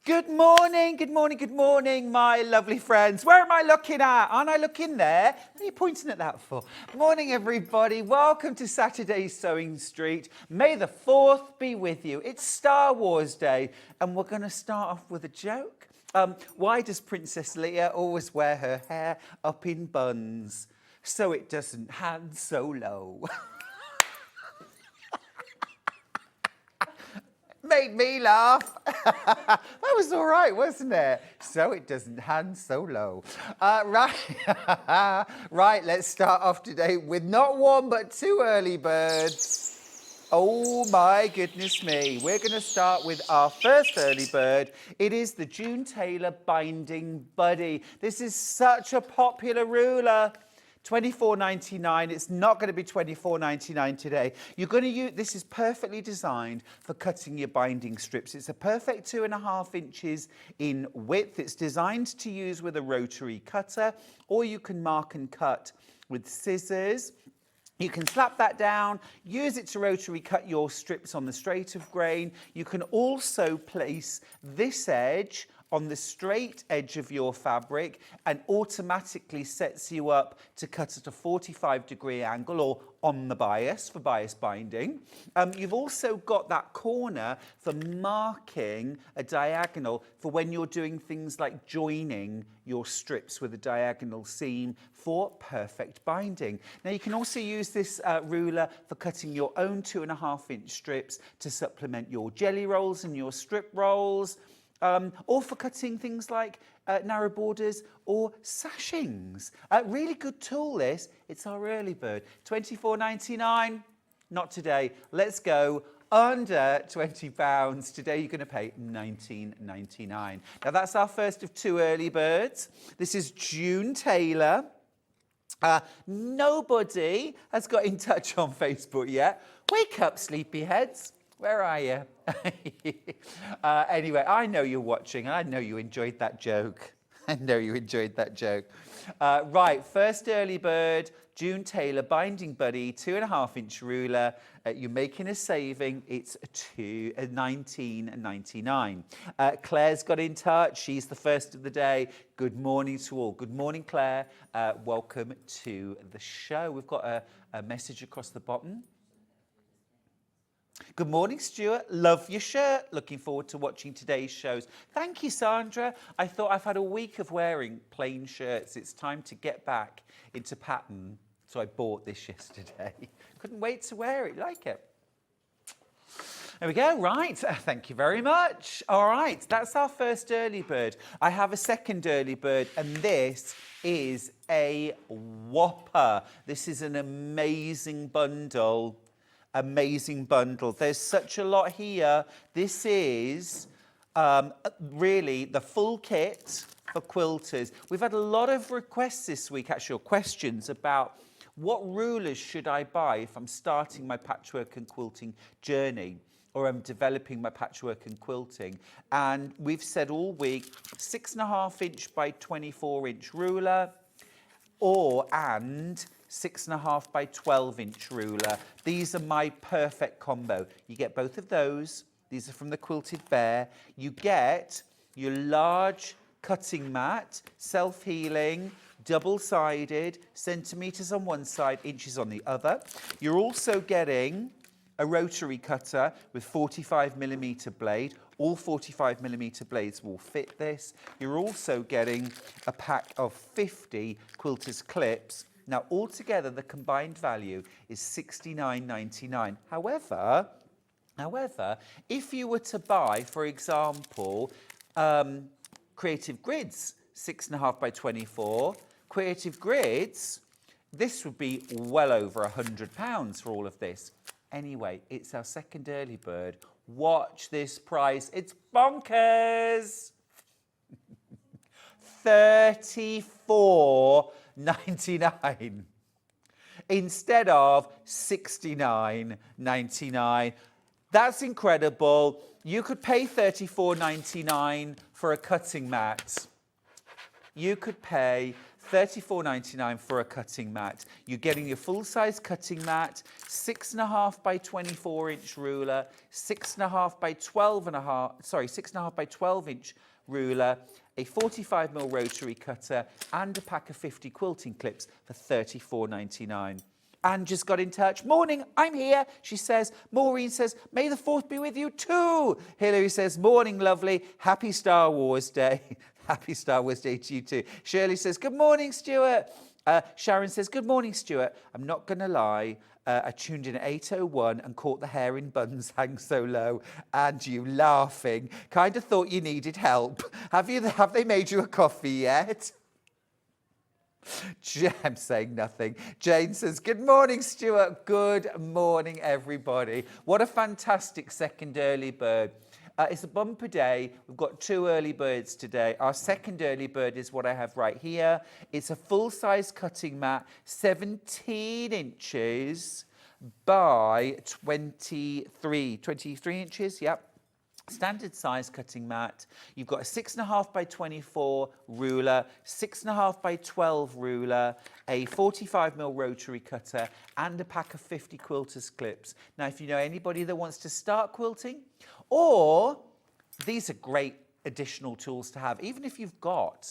Good morning, good morning, good morning, my lovely friends. Where am I looking at? Aren't I looking there? What are you pointing at that for? Morning, everybody. Welcome to Saturday's Sewing Street. May the 4th be with you. It's Star Wars Day, and we're going to start off with a joke. Why does Princess Leia always wear her hair up in buns? So it doesn't hang so low. Made me laugh. That was all right, wasn't it? So it doesn't hang so low. Right, right. Let's start off today with not one but two early birds. Oh my goodness me! We're going to start with our first early bird. It is the June Taylor Binding Buddy. This is such a popular ruler. $24.99. It's not going to be $24.99 today. You're going to use this is perfectly designed for cutting your binding strips. It's a perfect 2.5 inches in width. It's designed to use with a rotary cutter, or you can mark and cut with scissors. You can slap that down, use it to rotary cut your strips on the straight of grain. You can also place this edge on the straight edge of your fabric and automatically sets you up to cut at a 45-degree angle or on the bias for bias binding. You've also got that corner for marking a diagonal for when you're doing things like joining your strips with a diagonal seam for perfect binding. Now you can also use this ruler for cutting your own 2.5-inch strips to supplement your jelly rolls and your strip rolls. Or for cutting things like narrow borders or sashings. Really good tool this. It's our early bird. $24.99. Not today. Let's go under £20. Today you're going to pay $19.99. Now that's our first of two early birds. This is June Taylor. Nobody has got in touch on Facebook yet. Wake up, sleepyheads. Where are you? Anyway, I know you're watching. I know you enjoyed that joke. I know you enjoyed that joke. Right, first early bird, June Taylor Binding Buddy, 2.5-inch ruler. You're making a saving. It's $19.99. Claire's got in touch. She's the first of the day. Good morning to all. Good morning, Claire. Welcome to the show. We've got a message across the bottom. Good morning, Stuart. Love your shirt. Looking forward to watching today's shows. Thank you, Sandra. I thought I've had a week of wearing plain shirts. It's time to get back into pattern. So I bought this yesterday. Couldn't wait to wear it. Like it? There we go. Right. Thank you very much. All right. That's our first early bird. I have a second early bird, and this is a whopper. This is an amazing bundle. Amazing bundle. There's such a lot here. This is really the full kit for quilters. We've had a lot of requests this week, actually, or questions about what rulers should I buy if I'm starting my patchwork and quilting journey, or I'm developing my patchwork and quilting. And we've said all week, 6.5-inch by 24-inch ruler, and 6.5 by 12-inch ruler. These are my perfect combo. You get both of those. These are from the Quilted Bear. You get your large cutting mat, self-healing, double-sided, centimetres on one side, inches on the other. You're also getting a rotary cutter with 45mm blade. All 45mm blades will fit this. You're also getting a pack of 50 quilters clips. Now, altogether, the combined value is $69.99. However, if you were to buy, for example, Creative Grids 6.5 by 24, Creative Grids, this would be well over £100 for all of this. Anyway, it's our second early bird. Watch this price. It's bonkers. $34.99 instead of $69.99. That's incredible. You could pay $34.99 for a cutting mat. You could pay $34.99 for a cutting mat. You're getting your full-size cutting mat, 6.5 by 24-inch ruler, 6.5 by 6.5 by 12-inch ruler, a 45mm rotary cutter, and a pack of 50 quilting clips for $34.99. Anne just got in touch. Morning, I'm here, she says. Maureen says, may the 4th be with you too. Hilary says, morning, lovely. Happy Star Wars Day. Happy Star Wars Day to you too. Shirley says, good morning, Stuart. Sharon says, good morning, Stuart. I'm not going to lie. I tuned in at 8:01 and caught the hair in buns hang so low. And you laughing. Kind of thought you needed help. Have they made you a coffee yet? I'm saying nothing. Jane says, good morning, Stuart. Good morning, everybody. What a fantastic second early bird. It's a bumper day. We've got 2 early birds today. Our second early bird is what I have right here. It's a full-size cutting mat, 17 inches by 23 inches, yep. Standard size cutting mat. You've got a 6.5 by 24 ruler, 6.5 by 12 ruler, a 45mm rotary cutter, and a pack of 50 quilters clips. Now, if you know anybody that wants to start quilting, or these are great additional tools to have, even if you've got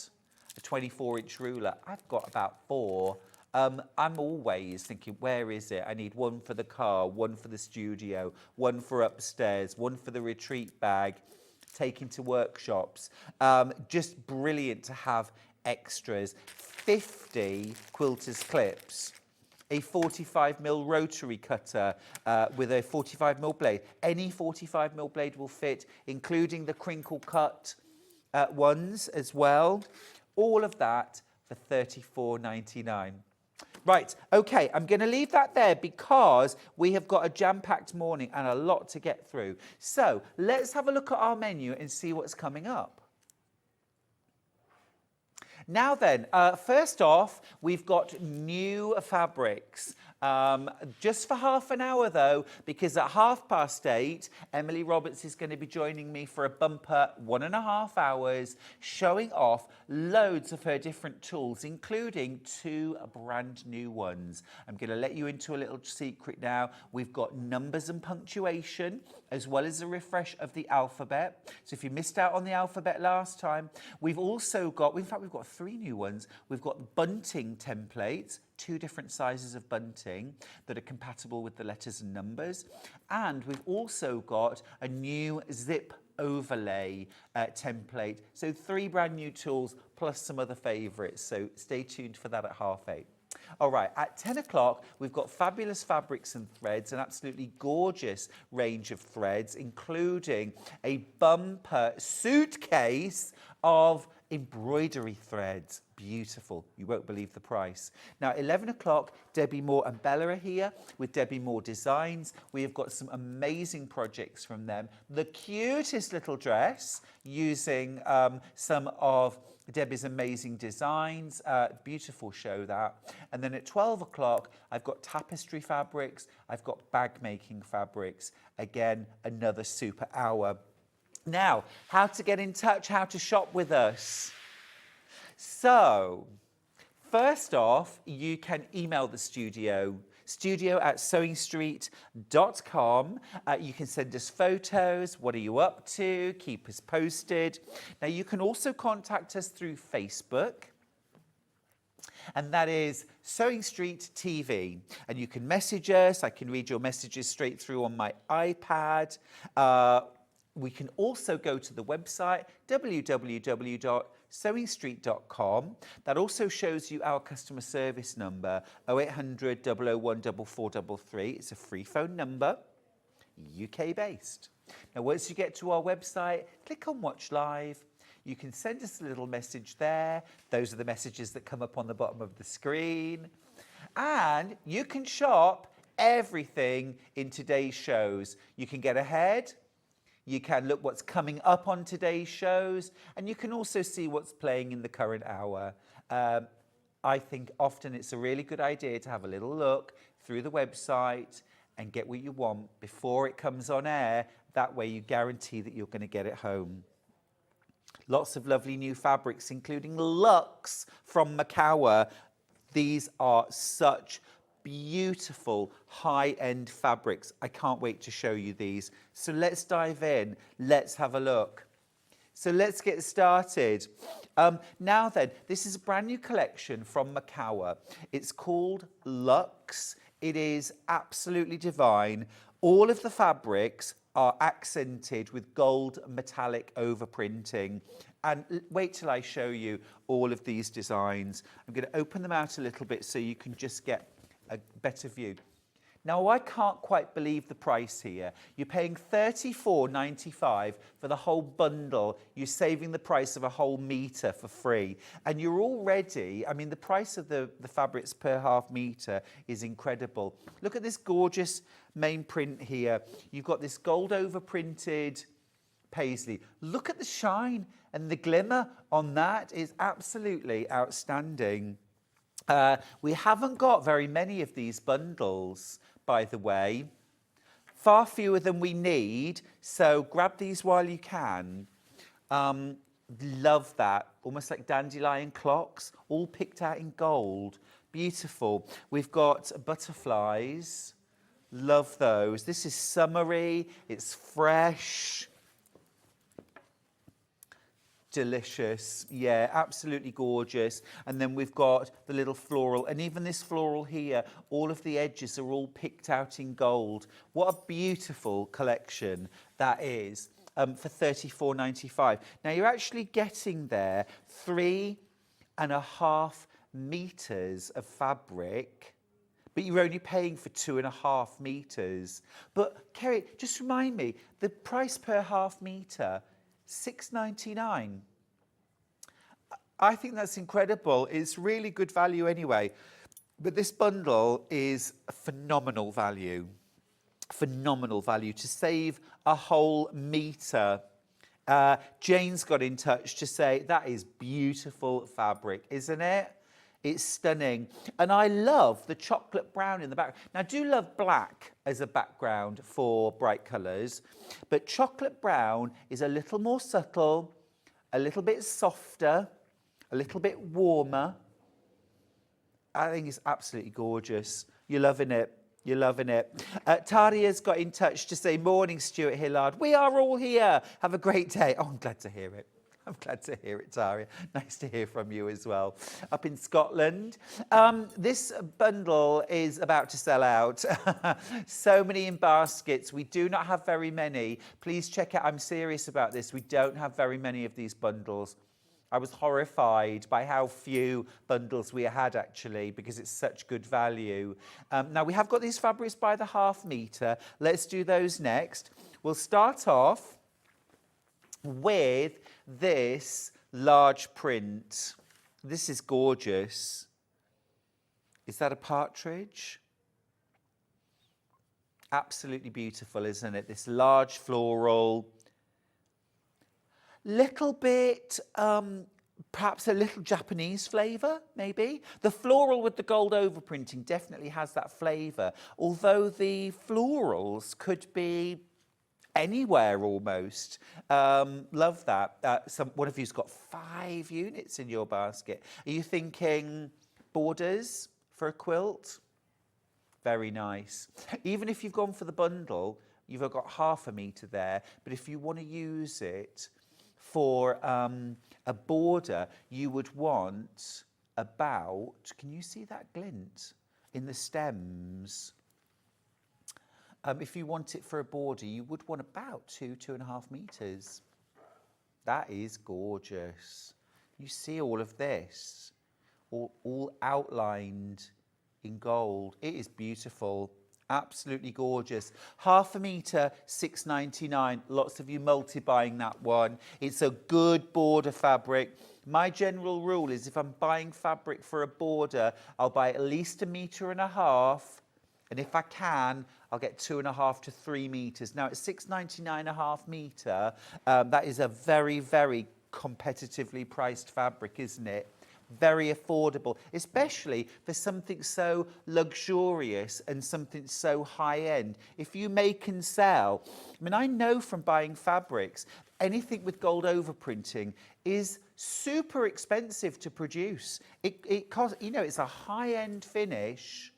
a 24-inch ruler. I've got about 4. I'm always thinking, where is it? I need one for the car, one for the studio, one for upstairs, one for the retreat bag, taken to workshops. Just brilliant to have extras. 50 quilters clips, a 45mm rotary cutter with a 45mm blade. Any 45mm blade will fit, including the crinkle cut ones as well. All of that for $34.99. Right, okay, I'm going to leave that there because we have got a jam-packed morning and a lot to get through. So let's have a look at our menu and see what's coming up. Now then, first off, we've got new fabrics. Just for half an hour though, because at 8:30, Emily Roberts is going to be joining me for a bumper 1.5 hours, showing off loads of her different tools, including 2 brand new ones. I'm going to let you into a little secret now. We've got numbers and punctuation, as well as a refresh of the alphabet. So if you missed out on the alphabet last time, we've also got, in fact, we've got 3 new ones. We've got bunting templates, 2 different sizes of bunting that are compatible with the letters and numbers. And we've also got a new zip overlay template. So 3 brand new tools plus some other favourites. So stay tuned for that at 8:30. All right, at 10 o'clock, we've got fabulous fabrics and threads, an absolutely gorgeous range of threads, including a bumper suitcase of embroidery threads. Beautiful. You won't believe the price. Now, 11 o'clock, Debbi Moore and Bella are here with Debbi Moore Designs. We have got some amazing projects from them. The cutest little dress using some of Debbi's amazing designs. Beautiful show that. And then at 12 o'clock, I've got tapestry fabrics. I've got bag making fabrics. Again, another super hour. Now, how to get in touch, how to shop with us. So, first off, you can email the studio@sewingstreet.com. You can send us photos. What are you up to? Keep us posted. Now, you can also contact us through Facebook, and that is Sewing Street TV. And you can message us. I can read your messages straight through on my iPad. We can also go to the website, www.sewingstreet.com. That also shows you our customer service number, 0800 001 4433. It's a free phone number, UK based. Now, once you get to our website, click on Watch Live. You can send us a little message there. Those are the messages that come up on the bottom of the screen. And you can shop everything in today's shows. You can get ahead. You can look what's coming up on today's shows, and you can also see what's playing in the current hour. I think often it's a really good idea to have a little look through the website and get what you want before it comes on air. That way you guarantee that you're going to get it home. Lots of lovely new fabrics, including Luxe from Macau. These are such beautiful high-end fabrics. I can't wait to show you these. So let's dive in. Let's have a look. So let's get started. Now then, this is a brand new collection from Macau. It's called Luxe. It is absolutely divine. All of the fabrics are accented with gold metallic overprinting. And wait till I show you all of these designs. I'm going to open them out a little bit so you can just get a better view. Now, I can't quite believe the price here. You're paying $34.95 for the whole bundle. You're saving the price of a whole metre for free. And you're already, I mean, the price of the fabrics per half metre is incredible. Look at this gorgeous main print here. You've got this gold overprinted paisley. Look at the shine and the glimmer on that is absolutely outstanding. We haven't got very many of these bundles, by the way. Far fewer than we need, so grab these while you can. Love that. Almost like dandelion clocks, all picked out in gold. Beautiful. We've got butterflies. Love those. This is summery. It's fresh. Delicious. Yeah, absolutely gorgeous. And then we've got the little floral, and even this floral here, all of the edges are all picked out in gold. What a beautiful collection that is, for $34.95. Now you're actually getting there 3.5 meters of fabric, but you're only paying for 2.5 meters. But Kerry, just remind me, the price per half meter, $6.99. I think that's incredible. It's really good value anyway. But this bundle is phenomenal value. Phenomenal value to save a whole metre. Jane's got in touch to say that is beautiful fabric, isn't it? It's stunning. And I love the chocolate brown in the background. Now, I do love black as a background for bright colours, but chocolate brown is a little more subtle, a little bit softer, a little bit warmer. I think it's absolutely gorgeous. You're loving it. You're loving it. Taria's got in touch to say, morning, Stuart Hillard. We are all here. Have a great day. Oh, I'm glad to hear it. I'm glad to hear it, Taria. Nice to hear from you as well. Up in Scotland. This bundle is about to sell out. So many in baskets. We do not have very many. Please check out. I'm serious about this. We don't have very many of these bundles. I was horrified by how few bundles we had, actually, because it's such good value. Now, we have got these fabrics by the half metre. Let's do those next. We'll start off with this large print. This is gorgeous. Is that a partridge? Absolutely beautiful, isn't it? This large floral. Little bit, perhaps a little Japanese flavour, maybe. The floral with the gold overprinting definitely has that flavour, although the florals could be anywhere almost. Love that. One of you's got 5 units in your basket. Are you thinking borders for a quilt? Very nice. Even if you've gone for the bundle, you've got half a metre there, but if you want to use it for a border, you would want about, can you see that glint in the stems? If you want it for a border, you would want about 2.5 meters. That is gorgeous. You see all of this, all outlined in gold. It is beautiful. Absolutely gorgeous. Half a metre, $6.99. Lots of you multi-buying that one. It's a good border fabric. My general rule is if I'm buying fabric for a border, I'll buy at least 1.5 meters. And if I can, I'll get 2.5 to 3 meters. Now, at $6.99 a half metre, that is a very, very competitively priced fabric, isn't it? very affordable, especially for something so luxurious and something so high-end. If you make and sell, I mean, I know from buying fabrics, anything with gold overprinting is super expensive to produce. It costs, you know, it's a high-end finish.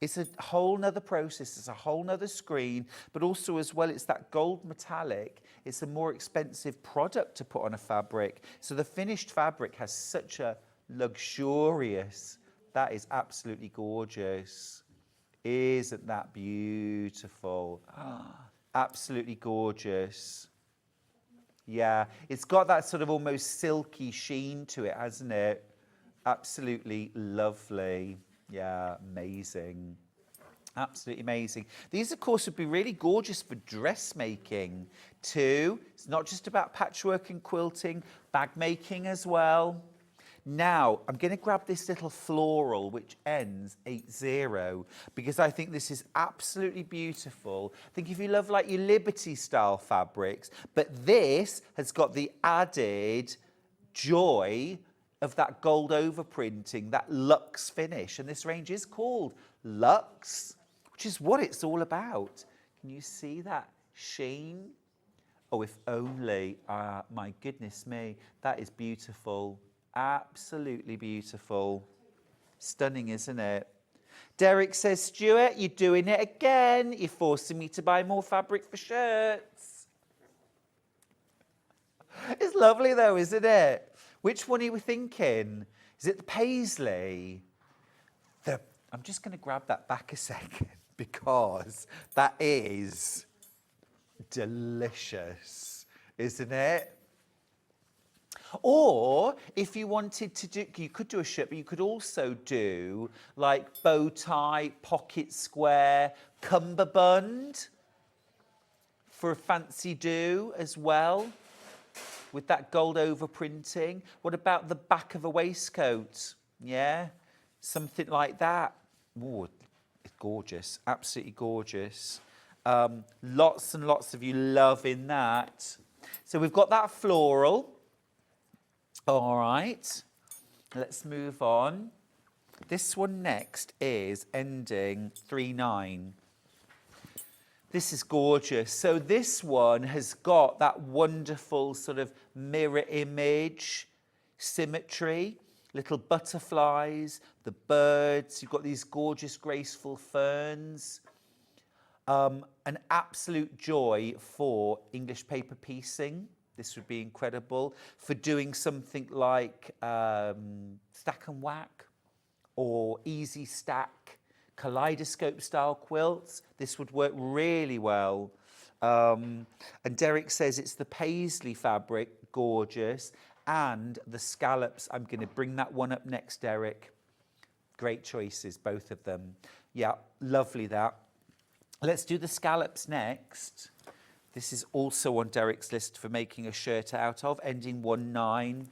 It's a whole nother process, it's a whole nother screen, but also as well, it's that gold metallic. It's a more expensive product to put on a fabric. So the finished fabric has such a luxurious, that is absolutely gorgeous. Isn't that beautiful? Absolutely gorgeous. Yeah, it's got that sort of almost silky sheen to it, hasn't it? Absolutely lovely. Yeah, amazing. Absolutely amazing. These, of course, would be really gorgeous for dressmaking too. It's not just about patchwork and quilting, bag making as well. Now, I'm going to grab this little floral, which ends 80, because I think this is absolutely beautiful. I think if you love like your Liberty style fabrics, but this has got the added joy of that gold overprinting, that luxe finish. And this range is called Luxe, which is what it's all about. Can you see that sheen? Oh, if only. My goodness me, that is beautiful. Absolutely beautiful. Stunning, isn't it? Derek says, Stuart, you're doing it again. You're forcing me to buy more fabric for shirts. It's lovely though, isn't it? Which one are we thinking? Is it the paisley? I'm just going to grab that back a second because that is delicious, isn't it? Or if you wanted to do, you could do a shirt, but you could also do like bow tie, pocket square, cummerbund for a fancy do as well, with that gold overprinting. What about the back of a waistcoat? Yeah, something like that. Oh, it's gorgeous, absolutely gorgeous. Lots and lots of you loving that. So we've got that floral. All right, let's move on. This one next is ending 39. This is gorgeous. So this one has got that wonderful sort of mirror image, symmetry, little butterflies, the birds. You've got these gorgeous, graceful ferns. An absolute joy for English paper piecing. This would be incredible. For doing something like stack and whack or easy stack, kaleidoscope style quilts, this would work really well. And Derek says it's the paisley fabric, gorgeous, and the scallops. I'm going to bring that one up next, Derek. Great choices, both of them. Yeah, lovely that. Let's do the scallops next. This is also on Derek's list for making a shirt out of, ending 19.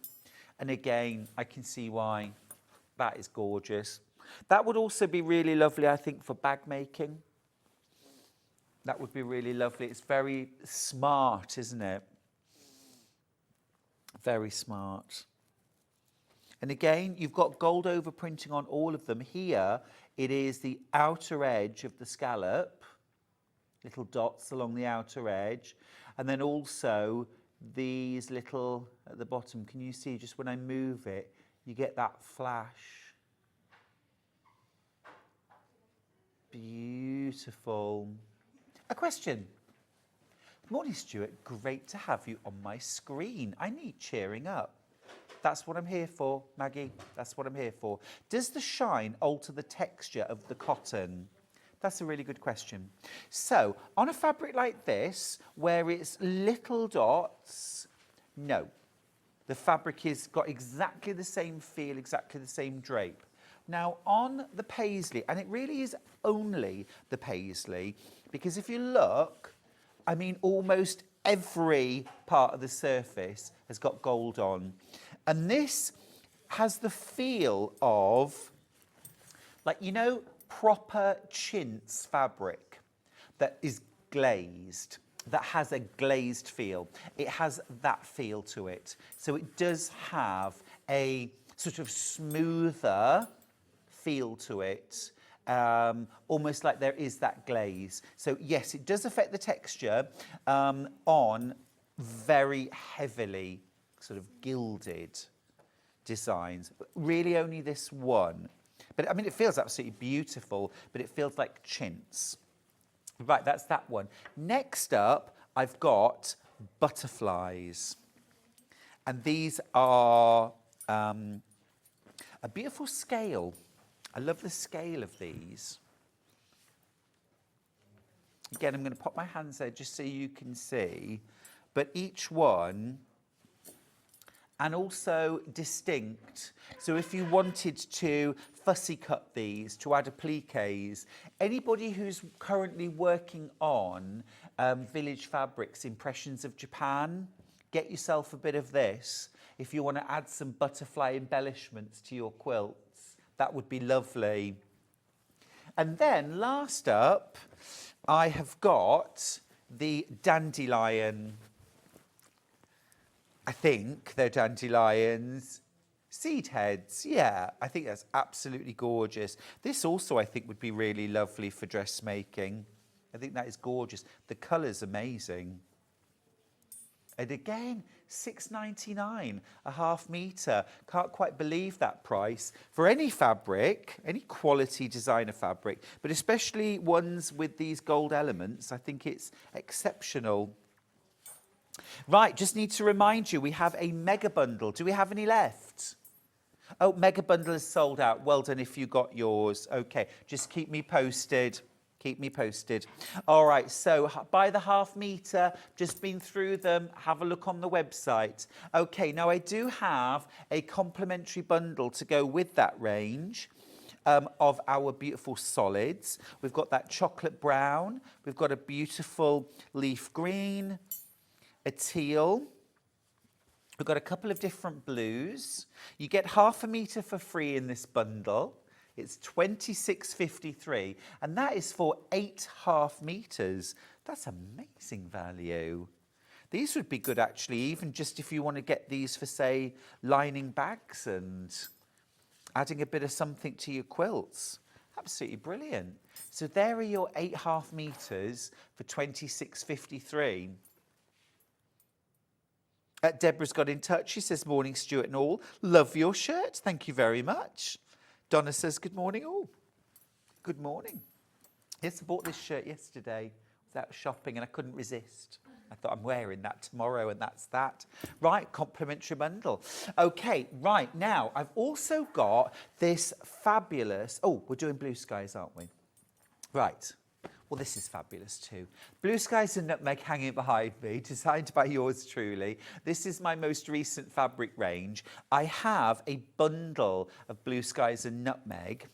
And again, I can see why. That is gorgeous. That would also be really lovely, I think, for bag making. That would be really lovely. It's very smart, isn't it? Very smart. And again, you've got gold overprinting on all of them. Here, it is the outer edge of the scallop, little dots along the outer edge. And then also these little, at the bottom, can you see, just when I move it, you get that flash. Beautiful. A question. Morning, Stuart. Great to have you on my screen. I need cheering up. That's what I'm here for, Maggie. That's what I'm here for. Does the shine alter the texture of the cotton? That's a really good question. So, on a fabric like this, where it's little dots, no. The fabric has got exactly the same feel, exactly the same drape. Now, on the paisley, and it really is only the paisley, because if you look, I mean, almost every part of the surface has got gold on. And this has the feel of, like, you know, proper chintz fabric that is glazed, that has a glazed feel. It has that feel to it. So it does have a sort of smoother feel to it, almost like there is that glaze. So yes, it does affect the texture on very heavily sort of gilded designs. Really only this one. But I mean, it feels absolutely beautiful, but it feels like chintz. Right, that's that one. Next up, I've got butterflies. And these are a beautiful scale. I love the scale of these. Again, I'm going to pop my hands there just so you can see. But each one, and also distinct. So if you wanted to fussy cut these, to add appliques, anybody who's currently working on Village Fabrics Impressions of Japan, get yourself a bit of this. If you want to add some butterfly embellishments to your quilts, that would be lovely. And then last up, I have got the dandelion. I think they're dandelions. Seed heads, yeah, I think that's absolutely gorgeous. This also, I think, would be really lovely for dressmaking. I think that is gorgeous. The colour's amazing. And again, £6.99, a half metre. Can't quite believe that price for any fabric, any quality designer fabric, but especially ones with these gold elements. I think it's exceptional. Right, just need to remind you, we have a mega bundle. Do we have any left? Oh, mega bundle is sold out. Well done if you got yours. Okay, just keep me posted. Keep me posted. All right, so by the half metre, just been through them. Have a look on the website. Okay, now I do have a complimentary bundle to go with that range. Of our beautiful solids. We've got that chocolate brown. We've got a beautiful leaf green. A teal. We've got a couple of different blues. You get half a metre for free in this bundle. It's £26.53, and that is for 8 half metres. That's amazing value. These would be good, actually, even just if you want to get these for, say, lining bags and adding a bit of something to your quilts. Absolutely brilliant. So there are your 8 half metres for £26.53. Deborah's got in touch. She says, morning, Stuart and all. Love your shirt. Thank you very much. Donna says, good morning all. Good morning. Yes, I bought this shirt yesterday. I was out shopping and I couldn't resist. I thought I'm wearing that tomorrow and that's that. Right, complimentary bundle. Okay, right, now I've also got this fabulous... Oh, we're doing blue skies, aren't we? Right. Well, this is fabulous too. Blue Skies and Nutmeg hanging behind me, designed by yours truly. This is my most recent fabric range. I have a bundle of Blue Skies and Nutmeg.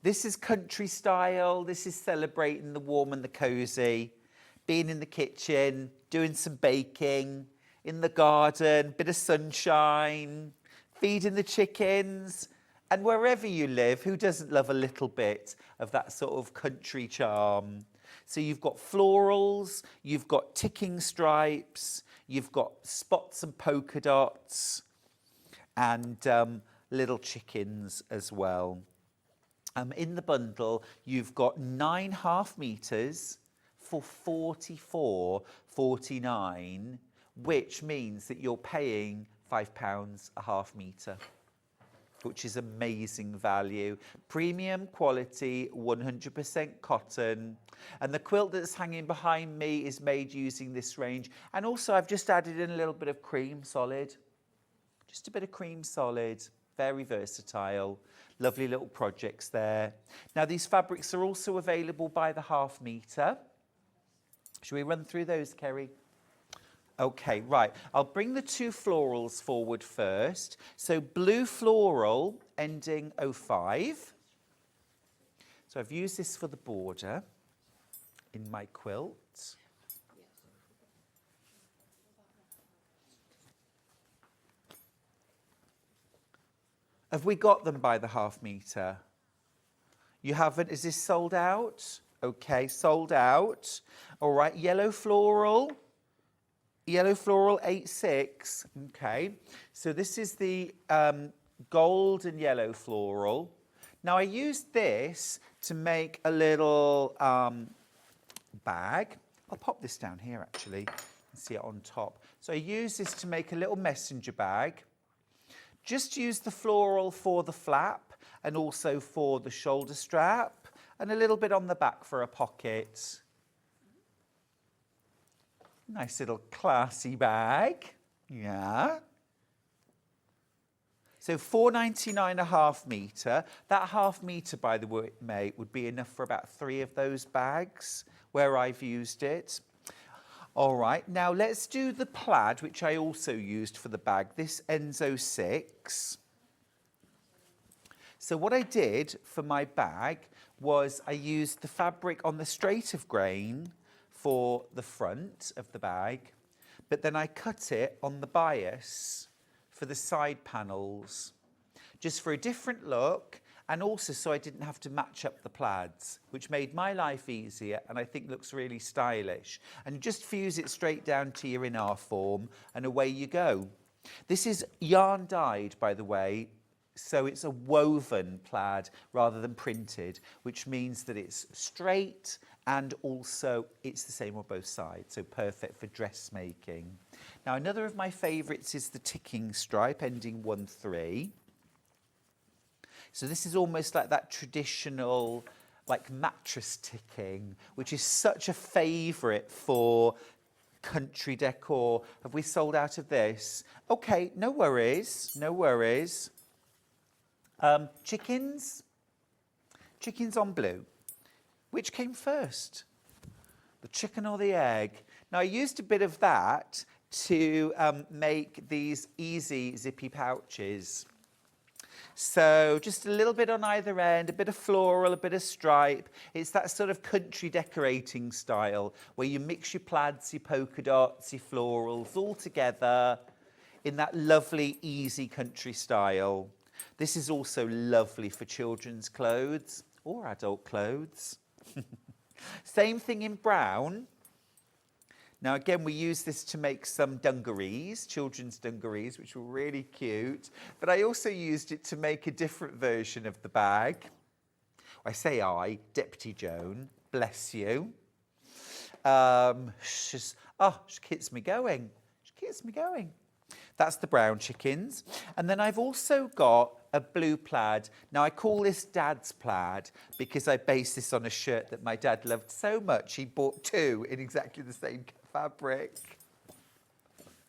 This is country style. This is celebrating the warm and the cosy. Being in the kitchen, doing some baking, in the garden, bit of sunshine, feeding the chickens. And wherever you live, who doesn't love a little bit of that sort of country charm? So you've got florals, you've got ticking stripes, you've got spots and polka dots, and little chickens as well. In the bundle, you've got 9 half metres for £44.49, which means that you're paying £5 a half metre, which is amazing value. Premium quality, 100% cotton. And the quilt that's hanging behind me is made using this range. And also I've just added in a little bit of cream solid. Just a bit of cream solid, very versatile. Lovely little projects there. Now these fabrics are also available by the half metre. Should we run through those, Kerry? Okay, right. I'll bring the 2 florals forward first. So blue floral ending 05. So I've used this for the border in my quilt. Have we got them by the half metre? You haven't? Is this sold out? Okay, sold out. All right, yellow floral. Yellow floral 86. Okay, so this is the gold and yellow floral. Now I used this to make a little bag. I'll pop this down here actually and see it on top. So I use this to make a little messenger bag. Just use the floral for the flap and also for the shoulder strap and a little bit on the back for a pocket. Nice little classy bag. Yeah. So £4.99 a half metre. That half metre, by the way, would be enough for about 3 of those bags where I've used it. All right, now let's do the plaid, which I also used for the bag. This Enzo 6. So what I did for my bag was I used the fabric on the straight of grain for the front of the bag, but then I cut it on the bias for the side panels, just for a different look, and also so I didn't have to match up the plaids, which made my life easier and I think looks really stylish. And you just fuse it straight down to your in-R form and away you go. This is yarn dyed, by the way, so it's a woven plaid rather than printed, which means that it's straight and also it's the same on both sides, so perfect for dressmaking. Now, another of my favourites is the ticking stripe ending 1-3. So this is almost like that traditional, like mattress ticking, which is such a favourite for country decor. Have we sold out of this? Okay, no worries, no worries. Chickens on blue. Which came first? The chicken or the egg? Now, I used a bit of that to make these easy zippy pouches. So just a little bit on either end, a bit of floral, a bit of stripe. It's that sort of country decorating style where you mix your plaids, your polka dots, your florals all together in that lovely, easy country style. This is also lovely for children's clothes or adult clothes. Same thing in brown. Now, again, we use this to make some dungarees, children's dungarees, which were really cute. But I also used it to make a different version of the bag. I say I, Deputy Joan, bless you. She keeps me going. She keeps me going. That's the brown chickens. And then I've also got a blue plaid. Now, I call this Dad's plaid because I based this on a shirt that my dad loved so much. He bought 2 in exactly the same fabric.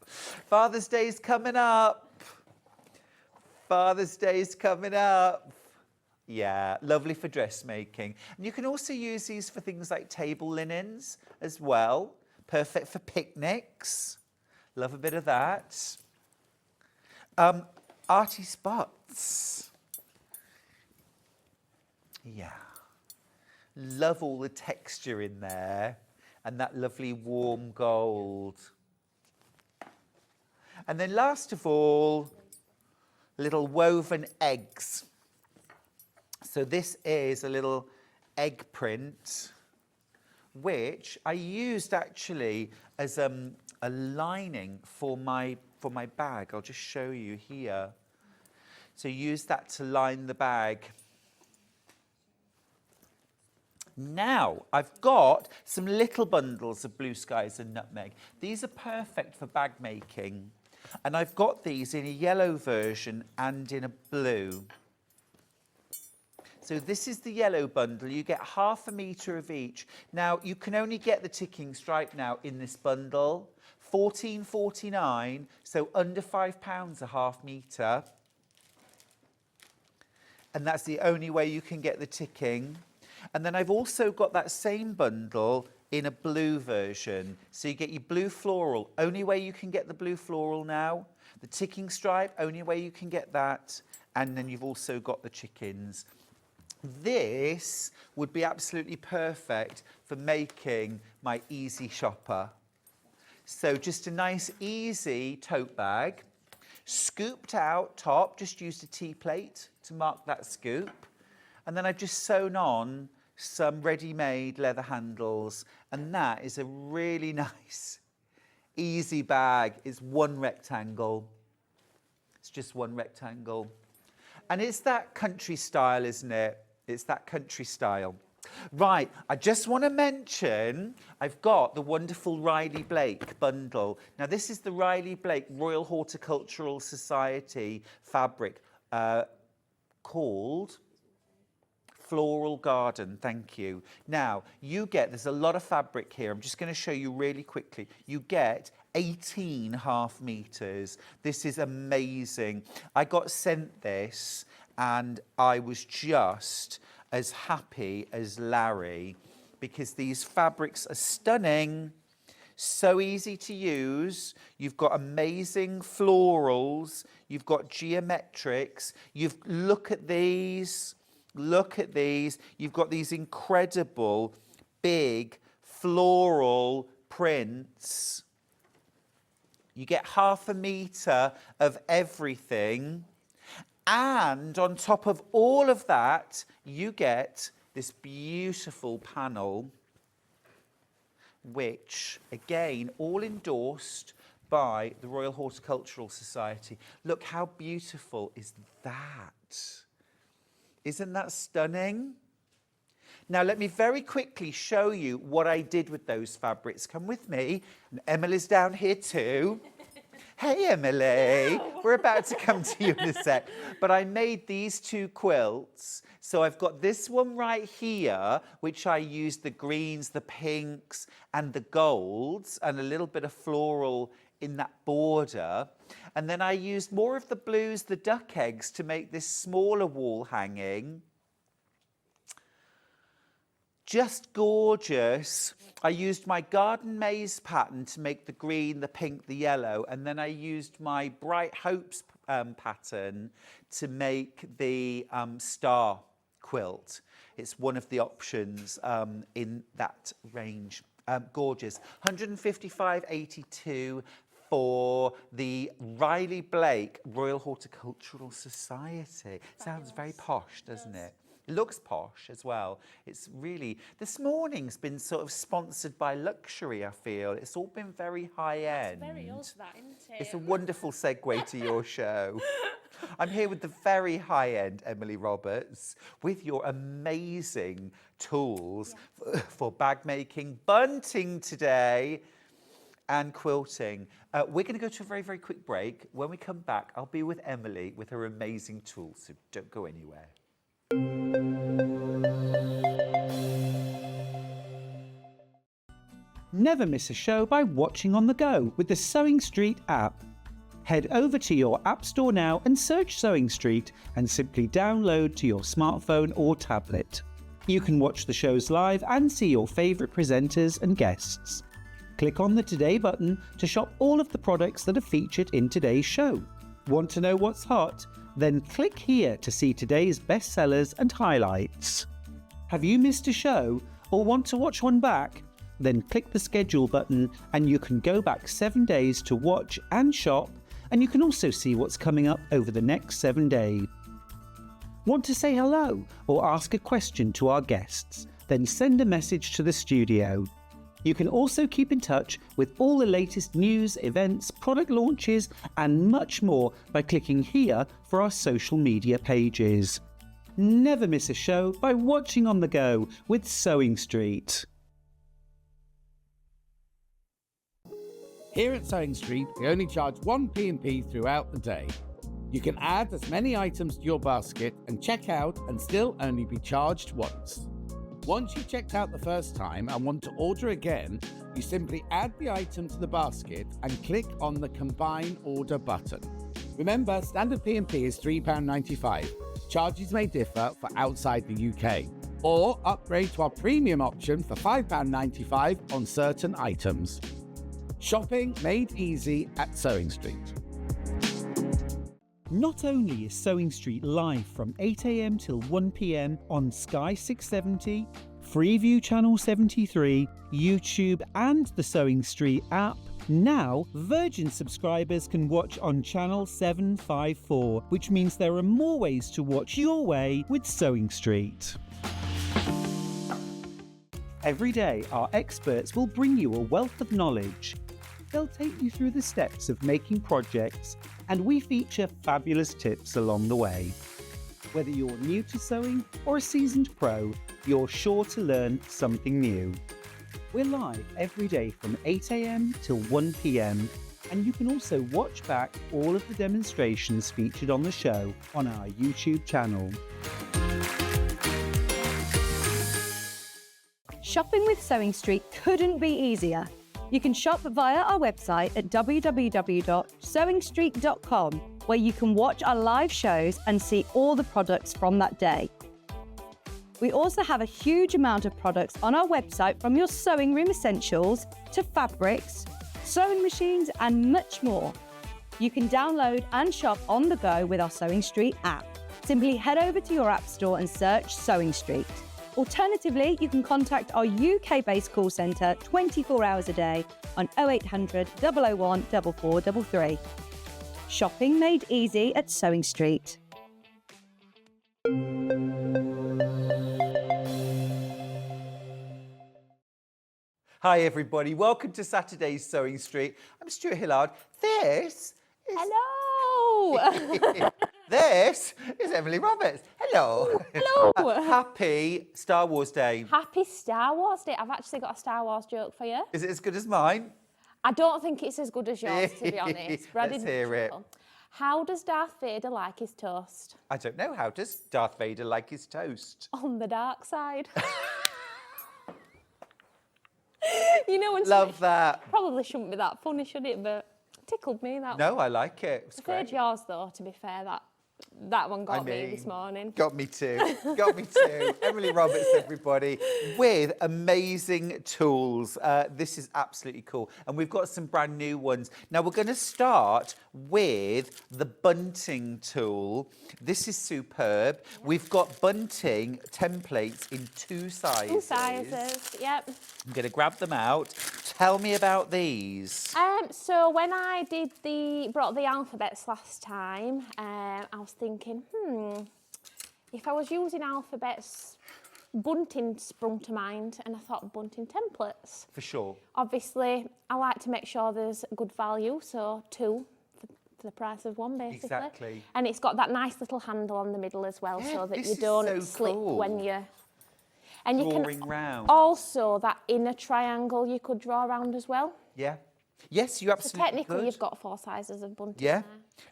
Father's Day's coming up. Father's Day's coming up. Yeah, lovely for dressmaking. And you can also use these for things like table linens as well. Perfect for picnics. Love a bit of that. Arty spots. Yeah. Love all the texture in there and that lovely warm gold. And then last of all, little woven eggs. So this is a little egg print, which I used actually as a lining for my bag. I'll just show you here. So use that to line the bag. Now, I've got some little bundles of Blue Skies and Nutmeg. These are perfect for bag making. And I've got these in a yellow version and in a blue. So this is the yellow bundle. You get ½ metre of each. Now, you can only get the ticking stripe now in this bundle. £14.49, so under £5 a ½ metre. And that's the only way you can get the ticking. And then I've also got that same bundle in a blue version. So you get your blue floral. Only way you can get the blue floral now. The ticking stripe, only way you can get that. And then you've also got the chickens. This would be absolutely perfect for making my easy shopper. So just a nice, easy tote bag. Scooped out top, just used a tea plate to mark that scoop. And then I've just sewn on some ready-made leather handles. And that is a really nice, easy bag is one rectangle. It's just one rectangle. And it's that country style, isn't it? It's that country style. Right, I just want to mention, I've got the wonderful Riley Blake bundle. Now, this is the Riley Blake Royal Horticultural Society fabric called Floral Garden. Thank you. Now, there's a lot of fabric here. I'm just going to show you really quickly. You get 18 half meters. This is amazing. I got sent this and I was just as happy as Larry because these fabrics are stunning, so easy to use. You've got amazing florals, you've got geometrics, look at these, you've got these incredible big floral prints. You get half a meter of everything. And on top of all of that, you get this beautiful panel, which, again, all endorsed by the Royal Horticultural Society. Look, how beautiful is that? Isn't that stunning? Now, let me very quickly show you what I did with those fabrics. Come with me. And Emily's down here too. Hey, Emily. Hello. We're about to come to you in a sec. But I made these two quilts. So I've got this one right here, which I used the greens, the pinks, and the golds, and a little bit of floral in that border. And then I used more of the blues, the duck eggs, to make this smaller wall hanging. Just gorgeous. I used my garden maze pattern to make the green, the pink, the yellow, and then I used my Bright Hopes pattern to make the star quilt. It's one of the options in that range. Gorgeous. 155.82 for the Riley Blake Royal Horticultural Society. Sounds very posh, doesn't it? It looks posh as well. It's really, this morning's been sort of sponsored by luxury, I feel. It's all been very high end. It's very yours, that, isn't it? It's a wonderful segue to your show. I'm here with the very high end Emily Roberts with your amazing tools for bag making, bunting today, and quilting. We're going to go to a very, very quick break. When we come back, I'll be with Emily with her amazing tools, so don't go anywhere. Never miss a show by watching on the go with the Sewing Street app. Head over to your app store now and search Sewing Street and simply download to your smartphone or tablet. You can watch the shows live and see your favourite presenters and guests. Click on the Today button to shop all of the products that are featured in today's show. Want to know what's hot? Then click here to see today's bestsellers and highlights. Have you missed a show or want to watch one back? Then click the schedule button and you can go back 7 days to watch and shop, and you can also see what's coming up over the next 7 days. Want to say hello or ask a question to our guests? Then send a message to the studio. You can also keep in touch with all the latest news, events, product launches, and much more by clicking here for our social media pages. Never miss a show by watching on the go with Sewing Street. Here at Sewing Street, we only charge one P&P throughout the day. You can add as many items to your basket and check out and still only be charged once. Once you've checked out the first time and want to order again, you simply add the item to the basket and click on the Combine Order button. Remember, standard P&P is £3.95. Charges may differ for outside the UK. Or upgrade to our premium option for £5.95 on certain items. Shopping made easy at Sewing Street. Not only is Sewing Street live from 8 AM till 1 PM on Sky 670, Freeview Channel 73, YouTube and the Sewing Street app, now Virgin subscribers can watch on Channel 754, which means there are more ways to watch your way with Sewing Street. Every day, our experts will bring you a wealth of knowledge. They'll take you through the steps of making projects, and we feature fabulous tips along the way. Whether you're new to sewing or a seasoned pro, you're sure to learn something new. We're live every day from 8 a.m. till 1 p.m, and you can also watch back all of the demonstrations featured on the show on our YouTube channel. Shopping with Sewing Street couldn't be easier. You can shop via our website at www.sewingstreet.com, where you can watch our live shows and see all the products from that day. We also have a huge amount of products on our website, from your sewing room essentials to fabrics, sewing machines and much more. You can download and shop on the go with our Sewing Street app. Simply head over to your app store and search Sewing Street. Alternatively, you can contact our UK-based call centre 24 hours a day on 0800 001 4433. Shopping made easy at Sewing Street. Hi everybody, welcome to Saturday's Sewing Street. I'm Stuart Hillard. This is... Hello! This is Emily Roberts. Hello. Hello. Happy Star Wars Day. Happy Star Wars Day. I've actually got a Star Wars joke for you. Is it as good as mine? I don't think it's as good as yours, to be honest. But Let's hear it. How does Darth Vader like his toast? I don't know. How does Darth Vader like his toast? On the dark side. You know, when Love that. probably shouldn't be that funny, should it? But it tickled me. That No, I like it. It's I've heard great. yours, though, to be fair. That one got me this morning. Got me too. Got me too. Emily Roberts, everybody, with amazing tools. This is absolutely cool. And we've got some brand new ones. Now, we're going to start with the bunting tool. This is superb. We've got bunting templates in two sizes. Two sizes, yep. I'm going to grab them out. Tell me about these. So when I brought the alphabets last time, I was thinking, if I was using alphabets, bunting sprung to mind, and I thought bunting templates. For sure. Obviously, I like to make sure there's good value, so 2 for the price of 1, basically. Exactly. And it's got that nice little handle on the middle as well, Yeah, so that this you is don't so slip cool. when you're... And you Drawing can round. also, that inner triangle you could draw around as well. Yeah. Yes, you So absolutely technically, could. you've got 4 sizes of bunting Yeah, there.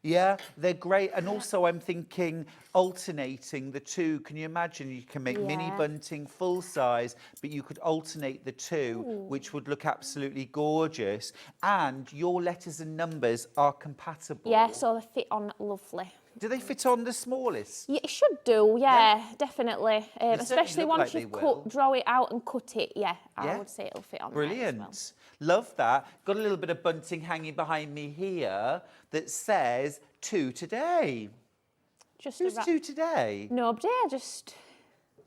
yeah, they're great. And also I'm thinking alternating the two. Can you imagine you can make mini Yeah. bunting full size, but you could alternate the two, which would look absolutely gorgeous. And your letters and numbers are compatible. Yeah, so they fit on lovely. Do they fit on the smallest? Yeah, it should do, yeah. Definitely. certainly Especially look once like they you've will. draw it out and cut it, yeah, I Yeah. would say it'll fit on there as well. Brilliant. Love that. Got a little bit of bunting hanging behind me here that says 2 today. Just Who's 2 today? Nobody,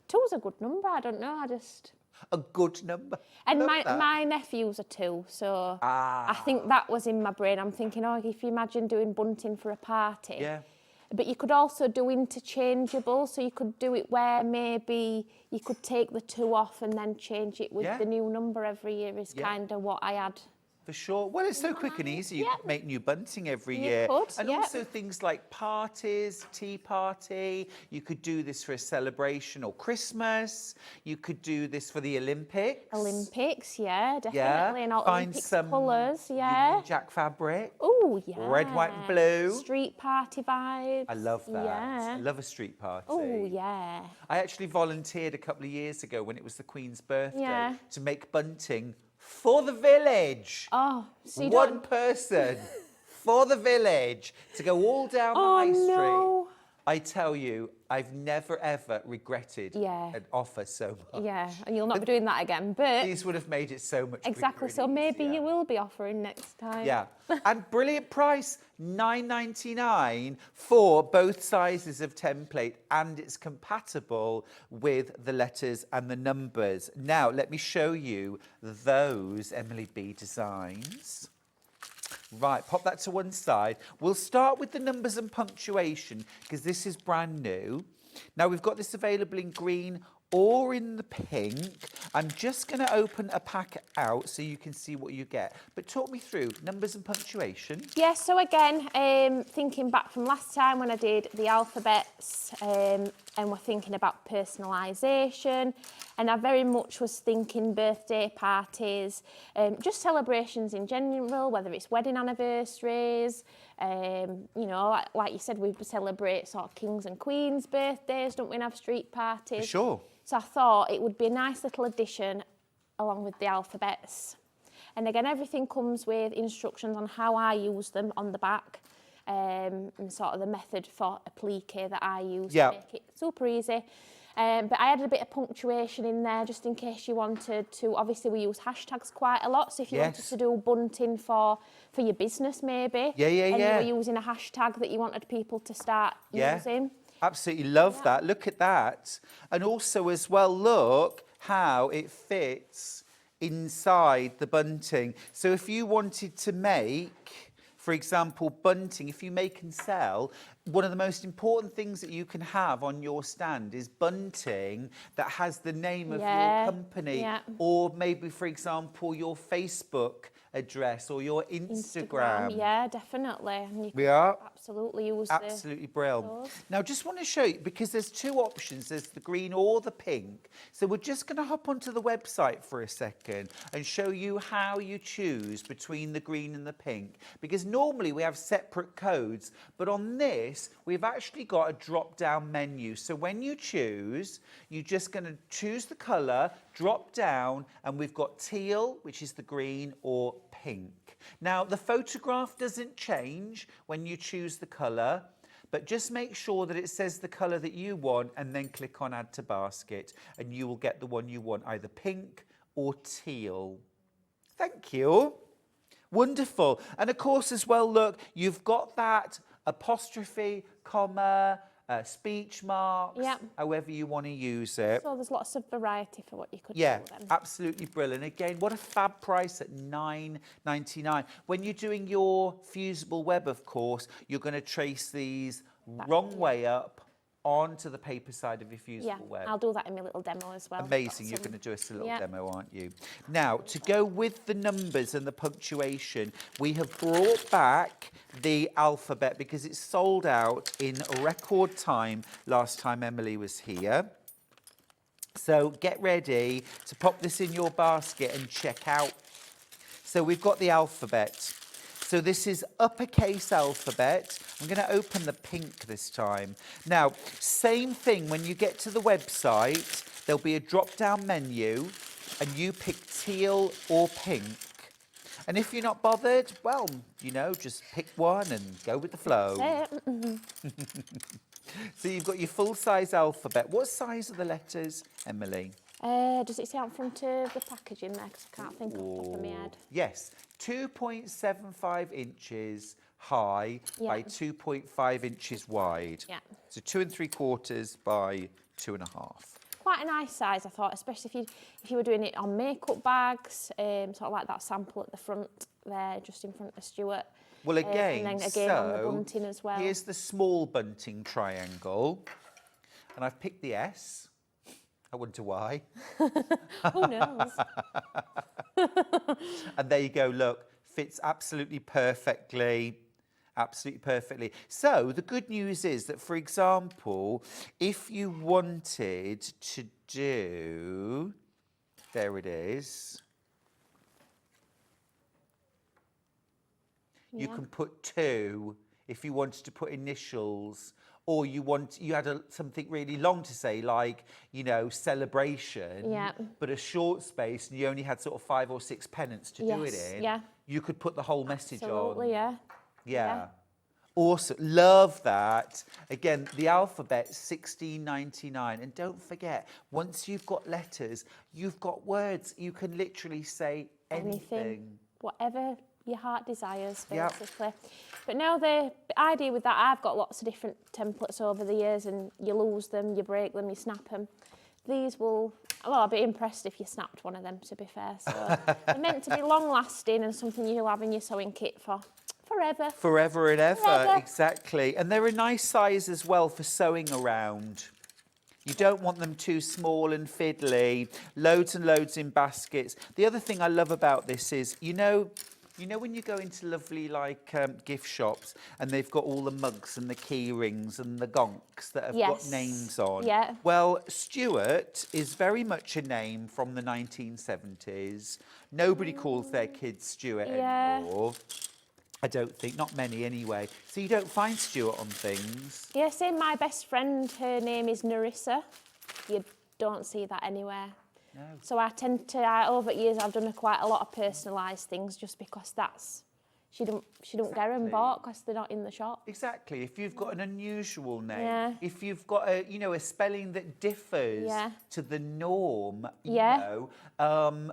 two's a good number, I don't know, A good number. And Love that. my nephew's a 2, so Ah. I think that was in my brain. I'm thinking, if you imagine doing bunting for a party. Yeah. But you could also do interchangeable, so you could do it where maybe you could take the 2 off and then change it with Yeah. the new number every year is Yeah. kind of what I had. For sure. Well, it's so quick and easy. You Yep. could make new bunting every You year. could, And yep. also things like parties, tea party. You could do this for a celebration or Christmas. You could do this for the Olympics. Olympics, yeah, definitely. Yeah. And all Find Olympics some colours, yeah. Union Jack fabric. Oh, yeah. Red, white and blue. Street party vibes. I love that. Yeah. I love a street party. Oh, yeah. I actually volunteered a couple of years ago when it was the Queen's birthday Yeah. to make bunting for the village. Oh, so you One don't... person for the village to go all down the Oh, high street. no. I tell you, I've never ever regretted Yeah. an offer so much. Yeah, and you'll not be doing that again, but... These would have made it so much Exactly, quicker so and maybe easier. you will be offering next time. Yeah, and brilliant price, £9.99 for both sizes of template, and it's compatible with the letters and the numbers. Now, let me show you those Emily B designs. Right, pop that to one side. We'll start with the numbers and punctuation because this is brand new. Now, we've got this available in green or in the pink. I'm just going to open a packet out so you can see what you get. But talk me through numbers and punctuation. Yeah, so again, thinking back from last time when I did the alphabets, and we're thinking about personalisation, and I very much was thinking birthday parties, just celebrations in general, whether it's wedding anniversaries, you know, like you said, we celebrate sort of kings and queens' birthdays, don't we, and have street parties? For sure. So I thought it would be a nice little addition along with the alphabets. And again, everything comes with instructions on how I use them on the back, and sort of the method for applique that I use to make it super easy. But I added a bit of punctuation in there just in case you wanted to. Obviously, we use hashtags quite a lot. So if you wanted to do bunting for your business, maybe, and you were using a hashtag that you wanted people to start using. Absolutely love that. Look at that. And also as well, look how it fits inside the bunting. So if you wanted to make, for example, bunting, if you make and sell, one of the most important things that you can have on your stand is bunting that has the name of your company, or maybe, for example, your Facebook address or your Instagram. Yeah, definitely. And you We are absolutely use absolutely brilliant. Now, just want to show you, because there's two options. There's the green or the pink. So we're just going to hop onto the website for a second and show you how you choose between the green and the pink. Because normally we have separate codes, but on this, we've actually got a drop-down menu. So when you choose, you're just going to choose the colour, drop down, and we've got teal, which is the green, or pink. Now, the photograph doesn't change when you choose the colour, but just make sure that it says the colour that you want and then click on Add to Basket, and you will get the one you want, either pink or teal. Thank you. Wonderful. And of course, as well, look, you've got that apostrophe, comma, speech marks, however you want to use it. So there's lots of variety for what you could do Yeah, then. absolutely brilliant. Again, what a fab price at $9.99. When you're doing your fusible web, of course, you're going to trace these wrong way up onto the paper side of your fusible web. I'll do that in my little demo as well. Amazing. You're going to do us a little demo, aren't you? Now, to go with the numbers and the punctuation, we have brought back the alphabet because it sold out in record time last time Emily was here. So get ready to pop this in your basket and check out. So we've got the alphabet. So this is uppercase alphabet. I'm going to open the pink this time. Now, same thing, when you get to the website, there'll be a drop-down menu, and you pick teal or pink. And if you're not bothered, well, you know, just pick one and go with the flow. So you've got your full-size alphabet. What size are the letters, Emily? Does it say on front of the packaging there? Because I can't think off the top of my head. Yes, 2.75 inches high by 2.5 inches wide. Yeah. So 2 3/4 by 2.5. Quite a nice size, I thought, especially if you were doing it on makeup bags, sort of like that sample at the front there, just in front of Stuart. Well, again, and then again on the bunting as well. Here's the small bunting triangle, and I've picked the S. I wonder why. Who knows? And there you go, look, fits absolutely perfectly. Absolutely perfectly. So the good news is that, for example, if you wanted to do, there it is, you can put 2 if you wanted to put initials, or you had something really long to say, like, you know, celebration, but a short space, and you only had sort of 5 or 6 pennants to do it in. You could put the whole message on. Absolutely, Yeah. Awesome. Love that. Again, the alphabet, $16.99. And don't forget, once you've got letters, you've got words. You can literally say anything. Whatever your heart desires, basically. But now the idea with that, I've got lots of different templates over the years, and you lose them, you break them, you snap them. These will, well, I'd be impressed if you snapped one of them, to be fair. So they're meant to be long-lasting and something you'll have in your sewing kit for forever. Forever and ever, exactly. And they're a nice size as well for sewing around. You don't want them too small and fiddly. Loads and loads in baskets. The other thing I love about this is, you know when you go into lovely gift shops and they've got all the mugs and the key rings and the gonks that have got names on? Yeah. Well, Stuart is very much a name from the 1970s. Nobody calls their kids Stuart anymore. I don't think, not many anyway. So you don't find Stuart on things. Yeah, same. My best friend, her name is Narissa. You don't see that anywhere. No. So I tend to, over the years, I've done quite a lot of personalised things just because she don't get them bought because they're not in the shop. Exactly. If you've got an unusual name, if you've got a spelling that differs to the norm, you know,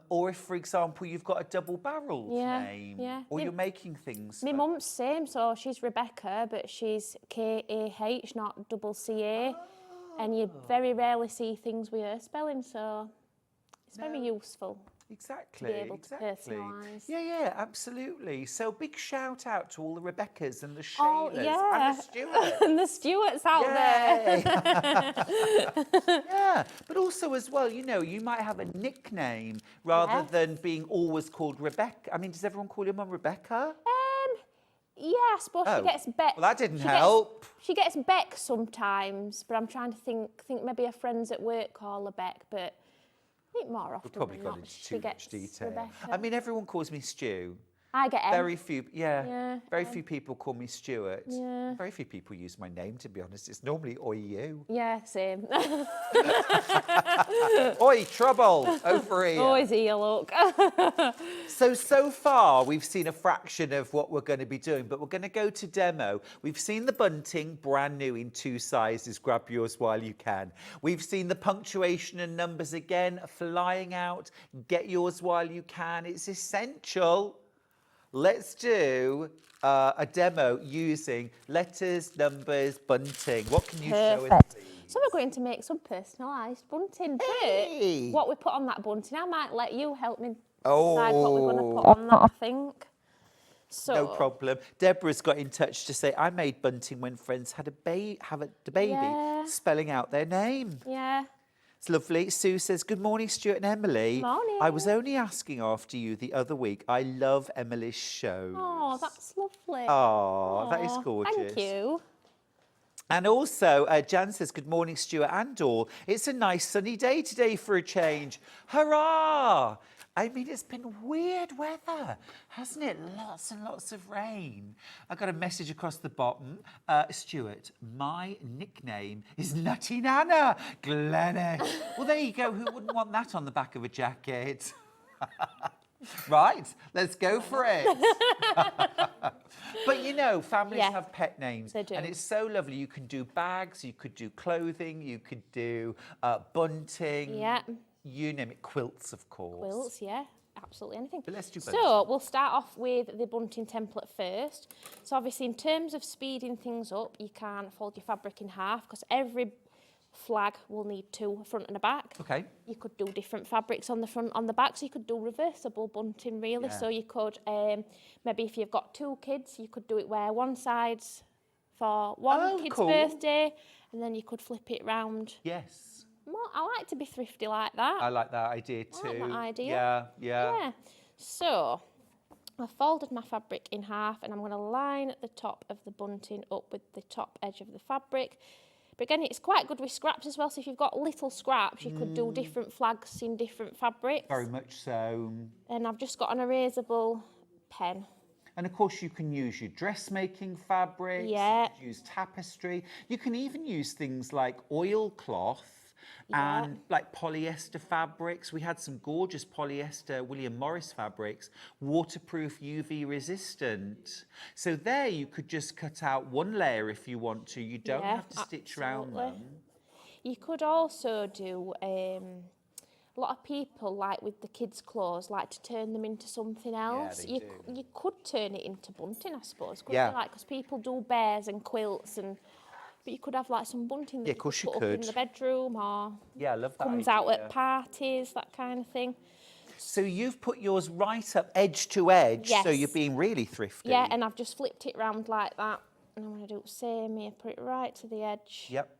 or if, for example, you've got a double-barreled name, or you're making things. My mum's same, so she's Rebecca, but she's K-A-H, not double C-A, and you very rarely see things with her spelling, so it's very useful. Exactly. To be able to personalise. Yeah, absolutely. So big shout out to all the Rebeccas and the Shaylas and the Stuarts. And the Stuarts out there. Yeah, but also as well, you know, you might have a nickname rather than being always called Rebecca. I mean, does everyone call your mum Rebecca? Yeah, I suppose she gets Beck. Well, that didn't help. She gets Beck sometimes, but I'm trying to think maybe her friends at work call her Beck, but I think more often We've probably than gone not, into she too much gets detail. Rebecca. I mean, everyone calls me Stu. I get M. Very few, very few people call me Stuart. Yeah. Very few people use my name, to be honest. It's normally oi you. Yeah, same. Oi, trouble, over here. Always here, look. So far, we've seen a fraction of what we're going to be doing, but we're going to go to demo. We've seen the bunting, brand new in 2 sizes. Grab yours while you can. We've seen the punctuation and numbers again, flying out. Get yours while you can. It's essential. Let's do a demo using letters, numbers, bunting. What can you show us, please? So we're going to make some personalised bunting. But what we put on that bunting, I might let you help me decide what we're going to put on that, I think. So, no problem. Deborah's got in touch to say, I made bunting when friends had the baby, spelling out their name. Yeah. It's lovely. Sue says, good morning, Stuart and Emily. Morning. I was only asking after you the other week. I love Emily's shows. Oh, that's lovely. Oh, that is gorgeous. Thank you. And also, Jan says, good morning, Stuart and all. It's a nice sunny day today for a change. Hurrah! I mean, it's been weird weather, hasn't it? Lots and lots of rain. I got a message across the bottom. Stuart, my nickname is Nutty Nana. Glennish. Well, there you go. Who wouldn't want that on the back of a jacket? Right, let's go for it. But you know, families have pet names. They do. And it's so lovely. You can do bags, you could do clothing, you could do bunting. Yeah. You name it. Quilts, of course. Quilts, yeah. Absolutely anything. But let's do bunting. So we'll start off with the bunting template first. So obviously in terms of speeding things up, you can fold your fabric in half because every flag will need 2, a front and a back. Okay. You could do different fabrics on the front, on the back, so you could do reversible bunting really. Yeah. So you could, maybe if you've got 2 kids, you could do it where one side's for one kid's birthday, and then you could flip it round. Yes. Well, I like to be thrifty like that. I like that idea too. I like that idea. Yeah. So I've folded my fabric in half and I'm going to line the top of the bunting up with the top edge of the fabric. But again, it's quite good with scraps as well. So if you've got little scraps, you could do different flags in different fabrics. Very much so. And I've just got an erasable pen. And of course, you can use your dressmaking fabrics. Yeah. You can use tapestry. You can even use things like oilcloth. Yeah. And like polyester fabrics. We had some gorgeous polyester William Morris fabrics, waterproof, UV resistant. So there you could just cut out one layer if you want to. You don't have to stitch around them. You could also do, a lot of people, like with the kids' clothes, like to turn them into something else. Yeah, You could turn it into bunting, I suppose, couldn't Yeah. you? Like, because people do bears and quilts and... But you could have like some bunting that Yeah, of course you you could put up in could. the bedroom or Yeah, I love that comes idea. out at parties, that kind of thing. So you've put yours right up edge to edge, so Yes. you're being really thrifty. Yeah, and I've just flipped it round like that. And I'm going to do the same here, put it right to the edge. Yep.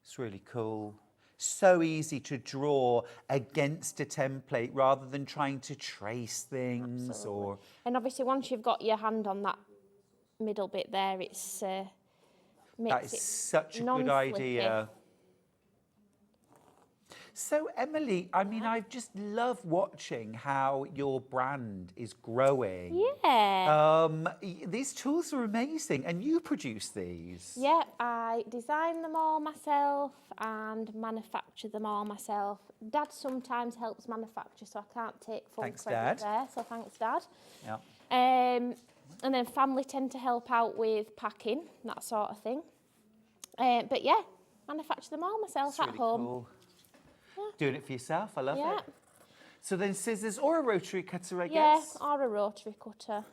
It's really cool. So easy to draw against a template rather than trying to trace things. Absolutely. And obviously once you've got your hand on that middle bit there, it's That makes is it such a good non-flippy. idea. So, Emily, I mean, I just love watching how your brand is growing. Yeah. These tools are amazing, and you produce these. Yeah, I design them all myself and manufacture them all myself. Dad sometimes helps manufacture, so I can't take full Thanks, credit Dad. there, so thanks, Dad. Yeah. And then family tend to help out with packing, that sort of thing. But yeah, manufacture them all myself That's at really home. cool. Doing it for yourself, I love Yeah. it. So then scissors or a rotary cutter, I Yeah, guess? or a rotary cutter.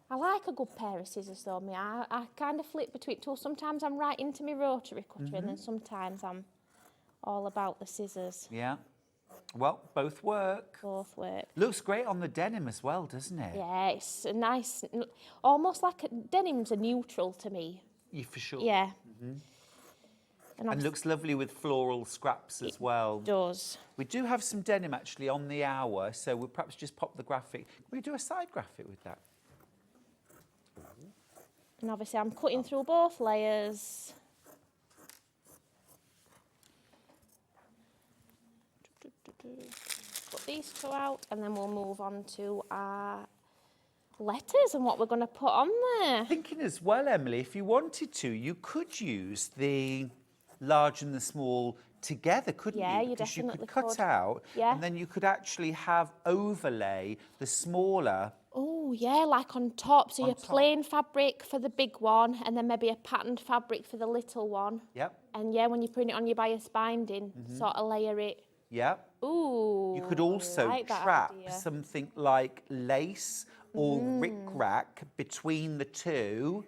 I like a good pair of scissors though, me. I kind of flip between two. Sometimes I'm right into my rotary cutter and then sometimes I'm all about the scissors. Yeah. Well, both work. Both work. Looks great on the denim as well, doesn't it? Yeah, it's a nice, almost like denim's a neutral to me. Yeah, for sure. Yeah. And looks lovely with floral scraps as well. It does. We do have some denim actually on the hour, so we'll perhaps just pop the graphic. Can we do a side graphic with that? And obviously I'm cutting through both layers. Put these two out and then we'll move on to our letters and what we're going to put on there. Thinking as well, Emily, if you wanted to, you could use the large and the small together, couldn't Yeah, you? you Because you definitely could cut could. out, Yeah. and then you could actually have overlay the smaller. Oh, yeah, like on top. So On your top. plain fabric for the big one and then maybe a patterned fabric for the little one. Yep, And yeah, when you print it on your bias binding, sort of layer it. yep. Ooh. You could also like that trap idea. something like lace or rickrack between the two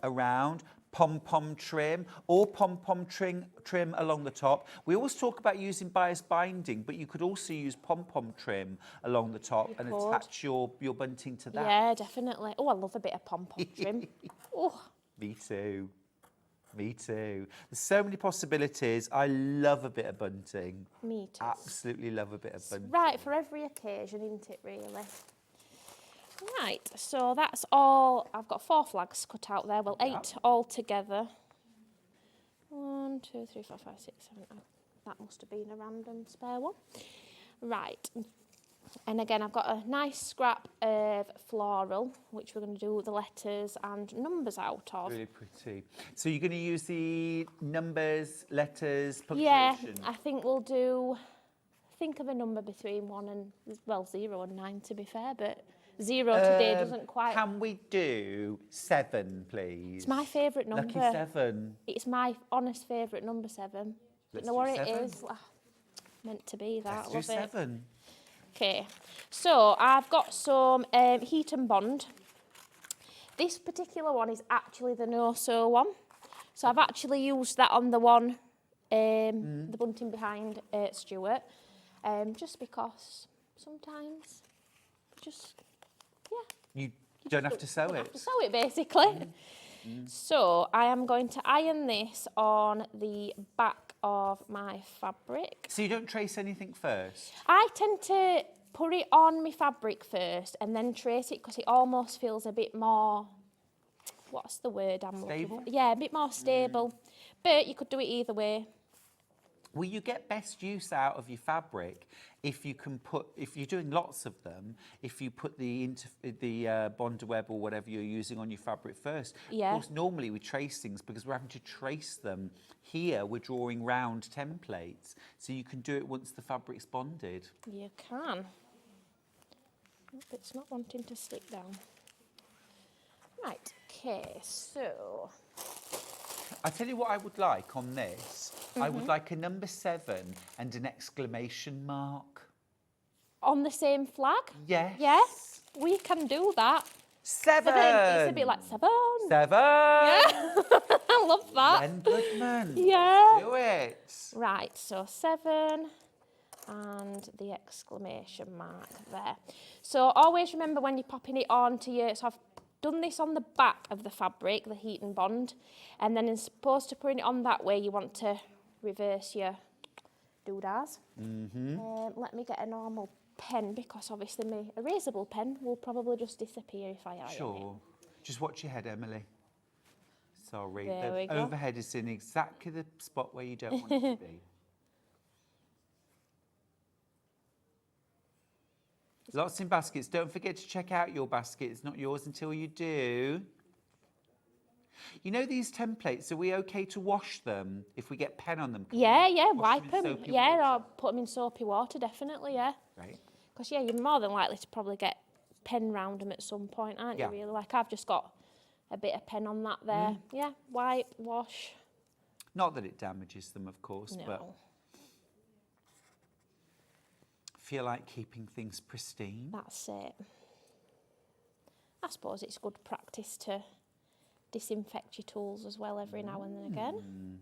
around. Pom-pom trim or pom-pom trim along the top. We always talk about using bias binding, but you could also use pom-pom trim along the top and could. attach your bunting to that. Yeah, definitely. Oh, I love a bit of pom-pom trim. Oh, Me too. Me too. There's so many possibilities. I love a bit of bunting. me too. Absolutely love a bit of bunting. Right, for every occasion, isn't it, really? Right, so that's all. I've got 4 flags cut out there. Well, 8 all together. 1, 2, 3, 4, 5, 6, 7, 8. That must have been a random spare one. Right. And again, I've got a nice scrap of floral, which we're going to do the letters and numbers out of. Really pretty. So you're going to use the numbers, letters, Yeah, punctuation? I think we'll do. Think of a number between 1 and, well, 0 and 9 to be fair, but 0 today doesn't quite. Can we do 7, please? It's my favourite number. Lucky 7. It's my honest favourite number, 7. Let's Don't know do what it 7. is. Ah, meant to be that. Let's do Love it. 7. Okay, so I've got some heat and bond. This particular one is actually the no-sew one. So I've actually used that on the one, the bunting behind Stuart, just because sometimes, just, yeah. You don't have to sew Don't it. have to sew it, basically. So I am going to iron this on the back of my fabric. So you don't trace anything first? I tend to put it on my fabric first and then trace it because it almost feels a bit more, what's the word I'm looking Stable? for? Yeah, a bit more stable. But you could do it either way. Well, you get best use out of your fabric if you can put, if you're doing lots of them, if you put the bonder web or whatever you're using on your fabric first. Yeah. Of course, normally we trace things because we're having to trace them. Here, we're drawing round templates, so you can do it once the fabric's bonded. You can. It's not wanting to stick down. Right, okay, so I tell you what I would like on this. I would like a number 7 and an exclamation mark. on the same flag? Yes. Yes, we can do that. 7. It's a bit like 7. 7. Yeah. I love that. Len Goodman. Yeah. Do it. Right, so 7 and the exclamation mark there. So always remember when you're popping it on to your, so I've done this on the back of the fabric, the heat and bond, and then as opposed to putting it on that way, you want to reverse your doodahs. Let me get a normal pen, because obviously my erasable pen will probably just disappear if I iron it. Sure. Just watch your head, Emily. Sorry, There we the go. overhead is in exactly the spot where you don't want it to be. Lots in baskets. Don't forget to check out your basket. It's not yours until you do. You know these templates, are we okay to wash them if we get pen on them? Can Yeah, we yeah, wash wipe in them. soapy Yeah, water? or put them in soapy water, definitely, yeah. Right. Because, yeah, you're more than likely to probably get pen round them at some point, aren't Yeah. you, really? Like, I've just got a bit of pen on that there. Yeah, wipe, wash. Not that it damages them, of course, but No, feel like keeping things pristine. that's it. I suppose it's good practice to disinfect your tools as well every now and then again.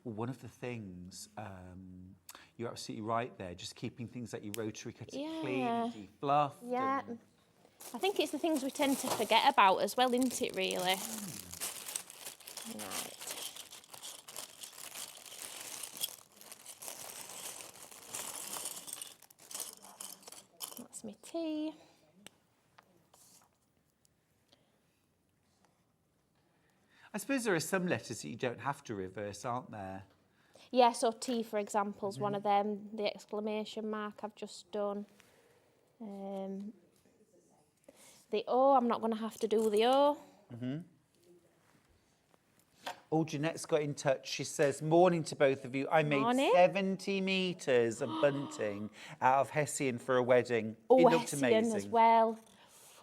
Well, one of the things, you're absolutely right there, just keeping things like your rotary cutter clean, Yeah. defluffed. Yeah. and- I think it's the things we tend to forget about as well, isn't it, really? Right. That's my tea. I suppose there are some letters that you don't have to reverse, aren't there? Yeah, so T, for example, is one of them. The exclamation mark I've just done. The O, I'm not going to have to do the O. Oh, Jeanette's got in touch. She says, morning to both of you. I made Morning. 70 metres of bunting out of Hessian for a wedding. Oh, it looked Hessian amazing. as well.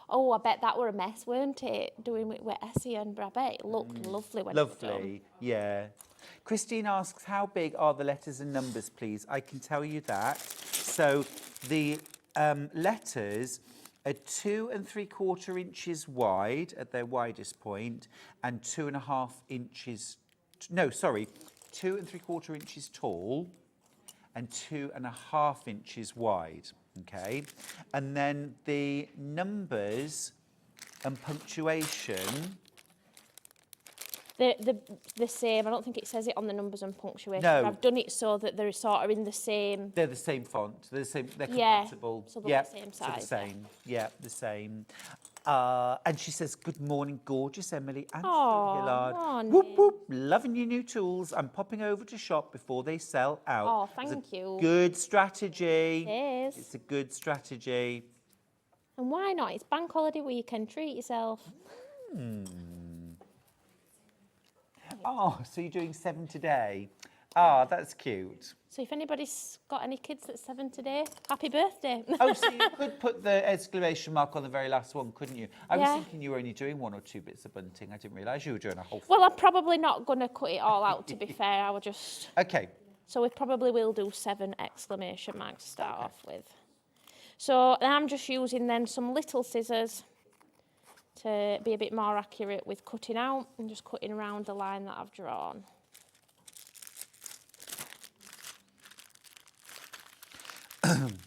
Oh, I bet that were a mess, weren't it? Doing it with Hessian, but I bet it looked lovely when it was done. Lovely, yeah. Christine asks, how big are the letters and numbers, please? I can tell you that. So the letters are 2 3/4 inches wide at their widest point and 2.5 inches, no, sorry, 2 3/4 inches tall and 2.5 inches wide, okay? And then the numbers and punctuation, The same. I don't think it says it on the numbers and punctuation. No. But I've done it so that they're sort of in the same. they're the same font, they're the same, they're Yeah, compatible. so they're yeah, the same so the size, yeah. same, yeah, the same. And she says, good morning, gorgeous Emily and Stuart Aw, Hillard. morning. Whoop, whoop, loving your new tools. I'm popping over to shop before they sell out. Oh, It's a thank you. Good strategy. It is. It's a good strategy. And why not? It's bank holiday weekend. Treat yourself. Oh, so you're doing 7 today? Ah, that's cute. So if anybody's got any kids that's 7 today, happy birthday. Oh, so you could put the exclamation mark on the very last one, couldn't you? I was Yeah. thinking you were only doing 1 or 2 bits of bunting. I didn't realise you were doing a whole... Well, I'm probably not going to cut it all out, to be fair. I will just... Okay. So we probably will do 7 exclamation marks to start off with. So I'm just using then some little scissors to be a bit more accurate with cutting out and just cutting around the line that I've drawn.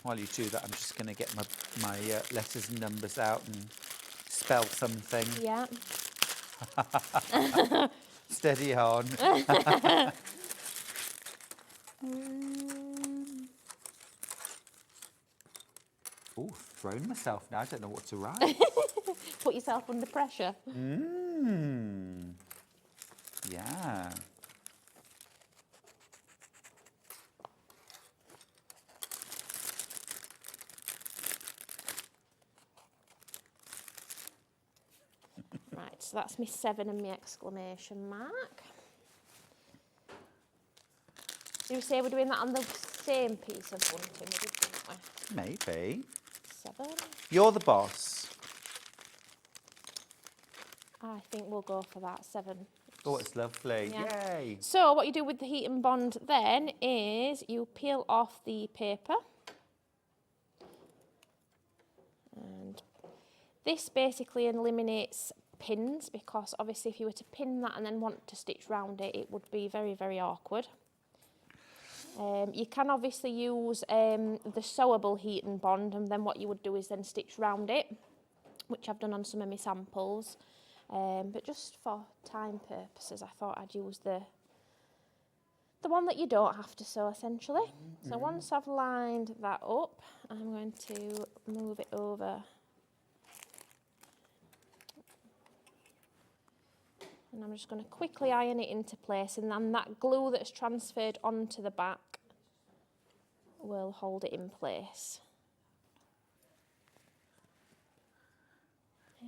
While you do that, I'm just going to get my letters and numbers out and spell something. Yeah. Steady on. Oh, thrown myself now. I don't know what to write. Put yourself under pressure. Yeah. Right, so that's my 7 and my exclamation mark. Do you say we're doing that on the same piece of bunting, didn't we? Maybe. 7. You're the boss. I think we'll go for that, 7. Oh, it's lovely. Yeah. Yay. So what you do with the heat and bond then is you peel off the paper. And this basically eliminates pins, because obviously if you were to pin that and then want to stitch round it, it would be very, very awkward. You can obviously use the sewable heat and bond, and then what you would do is then stitch round it, which I've done on some of my samples. But just for time purposes, I thought I'd use the one that you don't have to sew, essentially. So once I've lined that up, I'm going to move it over. And I'm just going to quickly iron it into place, and then that glue that's transferred onto the back will hold it in place.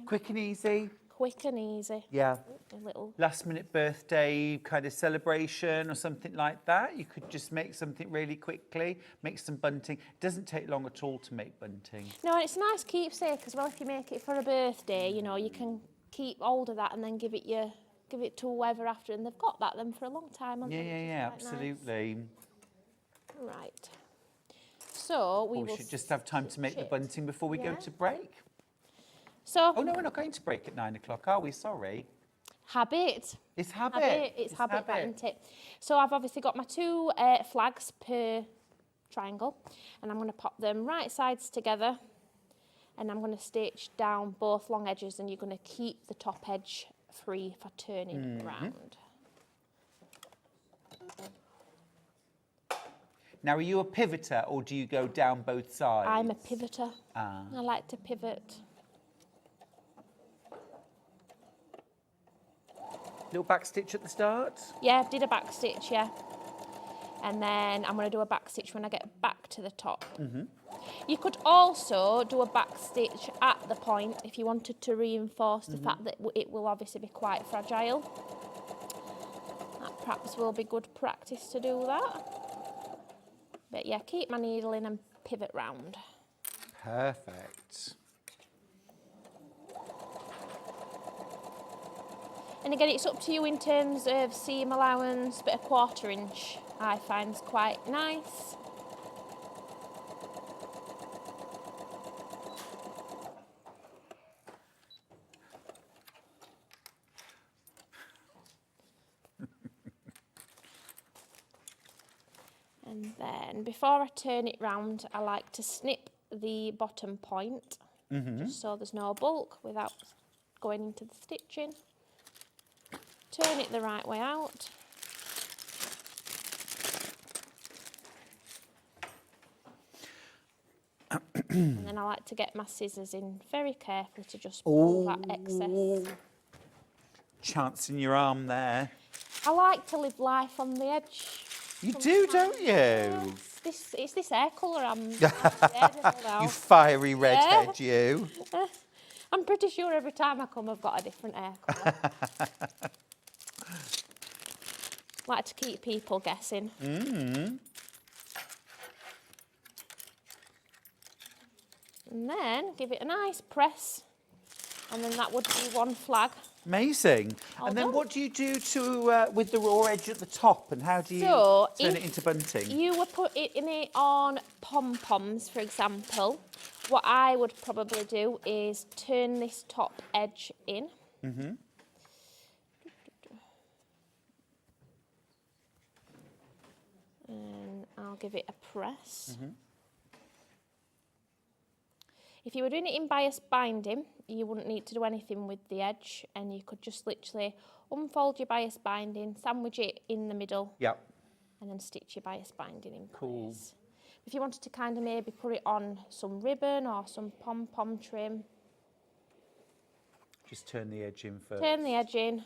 Quick and easy. Quick and easy. Yeah. A little. Last minute birthday kind of celebration or something like that. You could just make something really quickly, make some bunting. It doesn't take long at all to make bunting. No, and it's a nice keepsake as well. If you make it for a birthday, you know, you can keep hold of that and then give it to whoever after, and they've got that then for a long time, haven't they? Yeah, Which is quite absolutely. nice. Right. So we We should just have time to make the bunting before we go to break. So. Oh no, we're not going to break at 9 o'clock, are we? Sorry. Habit. It's habit. It's habit, that, isn't it? So I've obviously got my 2 flags per triangle, and I'm going to pop them right sides together, and I'm going to stitch down both long edges, and you're going to keep the top edge free for turning around. Now, are you a pivoter or do you go down both sides? I'm a pivoter. Ah. I like to pivot. Little back stitch at the start? Yeah, did a back stitch, yeah. And then I'm going to do a back stitch when I get back to the top. You could also do a back stitch at the point if you wanted to reinforce the fact that it will obviously be quite fragile. That perhaps will be good practice to do that. But yeah, keep my needle in and pivot round. Perfect. And again, it's up to you in terms of seam allowance, but a 1/4 inch I find is quite nice. And then before I turn it round, I like to snip the bottom point, just so there's no bulk without going into the stitching. Turn it the right way out. And then I like to get my scissors in very carefully to just pull that excess. Chancing your arm there. I like to live life on the edge. You do, don't you? Yes. It's this hair colour I'm scared of now. You fiery redhead, you. I'm pretty sure every time I come I've got a different hair colour. Like to keep people guessing. And then give it a nice press, and then that would be 1 flag. Amazing. All and then done. what do you do to with the raw edge at the top, and how do you So turn if it into bunting? You would put it in it on pom-poms, for example. What I would probably do is turn this top edge in. And I'll give it a press. If you were doing it in bias binding, you wouldn't need to do anything with the edge, and you could just literally unfold your bias binding, sandwich it in the middle, Yep. and then stitch your bias binding in Cool. place. If you wanted to kind of maybe put it on some ribbon or some pom-pom trim, Just turn the edge in first. turn the edge in,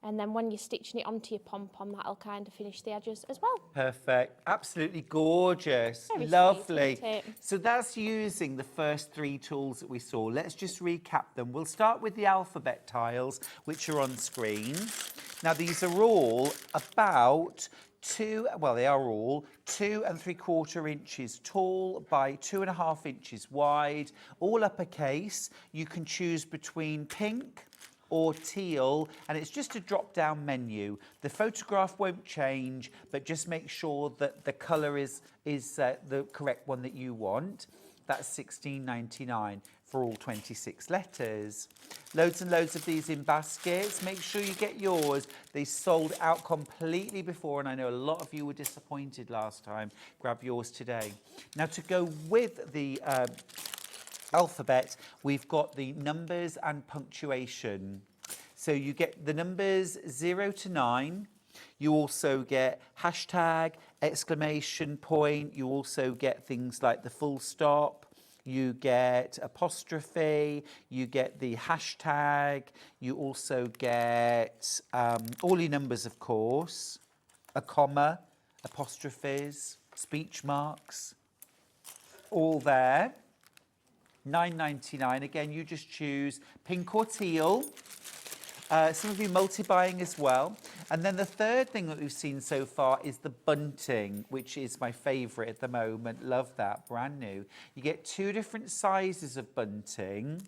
and then when you're stitching it onto your pom-pom, that'll kind of finish the edges as well. Perfect. Absolutely gorgeous. Very sweet, Lovely. isn't it? So that's using the first 3 tools that we saw. Let's just recap them. We'll start with the alphabet tiles, which are on screen. Now, these are all about 2 and 3/4 inches tall by 2.5 inches wide, all uppercase. You can choose between pink or teal, and it's just a drop-down menu. The photograph won't change, but just make sure that the colour is the correct one that you want. That's £16.99. for all 26 letters. Loads and loads of these in baskets. Make sure you get yours. They sold out completely before, and I know a lot of you were disappointed last time. Grab yours today. Now, to go with the alphabet, we've got the numbers and punctuation. So you get the numbers 0 to 9. You also get hashtag, exclamation point. You also get things like the full stop. You get apostrophe. You get the hashtag. You also get all your numbers, of course, a comma, apostrophes, speech marks, all there. £9.99. Again, you just choose pink or teal. Some of you multi-buying as well. And then the third thing that we've seen so far is the bunting, which is my favourite at the moment. Love that, brand new. You get 2 different sizes of bunting.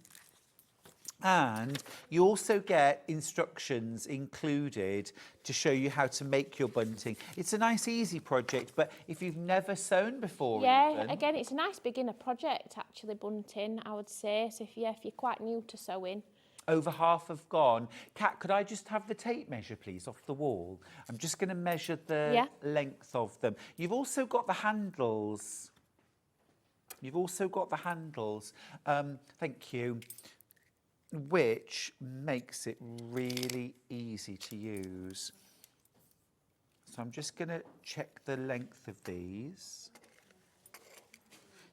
And you also get instructions included to show you how to make your bunting. It's a nice, easy project, but if you've never sewn before... Yeah, again, it's a nice beginner project, actually, bunting, I would say. So if you're quite new to sewing... Over half have gone. Kat, could I just have the tape measure, please, off the wall? I'm just going to measure the length of them. You've also got the handles. Thank you. Which makes it really easy to use. So I'm just going to check the length of these.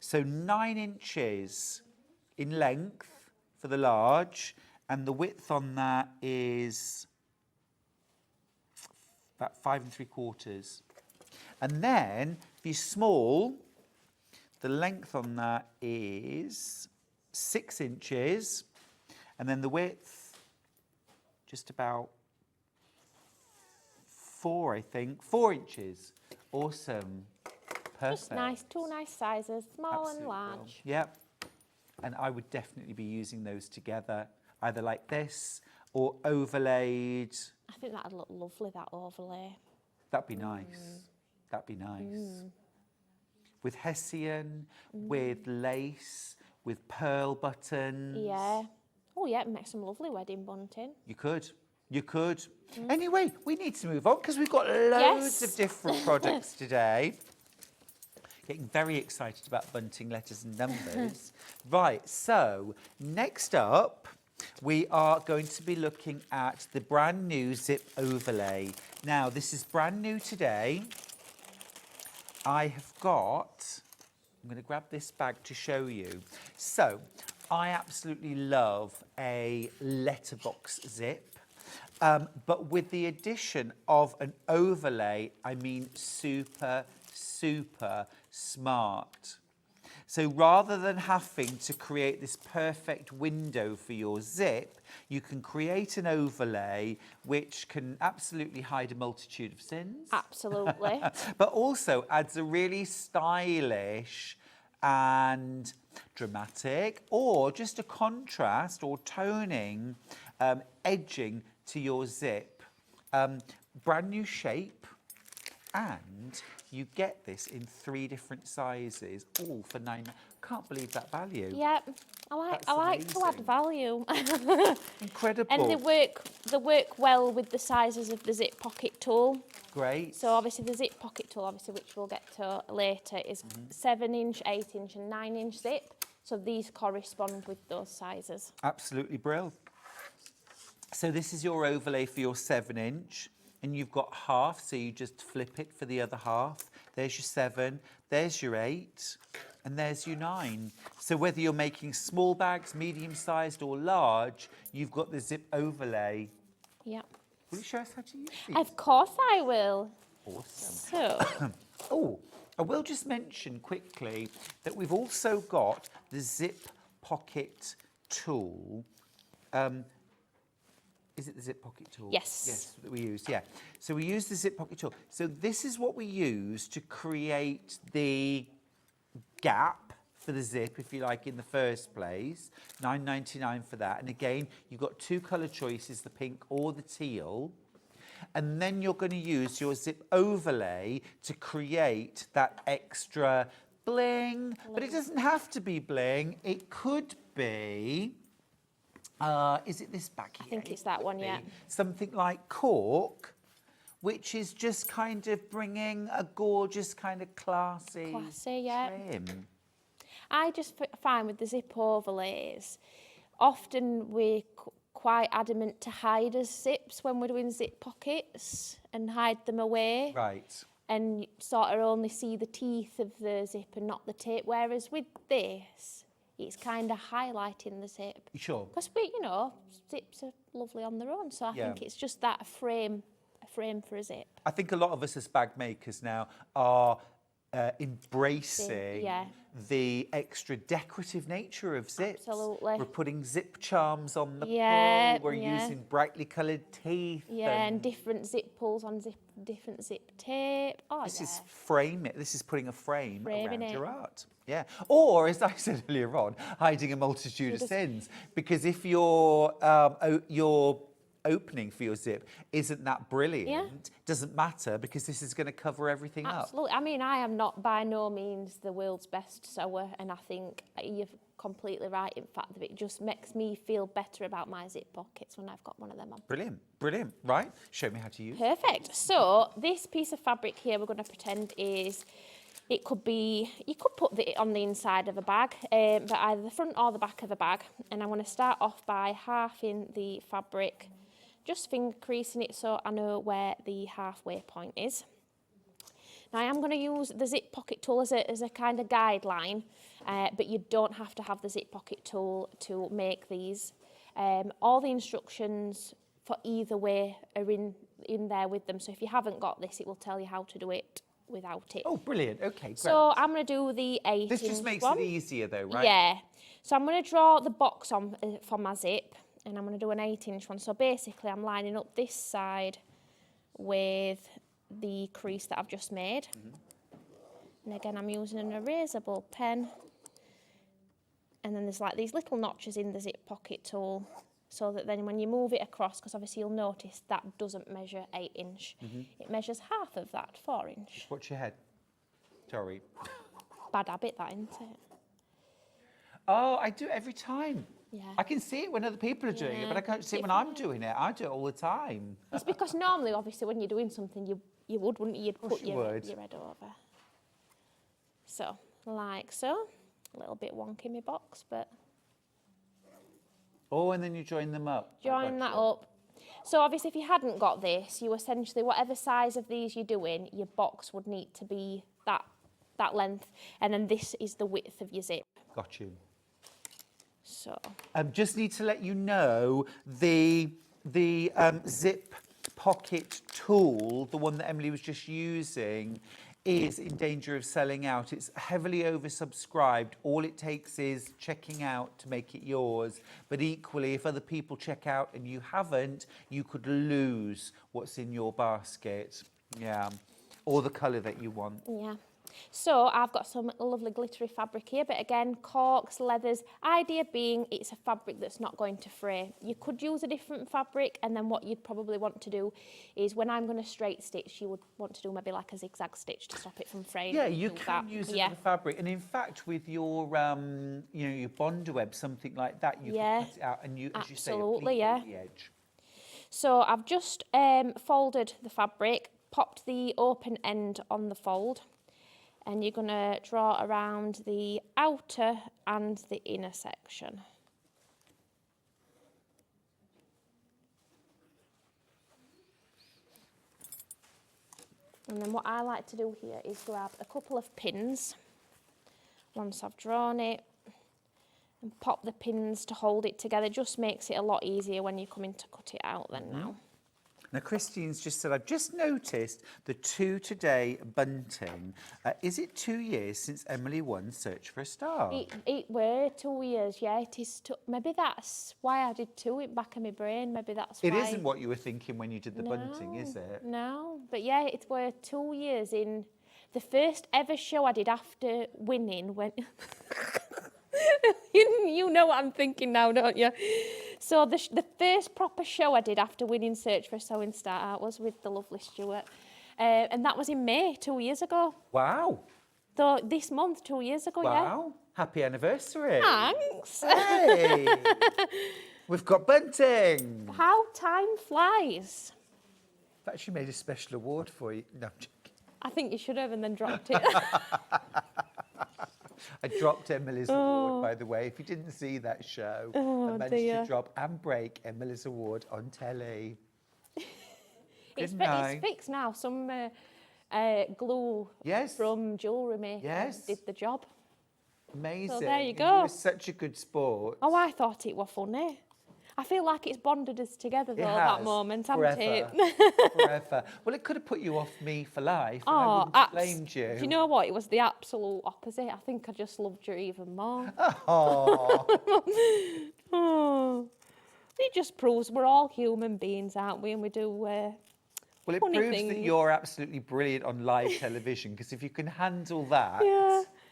So 9 inches in length for the large. And the width on that is about 5 3/4. And then, if you're small, the length on that is 6 inches. And then the width, just about 4 inches. Awesome. Perfect. Just nice, 2 nice sizes, small Absolutely and large. brilliant. Yep. And I would definitely be using those together, either like this or overlaid. I think that'd look lovely, that overlay. That'd be nice. That'd be nice. With hessian, with lace, with pearl buttons. Yeah. Oh, yeah, make some lovely wedding bunting. You could. Anyway, we need to move on because we've got loads of different products today. Getting very excited about bunting, letters and numbers. Right, so next up, we are going to be looking at the brand new zip overlay. Now, this is brand new today. I have got, I'm going to grab this bag to show you. So, I absolutely love a letterbox zip, but with the addition of an overlay, I mean super smart. So rather than having to create this perfect window for your zip, you can create an overlay which can absolutely hide a multitude of sins. Absolutely. But also adds a really stylish and dramatic or just a contrast or toning edging to your zip. Brand new shape, and you get this in 3 different sizes, all for £9. Can't believe that value. Yep, I like to add value. Incredible. And they work well with the sizes of the zip pocket tool. Great. So obviously the zip pocket tool, obviously, which we'll get to later, is 7-inch, 8-inch and 9-inch zip. So these correspond with those sizes. Absolutely brilliant. So this is your overlay for your 7-inch. And you've got half, so you just flip it for the other half. There's your 7, there's your 8, and there's your 9. So whether you're making small bags, medium-sized or large, you've got the zip overlay. Yep. Will you show us how to use these? Of course I will. Awesome. So, Oh, I will just mention quickly that we've also got the zip pocket tool. Is it the zip pocket tool? Yes. Yes, that we use, yeah. So we use the zip pocket tool. So this is what we use to create the gap for the zip, if you like, in the first place. £9.99 for that. And again, you've got 2 colour choices, the pink or the teal. And then you're going to use your zip overlay to create that extra bling. But it doesn't have to be bling. It could be, is it this back here? I think it's that one, yeah. Something like cork, which is just kind of bringing a gorgeous kind of classy yeah. trim. I just find with the zip overlays, often we're quite adamant to hide as zips when we're doing zip pockets and hide them away. Right. And you sort of only see the teeth of the zip and not the tip. Whereas with this, it's kind of highlighting the zip. Sure. Because zips are lovely on their own. So I think it's just that a frame for a zip. I think a lot of us as bag makers now are embracing the extra decorative nature of zips. Absolutely. We're putting zip charms on the Yeah, pull. We're using brightly coloured teeth. Yeah, and different zip pulls on different zip tape. Oh, This is framing. This is putting a frame Framing around it. your art. Yeah. Or, as I said earlier on, hiding a multitude of sins. Because if your opening for your zip isn't that brilliant, doesn't matter because this is going to cover everything up. Absolutely. I mean, I am not by no means the world's best sewer, and I think you're completely right in fact that it just makes me feel better about my zip pockets when I've got one of them on. Brilliant, brilliant. Right, show me how to use it. Perfect. So this piece of fabric here we're going to pretend is, it could be, you could put it on the inside of a bag, but either the front or the back of a bag. And I'm going to start off by halving the fabric, just finger creasing it so I know where the halfway point is. Now I am going to use the zip pocket tool as a kind of guideline, but you don't have to have the zip pocket tool to make these. All the instructions for either way are in there with them. So if you haven't got this, it will tell you how to do it without it. Oh, brilliant. Okay, great. So I'm going to do the 8-inch This just makes one. it easier though, right? Yeah. So I'm going to draw the box on for my zip, and I'm going to do an 8-inch one. So basically I'm lining up this side with the crease that I've just made. And again, I'm using an erasable pen. And then there's like these little notches in the zip pocket tool, so that then when you move it across, because obviously you'll notice that doesn't measure 8-inch. It measures half of that, 4-inch. Watch your head. Sorry. Bad habit, that, isn't it? Oh, I do it every time. Yeah. I can see it when other people are doing it, but I can't see it when I'm doing it. I do it all the time. It's because normally, obviously, when you're doing something, you would, wouldn't you? You'd put you your would. head over. So, like so. A little bit wonky, my box, but... Oh, and then you join them up. Join that up. So obviously if you hadn't got this, you essentially, whatever size of these you're doing, your box would need to be that length, and then this is the width of your zip. Got you. So Just need to let you know the zip pocket tool, the one that Emily was just using, is in danger of selling out. It's heavily oversubscribed. All it takes is checking out to make it yours. But equally, if other people check out and you haven't, you could lose what's in your basket. Yeah. Or the colour that you want. yeah. So I've got some lovely glittery fabric here, but again, corks, leathers, idea being it's a fabric that's not going to fray. You could use a different fabric, and then what you'd probably want to do is when I'm going to straight stitch, you would want to do maybe like a zigzag stitch to stop it from fraying. Yeah, you can use it as a fabric, and in fact, with your your bonder web, something like that, you can cut it out and you, as you say, absolutely, the edge. So I've just folded the fabric, popped the open end on the fold, and you're going to draw around the outer and the inner section. And then what I like to do here is grab a couple of pins once I've drawn it and pop the pins to hold it together. Just makes it a lot easier when you're coming to cut it out then now. Now, Christine's just said, I've just noticed the 2 Today bunting. Is it 2 years since Emily won Search for a Star? It were 2 years, yeah. It is. Maybe that's why I did 2 in back of my brain. Maybe that's why. It isn't what you were thinking when you did the bunting, is it? No, but yeah, it were 2 years in the first ever show I did after winning. When you know what I'm thinking now, don't you? So the first proper show I did after winning Search for a Sewing Star was with the lovely Stuart. And that was in May, 2 years ago. Wow. Though this month, 2 years ago, yeah. Wow. Happy anniversary. Thanks. Hey. We've got bunting. How time flies. I've actually made a special award for you. No, I'm joking. I think you should have and then dropped it. I dropped Emily's award, by the way. If you didn't see that show, I managed to drop and break Emily's award on telly. It's night. fixed now. Some glue from jewellery maker did the job. Amazing. So there you You go. were such a good sport. Oh, I thought it was funny. I feel like it's bonded us together, though, It that has, moment, hasn't it? Forever. Well, it could have put you off me for life, and I wouldn't have blamed you. Do you know what? It was the absolute opposite. I think I just loved you even more. Oh. Oh. It just proves we're all human beings, aren't we? And we do Well, it funny proves things. that you're absolutely brilliant on live television, because if you can handle that,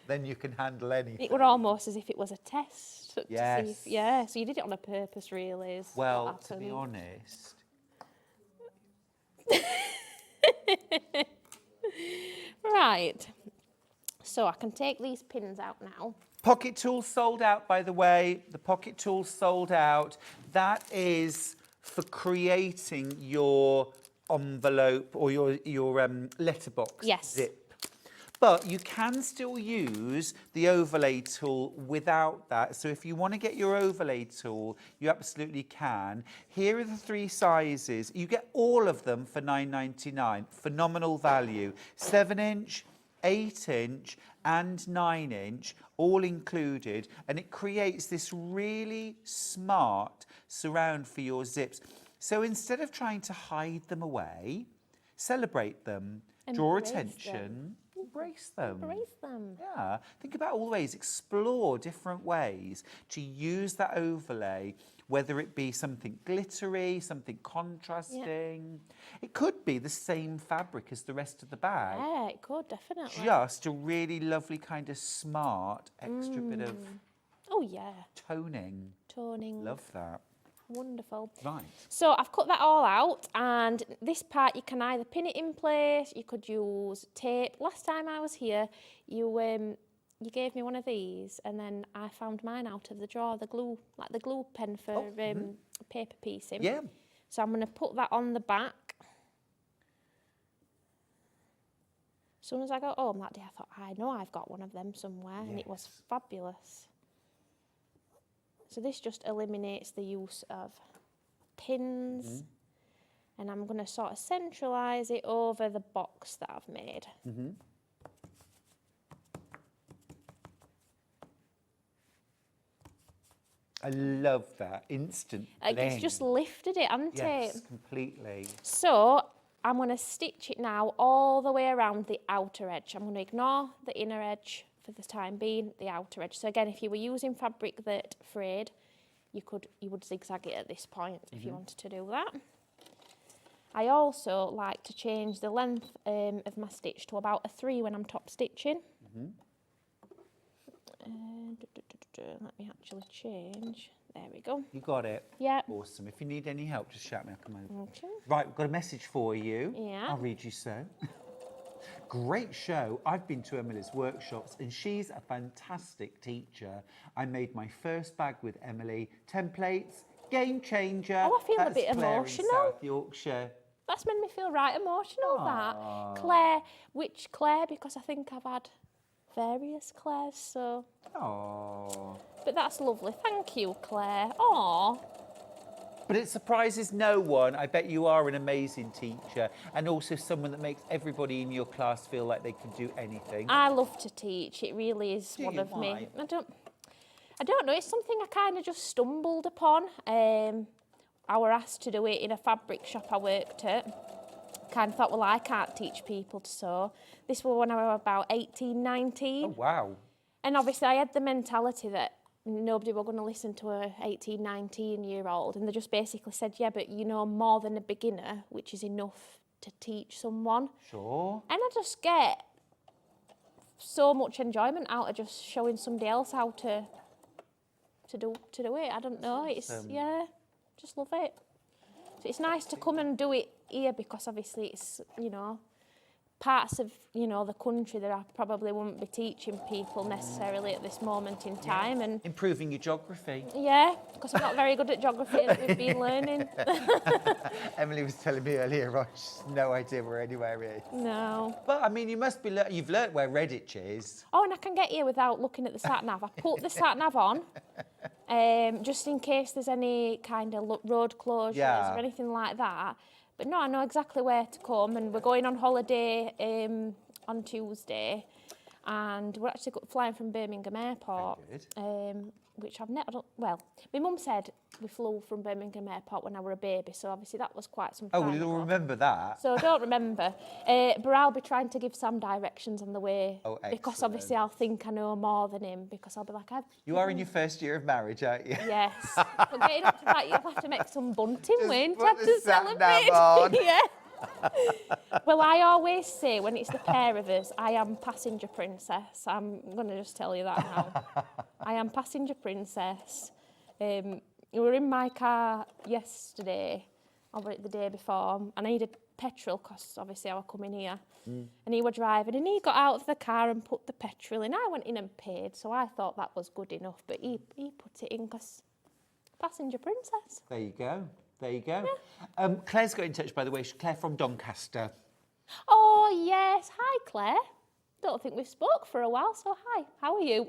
then you can handle anything. It were almost as if it was a test. Yes. So you did it on a purpose, really. Is Well, what to be happened. honest, Right. So I can take these pins out now. pocket tools sold out, by the way. The pocket tools sold out. That is for creating your envelope or your letterbox zip. But you can still use the overlay tool without that. So if you want to get your overlay tool, you absolutely can. Here are the 3 sizes. You get all of them for £9.99. Phenomenal value. 7-inch, 8-inch and 9-inch, all included. And it creates this really smart surround for your zips. So instead of trying to hide them away, celebrate them, draw attention. Embrace them. Embrace them. Yeah. Think about all the ways, explore different ways to use that overlay, whether it be something glittery, something contrasting. It could be the same fabric as the rest of the bag. Yeah, it could, definitely. Just a really lovely kind of smart extra bit of toning. Toning. Love that. Wonderful. Right. So I've cut that all out, and this part you can either pin it in place, you could use tape. Last time I was here, you gave me one of these, and then I found mine out of the drawer, the glue, like the glue pen for paper piecing. Yeah. So I'm going to put that on the back. As soon as I got home that day, I thought, I know I've got one of them somewhere, and it was fabulous. So this just eliminates the use of pins, and I'm going to sort of centralise it over the box that I've made. I love that. Instant Like it's bling. just lifted it, hasn't Yes, it? completely. So I'm going to stitch it now all the way around the outer edge. I'm going to ignore the inner edge for the time being, the outer edge. So again, if you were using fabric that frayed, you would zigzag it at this point if you wanted to do that. I also like to change the length of my stitch to about a 3 when I'm top stitching. Let me actually change. There we go. You got it. Yeah. Awesome. If you need any help, just shout me. I'll come over. Okay. Right, we've got a message for you. Yeah. I'll read you so. Great show. I've been to Emily's workshops and she's a fantastic teacher. I made my first bag with Emily. Templates, game changer. Oh, I feel a That's bit Claire in emotional. South Yorkshire. That's made me feel right emotional, that. Claire, which Claire? Because I think I've had various Claires, so... Oh. But that's lovely. Thank you, Claire. Aww. But it surprises no one. I bet you are an amazing teacher and also someone that makes everybody in your class feel like they can do anything. I love to teach. It really is Do one you? of me. Why? I don't know. It's something I kind of just stumbled upon. I were asked to do it in a fabric shop I worked at. Kind of thought, well, I can't teach people to sew. This was when I was about 18, 19. Oh, wow. And obviously I had the mentality that nobody were going to listen to a 18, 19-year-old. And they just basically said, yeah, but you know more than a beginner, which is enough to teach someone. Sure. And I just get so much enjoyment out of just showing somebody else how to do it. I don't know. It's just love it. So it's nice to come and do it here because obviously it's, you know, parts of, you know, the country that I probably wouldn't be teaching people necessarily at this moment in time. And Improving your geography. yeah, because I'm not very good at geography, as we've been learning. Emily was telling me earlier on, she's no idea where anywhere is. No. But I mean, you must be, you've learnt where Redditch is. Oh, and I can get here without looking at the sat-nav. I put the sat-nav on, just in case there's any kind of road closures or anything like that. But no, I know exactly where to come, and we're going on holiday on Tuesday, and we're actually flying from Birmingham Airport, which I've never. Well, my mum said we flew from Birmingham Airport when I was a baby, so obviously that was quite some time Oh, you'll ago. remember that. So I don't remember, but I'll be trying to give Sam directions on the way, because obviously I'll think I know more than him, because I'll be like, You are in your first year of marriage, aren't you? yes. But getting up to that, you'll have to make some bunting, won't you? Have put to the sat-nav celebrate. on. Yeah. Well, I always say when it's the pair of us, I am passenger princess. I'm going to just tell you that now. I am passenger princess. We were in my car yesterday, or the day before, and I needed petrol because obviously I was coming here. And he was driving, and he got out of the car and put the petrol in. I went in and paid, so I thought that was good enough, but he put it in because passenger princess. There you go. There you go. Claire's got in touch, by the way. She's Claire from Doncaster. Oh, yes. Hi, Claire. Don't think we've spoke for a while, so hi. How are you?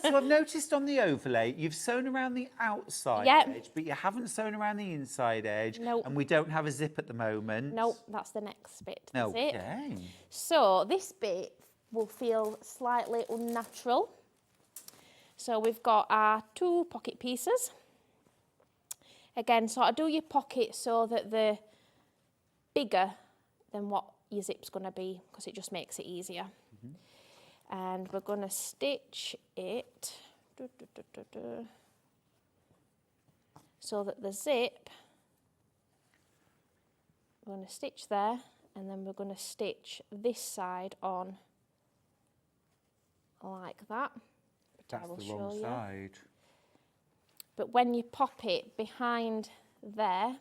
So I've noticed on the overlay, you've sewn around the outside edge, but you haven't sewn around the inside edge. Nope. And we don't have a zip at the moment. Nope, that's the next bit. That's it. Okay. So this bit will feel slightly unnatural. So we've got our 2 pocket pieces. Again, sort of do your pocket so that they're bigger than what your zip's going to be, because it just makes it easier. And we're going to stitch it so that the zip, we're going to stitch there, and then we're going to stitch this side on like that. That's the wrong side. But when you pop it behind there,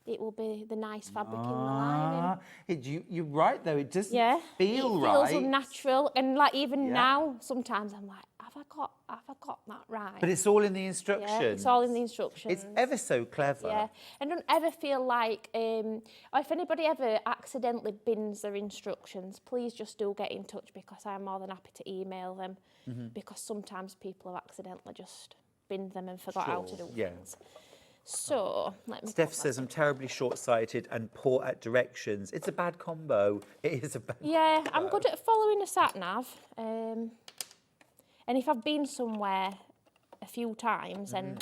it will be the nice fabric in the lining. You're right, though. It doesn't feel right. It feels unnatural. And like even now, sometimes I'm like, have I got that right? But it's all in the instructions. Yeah, it's all in the instructions. It's ever so clever. Yeah, and don't ever feel like, or if anybody ever accidentally bins their instructions, please just do get in touch, because I'm more than happy to email them, because sometimes people have accidentally just binned them and forgot how to do things. So, let me. Steph says I'm terribly short-sighted and poor at directions. It's a bad combo. It is a bad combo. I'm good at following a sat-nav. And if I've been somewhere a few times, then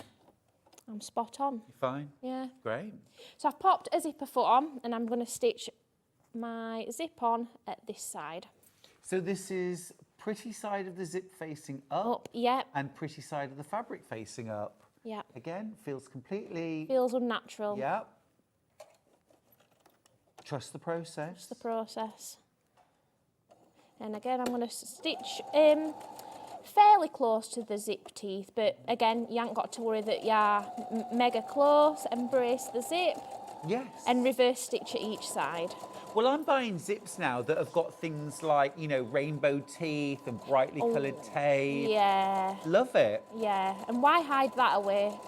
I'm spot on. You fine? Yeah. Great. So I've popped a zipper foot on, and I'm going to stitch my zip on at this side. So this is pretty side of the zip facing up. And pretty side of the fabric facing up. Yeah. Again, feels completely... Feels unnatural. Yeah. Trust the process. Trust the process. And again, I'm going to stitch fairly close to the zip teeth, but again, you haven't got to worry that you're mega close. Embrace the zip. Yes. And reverse stitch at each side. Well, I'm buying zips now that have got things like, you know, rainbow teeth and brightly coloured tape. Yeah. Love it. Yeah. And why hide that away?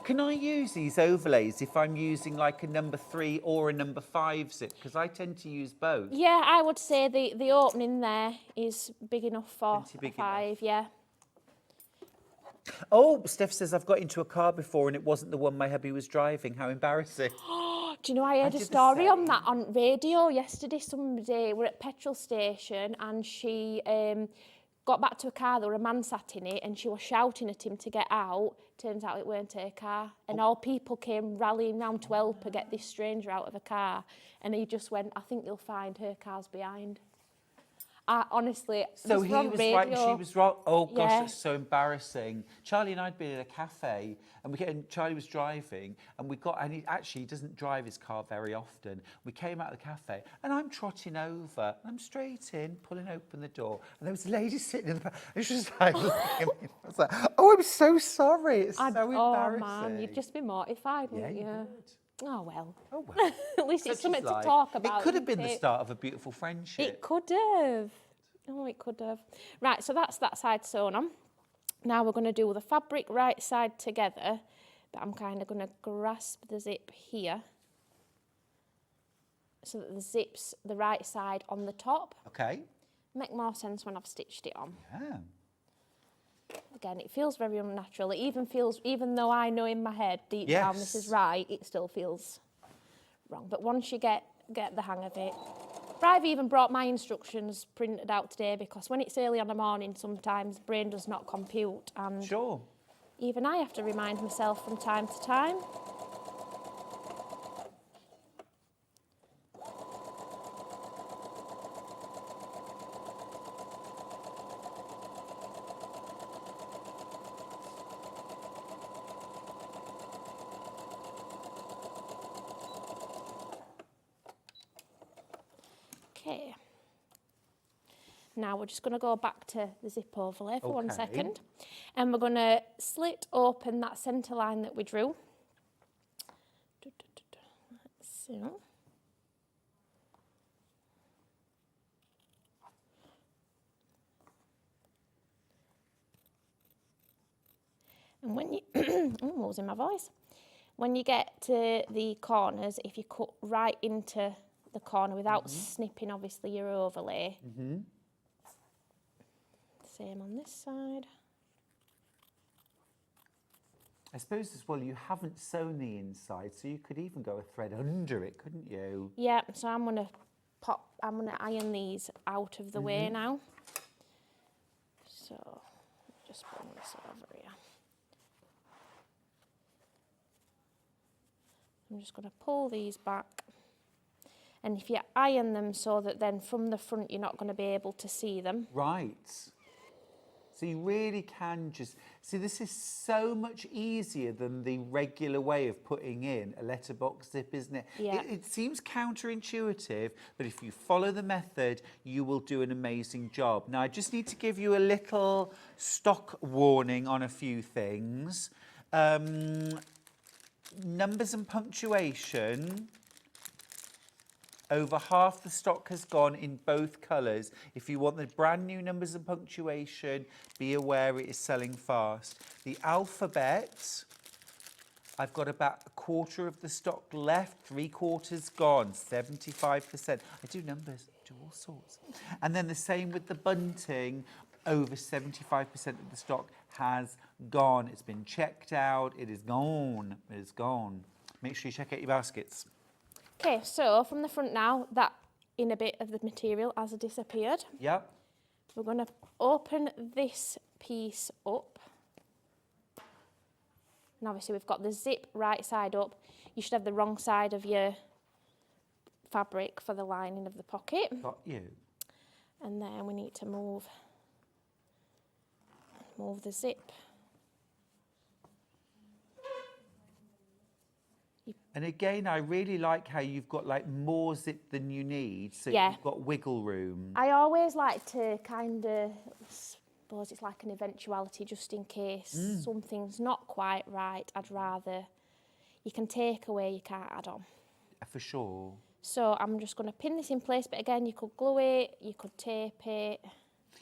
Can I use these overlays if I'm using like a number 3 or a number 5 zip? Because I tend to use both. Yeah, I would say the opening there is big enough for Big 5, yeah. Oh, Steph says I've got into a car before and it wasn't the one my hubby was driving. How embarrassing. Do you know, I heard a story on that on radio yesterday. Somebody, we're at petrol station, and she got back to a car, there was a man sat in it, and she was shouting at him to get out. Turns out it weren't her car. And all people came rallying round to help her get this stranger out of a car. And he just went, I think you'll find her car's behind. Honestly, so he was right and she was wrong. Oh gosh, Yeah. that's so embarrassing. Charlie and I'd been in a cafe and Charlie was driving and and he actually doesn't drive his car very often. We came out of the cafe and I'm trotting over and I'm straight in, pulling open the door, and there was a lady sitting in the back and she was like looking at me. I was like, oh, I'm so sorry. It's so embarrassing. Oh man, you'd just be mortified, wouldn't you? Oh, well. Oh, well. At least it's Such something is to life. talk about. It could have isn't been the it? start of a beautiful friendship. It could have. Oh, it could have. Right, so that's that side sewn on. Now we're going to do the fabric right side together, but I'm kind of going to grasp the zip here so that the zip's the right side on the top. Okay. Make more sense when I've stitched it on. Yeah. Again, it feels very unnatural. It even feels, even though I know in my head deep down this is Yes. right, it still feels wrong. But once you get the hang of it, I've even brought my instructions printed out today because when it's early on the morning, sometimes brain does not compute, and Sure. even I have to remind myself from time to time. Okay. Now we're just going to go back to the zip overlay for 1 Okay. second, and we're going to slit open that centre line that we drew. So. And when you, I'm losing my voice. When you get to the corners, if you cut right into the corner without snipping, obviously, your overlay. Same on this side. I suppose as well, you haven't sewn the inside, so you could even go a thread under it, couldn't you? Yeah, so I'm gonna iron these out of the way now. So just bring this over here. I'm just gonna pull these back. And if you iron them so that then from the front you're not gonna be able to see them. Right. So you really can just... See, this is so much easier than the regular way of putting in a letterbox zip, isn't it? Yeah. It seems counterintuitive, but if you follow the method, you will do an amazing job. Now, I just need to give you a little stock warning on a few things. Numbers and punctuation... Over half the stock has gone in both colours. If you want the brand new numbers and punctuation, be aware it is selling fast. The alphabet, I've got about a quarter of the stock left, 3/4 gone, 75%. I do numbers, I do all sorts. And then the same with the bunting, over 75% of the stock has gone. It's been checked out, it is gone, it is gone. Make sure you check out your baskets. Okay, so from the front now, that inner bit of the material has disappeared. Yep. We're going to open this piece up. And obviously we've got the zip right side up. You should have the wrong side of your fabric for the lining of the pocket. Got you. And then we need to move the zip. And again, I really like how you've got like more zip than you need, so Yeah. you've got wiggle room. I always like to kind of, suppose it's like an eventuality just in case something's not quite right. I'd rather, you can take away, you can't add on. For sure. So I'm just going to pin this in place, but again, you could glue it, you could tape it.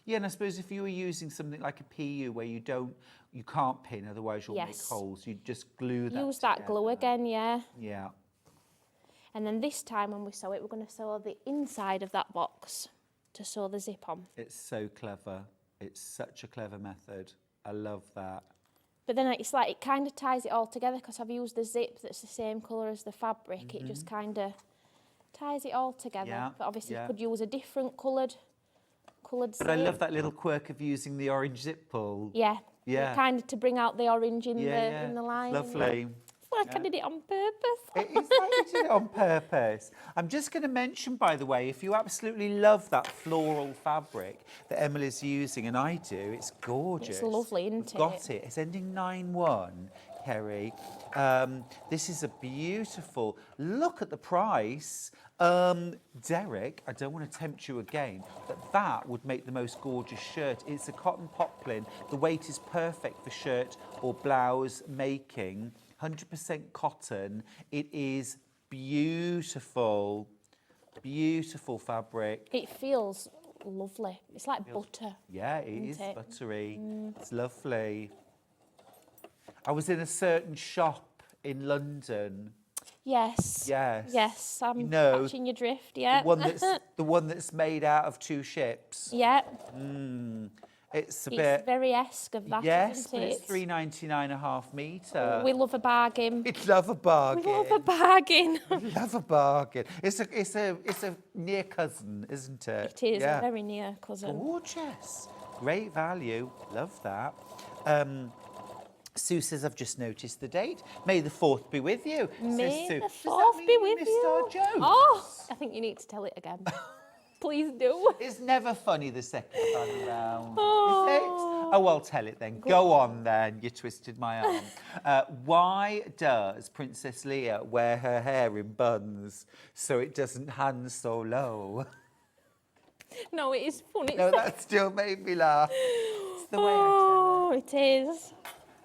Yeah, and I suppose if you were using something like a PU where you can't pin, otherwise you'll make Yes. holes. You just glue that. Use that glue together. again, yeah. Yeah. And then this time when we sew it, we're going to sew the inside of that box to sew the zip on. It's so clever. It's such a clever method. I love that. But then it's like, it kind of ties it all together because I've used the zip that's the same colour as the fabric. It just kind of ties it all together. Yeah, But obviously yeah. you could use a different coloured zip. But I love that little quirk of using the orange zip pull. Yeah. Yeah. Kind of to bring out the orange in Yeah, in the line. Lovely. It's like I did it on purpose. It is like you did it on purpose. I'm just going to mention, by the way, if you absolutely love that floral fabric that Emily's using, and I do, it's gorgeous. It's lovely, isn't We've got it. It's ending 9-1, Kerry. This is a beautiful... Look at the price. Derek, I don't want to tempt you again, but that would make the most gorgeous shirt. It's a cotton poplin. The weight is perfect for shirt or blouse making. 100% cotton. It is beautiful, beautiful fabric. It feels lovely. It's like butter. Yeah, it is isn't it? buttery. It's lovely. I was in a certain shop in London. Yes. Yes. Yes, I'm You know, catching your drift, yeah. the one that's made out of 2 ships. Yeah. It's a It's bit. very esque of that, Yes, isn't but it? it's 3.99 a half metre. We love a bargain. It's love a bargain. We love a bargain. Love a bargain. It's a near cousin, isn't it? It is Yeah. a very near cousin. Gorgeous. Great value. Love that. Sue says, I've just noticed the date. May the 4th be with you. May says Sue. the Does that 4th mean be you with missed you. our jokes? Oh, I think you need to tell it again. Please do. It's never funny the second time around, Oh. is it? Oh, well, tell it then. Go on then. You twisted my arm. Why does Princess Leia wear her hair in buns so it doesn't hang so low? No, it is funny. No, that still made me laugh. It's the way I Oh, it is. tell it.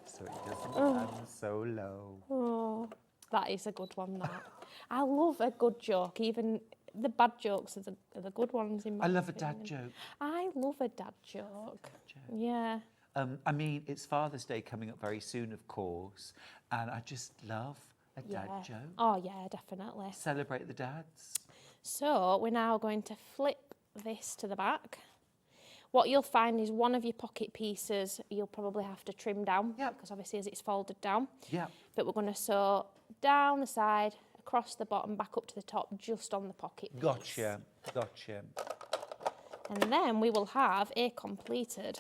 So it doesn't hang so low. Oh, that is a good one, that. I love a good joke. Even the bad jokes are the good ones in my I love a opinion. dad joke. I love a dad joke. Yeah. I mean, it's Father's Day coming up very soon, of course, and I just love a dad Yeah. joke. Oh, yeah, definitely. Celebrate the dads. So we're now going to flip this to the back. What you'll find is one of your pocket pieces you'll probably have to trim down, Yep. because obviously as it's folded down. Yeah. But we're going to sew down the side, across the bottom, back up to the top, just on the pocket piece. Gotcha. Gotcha. And then we will have a completed.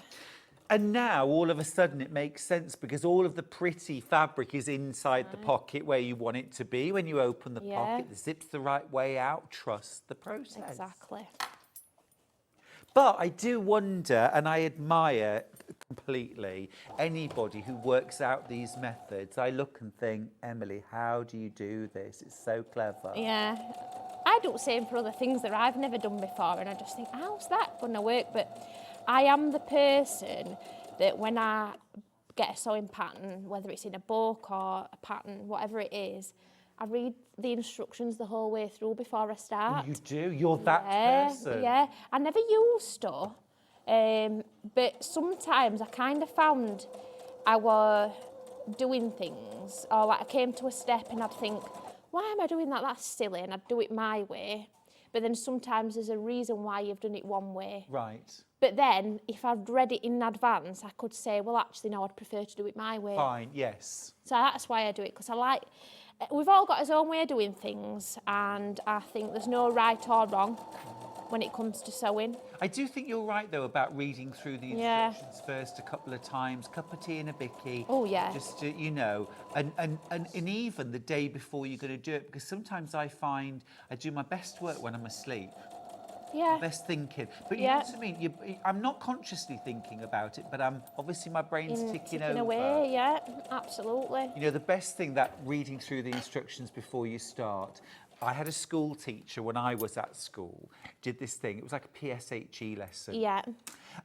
And now, all of a sudden, it makes sense because all of the pretty fabric is inside the pocket where you want it to be. When you open the Yeah. pocket, the zip's the right way out. Trust the process. Exactly. But I do wonder, and I admire completely anybody who works out these methods. I look and think, Emily, how do you do this? It's so clever. Yeah. I do the same for other things that I've never done before, and I just think, how's that going to work? But I am the person that when I get a sewing pattern, whether it's in a book or a pattern, whatever it is, I read the instructions the whole way through before I start. You do? You're that person. Yeah, I never used to, but sometimes I kind of found I were doing things, or like I came to a step and I'd think, why am I doing that? That's silly, and I'd do it my way. But then sometimes there's a reason why you've done it one way. Right. But then if I'd read it in advance, I could say, well, actually, no, I'd prefer to do it my way. Fine, yes. So that's why I do it, because I like, we've all got our own way of doing things, and I think there's no right or wrong when it comes to sewing. I do think you're right, though, about reading through the Yeah. instructions first a couple of times, cup of tea and a bicky. Oh, yeah. Just to, you know, and even the day before you're going to do it, because sometimes I find I do my best work when I'm asleep. Yeah. Best thinking. But you Yeah. know what I mean? I'm not consciously thinking about it, but obviously my brain's ticking over. away, yeah, absolutely. You know, the best thing that reading through the instructions before you start, I had a school teacher when I was at school, did this thing. It was like a PSHE lesson. Yeah.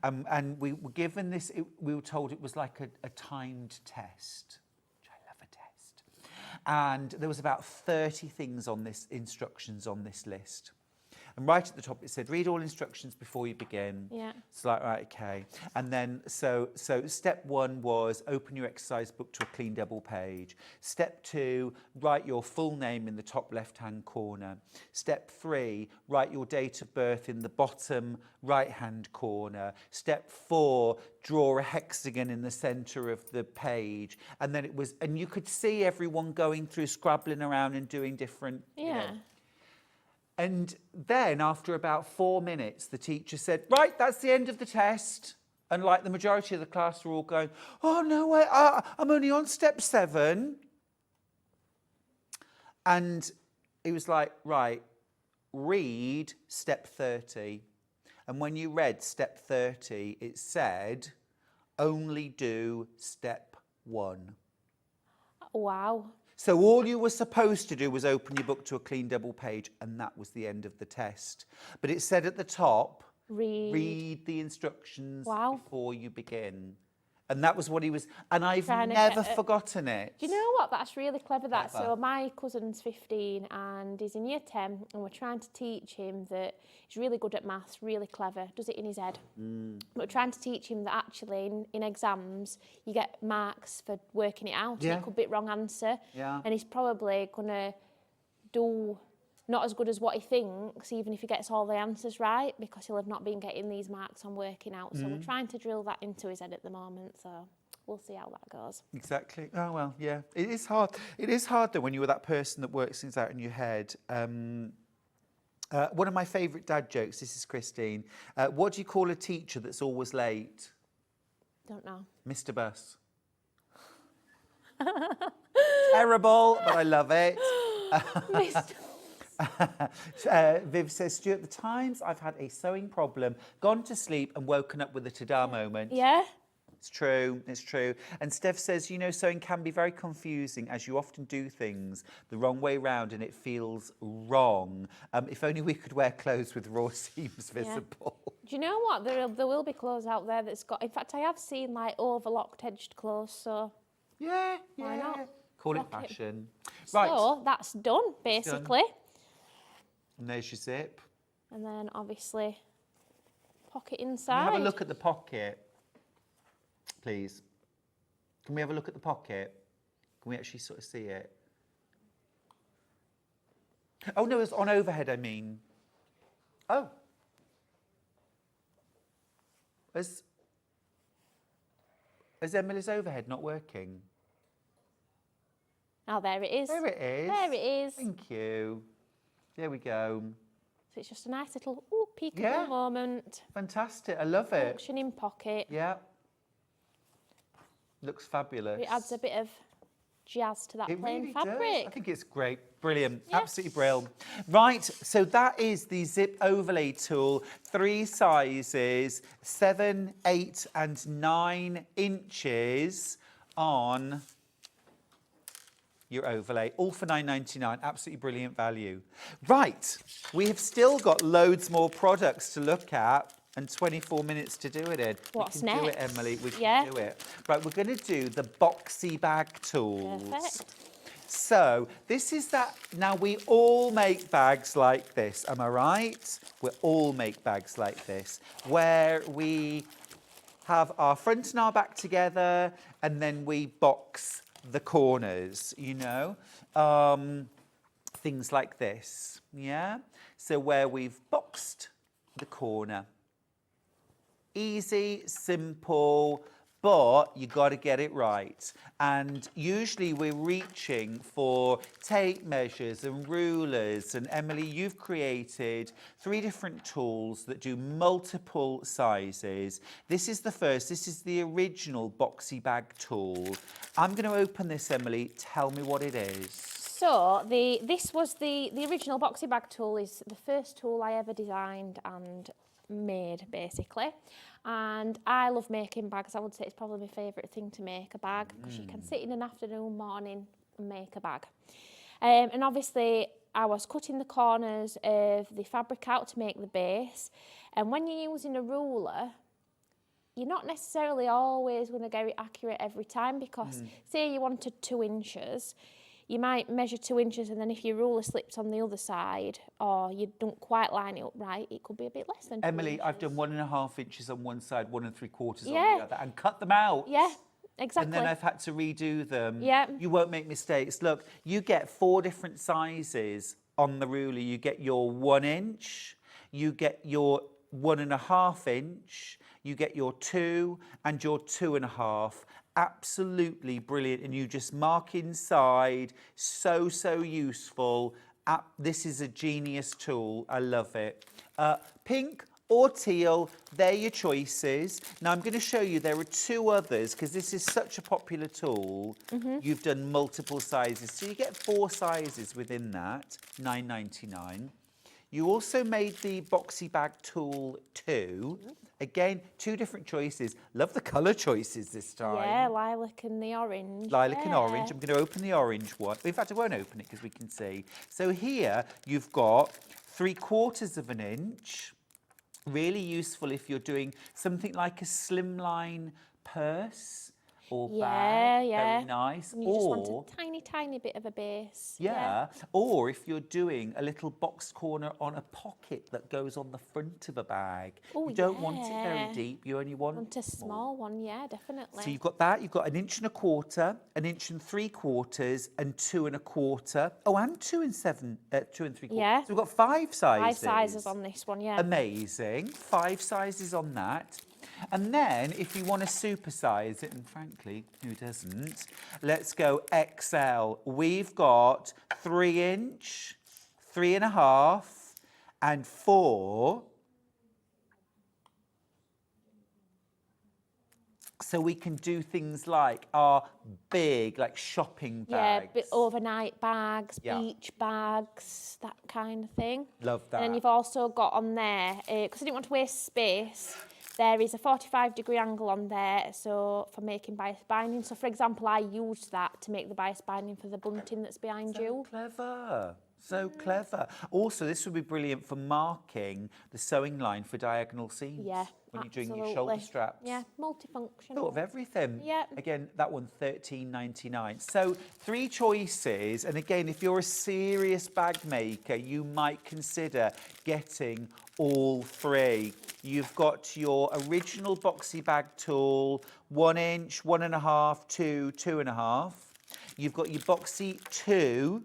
And we were given this, we were told it was like a timed test, which I love a test. And there was about 30 things on this, instructions on this list. And right at the top it said, read all instructions before you begin. Yeah. It's like, right, okay. And then, so step 1 was open your exercise book to a clean double page. Step 2, write your full name in the top left-hand corner. Step 3, write your date of birth in the bottom right-hand corner. Step 4, draw a hexagon in the centre of the page. And then it was, and you could see everyone going through, scrabbling around and doing different, you know. Yeah. And then after about 4 minutes, the teacher said, right, that's the end of the test. And like the majority of the class were all going, oh, no, wait, I'm only on step 7. And he was like, right, read step 30. And when you read step 30, it said, only do step 1. Wow. So all you were supposed to do was open your book to a clean double page, and that was the end of the test. But it said at the top, read the instructions Wow. before you begin. And that was what he was, and I've Trying to never get it. forgotten it. Do you know what? That's really clever. That Clever. so my cousin's 15 and he's in year 10, and we're trying to teach him that he's really good at maths, really clever, does it in his head. But we're trying to teach him that actually in exams you get marks for working it out. Yeah. And it could be wrong answer. Yeah. And he's probably gonna do not as good as what he thinks, even if he gets all the answers right, because he'll have not been getting these marks on working out. So we're trying to drill that into his head at the moment. So we'll see how that goes. Exactly. Oh, well, yeah. It is hard. It is hard, though, when you're that person that works things out in your head. One of my favourite dad jokes, this is Christine. What do you call a teacher that's always late? Don't know. Mr. Bus. Terrible, but I love it. Viv says, Stuart, the times I've had a sewing problem, gone to sleep and woken up with a ta-da moment. Yeah. It's true, it's true. And Steph says, you know, sewing can be very confusing as you often do things the wrong way round and it feels wrong. If only we could wear clothes with raw seams visible. Do you know what? There will be clothes out there that's got... In fact, I have seen, like, overlocked edged clothes, so... Yeah, Why not? Call it Rock it. fashion. Right. So, that's done, basically. And there's your zip. And then, obviously, pocket Can inside. we have a look at the pocket, please? Can we have a look at the pocket? Can we actually sort of see it? Oh, no, it's on overhead, I mean. Oh. Is Emily's overhead not working? Oh, there it is. There it is. There it is. Thank you. There we go. So it's just a nice little peekaboo Yeah. moment. Fantastic. I love it. Functioning pocket. Yeah. Looks fabulous. It adds a bit of jazz to that It plain really fabric. does. I think it's great. Brilliant. Yeah. Absolutely brilliant. Right, so that is the zip overlay tool. 3 sizes, 7, 8 and 9 inches on your overlay, all for £9.99. Absolutely brilliant value. Right, we have still got loads more products to look at and 24 minutes to do it in. What's we can do it, next? Emily. We can Yeah. do it. Right, we're going to do the Boxy bag tools. Perfect. So this is that. Now we all make bags like this. Am I right? We all make bags like this, where we have our front and our back together, and then we box the corners, you know, things like this, yeah? So where we've boxed the corner. Easy, simple, but you got to get it right. And usually we're reaching for tape measures and rulers. And Emily, you've created 3 different tools that do multiple sizes. This is the first. This is the original Boxy bag tool. I'm going to open this, Emily. Tell me what it is. So this was the original Boxy bag tool. Is the first tool I ever designed and made, basically. And I love making bags. I would say it's probably my favourite thing to make, a bag, because you can sit in an afternoon, morning and make a bag. And obviously I was cutting the corners of the fabric out to make the base. And when you're using a ruler, you're not necessarily always going to get it accurate every time, because say you wanted 2 inches, you might measure 2 inches, and then if your ruler slips on the other side or you don't quite line it up right, it could be a bit less than 2 Emily, inches. I've done 1.5 inches on one side, 1 3/4 on Yeah. the other, and cut them out. Yeah, exactly. And then I've had to redo them. Yeah. You won't make mistakes. Look, you get 4 different sizes on the ruler. You get your 1 inch, you get your 1.5 inch, you get your 2 and your 2.5. Absolutely brilliant. And you just mark inside. So, so useful. This is a genius tool. I love it. Pink or teal, they're your choices. Now I'm going to show you there are 2 others, because this is such a popular tool. You've done multiple sizes. So you get 4 sizes within that, £9.99. You also made the Boxy bag tool 2. Again, 2 different choices. Love the colour choices this time. Yeah, lilac and the orange. Lilac and Yeah. orange. I'm going to open the orange one. In fact, I won't open it because we can see. So here you've got 3/4 inch. Really useful if you're doing something like a slimline purse or Yeah, bag. yeah. Very nice. And you just want a tiny, tiny bit of a base. Yeah. Or if you're doing a little box corner on a pocket that goes on the front of a bag. Oh, you don't want it very yeah. deep. You only want Want a small one, yeah, definitely. So you've got that. You've got 1 1/4 inch, 1 3/4 inches, and 2 1/4. Oh, and 2 3/4. Yeah. So we've got 5 sizes. 5 sizes on this one, yeah. Amazing. 5 sizes on that. And then if you want to supersize it, and frankly, who doesn't? Let's go XL. We've got 3 inch, 3.5, and 4. So we can do things like our big, like shopping bags. Yeah, overnight bags, Yeah. beach bags, that kind of thing. Love that. And then you've also got on there, because I didn't want to waste space, there is a 45-degree angle on there, so for making bias binding. So, for example, I used that to make the bias binding for the bunting that's behind you. Clever. So clever. Also, this would be brilliant for marking the sewing line for diagonal seams. Yeah, when you're absolutely. doing your shoulder straps. Yeah, multifunctional. Thought of everything. Yeah. Again, that one $13.99. So 3 choices, and again, if you're a serious bag maker, you might consider getting all 3. You've got your original Boxy bag tool, 1 inch, 1.5, 2, 2.5. You've got your Boxy 2,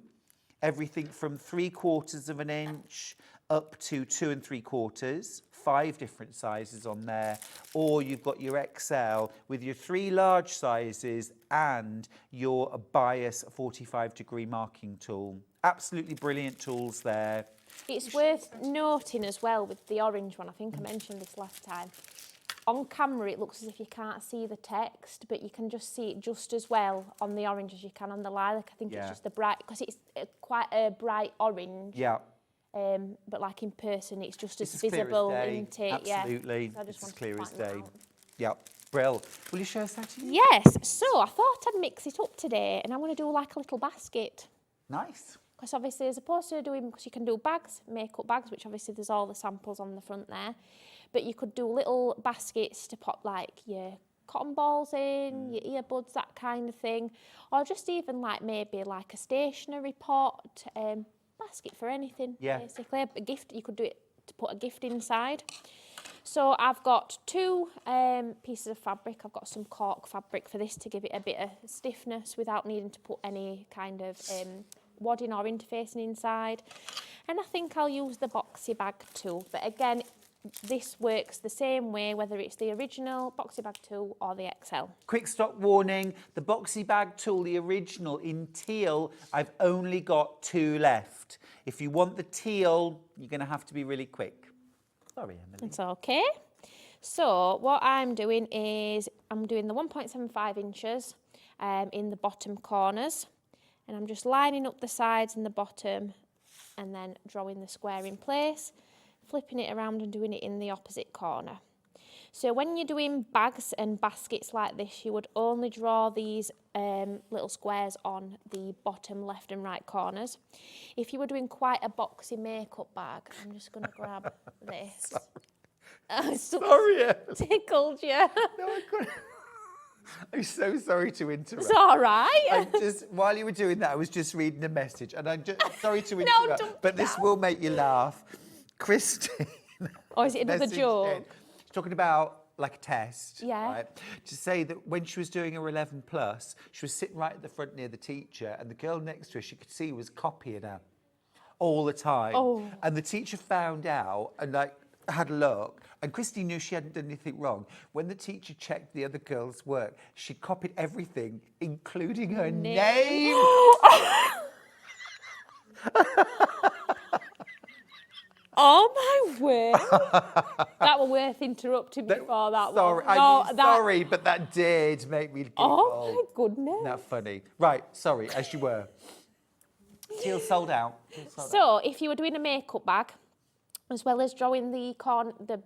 everything from 3/4 inch up to 2 3/4. 5 different sizes on there. Or you've got your XL with your 3 large sizes and your bias 45-degree marking tool. Absolutely brilliant tools there. It's worth noting as well with the orange one, I think I mentioned this last time. On camera, it looks as if you can't see the text, but you can just see it just as well on the orange as you can on the lilac. I think it's just the bright, because it's quite a bright orange. Yeah. But like in person, it's just as clear as visible, day. isn't it? Absolutely. Yeah. So I just It's as wanted clear to as point that day. out. Yeah. Brill. Will you show us how to use it? Yes, so I thought I'd mix it up today, and I'm going to do like a little basket. Nice. Because obviously, as opposed to doing, because you can do bags, makeup bags, which obviously there's all the samples on the front there, but you could do little baskets to pop like your cotton balls in, your earbuds, that kind of thing, or just even like maybe like a stationery pot, basket for anything, basically. A gift, you could do it to put a gift inside. So I've got 2 pieces of fabric. I've got some cork fabric for this to give it a bit of stiffness without needing to put any kind of wadding or interfacing inside. And I think I'll use the Boxy bag tool. But again, this works the same way, whether it's the original Boxy bag tool or the XL. Quick stock warning, the Boxy bag tool, the original in teal, I've only got 2 left. If you want the teal, you're going to have to be really quick. Sorry, Emily. It's okay. So what I'm doing is I'm doing the 1.75 inches in the bottom corners, and I'm just lining up the sides and the bottom and then drawing the square in place, flipping it around and doing it in the opposite corner. So when you're doing bags and baskets like this, you would only draw these little squares on the bottom left and right corners. If you were doing quite a boxy makeup bag, I'm just going to grab this. Sorry, Emily. Tickled you. No, I couldn't. I'm so sorry to interrupt. It's all right. While you were doing that, I was just reading a message, and I'm just sorry to interrupt, don't but this will make you laugh. Christine. Or is it another messaged joke? in. She's talking about like a test, Yeah. right? To say that when she was doing her 11 plus, she was sitting right at the front near the teacher, and the girl next to her, she could see was copying her all the time. Oh. And the teacher found out and like had a look, and Christine knew she hadn't done anything wrong. When the teacher checked the other girl's work, she copied everything, including her name. Oh my word! That was worth interrupting before that Sorry, one. sorry, but that did make me giggle. Oh my goodness! Isn't that funny? Right, sorry, as you were. Teal sold out. So if you were doing a makeup bag, as well as drawing the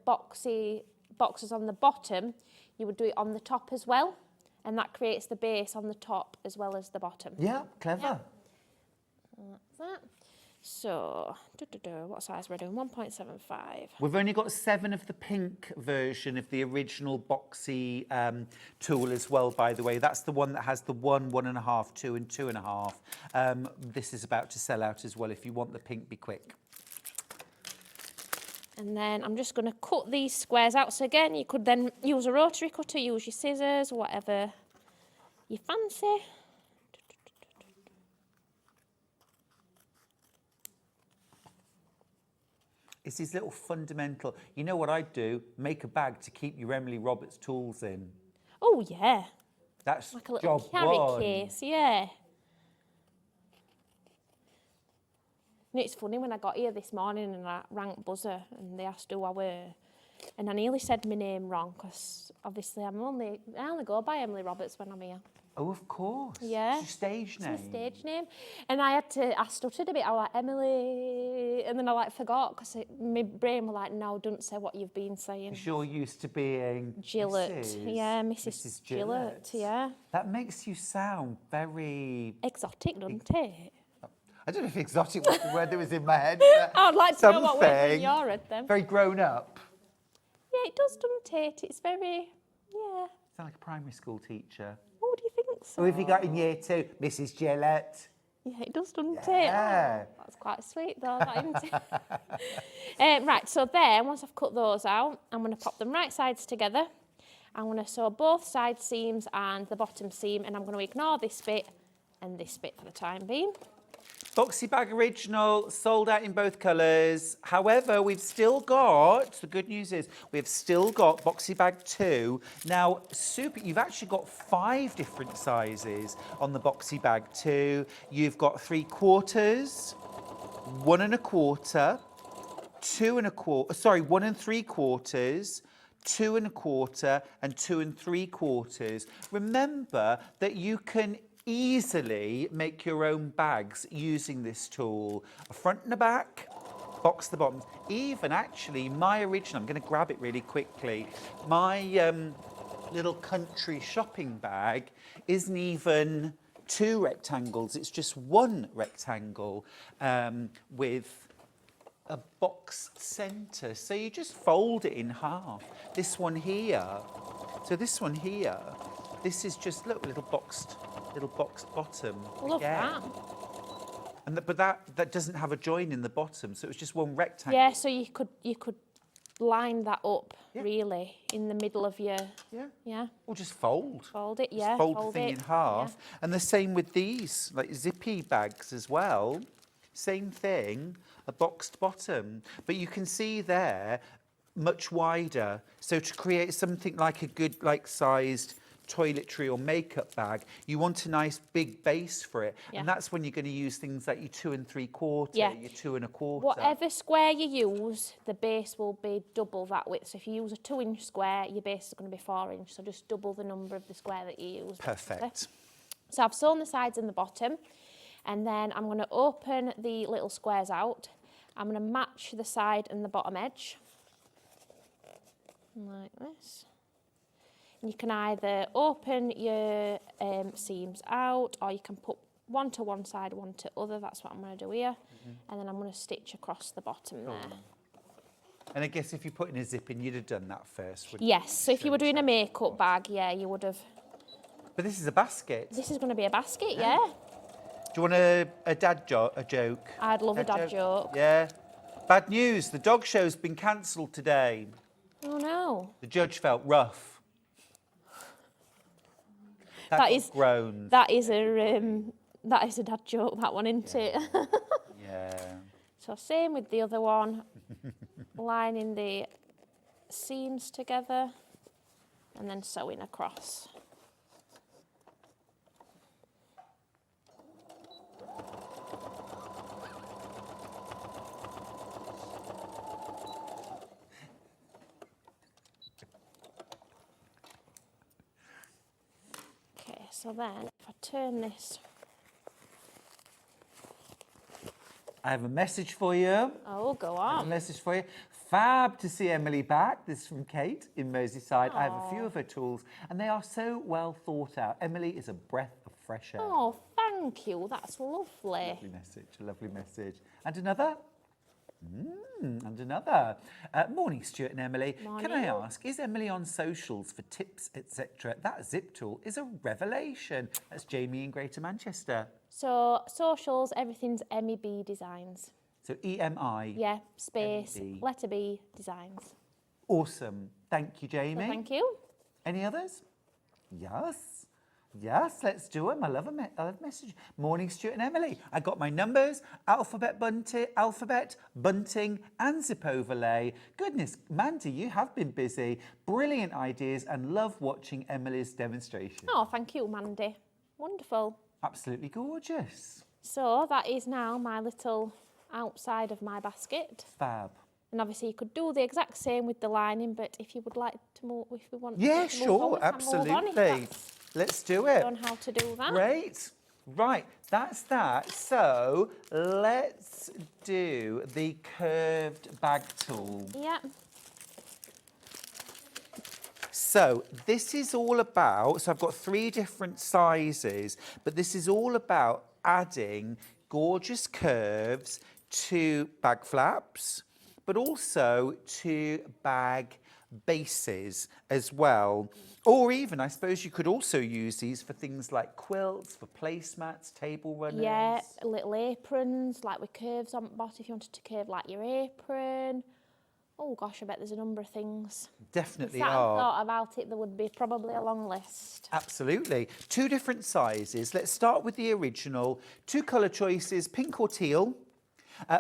boxes on the bottom, you would do it on the top as well, and that creates the base on the top as well as the bottom. Yeah, clever. That's that. So, what size we're doing? 1.75. We've only got 7 of the pink version of the original Boxy tool as well, by the way. That's the one that has the 1, 1.5, 2 and 2.5. This is about to sell out as well. If you want the pink, be quick. And then I'm just going to cut these squares out. So again, you could then use a rotary cutter, use your scissors, whatever you fancy. It's these little fundamental, you know what I'd do? Make a bag to keep your Emily Roberts tools in. Oh, yeah. That's Like a little job carry one. case, yeah. And it's funny, when I got here this morning and I rang buzzer and they asked who I were, and I nearly said my name wrong because obviously I only go by Emily Roberts when I'm here. Oh, of course. Yeah. It's your stage name. It's my stage name. And I stuttered a bit. I was like, Emily, and then I forgot because my brain was like, no, don't say what you've been saying. Because you're used to being Gillett. Mrs. Yeah, Mrs. Gillett, yeah. That makes you sound very... Exotic, doesn't it? I don't know if exotic was the word that was in my head. But I'd like to know what word in something your head then. very grown up. Yeah, it does, doesn't it? It's very, yeah. Sound like a primary school teacher. Oh, do you think so? Who have you got in year 2? Mrs. Gillett. Yeah, it does, doesn't Yeah. it? Oh, that's quite sweet, though, that, isn't it? Right, so there, once I've cut those out, I'm going to pop them right sides together. I'm going to sew both side seams and the bottom seam, and I'm going to ignore this bit and this bit for the time being. Boxy bag original, sold out in both colours. However, we've still got, the good news is, we've still got Boxy bag 2. Now, super, you've actually got 5 different sizes on the Boxy bag 2. You've got 3/4, 1 1/4, 2 1/4, sorry, 1 3/4, 2 1/4 and 2 3/4. Remember that you can easily make your own bags using this tool. A front and a back, box the bottoms. Even actually my original, I'm going to grab it really quickly, my little country shopping bag isn't even 2 rectangles, it's just 1 rectangle with a boxed centre. So you just fold it in half. This one here, so this one here, this is just little boxed bottom. Love again. that. And but that doesn't have a join in the bottom, so it's just 1 rectangle. Yeah, so you could line that up, Yeah. really, in the middle of your... Yeah. Yeah. Or just fold. Fold it, Just yeah. fold the thing in half. Yeah. And the same with these, like zippy bags as well. Same thing, a boxed bottom. But you can see there, much wider. So to create something like a good, sized toiletry or makeup bag, you want a nice big base for it. Yeah. And that's when you're going to use things like your 2 3/4, Yeah. your 2 1/4. Whatever square you use, the base will be double that width. So if you use a 2-inch square, your base is going to be 4-inch. So just double the number of the square that you use. Perfect. Basically. So I've sewn the sides and the bottom, and then I'm going to open the little squares out. I'm going to match the side and the bottom edge, like this. And you can either open your seams out, or you can put one to one side, one to other. That's what I'm going to do here. And then I'm going to stitch across the bottom there. And I guess if you're putting a zip in, you'd have done that first, wouldn't Yes, so if you were doing a makeup bag, yeah, you would have. But this is a basket. This is going to be a basket, yeah. Do you want a dad joke? I'd love a dad joke. Yeah. Bad news, the dog show's been cancelled today. Oh no. The judge felt rough. That is groans. That is a dad joke, that one, isn't it? Yeah. So same with the other one. Lining the seams together and then sewing across. Okay, so then if I turn this. I have a message for you. Oh, go A on. message for you. Fab to see Emily back. This is from Kate in Merseyside. I have a few of her tools and they are so well thought out. Emily is a breath of fresh air. Oh, thank thank you. That's lovely. Lovely message, a lovely message. And another? And another. Morning, Stuart and Emily. Morning. Can I ask, is Emily on socials for tips, etc.? That zip tool is a revelation. That's Jamie in Greater Manchester. So socials, everything's Emmy B Designs. So EMI. Yeah, space, MB. letter B Designs. Awesome. Thank you, So Jamie. thank you. Any others? Yes. Yes, let's do them. I love a message. Morning, Stuart and Emily. I got my numbers, alphabet, bunting, and zip overlay. Goodness, Mandy, you have been busy. Brilliant ideas and love watching Emily's demonstration. Oh, thank you, Mandy. Wonderful. Absolutely gorgeous. So that is now my little outside of my basket. Fab. And obviously you could do the exact same with the lining, but if you would like to move, if you want Yeah, to move on, we sure, can move on if absolutely. that's Let's do it. on how to do that. Great. Right, that's that. So let's do the curved bag tool. Yeah. So this is all about, so I've got 3 different sizes, but this is all about adding gorgeous curves to bag flaps, but also to bag bases as well. Or even, I suppose you could also use these for things like quilts, for placemats, table runners. Yeah, little aprons, like with curves on the bottom, if you wanted to curve like your apron. Oh gosh, I bet there's a number of things. Definitely If I are. thought about it, there would be probably a long list. Absolutely. 2 different sizes. Let's start with the original. 2 colour choices, pink or teal.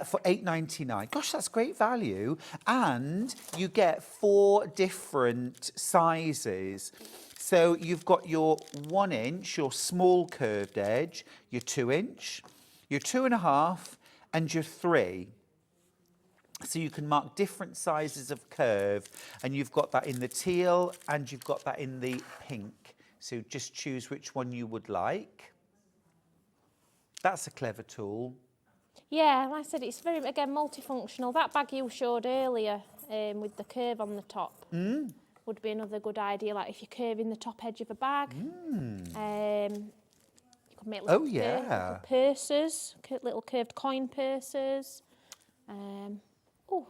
For $8.99. Gosh, that's great value. And you get 4 different sizes. So you've got your 1 inch, your small curved edge, your 2 inch, your 2.5, and your 3. So you can mark different sizes of curve, and you've got that in the teal and you've got that in the pink. So just choose which one you would like. That's a clever tool. Yeah, like I said, it's very, again, multifunctional. That bag you showed earlier with the curve on the top would be another good idea. Like if you're curving the top edge of a bag, you could make little, little purses, little curved coin purses.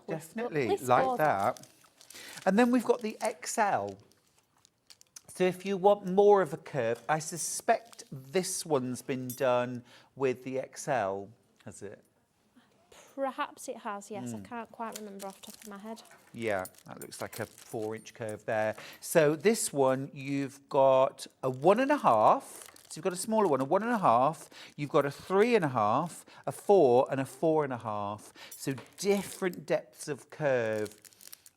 Definitely, list like goes on. that. And then we've got the XL. So if you want more of a curve, I suspect this one's been done with the XL, has it? Perhaps it has, yes. I can't quite remember off the top of my head. Yeah, that looks like a 4-inch curve there. So this one, you've got a 1.5. So you've got a smaller one, a 1.5. You've got a 3.5, a 4, and a 4.5. So different depths of curve.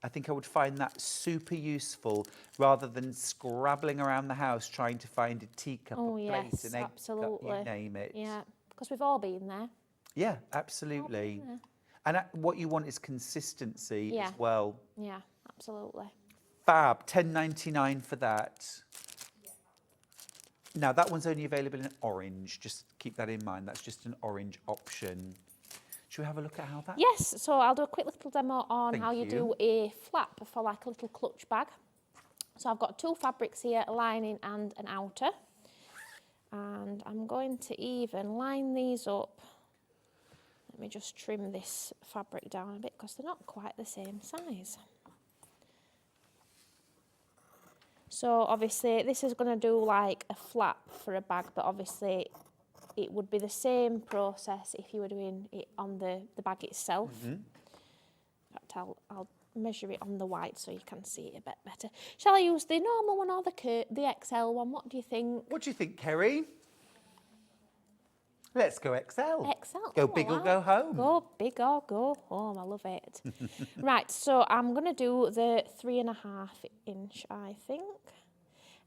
I think I would find that super useful rather than scrabbling around the house trying to find a teacup, Oh, a plate, yes, an egg cup, absolutely. you name it. Yeah, because we've all been there. Yeah, absolutely. And what you want is consistency as well. Yeah, absolutely. Fab, $10.99 for that. Now, that one's only available in orange. Just keep that in mind. That's just an orange option. Should we have a look at how that... Yes, so I'll do a quick little demo on Thank how you do a flap for like a little clutch bag. So I've got 2 fabrics here, a lining and an outer. And I'm going to even line these up. Let me just trim this fabric down a bit because they're not quite the same size. So obviously this is going to do like a flap for a bag, but obviously it would be the same process if you were doing it on the bag itself. In fact, I'll measure it on the white so you can see it a bit better. Shall I use the normal one or the XL one? What do you think? What do you think, Kerry? Let's go XL. XL. Go Oh, big or wow. go home. Go big or go home. I love it. Right, so I'm going to do the 3.5 inch, I think.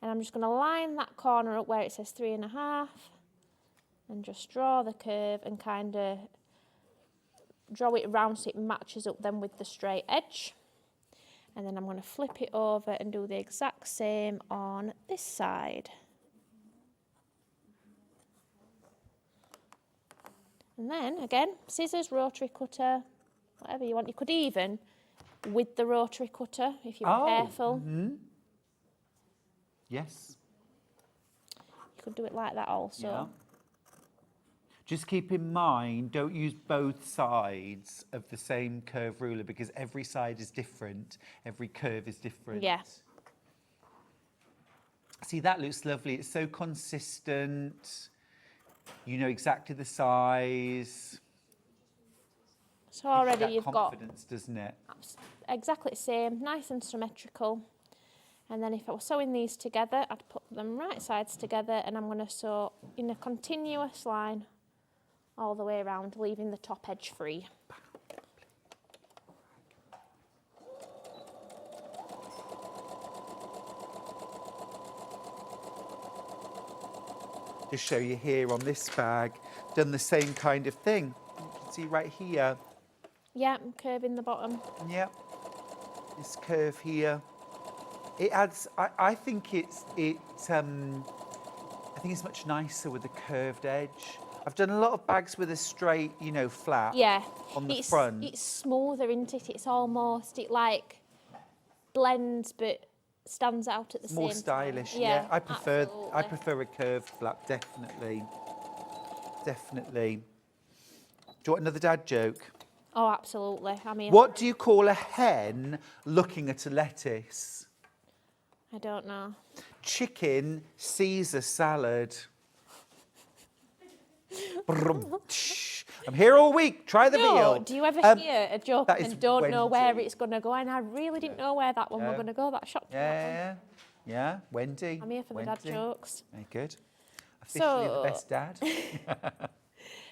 And I'm just going to line that corner up where it says 3.5 and just draw the curve and kind of draw it around so it matches up then with the straight edge. And then I'm going to flip it over and do the exact same on this side. And then, again, scissors, rotary cutter, whatever you want. You could even, with the rotary cutter, if you're careful. Yes. You could do it like that also. Yeah. Just keep in mind, don't use both sides of the same curve ruler because every side is different. Every curve is different. Yeah. See, that looks lovely. It's so consistent. You know exactly the size. So already That you've got confidence, doesn't it? exactly the same, nice and symmetrical. And then if I was sewing these together, I'd put them right sides together, and I'm going to sew in a continuous line all the way around, leaving the top edge free. Just show you here on this bag, done the same kind of thing. You can see right here. Yeah, I'm curving the bottom. Yep. This curve here. It adds. I think I think it's much nicer with a curved edge. I've done a lot of bags with a straight, you know, flat. Yeah. On the front. It's smoother, isn't it? It's almost, it like blends but stands out at the same time. More stylish, Yeah, I prefer absolutely. a curved flap, definitely. Definitely. Do you want another dad joke? Oh, absolutely. I mean, What do you call a hen looking at a lettuce? I don't know. Chicken Caesar salad. Brum, tsh. I'm here all week. Try the No, veal. do you ever hear a joke that is and don't know where Wendy. it's going to go? And I really didn't know where that one was Yeah. going to go. That shocked me. That one. Yeah. Wendy. I'm here for the dad Wendy. jokes. Very good. Officially the So- best dad.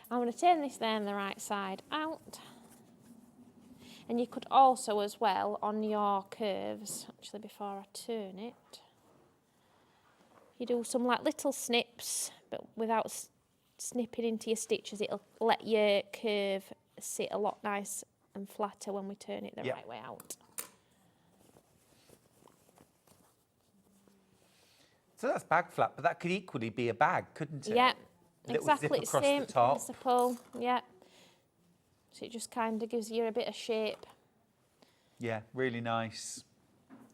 I'm going to turn this then the right side out. And you could also as well, on your curves, actually before I turn it, you do some like little snips, but without snipping into your stitches. It'll let your curve sit a lot nice and flatter when we turn it the Yep. right way out. So that's bag flap, but that could equally be a bag, couldn't it? Yeah, Little exactly zip across same the top. principle. Yeah. So it just kind of gives you a bit of shape. Yeah, really nice.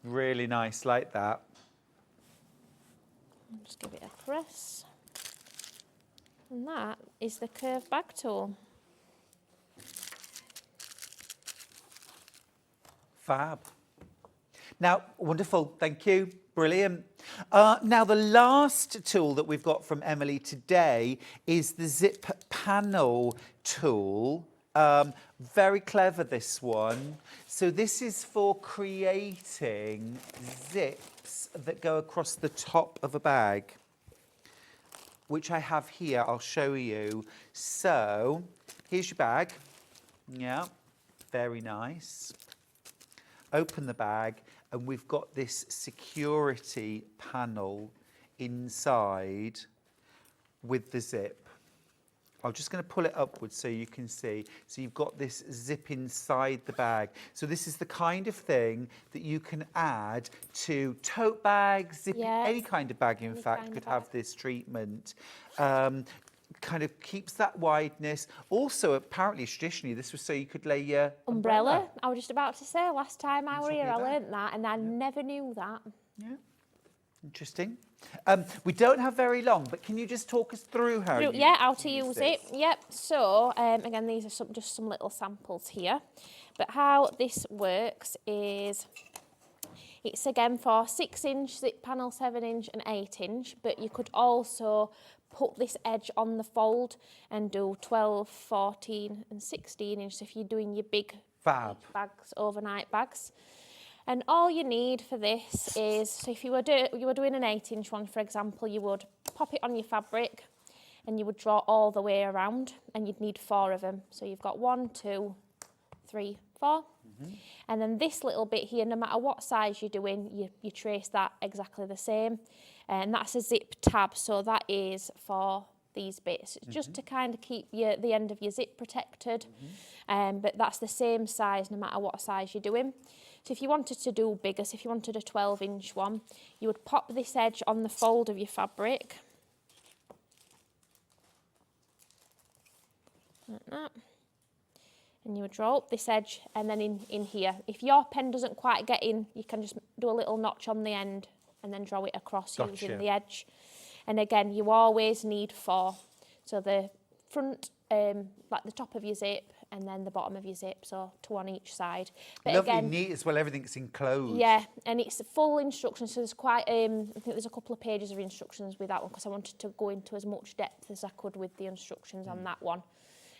Really nice, like that. Just give it a press. And that is the curved bag tool. Fab. Now, wonderful, thank you, brilliant. Now, the last tool that we've got from Emily today is the zip panel tool. Very clever, this one. So this is for creating zips that go across the top of a bag, which I have here. I'll show you. So here's your bag. Yeah, very nice. Open the bag, and we've got this security panel inside with the zip. I'm just going to pull it upwards so you can see. So you've got this zip inside the bag. So this is the kind of thing that you can add to tote bags, zip, Yeah. any kind of bag, in Any fact, kind could of have bag. this treatment. Kind of keeps that wideness. Also, apparently, traditionally, this was so you could lay your Umbrella. I was just about to say, last time I On were top here, of I your bag. learnt that, and I never knew that. Yeah. Interesting. We don't have very long, but can you just talk us through how you Yeah, how to use it. this? Yep. So, again, these are just some little samples here. But how this works is, it's again for 6-inch zip panel, 7-inch and 8-inch, but you could also put this edge on the fold and do 12, 14 and 16-inch if you're doing your big Fab. bags, overnight bags. And all you need for this is, so if you were doing an 8-inch one, for example, you would pop it on your fabric and you would draw all the way around, and you'd need 4 of them. So you've got 1, 2, 3, 4. And then this little bit here, no matter what size you're doing, you trace that exactly the same. And that's a zip tab, so that is for these bits. It's just to kind of keep the end of your zip protected. But that's the same size no matter what size you're doing. So if you wanted to do bigger, so if you wanted a 12-inch one, you would pop this edge on the fold of your fabric. Like that. And you would draw up this edge, and then in here. If your pen doesn't quite get in, you can just do a little notch on the end and then draw it across Gotcha. using the edge. And again, you always need 4. So the front, like the top of your zip, and then the bottom of your zip, so 2 on each side. But Lovely, again, neat as well, everything's enclosed. yeah, and it's full instructions, so there's quite, I think there's a couple of pages of instructions with that one, because I wanted to go into as much depth as I could with the instructions on that one.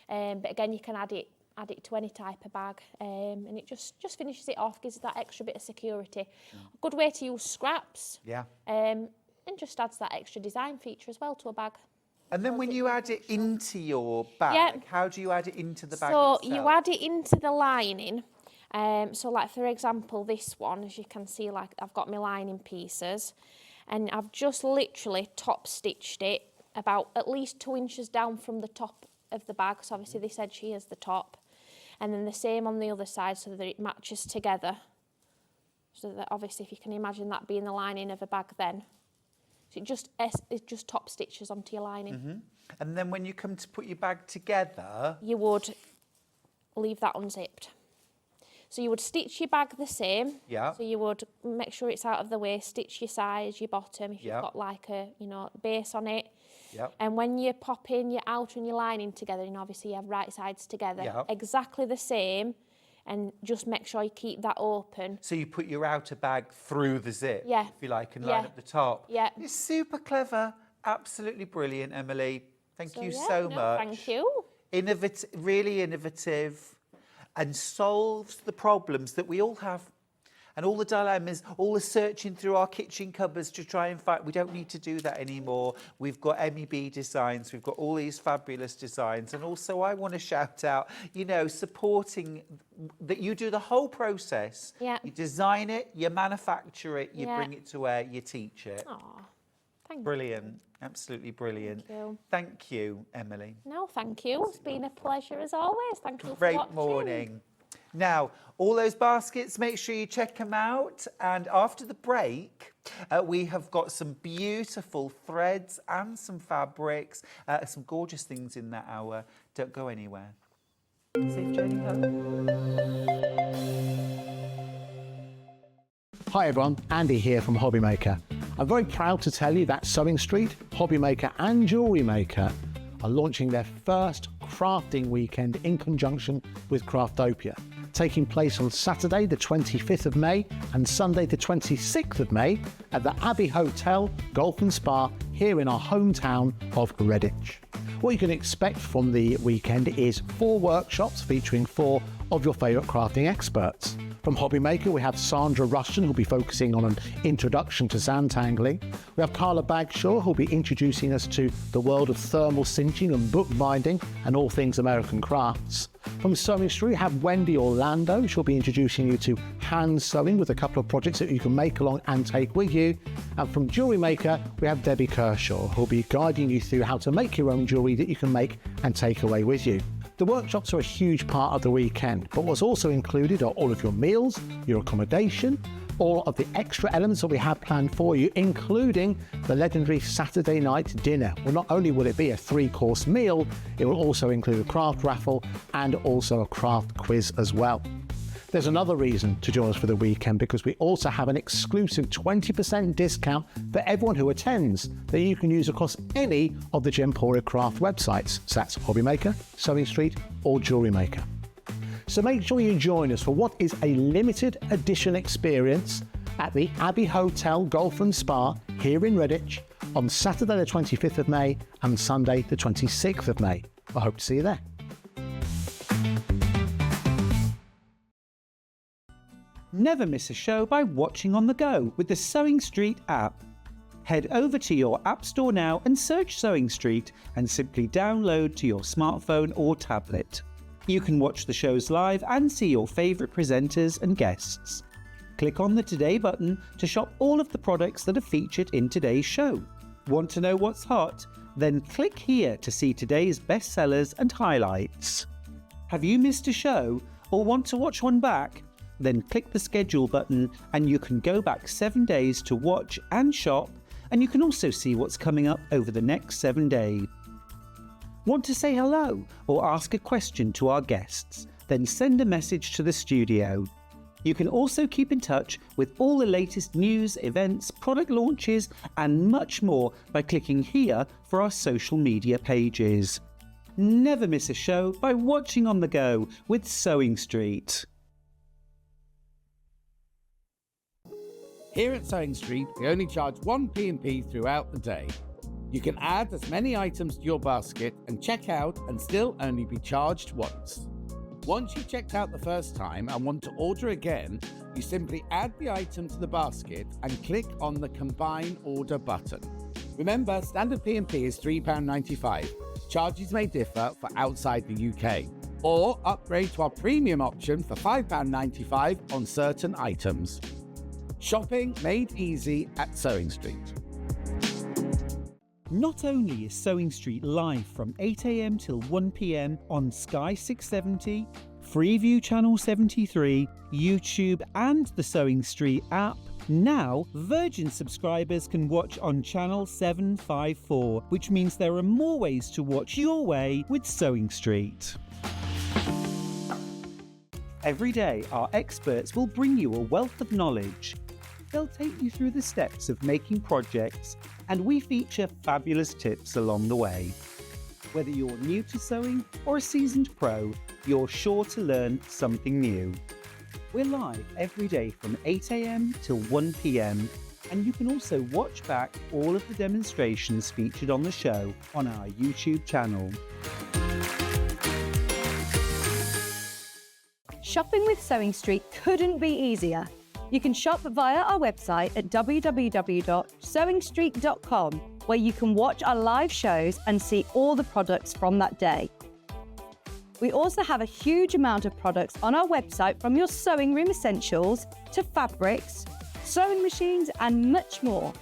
But again, you can add it to any type of bag, and it just finishes it off, gives it that extra bit of security. A good way to use scraps. Yeah. And just adds that extra design feature as well to a bag. And then when you add it into your bag, Yeah. how do you add it into the bag So itself? you add it into the lining. So like for example, this one, as you can see, like I've got my lining pieces, and I've just literally top stitched it about at least 2 inches down from the top of the bag. So obviously this edge here is the top, and then the same on the other side, so that it matches together. So that obviously, if you can imagine that being the lining of a bag, then so it just top stitches onto your lining. And then when you come to put your bag together, You would leave that unzipped. So you would stitch your bag the same. Yeah. So you would make sure it's out of the way, stitch your sides, your bottom, if Yeah. you've got like a, base on it. Yep. And when you're popping your outer and your lining together, and obviously you have right sides together, Yep. exactly the same, and just make sure you keep that open. so you put your outer bag through the zip, Yeah. if you like, and line Yeah. up the top. Yeah. It's super clever, absolutely brilliant, Emily. Thank you yeah, so no, much. Thank you. Really innovative, and solves the problems that we all have, and all the dilemmas, all the searching through our kitchen cupboards to try and find. We don't need to do that anymore. We've got MEB Designs, we've got all these fabulous designs, and also I want to shout out, supporting that you do the whole process. Yeah. You design it, you manufacture it, you Yeah. bring it to where you teach it. Aw, thank you. Brilliant, absolutely brilliant. Thank you. Thank you, Emily. No, thank you. It's been a pleasure as always. Thank you for Great watching. morning. Now, all those baskets, make sure you check them out. And after the break, we have got some beautiful threads and some fabrics, some gorgeous things in that hour. Don't go anywhere. Safe journey home. Hi everyone, Andy here from Hobbymaker. I'm very proud to tell you that Sewing Street, Hobbymaker and Jewellery Maker are launching their first crafting weekend in conjunction with Craftopia, taking place on Saturday the 25th of May and Sunday the 26th of May at the Abbey Hotel, Golf and Spa here in our hometown of Redditch. What you can expect from the weekend is 4 workshops featuring 4 of your favourite crafting experts. From Hobbymaker, we have Sandra Rushton, who'll be focusing on an introduction to zantangling. We have Carla Bagshaw, who'll be introducing us to the world of thermal cinching and bookbinding and all things American crafts. From Sewing Street, we have Wendy Orlando. She'll be introducing you to hand sewing with a couple of projects that you can make along and take with you. And from Jewellery Maker, we have Debbie Kershaw, who'll be guiding you through how to make your own jewellery that you can make and take away with you. The workshops are a huge part of the weekend, but what's also included are all of your meals, your accommodation, all of the extra elements that we have planned for you, including the legendary Saturday night dinner. Well, not only will it be a 3-course meal, it will also include a craft raffle and also a craft quiz as well. There's another reason to join us for the weekend, because we also have an exclusive 20% discount for everyone who attends that you can use across any of the Gemporia Craft websites. So that's Hobbymaker, Sewing Street or Jewellery Maker. So make sure you join us for what is a limited edition experience at the Abbey Hotel Golf and Spa here in Redditch on Saturday the 25th of May and Sunday the 26th of May. I hope to see you there. Never miss a show by watching on the go with the Sewing Street app. Head over to your App Store now and search Sewing Street and simply download to your smartphone or tablet. You can watch the shows live and see your favourite presenters and guests. Click on the Today button to shop all of the products that are featured in today's show. Want to know what's hot? Then click here to see today's bestsellers and highlights. Have you missed a show or want to watch one back? Then click the schedule button and you can go back 7 days to watch and shop, and you can also see what's coming up over the next 7 days. Want to say hello or ask a question to our guests? Then send a message to the studio. You can also keep in touch with all the latest news, events, product launches and much more by clicking here for our social media pages. Never miss a show by watching on the go with Sewing Street. Here at Sewing Street, we only charge 1 P&P throughout the day. You can add as many items to your basket and check out and still only be charged once. Once you've checked out the first time and want to order again, you simply add the item to the basket and click on the Combine Order button. Remember, standard P&P is £3.95. Charges may differ for outside the UK. Or upgrade to our premium option for £5.95 on certain items. Shopping made easy at Sewing Street. Not only is Sewing Street live from 8 AM till 1 PM on Sky 670, Freeview Channel 73, YouTube and the Sewing Street app, now Virgin subscribers can watch on Channel 754, which means there are more ways to watch your way with Sewing Street. Every day, our experts will bring you a wealth of knowledge. They'll take you through the steps of making projects, and we feature fabulous tips along the way. Whether you're new to sewing or a seasoned pro, you're sure to learn something new. We're live every day from 8 AM till 1 PM, and you can also watch back all of the demonstrations featured on the show on our YouTube channel. Shopping with Sewing Street couldn't be easier. You can shop via our website at www.sewingstreet.com, where you can watch our live shows and see all the products from that day. We also have a huge amount of products on our website, from your sewing room essentials to fabrics, sewing machines and much more.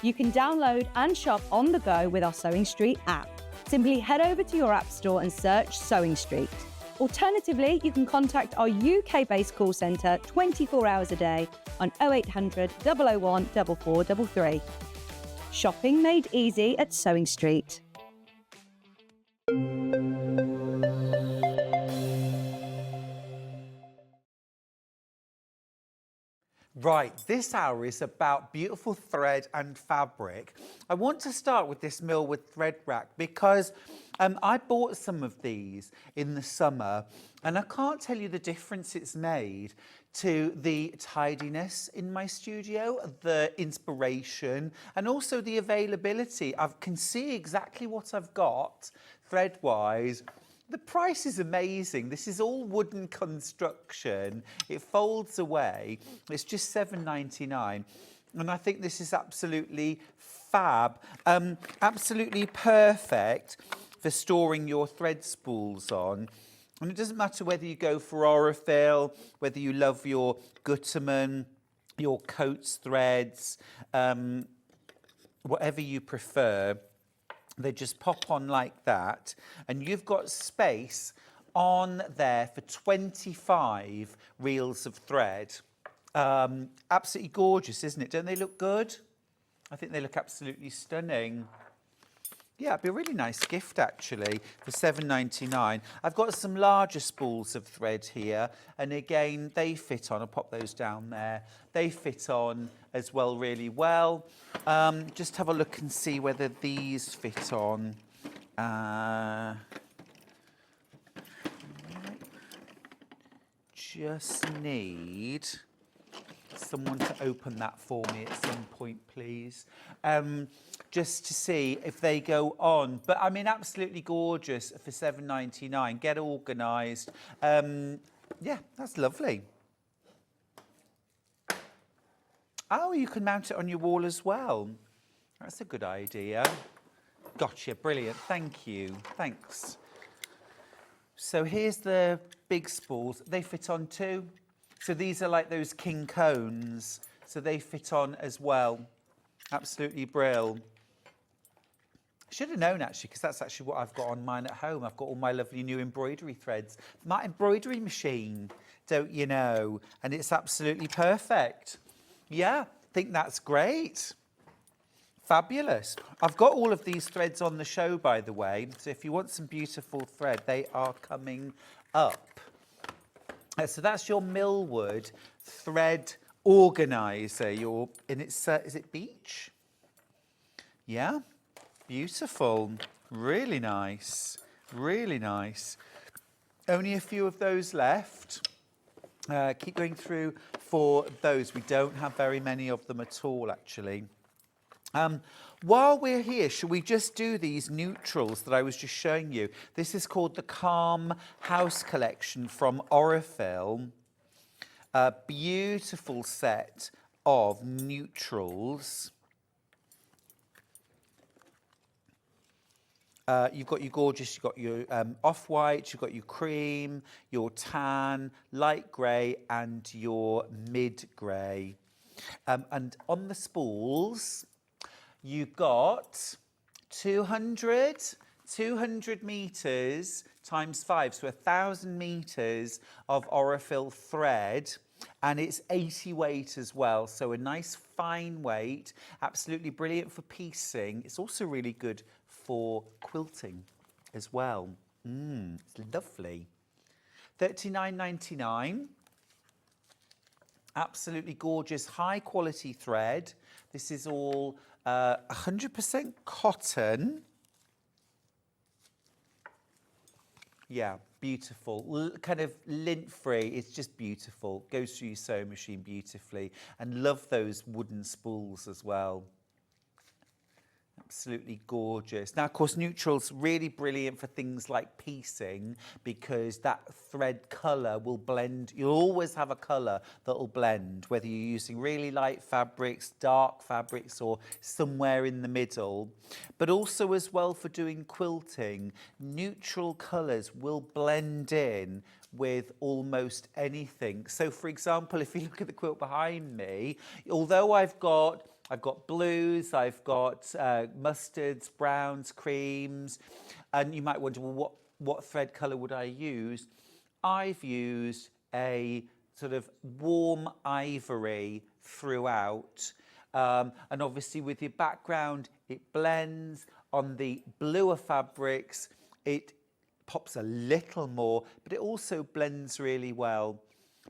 You can download and shop on the go with our Sewing Street app. Simply head over to your app store and search Sewing Street. Alternatively, you can contact our UK-based call centre 24 hours a day on 0800 001 4433. Shopping made easy at Sewing Street. Right, this hour is about beautiful thread and fabric. I want to start with this Millwood thread rack because I bought some of these in the summer, and I can't tell you the difference it's made to the tidiness in my studio, the inspiration, and also the availability. I can see exactly what I've got thread-wise. The price is amazing. This is all wooden construction. It folds away. It's just £7.99. And I think this is absolutely fab. Absolutely perfect for storing your thread spools on. And it doesn't matter whether you go for Aurifil, whether you love your Gutermann, your Coates threads, whatever you prefer. They just pop on like that, and you've got space on there for 25 reels of thread. Absolutely gorgeous, isn't it? Don't they look good? I think they look absolutely stunning. Yeah, it'd be a really nice gift, actually, for £7.99. I've got some larger spools of thread here, and again, they fit on. I'll pop those down there. They fit on as well really well. Just have a look and see whether these fit on. Just need someone to open that for me at some point, please. Just to see if they go on. But I mean, absolutely gorgeous for £7.99. Get organised. Yeah, that's lovely. Oh, you can mount it on your wall as well. That's a good idea. Gotcha, brilliant. Thank you. Thanks. So here's the big spools. They fit on too. So these are like those king cones. So they fit on as well. Absolutely brill. I should have known, actually, because that's actually what I've got on mine at home. I've got all my lovely new embroidery threads. My embroidery machine, don't you know? And it's absolutely perfect. Yeah, I think that's great. Fabulous. I've got all of these threads on the show, by the way. So if you want some beautiful thread, they are coming up. So that's your Millwood thread organizer. And it's, is it beech? Yeah, beautiful. Really nice. Really nice. Only a few of those left. Keep going through for those. We don't have very many of them at all, actually. While we're here, should we just do these neutrals that I was just showing you? This is called the Calm House Collection from Aurifil. A beautiful set of neutrals. You've got your gorgeous, you've got your off-white, you've got your cream, your tan, light grey and your mid-grey. And on the spools, you've got 200 metres times 5, so 1,000 metres of Aurifil thread, and it's 80 weight as well, so a nice fine weight, absolutely brilliant for piecing. It's also really good for quilting as well. It's lovely. $39.99. Absolutely gorgeous, high quality thread. This is all 100% cotton. Yeah, beautiful. Kind of lint free. It's just beautiful. Goes through your sewing machine beautifully. And love those wooden spools as well. Absolutely gorgeous. Now, of course, neutral's really brilliant for things like piecing because that thread colour will blend. You'll always have a colour that will blend, whether you're using really light fabrics, dark fabrics, or somewhere in the middle. But also as well for doing quilting, neutral colours will blend in with almost anything. So, for example, if you look at the quilt behind me, although I've got blues, I've got mustards, browns, creams, and you might wonder, well, what thread colour would I use? I've used a sort of warm ivory throughout, and obviously with your background, it blends. On the bluer fabrics, it pops a little more, but it also blends really well.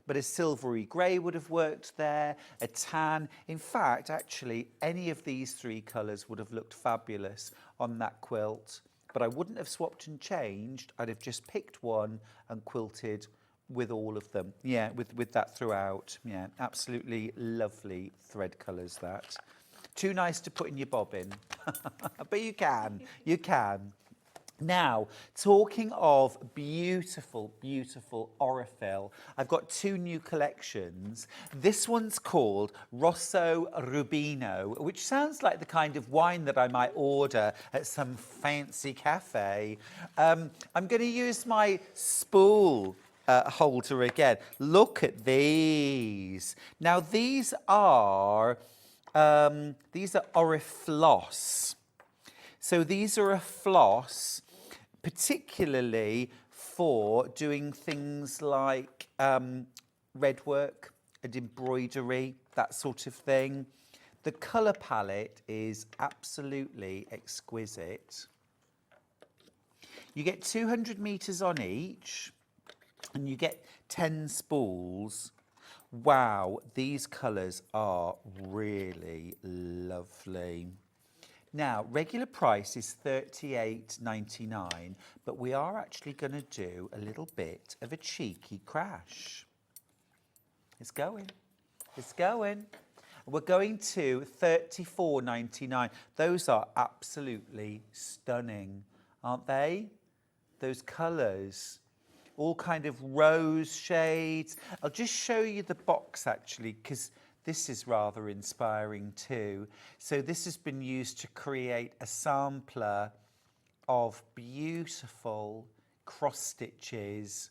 But a silvery grey would have worked there, a tan. In fact, actually, any of these three colours would have looked fabulous on that quilt. But I wouldn't have swapped and changed. I'd have just picked one and quilted with all of them. Yeah, with that throughout. Yeah, absolutely lovely thread colours, that. Too nice to put in your bobbin. But you can. Now, talking of beautiful, beautiful Aurifil, I've got two new collections. This one's called Rosso Rubino, which sounds like the kind of wine that I might order at some fancy cafe. I'm going to use my spool holder again. Look at these. Now, these are Aurifloss. So these are a floss, particularly for doing things like red work and embroidery, that sort of thing. The colour palette is absolutely exquisite. You get 200 metres on each, and you get 10 spools. Wow, these colours are really lovely. Now, regular price is $38.99, but we are actually going to do a little bit of a cheeky crash. It's going. We're going to $34.99. Those are absolutely stunning, aren't they? Those colours, all kind of rose shades. I'll just show you the box, actually, because this is rather inspiring too. So this has been used to create a sampler of beautiful cross stitches.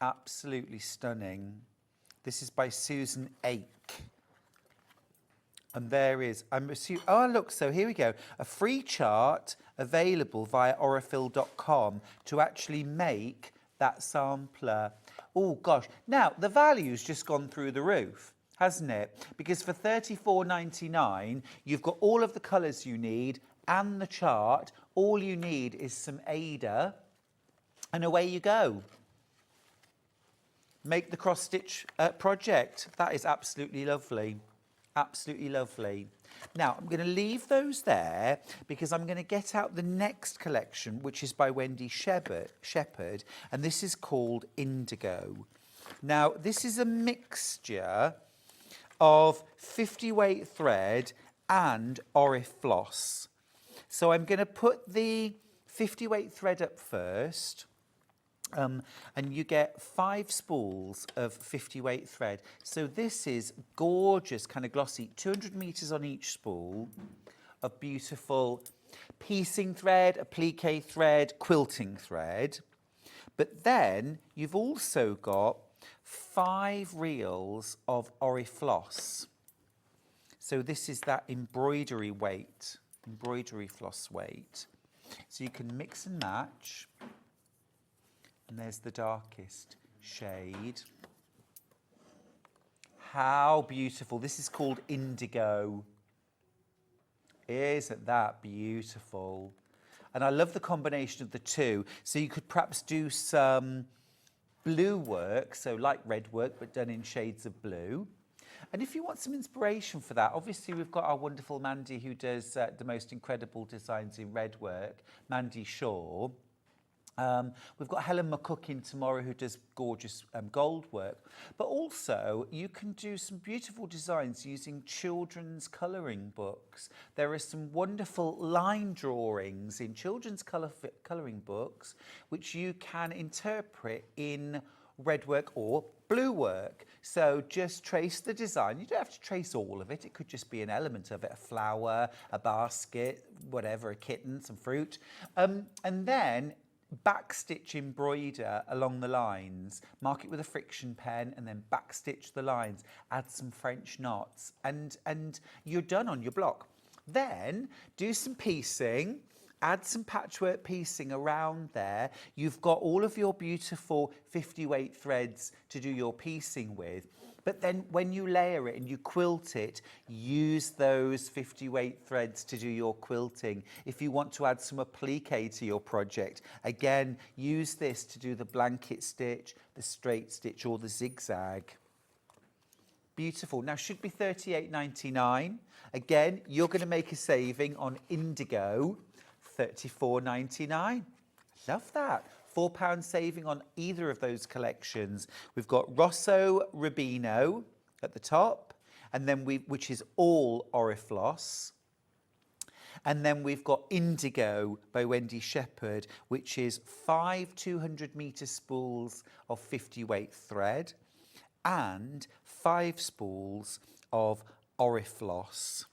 Absolutely stunning. This is by Susan Ake. And there is, I'm assuming, oh look, so here we go. A free chart available via aurifil.com to actually make that sampler. Oh gosh, now the value's just gone through the roof, hasn't it? Because for $34.99, you've got all of the colours you need and the chart. All you need is some Ada, and away you go. Make the cross-stitch project. That is absolutely lovely. Absolutely lovely. Now, I'm going to leave those there because I'm going to get out the next collection, which is by Wendy Shepherd, and this is called Indigo. Now, this is a mixture of 50 weight thread and Orifloss. So I'm going to put the 50 weight thread up first. And you get 5 spools of 50 weight thread. So this is gorgeous, kind of glossy, 200 meters on each spool of beautiful piecing thread, applique thread, quilting thread. But then you've also got 5 reels of Orifloss. So this is that embroidery floss weight. So you can mix and match. And there's the darkest shade. How beautiful. This is called Indigo. Isn't that beautiful? And I love the combination of the two. So you could perhaps do some blue work, so like red work, but done in shades of blue. And if you want some inspiration for that, obviously we've got our wonderful Mandy who does the most incredible designs in red work, Mandy Shaw. We've got Helen McCook in tomorrow who does gorgeous gold work. But also, you can do some beautiful designs using children's colouring books. There are some wonderful line drawings in children's colouring books which you can interpret in red work or blue work. So just trace the design. You don't have to trace all of it. It could just be an element of it, a flower, a basket, whatever, a kitten, some fruit. And then backstitch embroider along the lines, mark it with a friction pen and then backstitch the lines, add some French knots and you're done on your block. Then do some piecing, add some patchwork piecing around there. You've got all of your beautiful 50 weight threads to do your piecing with. But then when you layer it and you quilt it, use those 50 weight threads to do your quilting. If you want to add some applique to your project, again, use this to do the blanket stitch, the straight stitch or the zigzag. Beautiful. Now, should be $38.99. Again, you're going to make a saving on Indigo, $34.99. Love that. £4 saving on either of those collections. We've got Rosso Rubino at the top, and then which is all Orifloss. And then we've got Indigo by Wendy Shepherd, which is 5 200-meter spools of 50 weight thread and 5 spools of Orifloss.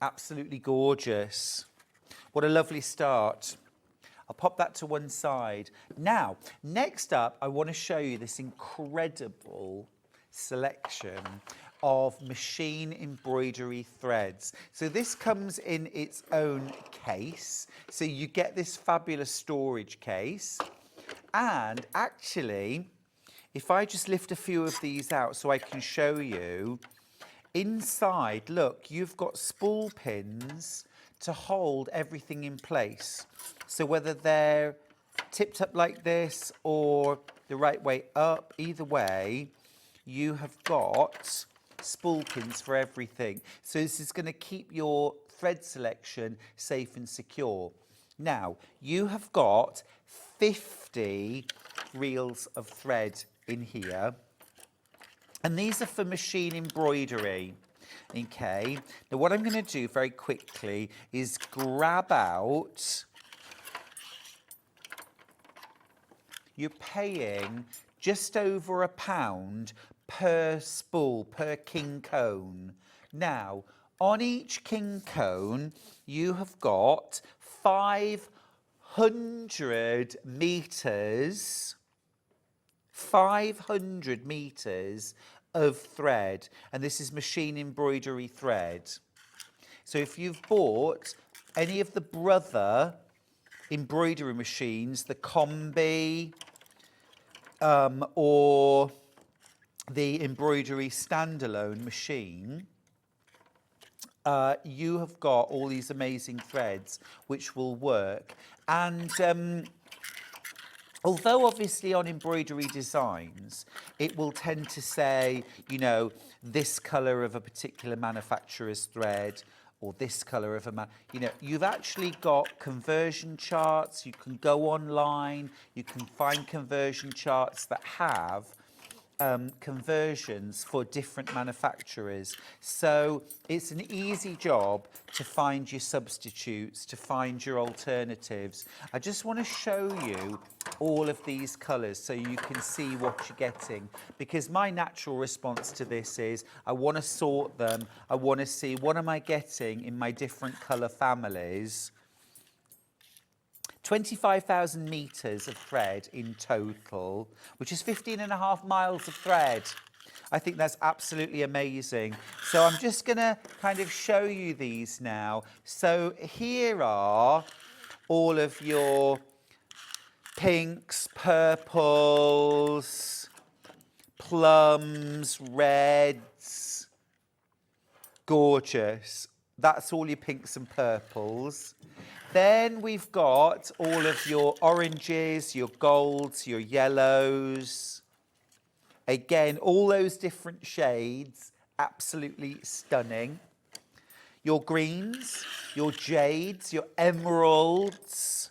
Absolutely gorgeous. What a lovely start. I'll pop that to one side. Now, next up, I want to show you this incredible selection of machine embroidery threads. So this comes in its own case. So you get this fabulous storage case. And actually, if I just lift a few of these out so I can show you, inside, look, you've got spool pins to hold everything in place. So whether they're tipped up like this or the right way up, either way, you have got spool pins for everything. So this is going to keep your thread selection safe and secure. Now, you have got 50 reels of thread in here, and these are for machine embroidery. Okay, now what I'm going to do very quickly is grab out, you're paying just over £1 per spool, per king cone. Now, on each king cone, you have got 500 meters, 500 meters of thread, and this is machine embroidery thread. So if you've bought any of the brother embroidery machines, the Combi or the embroidery standalone machine, you have got all these amazing threads which will work. And although obviously on embroidery designs, it will tend to say, you know, this colour of a particular manufacturer's thread or this colour of a, you know, you've actually got conversion charts. You can go online, you can find conversion charts that have conversions for different manufacturers. So it's an easy job to find your substitutes, to find your alternatives. I just want to show you all of these colours so you can see what you're getting, because my natural response to this is I want to sort them. I want to see what am I getting in my different colour families. 25,000 metres of thread in total, which is 15.5 miles of thread. I think that's absolutely amazing. So I'm just going to kind of show you these now. So here are all of your pinks, purples, plums, reds. Gorgeous. That's all your pinks and purples. Then we've got all of your oranges, your golds, your yellows. Again, all those different shades, absolutely stunning. Your greens, your jades, your emeralds,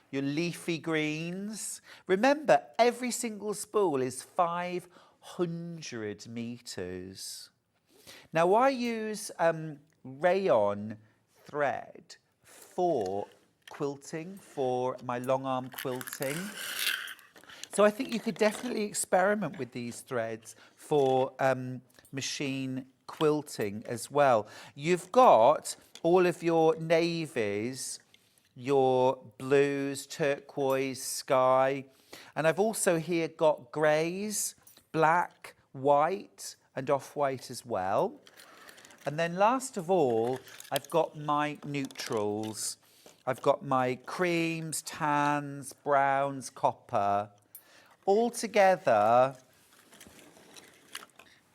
your leafy greens. Remember, every single spool is 500 metres. Now, I use rayon thread for quilting, for my long arm quilting. So I think you could definitely experiment with these threads for machine quilting as well. You've got all of your navies, your blues, turquoise, sky, and I've also here got greys, black, white, and off-white as well. And then last of all, I've got my neutrals. I've got my creams, tans, browns, copper. All together,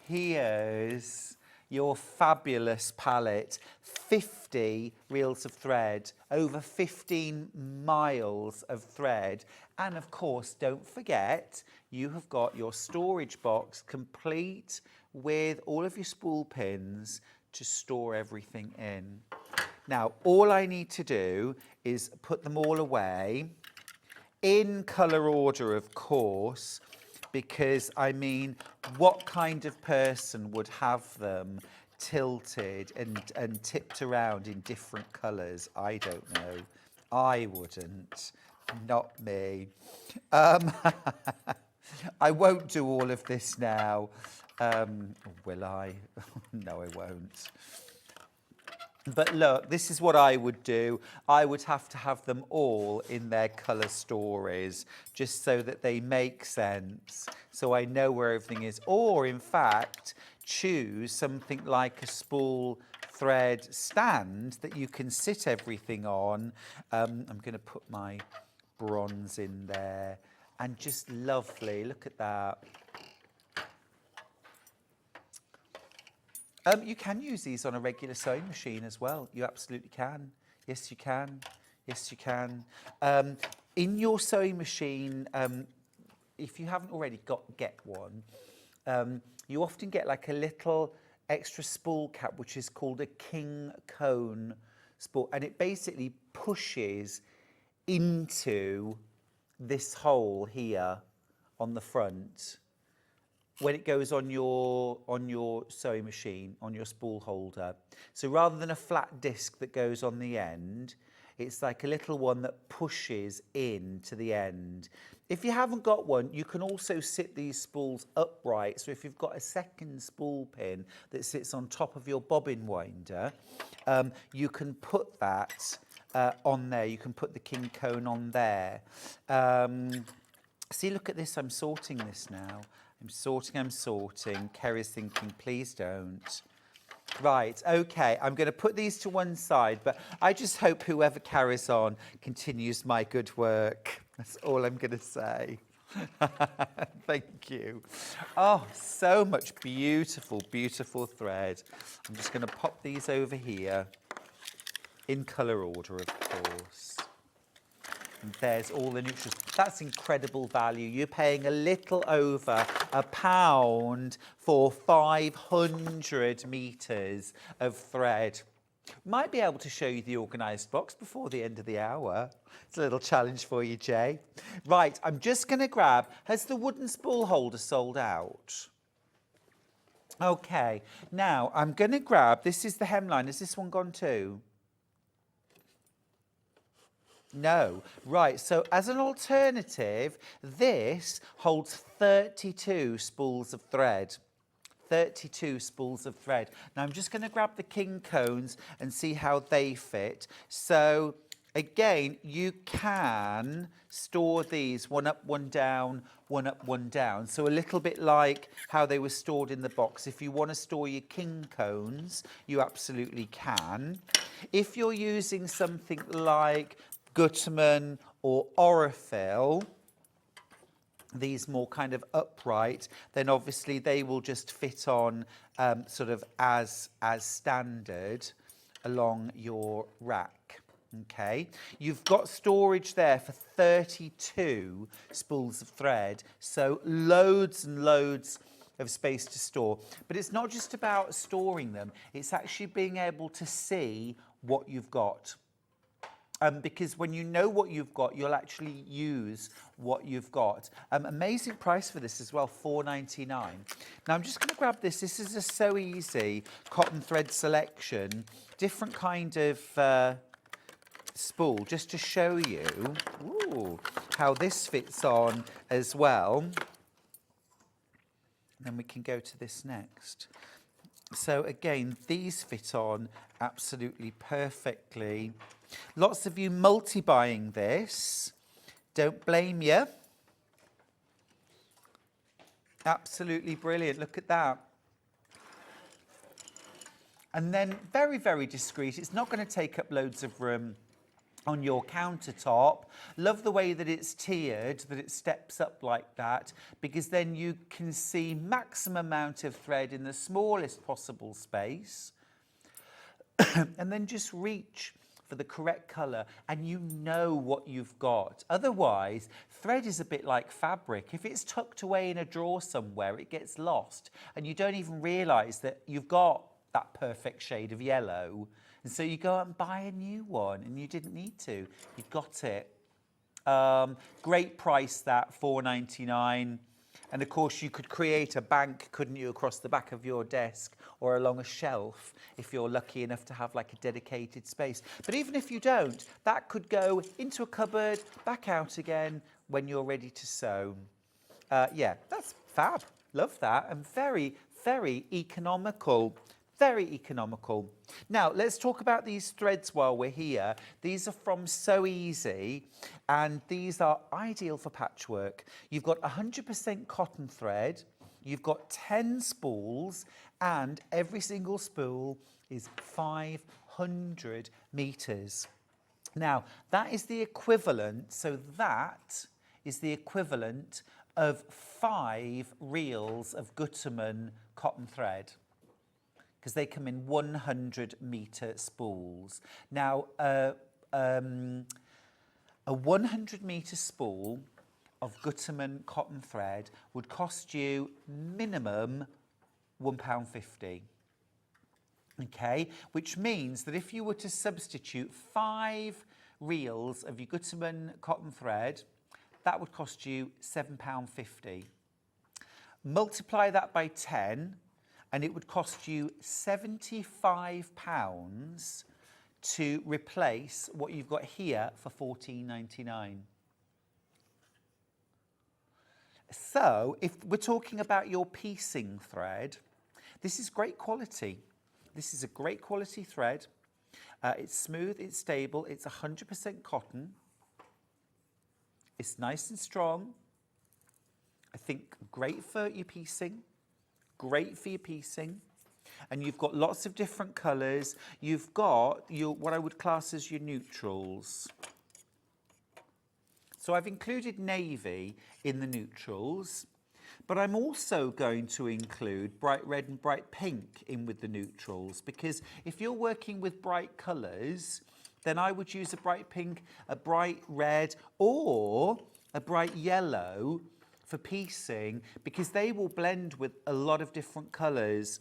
here's your fabulous palette. 50 reels of thread, over 15 miles of thread. And of course, don't forget, you have got your storage box complete with all of your spool pins to store everything in. Now, all I need to do is put them all away in colour order, of course, because I mean, what kind of person would have them tilted and tipped around in different colours? I don't know. I wouldn't. Not me. I won't do all of this now. Will I? No, I won't. But look, this is what I would do. I would have to have them all in their colour stories, just so that they make sense, so I know where everything is. Or, in fact, choose something like a spool thread stand that you can sit everything on. I'm going to put my bronze in there. And just lovely, look at that. You can use these on a regular sewing machine as well. You absolutely can. Yes, you can. Yes, you can. In your sewing machine, if you haven't already get one, you often get like a little extra spool cap, which is called a king cone spool. And it basically pushes into this hole here on the front when it goes on your sewing machine, on your spool holder. So rather than a flat disc that goes on the end, it's like a little one that pushes in to the end. If you haven't got one, you can also sit these spools upright. So if you've got a second spool pin that sits on top of your bobbin winder, you can put that on there. You can put the king cone on there. See, look at this. I'm sorting this now. I'm sorting. Kerry's thinking, please don't. Right, okay, I'm going to put these to one side, but I just hope whoever carries on continues my good work. That's all I'm going to say. Thank you. Oh, so much beautiful, beautiful thread. I'm just going to pop these over here in colour order, of course. And there's all the neutrals. That's incredible value. You're paying a little over £1 for 500 metres of thread. Might be able to show you the organised box before the end of the hour. It's a little challenge for you, Jay. Right, I'm just going to grab, has the wooden spool holder sold out? Okay, now I'm going to grab, this is the hemline. Has this one gone too? No. Right, so as an alternative, this holds 32 spools of thread. 32 spools of thread. Now I'm just going to grab the king cones and see how they fit. So again, you can store these one up, one down, one up, one down. So a little bit like how they were stored in the box. If you want to store your king cones, you absolutely can. If you're using something like Gutterman or Orifil, these more kind of upright, then obviously they will just fit on sort of as standard along your rack. Okay, you've got storage there for 32 spools of thread, so loads and loads of space to store. But it's not just about storing them, it's actually being able to see what you've got. Because when you know what you've got, you'll actually use what you've got. Amazing price for this as well, $4.99. Now I'm just going to grab this. This is a So Easy cotton thread selection, different kind of spool, just to show you how this fits on as well. Then we can go to this next. So again, these fit on absolutely perfectly. Lots of you multi-buying this. Don't blame you. Absolutely brilliant. Look at that. And then very, very discreet. It's not going to take up loads of room on your countertop. Love the way that it's tiered, that it steps up like that, because then you can see maximum amount of thread in the smallest possible space. And then just reach for the correct colour and you know what you've got. Otherwise, thread is a bit like fabric. If it's tucked away in a drawer somewhere, it gets lost and you don't even realise that you've got that perfect shade of yellow. And so you go out and buy a new one and you didn't need to. You've got it. Great price, that, $4.99. And of course you could create a bank, couldn't you, across the back of your desk or along a shelf if you're lucky enough to have like a dedicated space. But even if you don't, that could go into a cupboard, back out again when you're ready to sew. Yeah, that's fab. Love that. And very, very economical. Very economical. Now, let's talk about these threads while we're here. These are from So Easy, and these are ideal for patchwork. You've got 100% cotton thread, you've got 10 spools, and every single spool is 500 metres. Now, that is the equivalent, so that is the equivalent of 5 reels of Gutterman cotton thread, because they come in 100-metre spools. Now, a 100-metre spool of Gutterman cotton thread would cost you minimum £1.50. Okay, which means that if you were to substitute 5 reels of your Gutterman cotton thread, that would cost you £7.50. Multiply that by 10, and it would cost you £75 to replace what you've got here for $14.99. So if we're talking about your piecing thread, this is great quality. This is a great quality thread. It's smooth, it's stable, it's 100% cotton. It's nice and strong. I think great for your piecing. Great for your piecing, and you've got lots of different colours. You've got your what I would class as your neutrals. So I've included navy in the neutrals, but I'm also going to include bright red and bright pink in with the neutrals, because if you're working with bright colours, then I would use a bright pink, a bright red, or a bright yellow for piecing, because they will blend with a lot of different colours.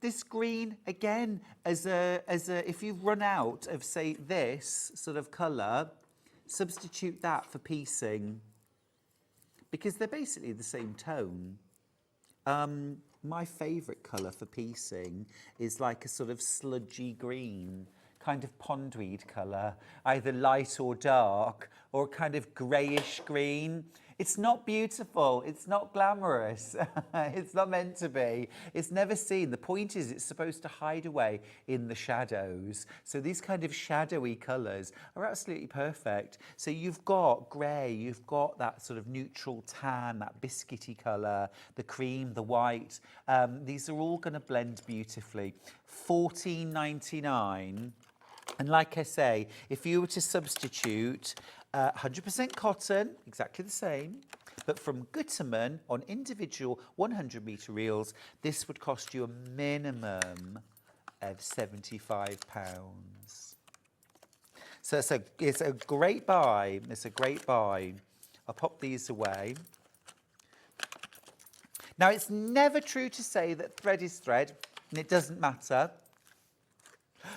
This green, again, if you've run out of, say, this sort of colour, substitute that for piecing, because they're basically the same tone. My favourite colour for piecing is like a sort of sludgy green, kind of pondweed colour, either light or dark, or a kind of greyish green. It's not beautiful, it's not glamorous, it's not meant to be, it's never seen. The point is it's supposed to hide away in the shadows. So these kind of shadowy colours are absolutely perfect. So you've got grey, you've got that sort of neutral tan, that biscuity colour, the cream, the white. These are all going to blend beautifully. $14.99. And like I say, if you were to substitute 100% cotton, exactly the same, but from Gutermann on individual 100 metre reels, this would cost you a minimum of £75. So it's a great buy. It's a great buy. I'll pop these away. Now, it's never true to say that thread is thread, and it doesn't matter,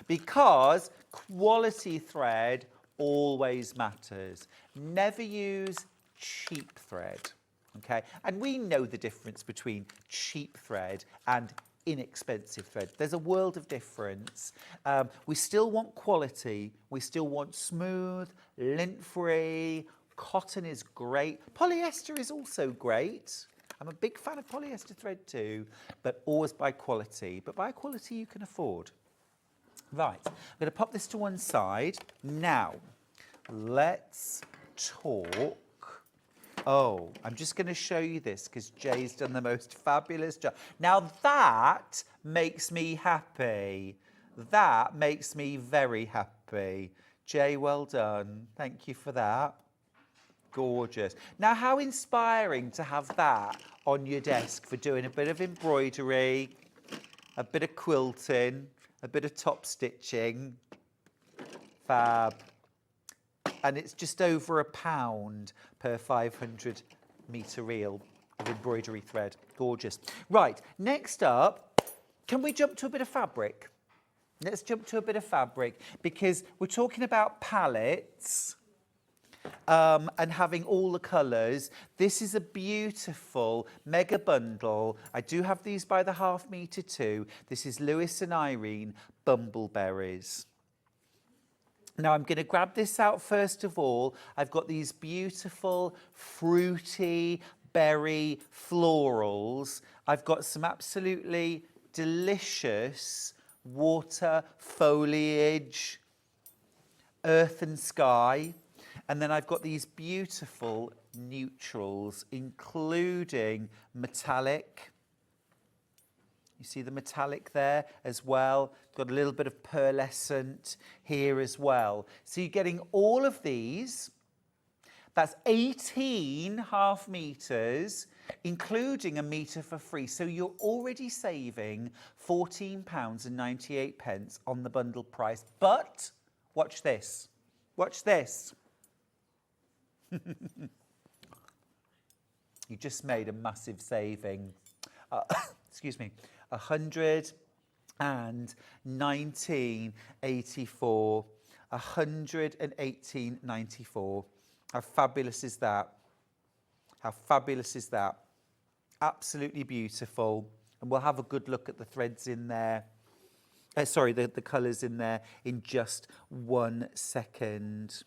because quality thread always matters. Never use cheap thread, okay? And we know the difference between cheap thread and inexpensive thread. There's a world of difference. We still want quality. We still want smooth, lint-free. Cotton is great. Polyester is also great. I'm a big fan of polyester thread too, but always buy quality. But buy quality you can afford. Right, I'm going to pop this to one side. Now, let's talk. Oh, I'm just going to show you this because Jay's done the most fabulous job. Now, that makes me happy. That makes me very happy. Jay, well done. Thank you for that. Gorgeous. Now, how inspiring to have that on your desk for doing a bit of embroidery, a bit of quilting, a bit of top stitching. Fab. And it's just over £1 per 500 metre reel of embroidery thread. Gorgeous. Right, next up, can we jump to a bit of fabric? Let's jump to a bit of fabric, because we're talking about palettes and having all the colours. This is a beautiful mega bundle. I do have these by the ½ metre too. This is Lewis and Irene Bumbleberries. Now I'm going to grab this out first of all. I've got these beautiful fruity berry florals. I've got some absolutely delicious water, foliage, earth and sky. And then I've got these beautiful neutrals, including metallic. You see the metallic there as well. Got a little bit of pearlescent here as well. So you're getting all of these. That's 18 ½ metres, including a metre for free. So you're already saving £14.98 on the bundle price. But watch this. Watch this. You just made a massive saving. Excuse me, £119.84, £118.94. How fabulous is that? How fabulous is that? Absolutely beautiful. And we'll have a good look at the threads in there. Sorry, the colours in there in just 1 second.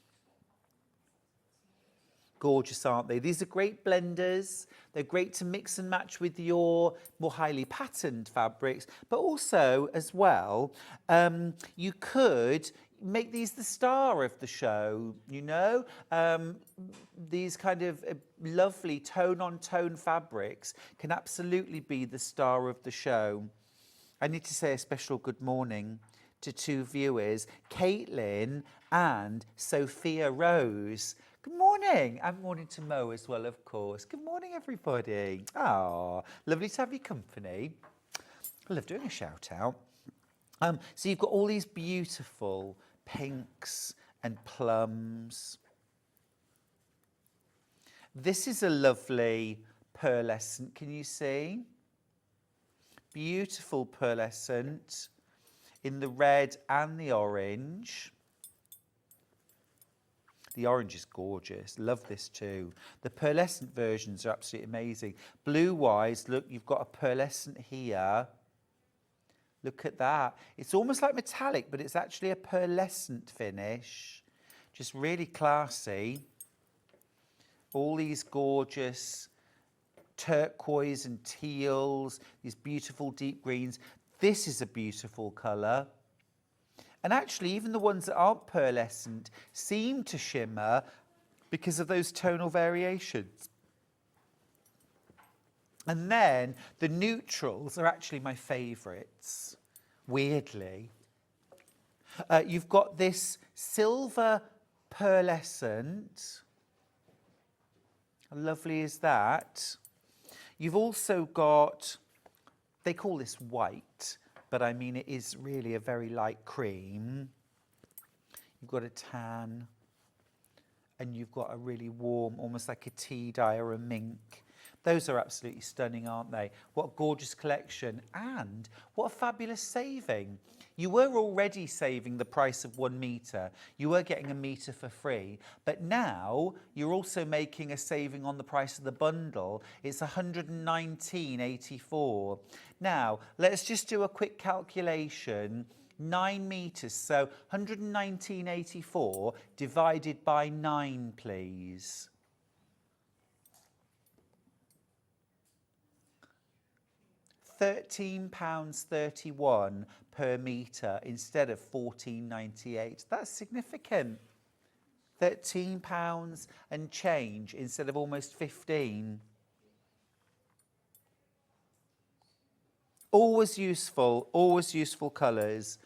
Gorgeous, aren't they? These are great blenders. They're great to mix and match with your more highly patterned fabrics, but also, as well, you could make these the star of the show, you know? These kind of lovely tone-on-tone fabrics can absolutely be the star of the show. I need to say a special good morning to 2 viewers, Caitlin and Sophia Rose. Good morning, and morning to Mo as well, of course. Good morning, everybody. Oh, lovely to have your company. I love doing a shout out. So you've got all these beautiful pinks and plums. This is a lovely pearlescent, can you see? Beautiful pearlescent in the red and the orange. The orange is gorgeous. Love this too. The pearlescent versions are absolutely amazing. Blue-wise, look, you've got a pearlescent here. Look at that. It's almost like metallic, but it's actually a pearlescent finish. Just really classy. All these gorgeous turquoise and teals, these beautiful deep greens. This is a beautiful colour. And actually, even the ones that aren't pearlescent seem to shimmer because of those tonal variations. And then the neutrals are actually my favourites, weirdly. You've got this silver pearlescent. How lovely is that? You've also got, they call this white, but I mean it is really a very light cream. You've got a tan, and you've got a really warm, almost like a tea dye or a mink. Those are absolutely stunning, aren't they? What a gorgeous collection, and what a fabulous saving. You were already saving the price of 1 metre. You were getting a metre for free, but now you're also making a saving on the price of the bundle. It's £119.84. Now, let's just do a quick calculation. 9 metres, so 119.84 divided by 9, please. £13.31 per metre instead of £14.98. That's significant. £13 and change instead of almost 15. Always useful colours.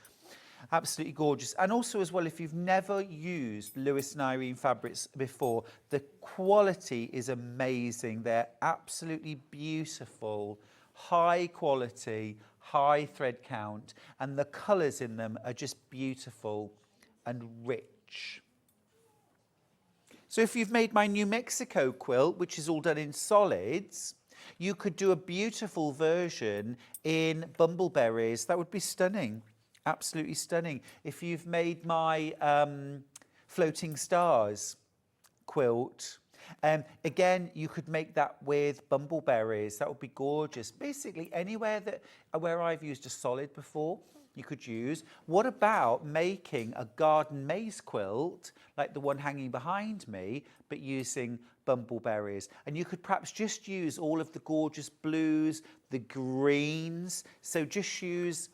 Absolutely gorgeous. And also as well, if you've never used Lewis and Irene fabrics before, the quality is amazing. They're absolutely beautiful. High quality, high thread count, and the colours in them are just beautiful and rich. So if you've made my New Mexico quilt, which is all done in solids, you could do a beautiful version in bumbleberries. That would be stunning, absolutely stunning. If you've made my Floating Stars quilt, again, you could make that with bumbleberries. That would be gorgeous. Basically, anywhere where I've used a solid before, you could use. What about making a garden maze quilt, like the one hanging behind me, but using bumbleberries? And you could perhaps just use all of the gorgeous blues, the greens. So just use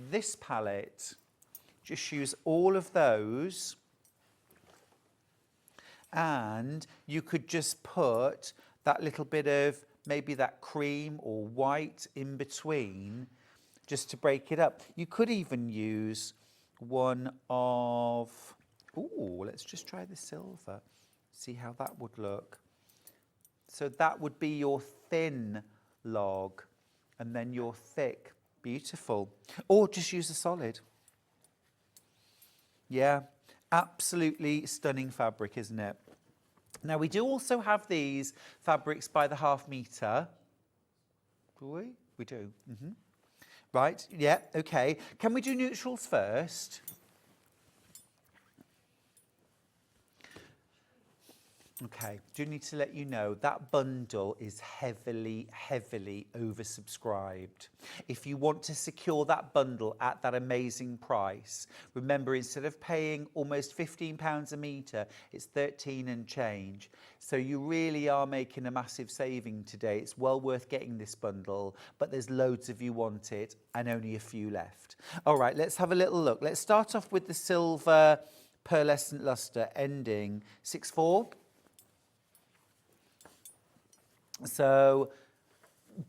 this palette. Just use all of those. And you could just put that little bit of maybe that cream or white in between just to break it up. You could even use one of, ooh, let's just try the silver, see how that would look. So that would be your thin log and then your thick, beautiful. Or just use a solid. Yeah. Absolutely stunning fabric, isn't it? Now, we do also have these fabrics by the ½ metre. Do we? We do. Right, yeah, okay. Can we do neutrals first? Okay, do need to let you know that bundle is heavily, heavily oversubscribed. If you want to secure that bundle at that amazing price, remember, instead of paying almost £15 a metre, it's 13 and change. So you really are making a massive saving today. It's well worth getting this bundle, but there's loads of you want it and only a few left. All right, let's have a little look. Let's start off with the silver pearlescent luster ending 6/4. So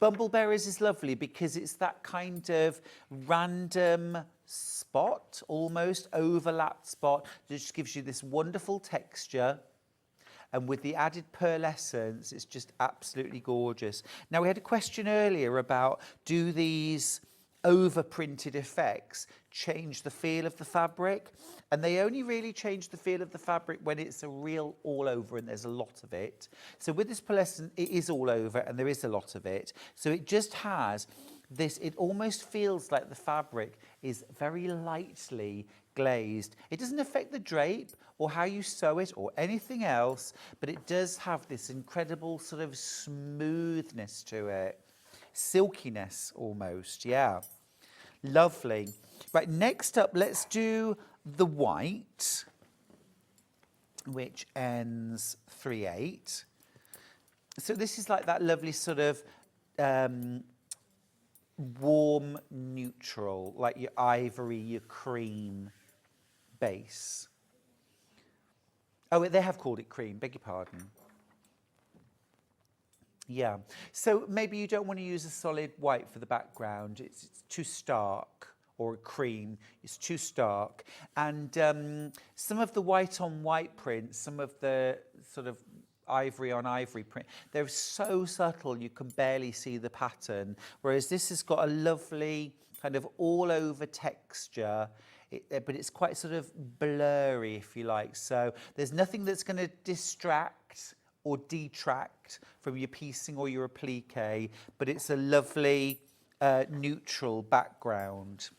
bumbleberries is lovely because it's that kind of random spot, almost overlapped spot that just gives you this wonderful texture. And with the added pearlescence, it's just absolutely gorgeous. Now, we had a question earlier about, do these over-printed effects change the feel of the fabric, and they only really change the feel of the fabric when it's a real all over and there's a lot of it. So with this pearlescent, it is all over and there is a lot of it. So it just has this, it almost feels like the fabric is very lightly glazed. It doesn't affect the drape or how you sew it or anything else, but it does have this incredible sort of smoothness to it. Silkiness almost, yeah. Lovely. Right, next up, let's do the white, which ends 3/8. So this is like that lovely sort of warm neutral, like your ivory, your cream base. Oh, they have called it cream, beg your pardon. Yeah, so maybe you don't want to use a solid white for the background. It's too stark, or a cream, it's too stark. And some of the white on white prints, some of the sort of ivory on ivory print, they're so subtle you can barely see the pattern, whereas this has got a lovely kind of all over texture, but it's quite sort of blurry, if you like. So there's nothing that's going to distract or detract from your piecing or your applique, but it's a lovely neutral background.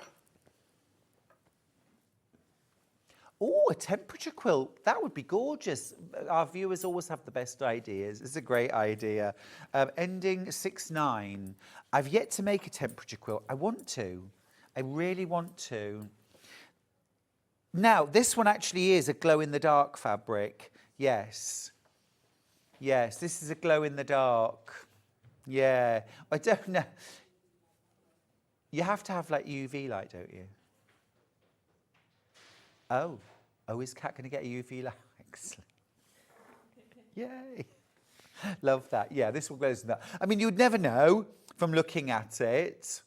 Oh, a temperature quilt. That would be gorgeous. Our viewers always have the best ideas. It's a great idea. Ending 6/9. I've yet to make a temperature quilt. I want to. I really want to. Now, this one actually is a glow-in-the-dark fabric. Yes. Yes, this is a glow-in-the-dark. Yeah. I don't know. You have to have, like, UV light, don't you? Oh. Oh, is Kat going to get a UV light? Excellent. Yay. Love that. Yeah, this will glows in that. I mean, you'd never know from looking at it,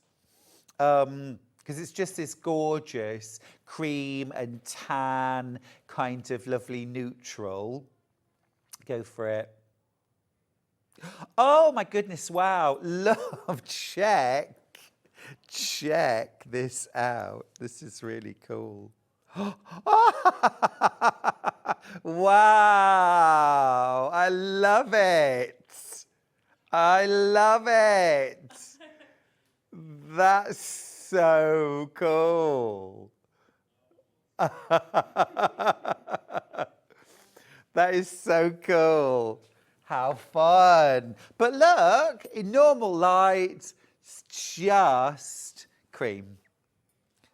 because it's just this gorgeous cream and tan kind of lovely neutral. Go for it. Oh, my goodness, wow. Love, check this out. This is really cool. Wow, I love it. I love it. That's so cool. That is so cool. How fun. But look, in normal light, it's just cream.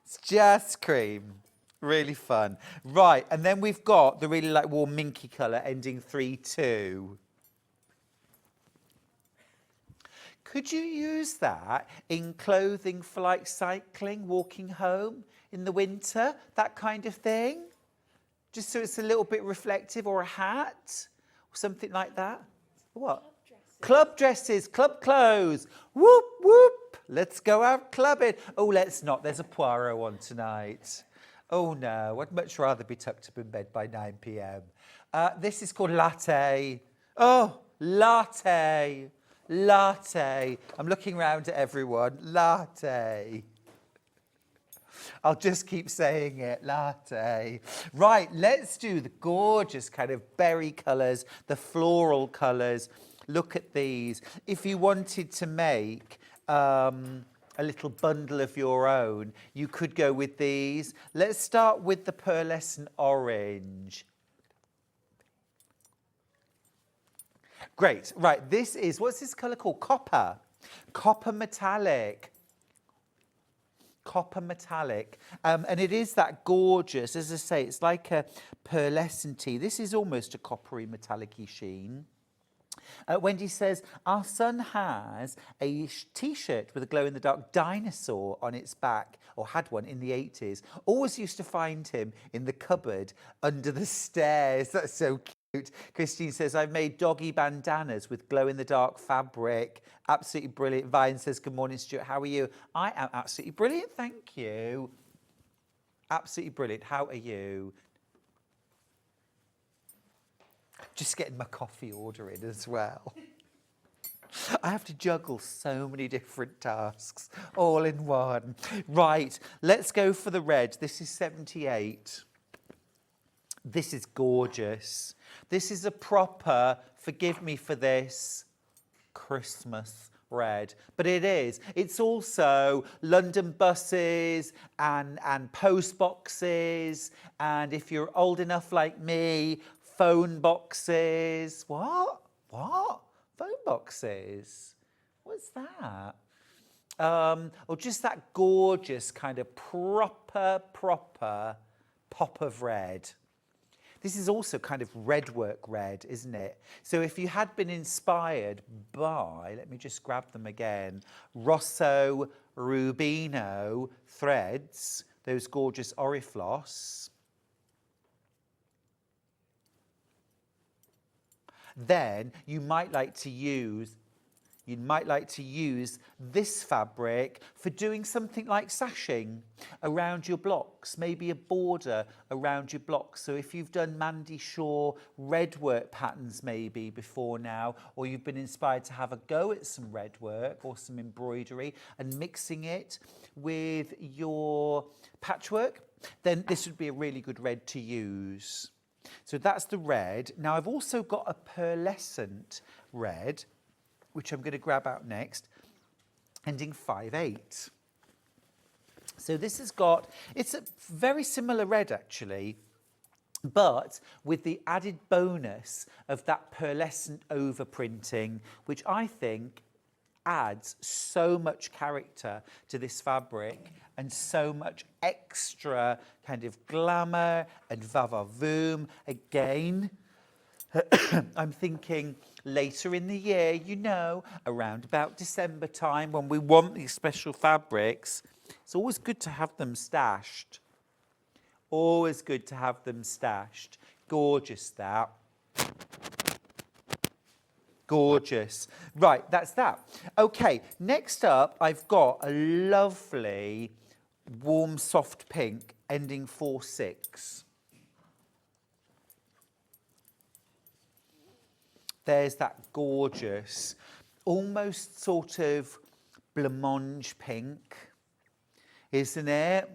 It's just cream. Really fun. Right, and then we've got the really like warm minky colour ending 3/2. Could you use that in clothing for like cycling, walking home in the winter, that kind of thing? Just so it's a little bit reflective, or a hat, or something like that? What? Club dresses, club clothes. Whoop, whoop. Let's go out clubbing. Oh, let's not. There's a Poirot one tonight. Oh, no. I'd much rather be tucked up in bed by 9 p.m. This is called latte. Oh, latte. Latte. I'm looking round at everyone. Latte. I'll just keep saying it. Latte. Right, let's do the gorgeous kind of berry colours, the floral colours. Look at these. If you wanted to make a little bundle of your own, you could go with these. Let's start with the pearlescent orange. Great. Right, this is, what's this colour called? Copper. Copper metallic. Copper metallic. And it is that gorgeous, as I say, it's like a pearlescent-y. This is almost a coppery metallic-y sheen. Wendy says, our son has a T-shirt with a glow-in-the-dark dinosaur on its back, or had one in the 80s. Always used to find him in the cupboard under the stairs. That's so cute. Christine says, I've made doggy bandanas with glow-in-the-dark fabric. Absolutely brilliant. Vine says, good morning, Stuart. How are you? I am absolutely brilliant, thank you. Absolutely brilliant. How are you? Just getting my coffee order in as well. I have to juggle so many different tasks all in one. Right, let's go for the red. This is 78. This is gorgeous. This is a proper, forgive me for this, Christmas red. But it is. It's also London buses and post boxes. And if you're old enough like me, phone boxes. What? Phone boxes? What's that? Or just that gorgeous kind of proper pop of red. This is also kind of red work red, isn't it? So if you had been inspired by, let me just grab them again, Rosso Rubino threads, those gorgeous Orifloss, then you might like to use this fabric for doing something like sashing around your blocks, maybe a border around your blocks. So if you've done Mandy Shaw red work patterns maybe before now, or you've been inspired to have a go at some red work or some embroidery and mixing it with your patchwork, then this would be a really good red to use. So that's the red. Now I've also got a pearlescent red, which I'm going to grab out next, ending 5/8. So this has got, it's a very similar red actually, but with the added bonus of that pearlescent overprinting, which I think adds so much character to this fabric and so much extra kind of glamour and va-va-voom. Again, I'm thinking later in the year, you know, around about December time when we want these special fabrics, it's always good to have them stashed. Always good to have them stashed. Gorgeous, that. Gorgeous. Right, that's that. Okay, next up, I've got a lovely warm soft pink ending 4/6. There's that gorgeous, almost sort of blancmange pink, isn't it?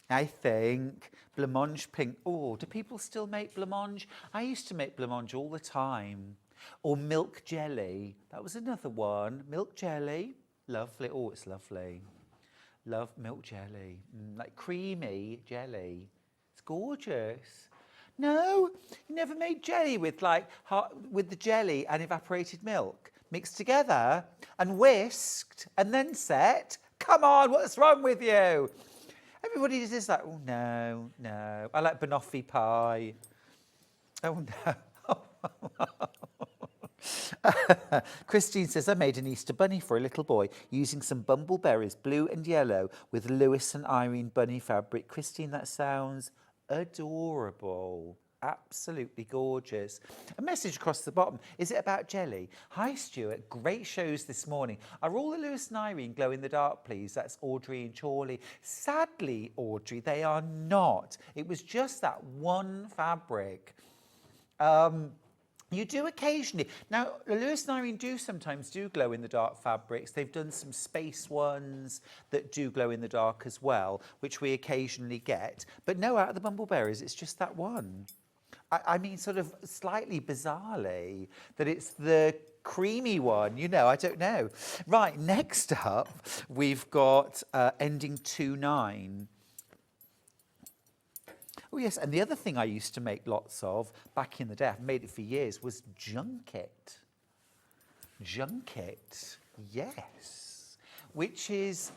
I think blancmange pink. Oh, do people still make blancmange? I used to make blancmange all the time. Or milk jelly. That was another one. Milk jelly. Lovely. Oh, it's lovely. Love milk jelly. Like creamy jelly. It's gorgeous. No, you never made jelly with with the jelly and evaporated milk mixed together and whisked and then set. Come on, what's wrong with you? Everybody is like, oh no, no. I like banoffee pie. Oh no. Christine says, I made an Easter bunny for a little boy using some bumbleberries, blue and yellow, with Lewis and Irene bunny fabric. Christine, that sounds adorable. Absolutely gorgeous. A message across the bottom. Is it about jelly? Hi, Stuart. Great shows this morning. Are all the Lewis and Irene glow in the dark, please? That's Audrey and Chorley. Sadly, Audrey, they are not. It was just that one fabric. You do occasionally. Now, Lewis and Irene do sometimes do glow in the dark fabrics. They've done some space ones that do glow in the dark as well, which we occasionally get. But no, out of the bumbleberries, it's just that one. I mean, sort of slightly bizarrely, that it's the creamy one, you know, I don't know. Right, next up, we've got ending 2/9. Oh yes, and the other thing I used to make lots of back in the day, I've made it for years, was junket. Junket, yes. Which is,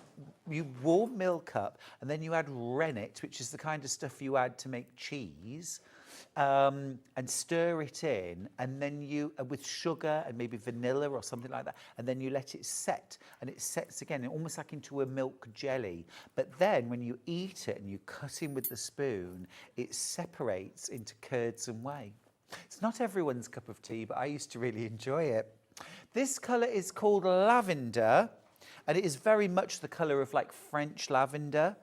you warm milk up and then you add rennet, which is the kind of stuff you add to make cheese, and stir it in, and then you, with sugar and maybe vanilla or something like that, and then you let it set, and it sets again, almost like into a milk jelly. But then when you eat it and you cut in with the spoon, it separates into curds and whey. It's not everyone's cup of tea, but I used to really enjoy it. This colour is called lavender, and it is very much the colour of like French lavender.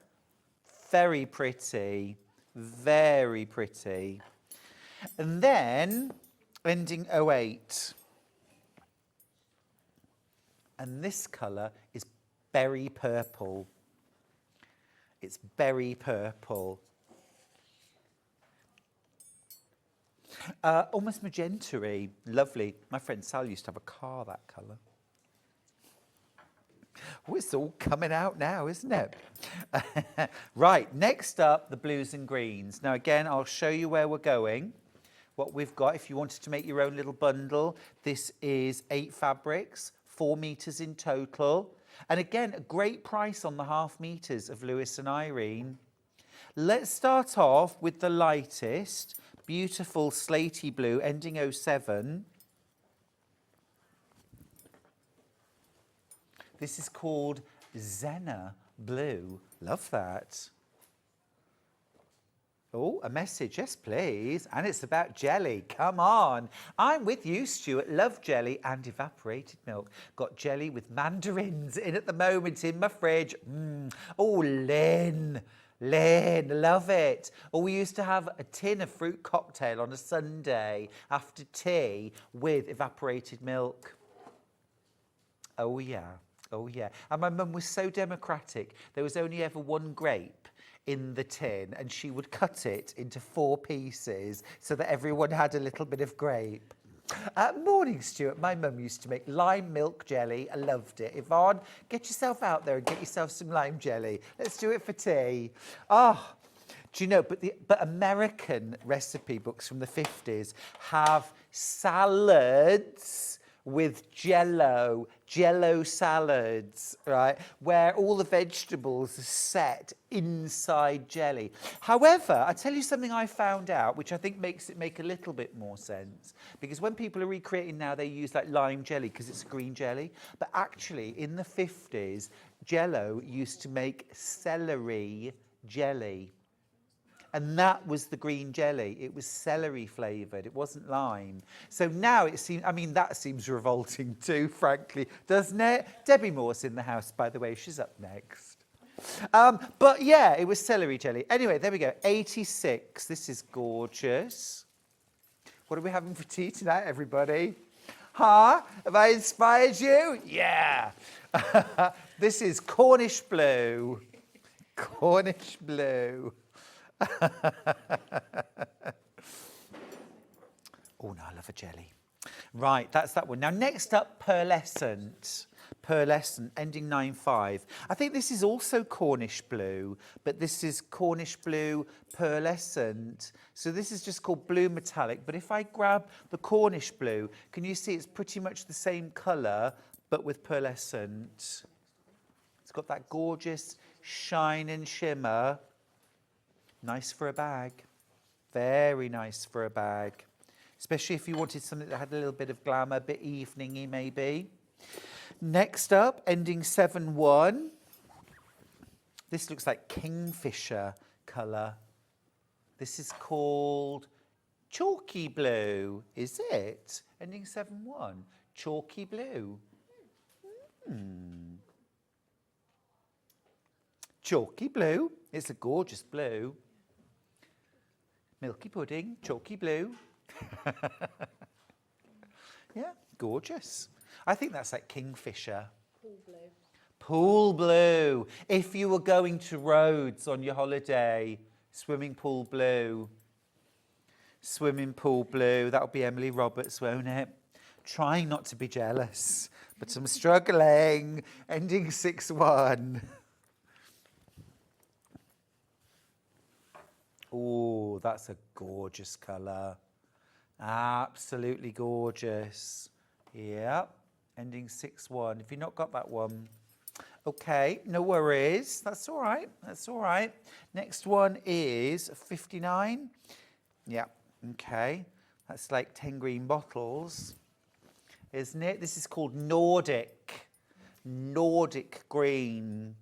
Very pretty, very pretty. And then, ending 08. And this colour is berry purple. It's berry purple. Almost magenta-y. Lovely. My friend Sal used to have a car that colour. Oh, it's all coming out now, isn't it? Right, next up, the blues and greens. Now, again, I'll show you where we're going, what we've got. If you wanted to make your own little bundle, this is 8 fabrics, 4 metres in total. And again, a great price on the half metres of Lewis and Irene. Let's start off with the lightest, beautiful slatey blue, ending 07. This is called Zena Blue. Love that. Oh, a message. Yes, please. And it's about jelly. Come on. I'm with you, Stuart. Love jelly and evaporated milk. Got jelly with mandarins in at the moment in my fridge. Oh, Lynn. Lynn, love it. Or we used to have a tin of fruit cocktail on a Sunday after tea with evaporated milk. Oh, yeah. Oh, yeah. And my mum was so democratic. There was only ever one grape in the tin, and she would cut it into 4 pieces so that everyone had a little bit of grape. Morning, Stuart. My mum used to make lime milk jelly. I loved it. Yvonne, get yourself out there and get yourself some lime jelly. Let's do it for tea. Oh, do you know, but American recipe books from the 50s have salads with jello salads, right, where all the vegetables are set inside jelly. However, I tell you something I found out, which I think makes it make a little bit more sense, because when people are recreating now, they use like lime jelly because it's a green jelly, but actually in the 50s, jello used to make celery jelly. And that was the green jelly. It was celery flavoured. It wasn't lime. So now it seems, I mean, that seems revolting too, frankly, doesn't it? Debbi Moore's in the house, by the way. She's up next. But yeah, it was celery jelly. Anyway, there we go. 86. This is gorgeous. What are we having for tea tonight, everybody? Huh? Have I inspired you? Yeah. This is Cornish blue. Cornish blue. Oh, no, I love a jelly. Right, that's that one. Now, next up, pearlescent. Pearlescent, ending 95. I think this is also Cornish blue, but this is Cornish blue pearlescent. So this is just called blue metallic. But if I grab the Cornish blue, can you see it's pretty much the same colour, but with pearlescent? It's got that gorgeous shine and shimmer. Nice for a bag. Very nice for a bag. Especially if you wanted something that had a little bit of glamour, a bit evening-y maybe. Next up, ending 7-1. This looks like kingfisher colour. This is called chalky blue, is it? Ending 7-1. Chalky blue. Chalky blue. It's a gorgeous blue. Milky pudding, chalky blue. Yeah, gorgeous. I think that's like kingfisher. Pool blue. Pool blue. If you were going to Rhodes on your holiday, swimming pool blue. Swimming pool blue. That'll be Emily Roberts, won't it? Trying not to be jealous, but I'm struggling. Ending 6-1. Oh, that's a gorgeous colour. Absolutely gorgeous. Yep. Ending 6-1. If you've not got that one, okay, no worries. That's all right. That's all right. Next one is 59. Yeah, okay. That's like 10 green bottles, isn't it? This is called Nordic. Nordic green.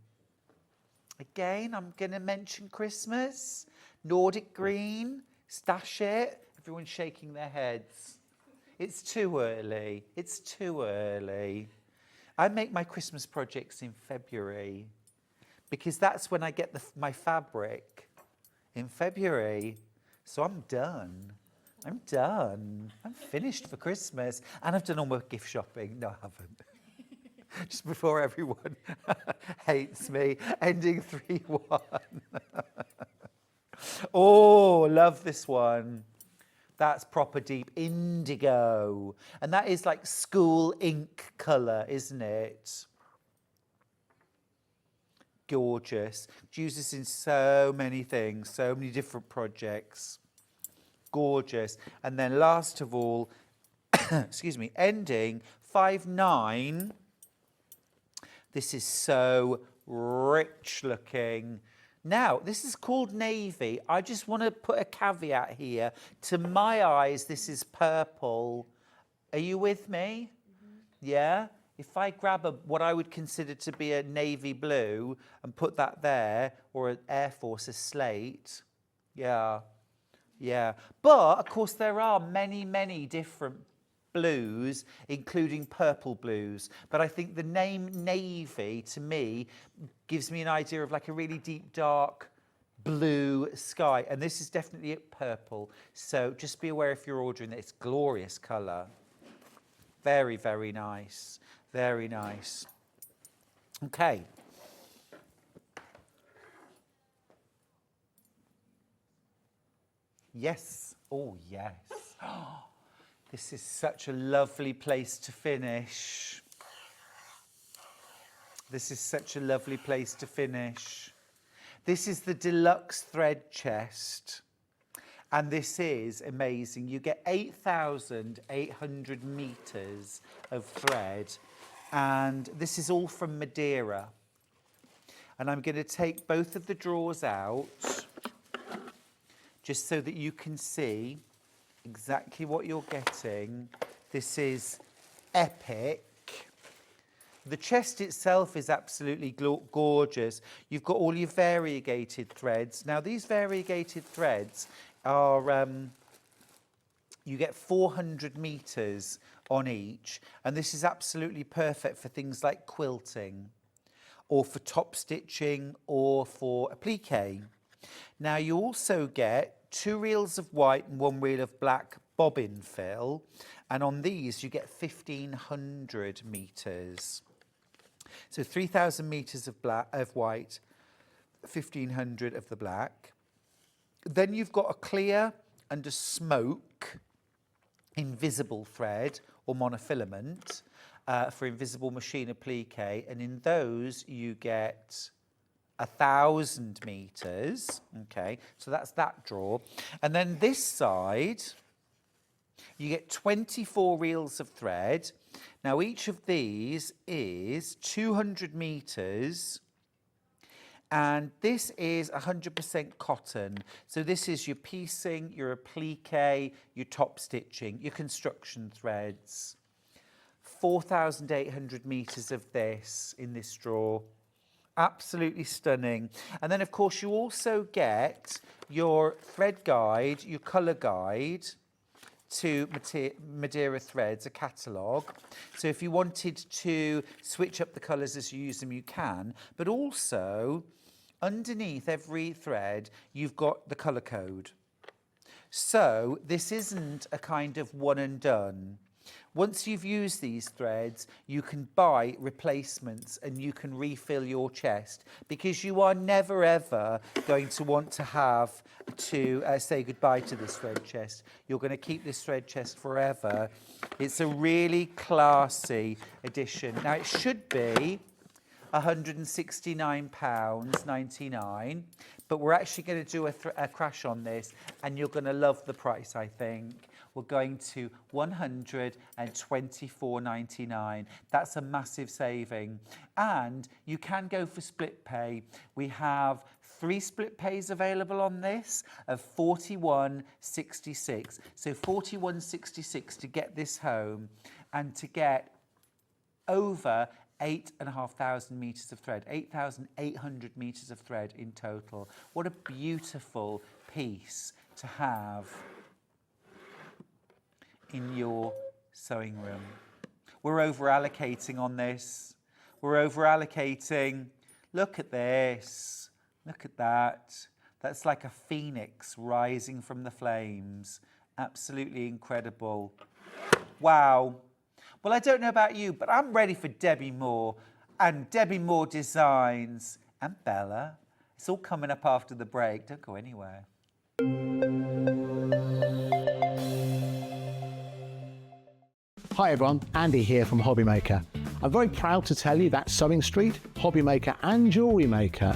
Again, I'm going to mention Christmas. Nordic green. Stash it. Everyone's shaking their heads. It's too early. It's too early. I make my Christmas projects in February because that's when I get my fabric, in February. So I'm done. I'm done. I'm finished for Christmas. And I've done all my gift shopping. No, I haven't. just before everyone hates me. Ending 3-1. Oh, love this one. That's proper deep indigo. And that is like school ink colour, isn't it? Gorgeous. Use this in so many things, so many different projects. Gorgeous. And then last of all, excuse me, ending 5-9. This is so rich looking. Now, this is called navy. I just want to put a caveat here. To my eyes, this is purple. Are you with me? Yeah? If I grab what I would consider to be a navy blue and put that there, or an Air Force, a slate, yeah. But, of course, there are many, many different blues, including purple blues. But I think the name navy, to me, gives me an idea of like a really deep, dark blue sky. And this is definitely purple. So just be aware if you're ordering that. It's glorious colour. Very, very nice. Very nice. Okay. Yes. Oh, yes. This is such a lovely place to finish. This is such a lovely place to finish. This is the deluxe thread chest. And this is amazing. You get 8,800 metres of thread. And this is all from Madeira. And I'm going to take both of the drawers out, just so that you can see exactly what you're getting. This is epic. The chest itself is absolutely gorgeous. You've got all your variegated threads. Now, these variegated threads are, you get 400 metres on each, and this is absolutely perfect for things like quilting, or for top stitching, or for applique. Now, you also get 2 reels of white and 1 reel of black bobbin fill, and on these you get 1,500 metres. So 3,000 metres of white, 1,500 of the black. Then you've got a clear and a smoke invisible thread or monofilament for invisible machine applique, and in those you get 1,000 metres. Okay, so that's that drawer. And then this side, you get 24 reels of thread. Now, each of these is 200 metres, and this is 100% cotton. So this is your piecing, your applique, your top stitching, your construction threads. 4,800 metres of this in this drawer. Absolutely stunning. And then, of course, you also get your thread guide, your colour guide to Madeira threads, a catalogue. So if you wanted to switch up the colours as you use them, you can. But also, underneath every thread, you've got the colour code. So this isn't a kind of one and done. Once you've used these threads, you can buy replacements and you can refill your chest, because you are never ever going to want to have to say goodbye to this thread chest. You're going to keep this thread chest forever. It's a really classy edition. Now, it should be £169.99, but we're actually going to do a crash on this, and you're going to love the price, I think. We're going to £124.99. That's a massive saving. And you can go for split pay. We have 3 split pays available on this of £41.66. So £41.66 to get this home and to get over 8,500 metres of thread, 8,800 metres of thread in total. What a beautiful piece to have in your sewing room. We're over allocating on this. We're over allocating. Look at this. Look at that. That's like a phoenix rising from the flames. Absolutely incredible. Wow. Well, I don't know about you, but I'm ready for Debbi Moore and Debbi Moore Designs and Bella. It's all coming up after the break. Don't go anywhere. Hi everyone, Andy here from Hobby Maker. I'm very proud to tell you that Sewing Street, Hobby Maker and Jewellery Maker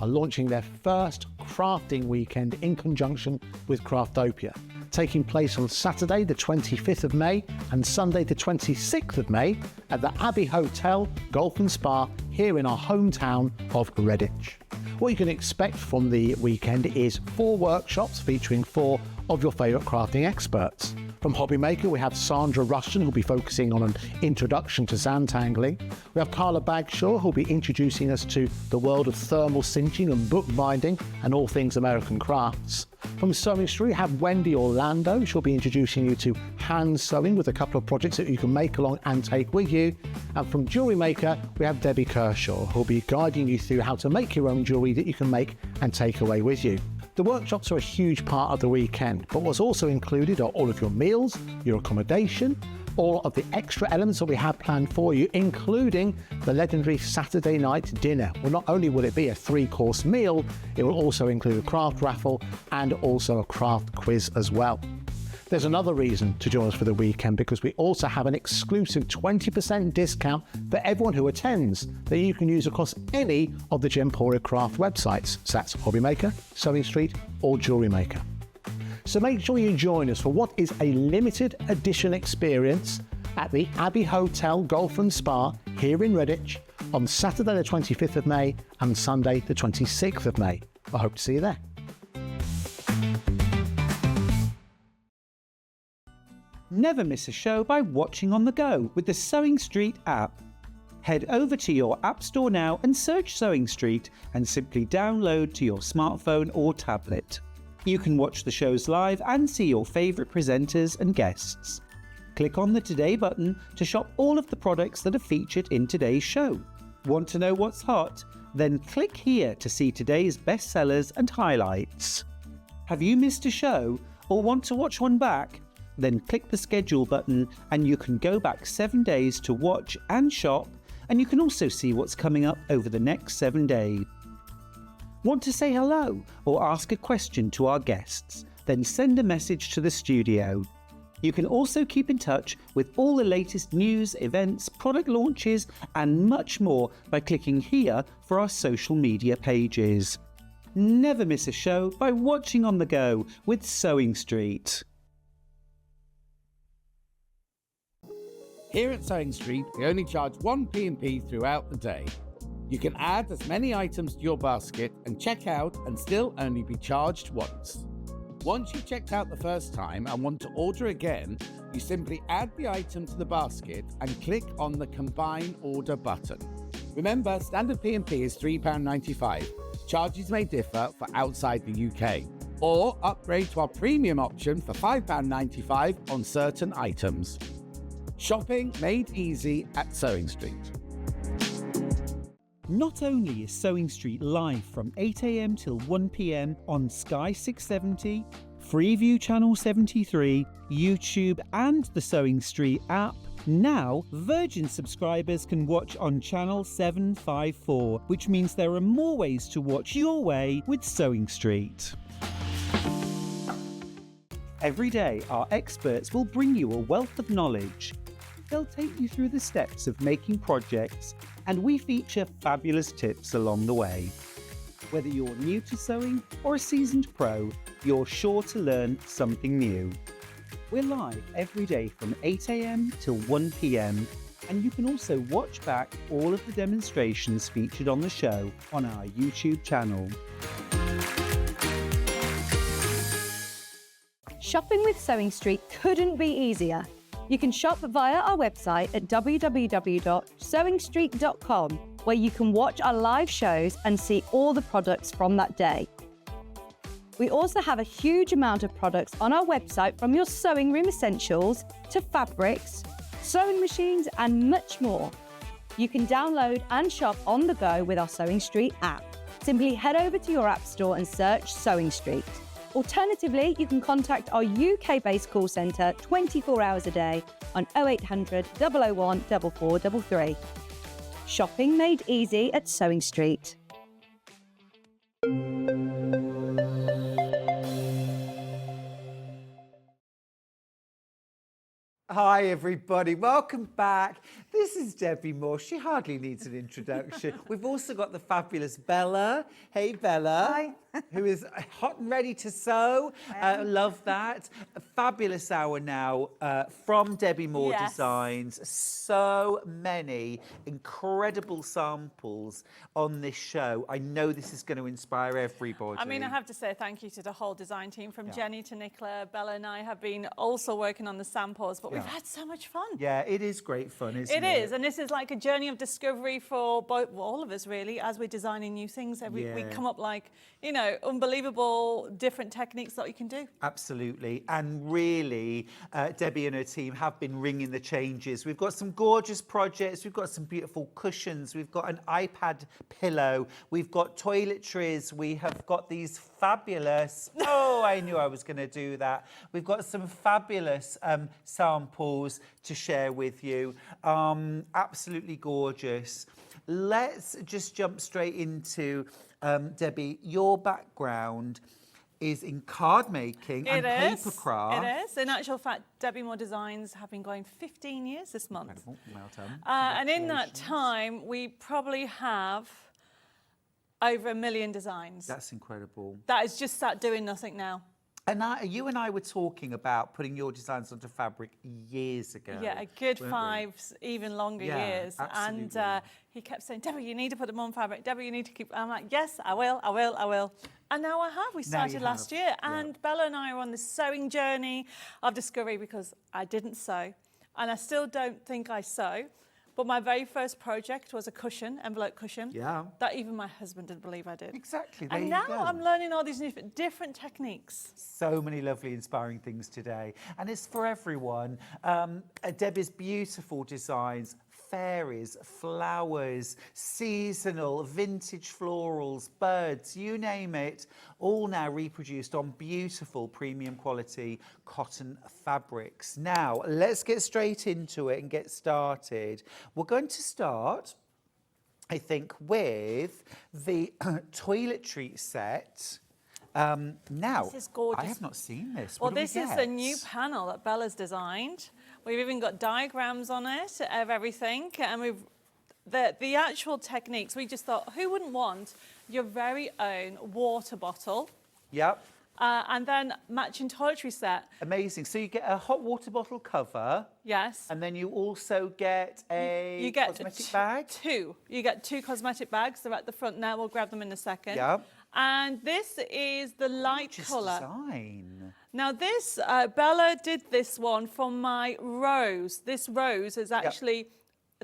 are launching their first crafting weekend in conjunction with Craftopia, taking place on Saturday the 25th of May and Sunday the 26th of May at the Abbey Hotel Golf and Spa here in our hometown of Redditch. What you can expect from the weekend is 4 workshops featuring 4 of your favourite crafting experts. From Hobby Maker, we have Sandra Rushton, who'll be focusing on an introduction to zantangling. We have Carla Bagshaw, who'll be introducing us to the world of thermal cinching and bookbinding and all things American crafts. From Sewing Street, we have Wendy Orlando. She'll be introducing you to hand sewing with a couple of projects that you can make along and take with you. And from Jewellery Maker, we have Debbie Kershaw, who'll be guiding you through how to make your own jewellery that you can make and take away with you. The workshops are a huge part of the weekend, but what's also included are all of your meals, your accommodation, all of the extra elements that we have planned for you, including the legendary Saturday night dinner. Well, not only will it be a 3-course meal, it will also include a craft raffle and also a craft quiz as well. There's another reason to join us for the weekend, because we also have an exclusive 20% discount for everyone who attends that you can use across any of the Gemporia craft websites. So that's Hobby Maker, Sewing Street or Jewellery Maker. So make sure you join us for what is a limited edition experience at the Abbey Hotel Golf and Spa here in Redditch on Saturday the 25th of May and Sunday the 26th of May. I hope to see you there. Never miss a show by watching on the go with the Sewing Street app. Head over to your App Store now and search Sewing Street and simply download to your smartphone or tablet. You can watch the shows live and see your favourite presenters and guests. Click on the Today button to shop all of the products that are featured in today's show. Want to know what's hot? Then click here to see today's bestsellers and highlights. Have you missed a show or want to watch one back? Then click the schedule button and you can go back 7 days to watch and shop, and you can also see what's coming up over the next 7 days. Want to say hello or ask a question to our guests? Then send a message to the studio. You can also keep in touch with all the latest news, events, product launches and much more by clicking here for our social media pages. Never miss a show by watching on the go with Sewing Street. Here at Sewing Street, we only charge 1 P&P throughout the day. You can add as many items to your basket and check out and still only be charged once. Once you've checked out the first time and want to order again, you simply add the item to the basket and click on the Combine Order button. Remember, standard P&P is £3.95. Charges may differ for outside the UK. Or upgrade to our premium option for £5.95 on certain items. Shopping made easy at Sewing Street. Not only is Sewing Street live from 8 AM till 1 PM on Sky 670, Freeview Channel 73, YouTube and the Sewing Street app, now Virgin subscribers can watch on Channel 754, which means there are more ways to watch your way with Sewing Street. Every day, our experts will bring you a wealth of knowledge. They'll take you through the steps of making projects, and we feature fabulous tips along the way. Whether you're new to sewing or a seasoned pro, you're sure to learn something new. We're live every day from 8 AM till 1 PM, and you can also watch back all of the demonstrations featured on the show on our YouTube channel. Shopping with Sewing Street couldn't be easier. You can shop via our website at www.sewingstreet.com, where you can watch our live shows and see all the products from that day. We also have a huge amount of products on our website, from your sewing room essentials to fabrics, sewing machines and much more. You can download and shop on the go with our Sewing Street app. Simply head over to your app store and search Sewing Street. Alternatively, you can contact our UK-based call centre 24 hours a day on 0800 001 4433. Shopping made easy at Sewing Street. Hi everybody, welcome back. This is Debbi Moore. She hardly needs an introduction. We've also got the fabulous Bella. Hey Bella. Hi. Who is hot and ready to sew. Love that. A fabulous hour now from Debbi Moore Designs. So many incredible samples on this show. I know this is going to inspire everybody. I mean, I have to say thank you to the whole design team, from Jenny to Nicola. Bella and I have been also working on the samples, but we've had so much fun. Yeah, it is great fun, isn't it? It is, and this is like a journey of discovery for all of us, really, as we're designing new things. We come up like, you know, unbelievable different techniques that you can do. Absolutely, and really, Debbie and her team have been ringing the changes. We've got some gorgeous projects, we've got some beautiful cushions, we've got an iPad pillow, we've got toiletries, we have got these fabulous, oh, I knew I was going to do that. We've got some fabulous samples to share with you. Absolutely gorgeous. Let's just jump straight into, Debbie, your background is in card making and paper craft. It is. In actual fact, Debbi Moore Designs have been going 15 years this month. Incredible. Well done. And in that time, we probably have over 1 million designs. That's incredible. That is just sat doing nothing now. And you and I were talking about putting your designs onto fabric years ago. Yeah, a good 5, even longer years. Absolutely. And he kept saying, Debbie, you need to put them on fabric. Debbie, you need to keep... I'm like, yes, I will. And now I have. We started last year. And Bella and I are on this sewing journey of discovery, because I didn't sew. And I still don't think I sew. But my very first project was a cushion, envelope cushion. Yeah. That even my husband didn't believe I did. Exactly. There And you now go. I'm learning all these different techniques. So many lovely, inspiring things today. And it's for everyone. Debbie's beautiful designs, fairies, flowers, seasonal, vintage florals, birds, you name it, all now reproduced on beautiful premium quality cotton fabrics. Now, let's get straight into it and get started. We're going to start, I think, with the toiletry set. Now, This is gorgeous. I have not seen this. Well, What do we this is get? the new panel that Bella's designed. We've even got diagrams on it of everything, and we've the actual techniques. We just thought, who wouldn't want your very own water bottle? Yep. And then matching toiletry set. Amazing. So you get a hot water bottle cover. Yes. And then you also get a cosmetic bag. You get 2 cosmetic bags. They're at the front now. We'll grab them in a second. Yeah. And this is the light colour. Design. Now this, Bella did this one for my rose. This rose is actually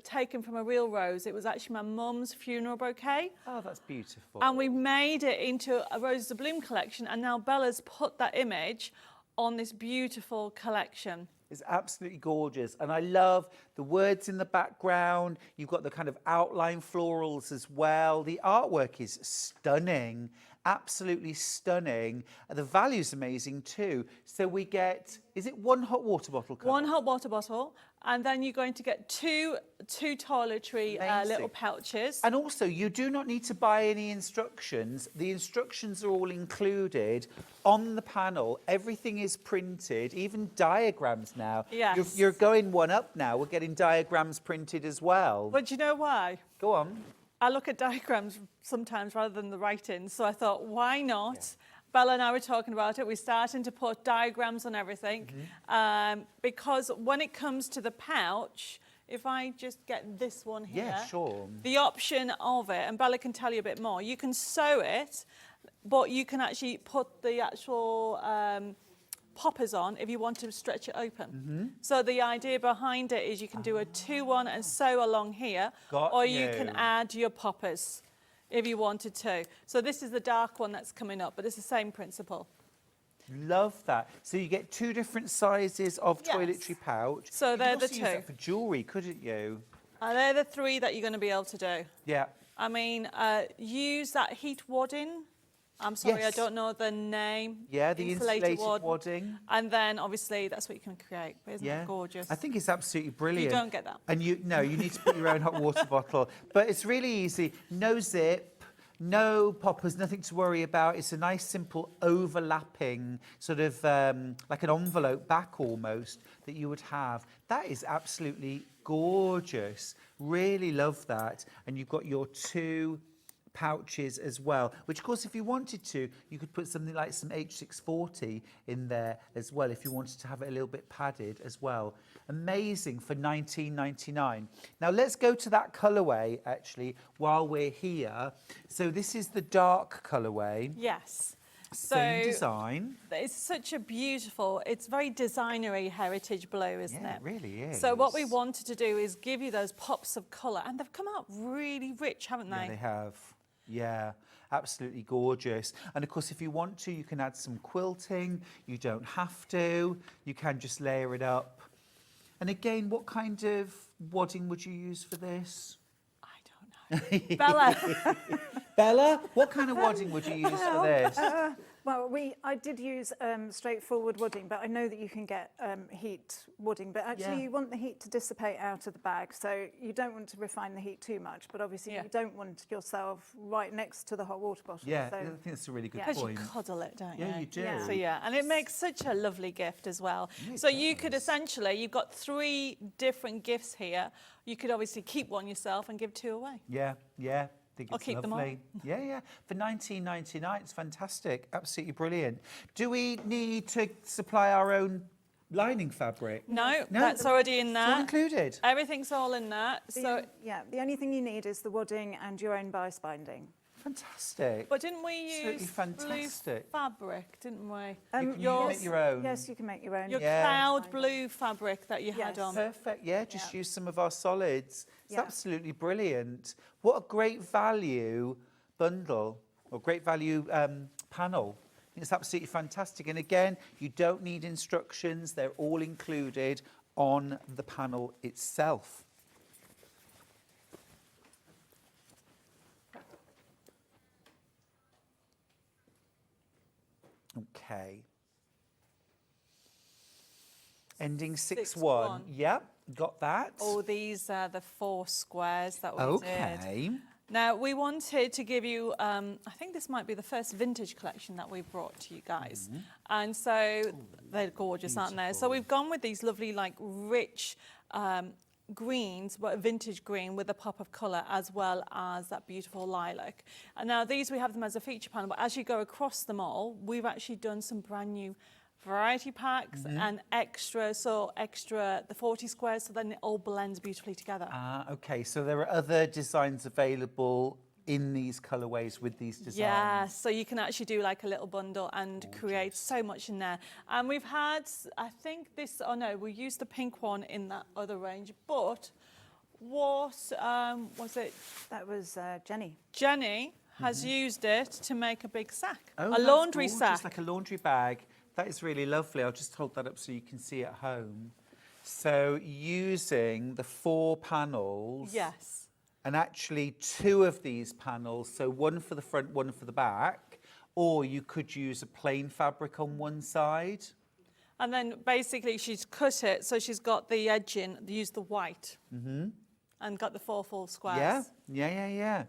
taken from a real rose. It was actually my mum's funeral bouquet. Oh, that's beautiful. And we made it into a Roses of Bloom collection, and now Bella's put that image on this beautiful collection. It's absolutely gorgeous. And I love the words in the background. You've got the kind of outline florals as well. The artwork is stunning, absolutely stunning. The value's amazing too. So we get, is it 1 hot water bottle cover? 1 hot water bottle, and then you're going to get two toiletry little pouches. And also, you do not need to buy any instructions. The instructions are all included on the panel. Everything is printed, even diagrams now. Yes. You're going one up now. We're getting diagrams printed as well. But you know why? Go on. I look at diagrams sometimes rather than the writing, so I thought, why not? Yeah. Bella and I were talking about it. We're starting to put diagrams on everything, because when it comes to the pouch, if I just get this one here, yeah, sure. The option of it, and Bella can tell you a bit more, you can sew it, but you can actually put the actual poppers on if you want to stretch it open. So the idea behind it is you can do a 2-1 and sew along here, you can add your poppers if you wanted to. So this is the dark one that's coming up, but it's the same principle. Love that. So you get 2 different sizes of toiletry pouch. So they're the 2. You could also use that for jewellery, couldn't you? They're the 3 that you're going to be able to do. Yeah. I mean, use that heat wadding I'm sorry, Yes. I don't know the name. Yeah, the insulated wad. wadding. And then obviously that's what you can create. But isn't Yeah, it gorgeous? I think it's absolutely brilliant. You don't get that. And you need to put your own hot water bottle. But it's really easy. No zip, no poppers, nothing to worry about. It's a nice, simple, overlapping sort of like an envelope back almost that you would have. That is absolutely gorgeous. Really love that. And you've got your 2 pouches as well, which of course if you wanted to you could put something like some H640 in there as well if you wanted to have it a little bit padded as well. Amazing for $19.99. Now let's go to that colorway actually while we're here. So this is the dark colorway. Yes. Same design. It's such a beautiful, it's very designery heritage blue, isn't Yeah, it? it really is. So what we wanted to do is give you those pops of colour, and they've come out really rich, haven't they? Yeah, they have. Yeah, absolutely gorgeous. And of course, if you want to, you can add some quilting. You don't have to. You can just layer it up. And again, what kind of wadding would you use for this? I don't know. Bella. Bella, what kind of wadding would you use for this? Well, I did use straightforward wadding, but I know that you can get heat wadding, but actually Yeah. you want the heat to dissipate out of the bag, so you don't want to refine the heat too much, but obviously Yeah. you don't want yourself right next to the hot water bottle. Yeah, so I think that's a really good Because you point. cuddle it, don't you? Yeah, you do. Yeah. So yeah, and it makes such a lovely gift as well. It So you could does. essentially, you've got 3 different gifts here. You could obviously keep one yourself and give 2 away. Yeah, yeah. I think I'll it's keep them all. lovely. Yeah, yeah. For $19.99, it's fantastic. Absolutely brilliant. Do we need to supply our own lining fabric? No, No, that's already in It's all there. included. Everything's all in that. So, the only thing you need is the wadding and your own bias binding. Fantastic. but didn't we Absolutely use fantastic. blue fabric, didn't we? You can make your own. Yes, you can make your own. Your Yeah. cloud blue fabric that you had Yes. on. Perfect. Yeah, just Yeah. use some of our solids. It's Yeah. absolutely brilliant. What a great value bundle or great value panel. It's absolutely fantastic. And again, you don't need instructions. They're all included on the panel itself. Okay. Ending 6-1. 6-1. Yep, got that. Oh, these are the 4 squares that we did. Okay. Now, we wanted to give you, I think this might be the first vintage collection that we brought to you guys. And so they're gorgeous, aren't they? So we've gone with these lovely, like, rich greens, but a vintage green with a pop of colour, as well as that beautiful lilac. And now these, we have them as a feature panel, but as you go across them all, we've actually done some brand new variety packs and extra, the 40 squares, so then it all blends beautifully together. Okay, so there are other designs available in these colourways with these designs. Yeah, so you can actually do like a little bundle and create so much in there. And we've had, I think this, oh no, we used the pink one in that other range, but what was it? That was Jenny. Jenny has used it to make a big sack, Oh, a that's laundry gorgeous, sack. like a laundry bag. That is really lovely. I'll just hold that up so you can see at home. So using the 4 panels. Yes. And actually 2 of these panels, so one for the front, one for the back, or you could use a plain fabric on one side. And then basically she's cut it, so she's got the edging, used the white, and got the 4 full squares. Yeah.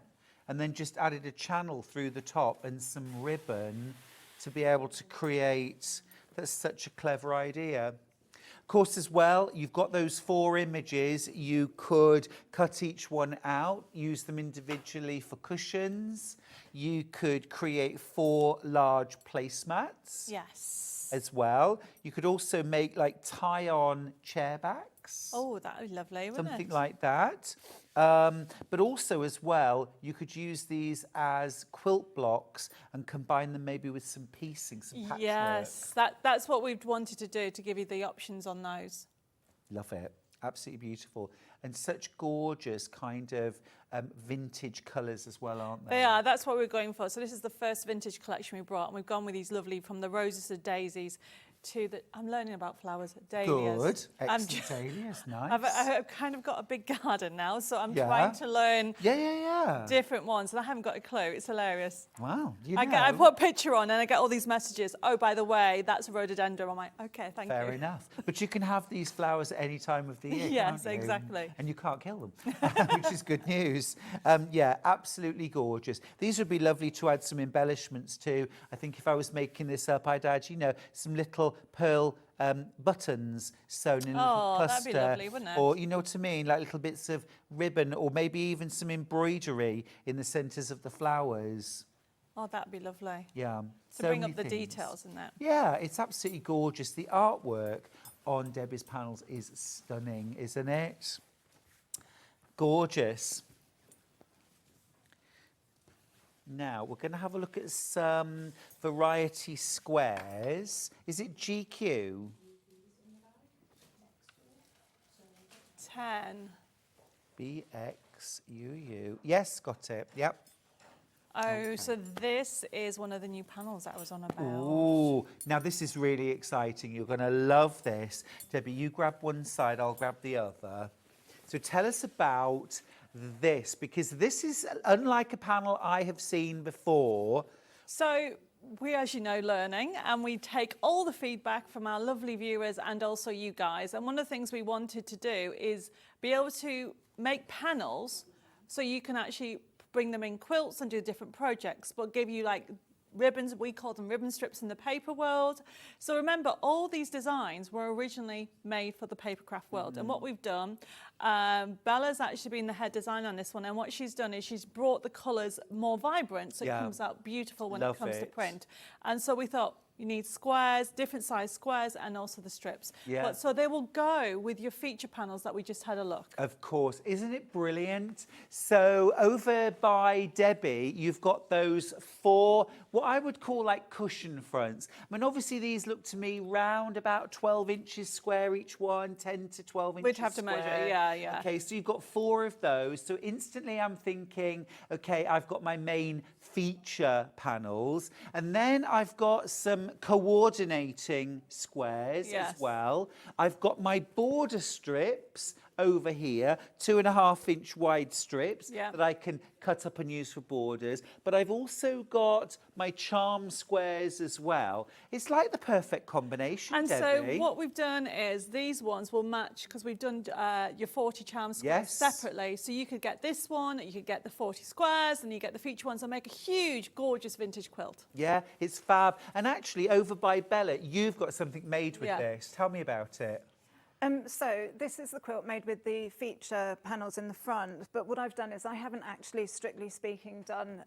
And then just added a channel through the top and some ribbon to be able to create. That's such a clever idea. Of course, as well, you've got those 4 images. You could cut each one out, use them individually for cushions. You could create 4 large placemats. Yes. As well. You could also make like tie-on chair backs. Oh, that would be lovely, wouldn't Something it? like that. But also as well, you could use these as quilt blocks and combine them maybe with some piecing, some patchwork. Yes, that's what we've wanted to do, to give you the options on those. Love it. Absolutely beautiful. And such gorgeous kind of vintage colours as well, aren't they? They are, that's what we're going for. So this is the first vintage collection we brought, and we've gone with these lovely, from the roses to daisies. I'm learning about flowers daily. Good. Excellent, dahlias, nice. I've kind of got a big garden now, so I'm Yeah. trying to learn Yeah. different ones, and I haven't got a clue. It's hilarious. Wow. I put a picture on, and I get all these messages. Oh, by the way, that's a rhododendron. I'm like, okay, thank you. Fair enough. But you can have these flowers at any time of the year, Yes, can't you? exactly. And you can't kill them, which is good news. Yeah, absolutely gorgeous. These would be lovely to add some embellishments to. I think if I was making this up, I'd add, some little pearl buttons sewn in a little cluster. That'd be lovely, wouldn't it? Or, you know what I mean, like little bits of ribbon, or maybe even some embroidery in the centres of the flowers. Oh, that'd be lovely. Yeah. To bring up the details in that. Yeah, it's absolutely gorgeous. The artwork on Debbie's panels is stunning, isn't it? Gorgeous. Now, we're going to have a look at some variety squares. Is it GQ? 10. BXUU. Yes, got it. Yep. Oh, so this is one of the new panels that I was on about. Ooh, now this is really exciting. You're going to love this. Debbie, you grab one side, I'll grab the other. So tell us about this, because this is unlike a panel I have seen before. So we, as you know, learning, and we take all the feedback from our lovely viewers and also you guys. And one of the things we wanted to do is be able to make panels so you can actually bring them in quilts and do different projects, but give you like ribbons. We call them ribbon strips in the paper world. So remember, all these designs were originally made for the papercraft world. And what we've done, Bella's actually been the head designer on this one, and what she's done is she's brought the colours more vibrant, so it comes out beautiful when it comes to print. And so we thought, you need squares, different size squares, and also the strips. Yeah. But, so they will go with your feature panels that we just had a look. Of course. Isn't it brilliant? So over by Debbie, you've got those 4, what I would call like cushion fronts. I mean, obviously these look to me round about 12 inches square each one, 10 to 12 inches We'd have to square. measure, yeah. Okay, so you've got 4 of those. So instantly I'm thinking, okay, I've got my main feature panels, and then I've got some coordinating squares as well. I've got my border strips over here, 2.5-inch wide strips that I can cut up and use for borders. But I've also got my charm squares as well. It's like the perfect combination, And Debbie. so what we've done is these ones will match, because we've done your 40 charm squares separately. So you could get this one, you could get the 40 squares, and you get the feature ones and make a huge, gorgeous vintage quilt. Yeah, it's fab. And actually, over by Bella, you've got something made with this. Tell me about it. So this is the quilt made with the feature panels in the front, but what I've done is I haven't actually, strictly speaking, done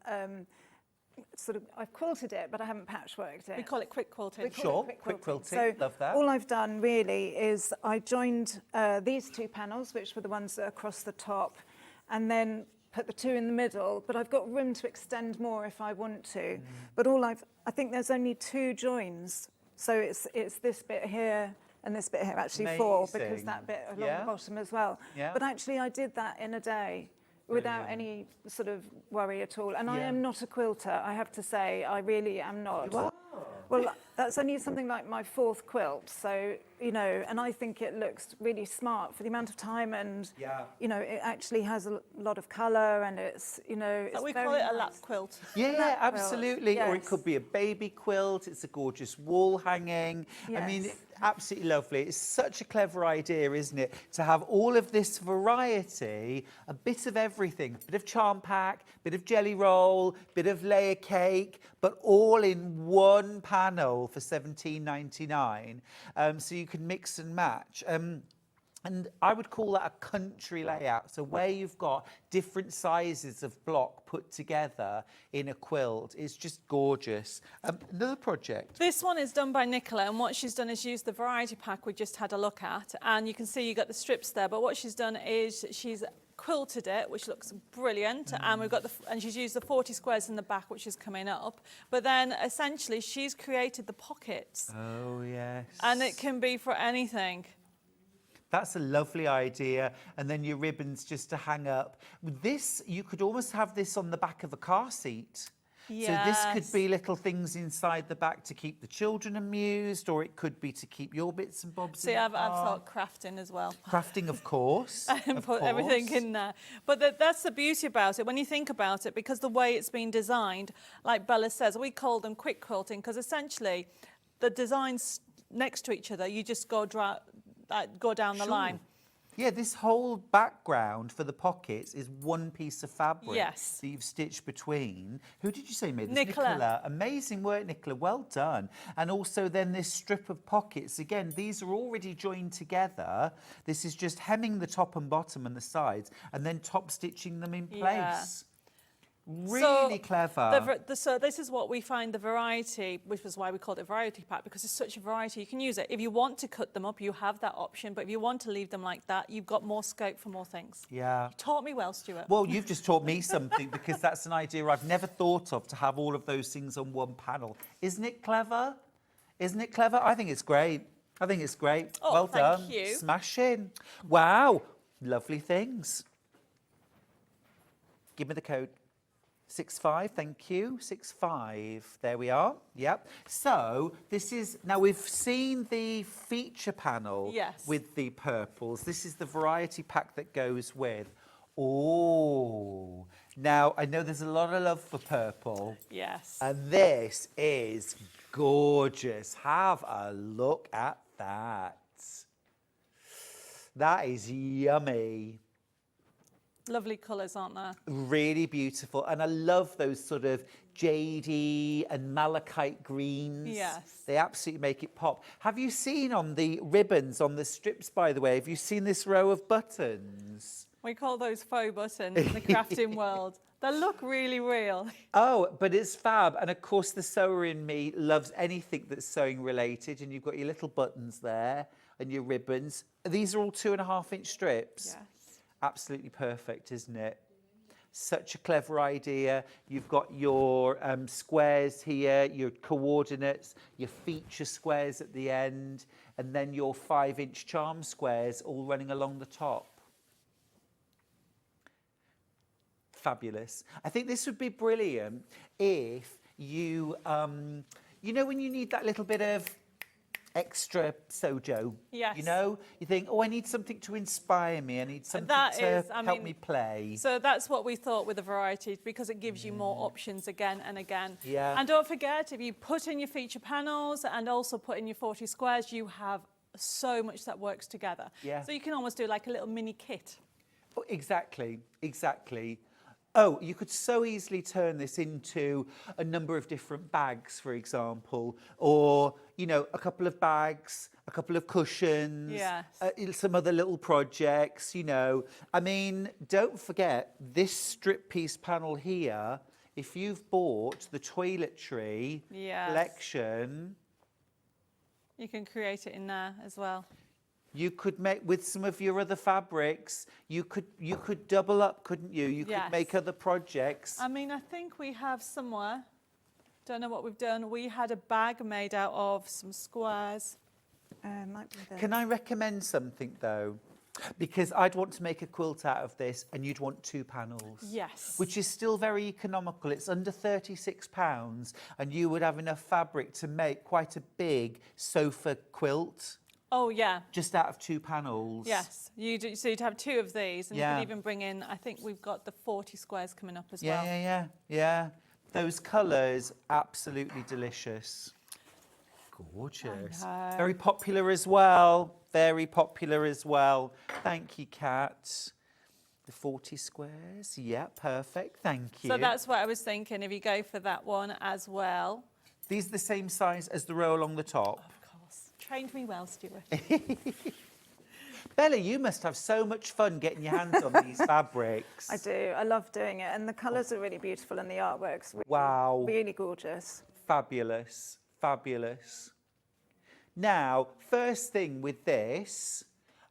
I've quilted it, but I haven't patchworked it. We call it quick quilting. Quick quilting. So Love that. all I've done really is I joined these 2 panels, which were the ones that are across the top, and then put the 2 in the middle, but I've got room to extend more if I want to. But I think there's only 2 joins. So it's this bit here and this bit here, actually 4, because that bit along the bottom as well. But actually I did that in a day without any sort of worry at all. And I am not a quilter, I have to say, I really am not. Well, that's only something like my 4th quilt, so, and I think it looks really smart for the amount of time, and, it actually has a lot of colour, and it's, it's We very call it a nice. lap quilt. Yeah, absolutely. Or it yes. could be a baby quilt. It's a gorgeous wall hanging. I mean, Yes. absolutely lovely. It's such a clever idea, isn't it? To have all of this variety, a bit of everything. Bit of charm pack, bit of jelly roll, bit of layer cake, but all in one panel for $17.99. So you can mix and match. And I would call that a country layout. So where you've got different sizes of block put together in a quilt is just gorgeous. Another project. This one is done by Nicola, and what she's done is use the variety pack we just had a look at, and you can see you got the strips there, but what she's done is she's quilted it, which looks brilliant, and we've got and she's used the 40 squares in the back, which is coming up, but then essentially she's created the pockets. Oh, yes. And it can be for anything. That's a lovely idea. And then your ribbons just to hang up. With this, you could almost have this on the back of a car seat. So this could be little things inside the back to keep the children amused, or it could be to keep your bits and bobs See, in the I've car. thought crafting as well. Crafting, of course. And put everything in there. But that's the beauty about it when you think about it, because the way it's been designed, like Bella says, we call them quick quilting because essentially the designs next to each other, you just go down the line. Yeah, this whole background for the pockets is one piece of fabric Yes. that you've stitched between. Who did you say made this? Nicola. Amazing work, Nicola. Well done. And also then this strip of pockets. Again, these are already joined together. This is just hemming the top and bottom and the sides and then top stitching them in place. Yeah. Really clever. So this is what we find the variety, which was why we called it a variety pack, because it's such a variety. You can use it. If you want to cut them up, you have that option. But if you want to leave them like that, you've got more scope for more things. Yeah. You taught me well, Stuart. Well, you've just taught me something because that's an idea I've never thought of, to have all of those things on one panel. Isn't it clever? Isn't it clever? I think it's great. I think it's great. Oh, well thank done. you. Smashing. Wow. Lovely things. Give me the code. 65, thank you. 65. There we are. Yep. So this is, now we've seen the feature panel Yes. with the purples. This is the variety pack that goes with. Oh, now I know there's a lot of love for purple. Yes. And this is gorgeous. Have a look at that. That is yummy. Lovely colours, aren't there? Really beautiful. And I love those sort of jadey and malachite greens. Yes. They absolutely make it pop. Have you seen on the ribbons, on the strips, by the way, have you seen this row of buttons? We call those faux buttons in the crafting world. They look really real. Oh, but it's fab. And of course, the sewer in me loves anything that's sewing related. And you've got your little buttons there and your ribbons. These are all 2.5-inch strips. Yes. Absolutely perfect, isn't it? Such a clever idea. You've got your squares here, your coordinates, your feature squares at the end, and then your 5-inch charm squares all running along the top. Fabulous. I think this would be brilliant if you, you know, when you need that little bit of extra sojo. Yes. You know, you think, oh, I need something to inspire me. I need something to help me play. So that's what we thought with the varieties, because it gives you more options again and again. Yeah. And don't forget, if you put in your feature panels and also put in your 40 squares, you have so much that works together. Yeah. So you can almost do like a little mini kit. Oh, exactly, exactly. Oh, you could so easily turn this into a number of different bags, for example, or, you know, a couple of bags, a couple of cushions, Yes. some other little projects, you know. I mean, don't forget this strip piece panel here, if you've bought the toiletry Yes. collection, You can create it in there as well. you could make, with some of your other fabrics, you could double up, couldn't you? You Yes. could make other projects. I mean, I think we have somewhere, don't know what we've done, we had a bag made out of some squares. Might be there. Can I recommend something though? Because I'd want to make a quilt out of this and you'd want 2 panels. Yes. Which is still very economical. It's under £36 and you would have enough fabric to make quite a big sofa quilt Oh, yeah. just out of 2 panels. Yes, you do, so you'd have 2 of these, and you Yeah. could even bring in, I think we've got the 40 squares coming up as Yeah, well. yeah. Those colours, absolutely delicious. Gorgeous. know. Very popular as well. Very popular as well. Thank you, Kat. The 40 squares. Yeah, perfect. Thank you. So that's what I was thinking, if you go for that one as well. These are the same size as the row along the top. Of course. Trained me well, Stuart. Bella, you must have so much fun getting your hands on these fabrics. I do. I love doing it. And the colours are really beautiful and the artwork's really, Wow. really gorgeous. Fabulous, fabulous. Now, first thing with this,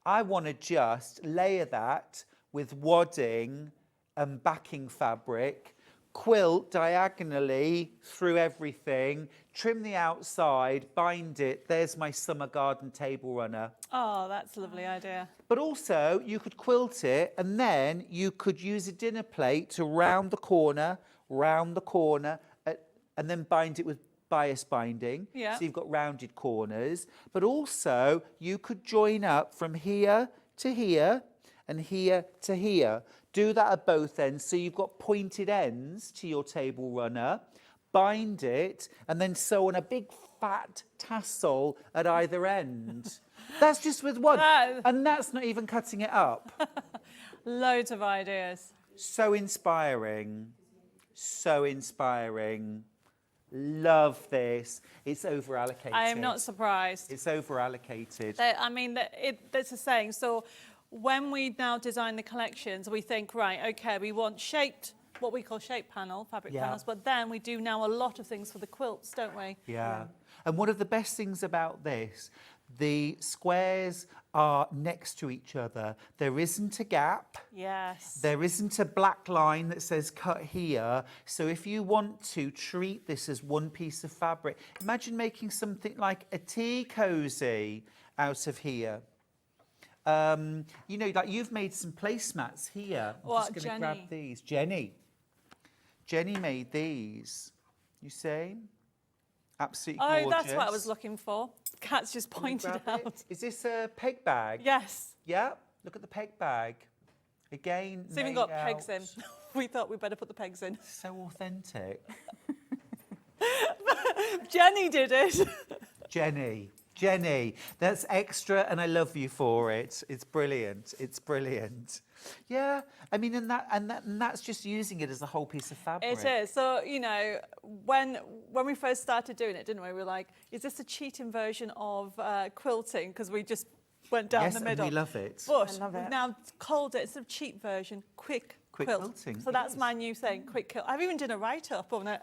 I want to just layer that with wadding and backing fabric, quilt diagonally through everything, trim the outside, bind it. There's my summer garden table runner. Oh, that's a lovely idea. But also, you could quilt it and then you could use a dinner plate to round the corner, and then bind it with bias binding. Yeah. So you've got rounded corners. But also, you could join up from here to here and here to here. Do that at both ends, so you've got pointed ends to your table runner. Bind it, and then sew on a big fat tassel at either end. That's just with one. And that's not even cutting it up. Loads of ideas. So inspiring. So inspiring. Love this. It's over allocated. I am not surprised. It's over allocated. I mean, that's a saying. So when we now design the collections, we think, right, okay, we want shaped, what we call shape panel, fabric panels, but then we do now a lot of things for the quilts, don't we? Yeah. And one of the best things about this, the squares are next to each other. There isn't a gap. Yes. There isn't a black line that says cut here. So if you want to treat this as one piece of fabric, imagine making something like a tea cozy out of here. You know, like you've made some placemats here. I'm What, just going to grab these. Jenny made these. You see? Absolutely gorgeous. Oh, that's what I was looking for. Cat's just Can you pointed grab it? out. Is this a peg bag? Yes. Yeah. Look at the peg bag. Again, It's even made got pegs in. out. We thought we'd better put the pegs in. So authentic. Jenny did it. Jenny, that's extra, and I love you for it. It's brilliant. It's brilliant. Yeah, I mean, and that's just using it as a whole piece of fabric. It is. So, you know, when we first started doing it, didn't we? We were like, is this a cheating version of quilting? Because we just went down the middle. And we love it. But I love we've it. now called it, it's a cheap version, quick quilting. So that's my new thing, quick quilt. I've even done a write-up on it.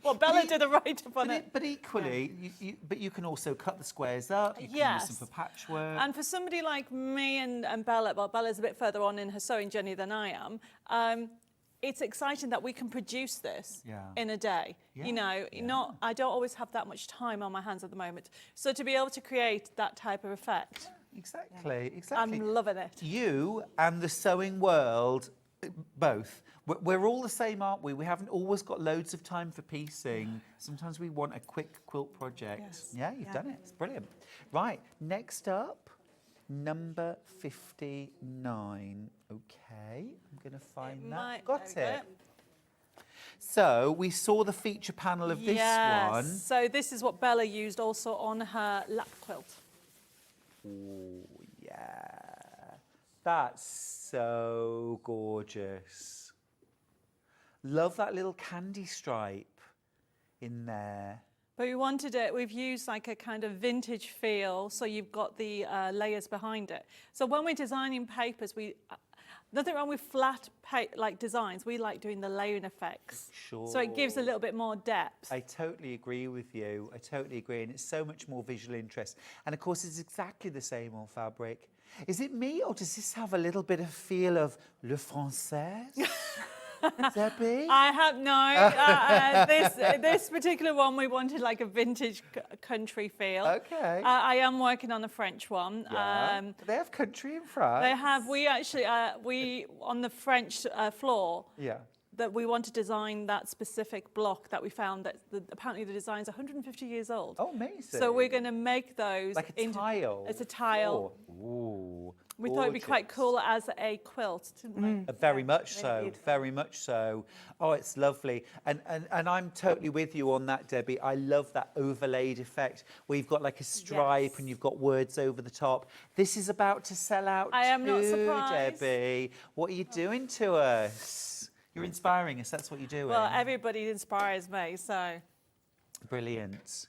Well, Bella did a write-up on it. But equally, you can also cut the squares up. You can Yes. use them for patchwork. And for somebody like me and Bella, well, Bella's a bit further on in her sewing journey than I am, it's exciting that we can produce this in a day. Yeah, You know, I don't always have that much time on my hands at the moment. So to be able to create that type of effect, Exactly. I'm loving it. You and the sewing world, both. We're all the same, aren't we? We haven't always got loads of time for piecing. Sometimes we want a quick quilt project. Yes. Yeah, you've done it. It's brilliant. Right, next up, number 59. Okay, I'm going to find that. Got it. So we saw the feature panel of this one. So this is what Bella used also on her lap quilt. Oh, yeah. That's so gorgeous. Love that little candy stripe in there. But we wanted it, we've used like a kind of vintage feel, so you've got the layers behind it. So when we're designing papers, nothing wrong with flat designs, we like doing the layering effects. Sure. So it gives a little bit more depth. I totally agree with you. I totally agree. And it's so much more visual interest. And of course, it's exactly the same on fabric. Is it me, or does this have a little bit of feel of le français? Debbie? I have no. This particular one, we wanted like a vintage country feel. Okay. I am working on a French one. Yeah. Do they have country in France? They have. We actually on the French floor. Yeah. That we want to design that specific block that we found that apparently the design's 150 years old. Oh, amazing. So we're going to make those like a tile. It's a tile. Oh. Ooh. We thought it'd be quite cool as a quilt, didn't we? Very much so, very much so. Oh, it's lovely. And I'm totally with you on that, Debbie. I love that overlaid effect where you've got like a stripe and you've got words over the top. This is about to sell out I am not too, surprised. Debbie. What are you doing to us? You're inspiring us, that's what you're doing. Well, everybody inspires me, so. Brilliant.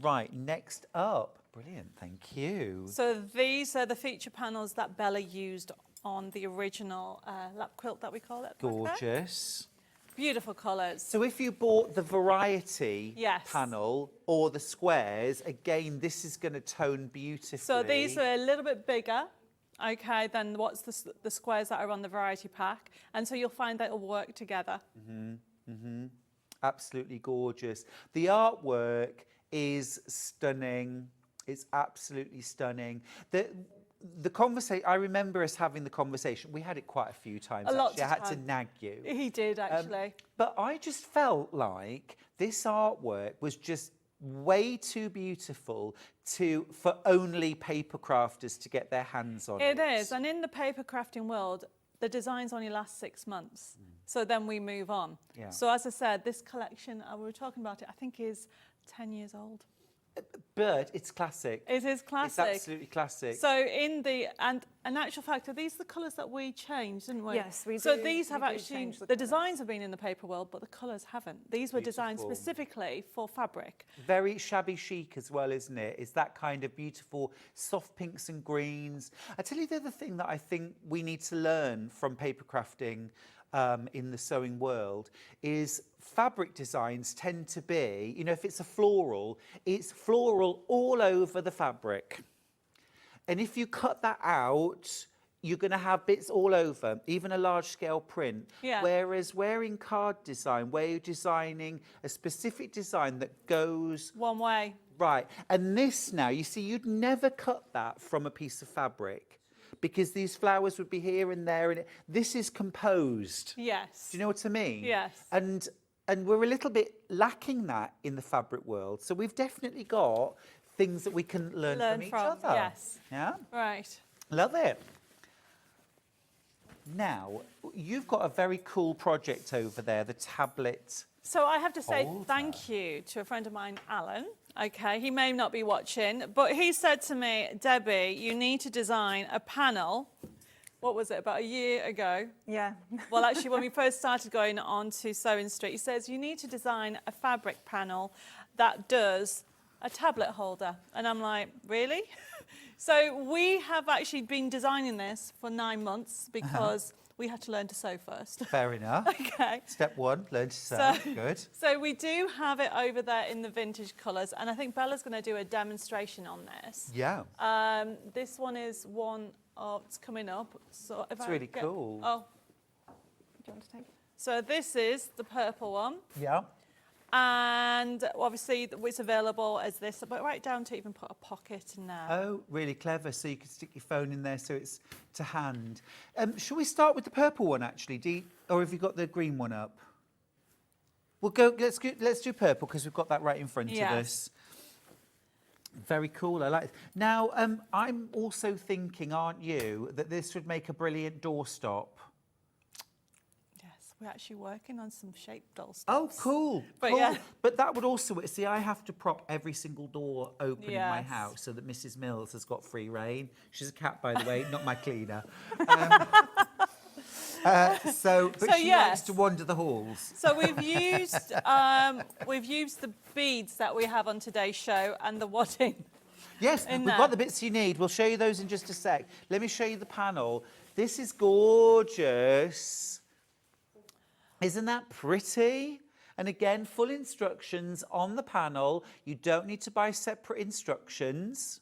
Right, next up. Brilliant, thank you. So these are the feature panels that Bella used on the original lap quilt that we call it. Gorgeous. Beautiful colours. So if you bought the variety Yes. panel or the squares, again, this is going to tone beautifully. So these are a little bit bigger, okay, than what's the squares that are on the variety pack. And so you'll find that it'll work together. Absolutely gorgeous. The artwork is stunning. It's absolutely stunning. the conversation, I remember us having the conversation. We had it quite a few times. A lot actually. I of had to time. nag you. He did, actually. But I just felt like this artwork was just way too beautiful for only paper crafters to get their hands on it. It is, and in the paper crafting world, the designs only last 6 months. So then we move on. Yeah. So as I said, this collection, we were talking about it, I think is 10 years old. But it's classic. It is classic. It's absolutely classic. So in actual fact, these are the colours that we changed, didn't we? Yes, we So do- these we have do actually, change the the colours. designs have been in the paper world, but the colours haven't. These were designed Beautiful. specifically for fabric. Very shabby chic as well, isn't it? It's that kind of beautiful soft pinks and greens. I tell you the other thing that I think we need to learn from paper crafting in the sewing world is fabric designs tend to be, you know, if it's a floral, it's floral all over the fabric. And if you cut that out, you're going to have bits all over, even a large scale print. Yeah. Whereas wearing card design, where you're designing a specific design that goes One way. right. And this now, you see, you'd never cut that from a piece of fabric because these flowers would be here and there. And this is composed. Yes. Do you know what I mean? Yes. And we're a little bit lacking that in the fabric world. So we've definitely got things that we can learn from each other. Yes. Yeah? Right. Love it. Now, you've got a very cool project over there, the tablet. So I have to say Holder. thank you to a friend of mine, Alan. Okay, he may not be watching, but he said to me, Debbie, you need to design a panel. What was it, about a year ago? Yeah. Well, actually, when we first started going on to Sewing Street, he says you need to design a fabric panel that does a tablet holder. And I'm like, really? So we have actually been designing this for 9 months because we had to learn to sew first. Fair enough. Okay. Step one, learn to sew. Good. So we do have it over there in the vintage colours, and I think Bella's going to do a demonstration on this. Yeah. This one is one of, it's coming up. So if It's I really get- cool. Oh, Do you want to take it? so this is the purple one. Yeah. And obviously it's available as this, but right down to even put a pocket in there. Oh, really clever. So you can stick your phone in there so it's to hand. Shall we start with the purple one, actually, Dee? Or have you got the green one up? We'll go, let's do purple because we've got that right in front of Yes. us. Very cool, I like it. Now, I'm also thinking, aren't you, that this would make a brilliant doorstop? Yes, we're actually working on some shaped dolls. Oh, cool. But cool. yeah. But that would also, see, I have to prop every single door open in my Yes. house so that Mrs. Mills has got free reign. She's a cat, by the way, not my cleaner. But So, she likes yes. to wander the halls. So we've used the beads that we have on today's show and the wadding. Yes, in we've there. got the bits you need. We'll show you those in just a sec. Let me show you the panel. This is gorgeous. Isn't that pretty? And again, full instructions on the panel. You don't need to buy separate instructions.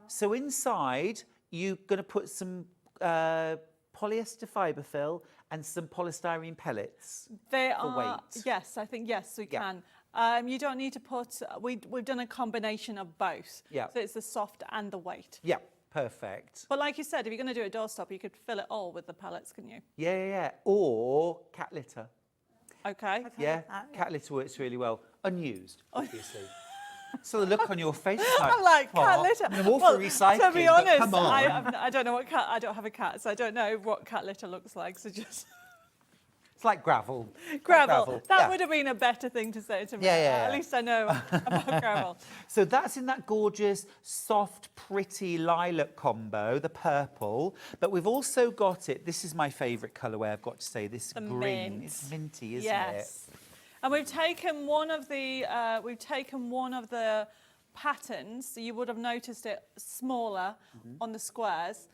So inside, you're going to put some polyester fibre fill and some polystyrene pellets. They For are, weight. yes, I think, yes, we Yeah. can. You don't need to put, we've done a combination of both. Yeah. So it's the soft and the weight. Yeah, perfect. But like you said, if you're going to do a doorstop, you could fill it all with the pellets, couldn't you? Yeah. Or cat litter. Okay. Yeah, cat litter works really well. Unused, obviously. So the look on your face is I'm like, cat "Oh, litter. I'm all for recycling, to be but honest, come on. I don't know what cat, I don't have a cat, so I don't know what cat litter looks like, so just It's like gravel. gravel. That yeah. would have been a better thing to say to me. Yeah. At least I know about gravel. So that's in that gorgeous, soft, pretty lilac combo, the purple. But we've also got it, this is my favourite colourway, I've got to say, this The green. mint. It's minty, isn't Yes. And we've taken one of the patterns, so you would have noticed it smaller on the squares,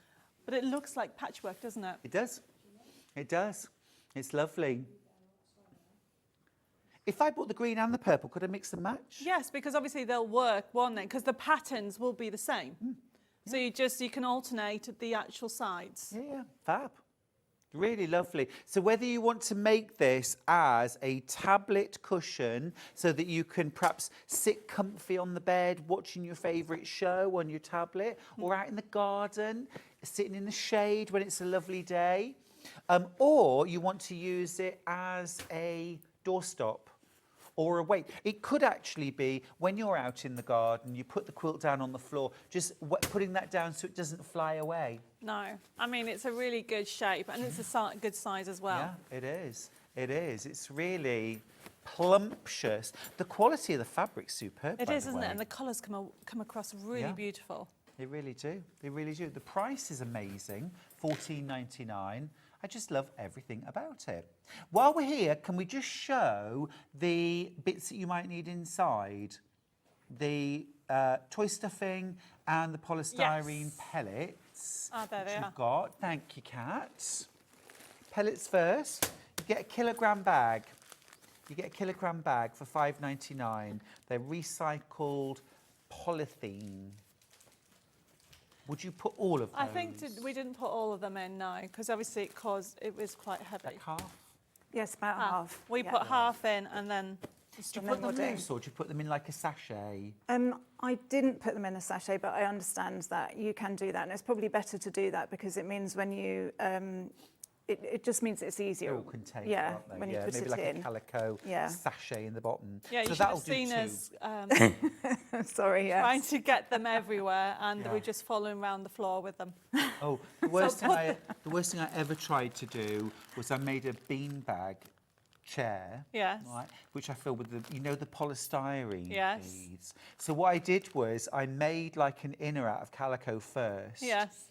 but it looks like patchwork, doesn't it? it? It does. It does. It's lovely. If I bought the green and the purple, could I mix and match? Yes, because obviously they'll work, won't they? Because the patterns will be the same. So you can alternate the actual sides. Yeah, fab. Really lovely. So whether you want to make this as a tablet cushion so that you can perhaps sit comfy on the bed watching your favourite show on your tablet, or out in the garden, sitting in the shade when it's a lovely day, or you want to use it as a doorstop or a weight. It could actually be when you're out in the garden, you put the quilt down on the floor, just putting that down so it doesn't fly away. No, I mean, it's a really good shape and it's a good size as well. Yeah, it is. It is. It's really plumptious. The quality of the fabric's superb. It by is, the isn't way. it? And the colours come across really beautiful. They really do. They really do. The price is amazing, $14.99. I just love everything about it. While we're here, can we just show the bits that you might need inside? The toy stuffing and the polystyrene pellets. Ah, there they are. You've got. Thank you, Kat. Pellets first. You get a kilogram bag. You get a kilogram bag for $5.99. They're recycled polythene. Would you put all of those? I think we didn't put all of them in, no, because obviously it was quite heavy. Like half? Yes, about half. We yeah. put half in and then... Do you And put then them we'll do- loose or do you put them in like a sachet? I didn't put them in a sachet, but I understand that you can do that. And it's probably better to do that because it means when you, it just means it's easier. They're all contained, Yeah, aren't they? when you put maybe it like in. a calico Yeah. sachet in the bottom. Yeah, you so should that'll have do seen two. us Sorry, yes. trying to get them everywhere and Yeah. we're just following around the floor with them. Oh, the worst thing I ever tried to do was I made a beanbag chair, Yes. right, which I filled with the polystyrene Yes. beads. So what I did was I made like an inner out of calico first. Yes.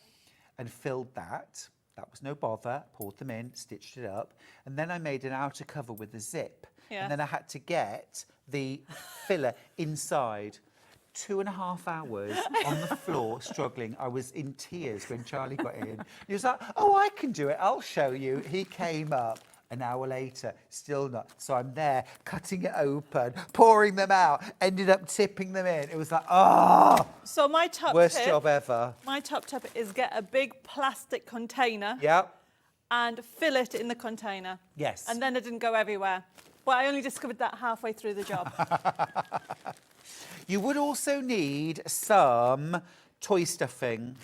And filled that. That was no bother. Poured them in, stitched it up, and then I made an outer cover with a zip. Yeah. And then I had to get the filler inside. 2.5 hours on the floor struggling. I was in tears when Charlie got in. He was like, "Oh, I can do it. I'll show you." He came up. An hour later, still not. So I'm there, cutting it open, pouring them out, ended up tipping them in. It was like, oh, So my top worst tip, job ever. my top tip is get a big plastic container Yep. and fill it in the container. Yes. And then it didn't go everywhere. But I only discovered that halfway through the job. You would also need some toy stuffing.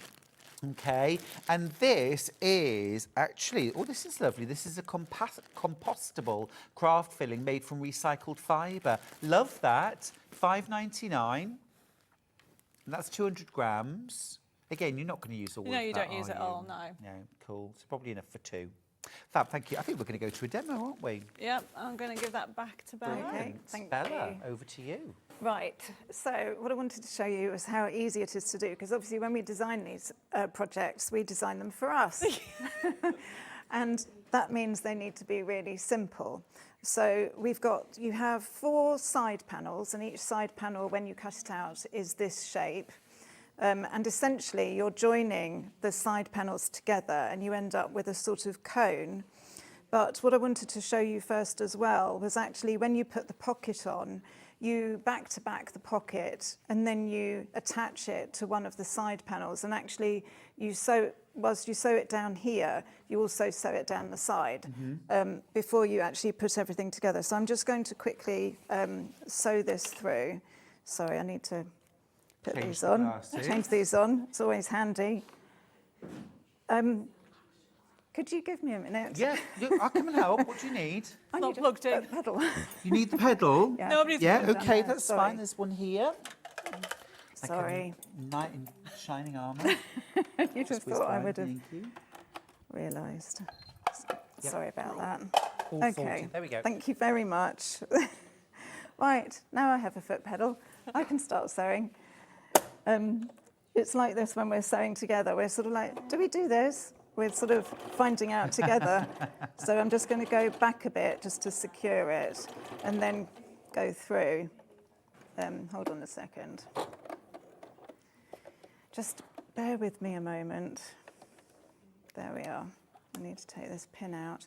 Okay, and this is actually, oh, this is lovely. This is a compostable craft filling made from recycled fibre. Love that. $5.99. And that's 200 grams. Again, you're not going to use all of that, No, you don't use are it all, you? no. No, cool. It's probably enough for two. Fab, thank you. I think we're going to go to a demo, aren't we? Yep, I'm going to give that back to Bella. Okay, thank Bella, you. over to you. Right, so what I wanted to show you is how easy it is to do, because obviously when we design these projects, we design them for us. And that means they need to be really simple. So you have 4 side panels, and each side panel, when you cut it out, is this shape. And essentially, you're joining the side panels together, and you end up with a sort of cone. But what I wanted to show you first as well was actually when you put the pocket on, you back to back the pocket and then you attach it to one of the side panels, and actually whilst you sew it down here, you also sew it down the side before you actually put everything together. So I'm just going to quickly sew this through. Sorry, I need to put Change these the on. glasses. Change these on, it's always handy. Could you give me a minute? Yeah, I'll come and help. What do you need? I Not need plugged a in. pedal. You need the pedal? Yeah. Nobody's Yeah, put it down okay, there, that's sorry. fine. There's one here. Sorry. Like a knight in shining armour. You just Was thought I fine, would have thank you. realised. Yep. Sorry about that. All Okay, sorted. There we go. thank you very much. Right, now I have a foot pedal. I can start sewing. It's like this when we're sewing together. We're sort of like, do we do this? We're sort of finding out together. So I'm just going to go back a bit just to secure it and then go through. Hold on a second. Just bear with me a moment. There we are. I need to take this pin out.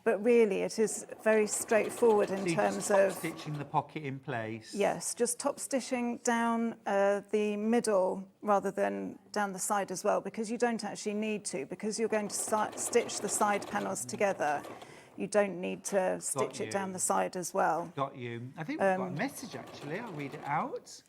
But really, it is very straightforward in terms of stitching the pocket in place. yes, just top stitching down the middle rather than down the side as well, because you don't actually need to, because you're going to stitch the side panels together. You don't need to stitch it down the side as well. Got you. I think we've got a message actually. I'll read it out.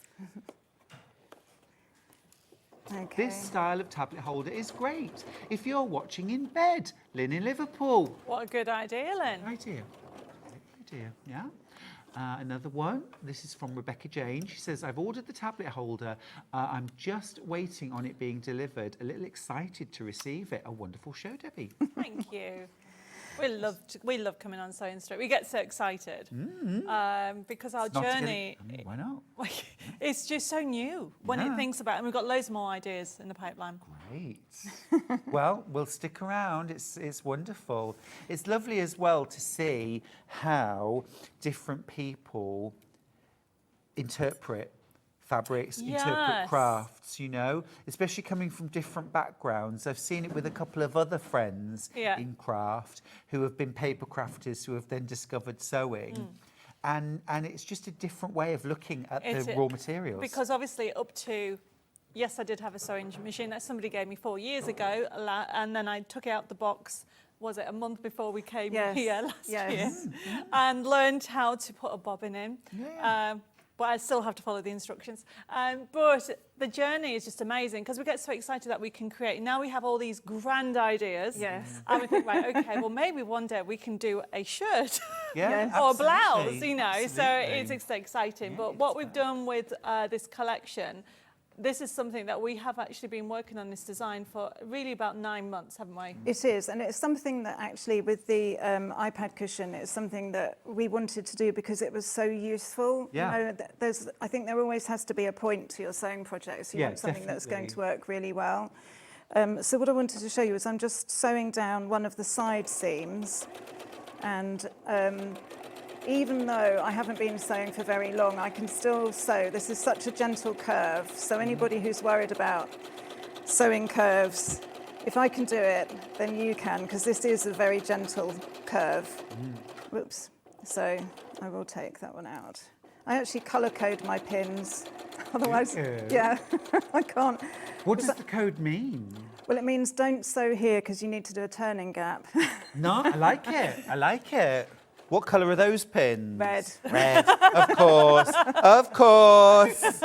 Okay. This style of tablet holder is great if you're watching in bed. Lynn in Liverpool. What a good idea, Lynn. Idea. Idea, yeah. Another one. This is from Rebecca Jane. She says, I've ordered the tablet holder. I'm just waiting on it being delivered. A little excited to receive it. A wonderful show, Debbie. Thank you. We love coming on Sewing Street. We get so excited because our journey, why not? it's just so new when it thinks about it. And we've got loads more ideas in the pipeline. Great. Well, we'll stick around. It's wonderful. It's lovely as well to see how different people interpret fabrics, interpret crafts, you know, especially coming from different backgrounds. I've seen it with a couple of other friends in craft who have been paper crafters who have then discovered sewing. And it's just a different way of looking at the raw materials. Because obviously up to, yes, I did have a sewing machine that somebody gave me 4 years ago, and then I took it out the box, was it a month before we came here last year, and learned how to put a bobbin in. But I still have to follow the instructions. But the journey is just amazing because we get so excited that we can create. Now we have all these grand ideas. Yes. And we think, right, okay, well, maybe one day we can do a shirt Yeah, or a blouse, absolutely, you know. absolutely. So it's exciting. Yeah, But what we've done with this collection, this is something that we have actually been working on this design for really about 9 months, haven't we? It is, and it's something that actually with the iPad cushion, it's something that we wanted to do because it was so useful. Yeah. You know, I think there always has to be a point to your sewing projects. You want something that's going to work really well. So what I wanted to show you is I'm just sewing down one of the side seams, and even though I haven't been sewing for very long, I can still sew. This is such a gentle curve, so anybody who's worried about sewing curves, if I can do it, then you can, because this is a very gentle curve. Whoops. So I will take that one out. I actually colour code my pins, otherwise, yeah, I can't. What does the code mean? Well, it means don't sew here because you need to do a turning gap. No, I like it. I like it. What colour are those pins? Red. Red, of course, of course.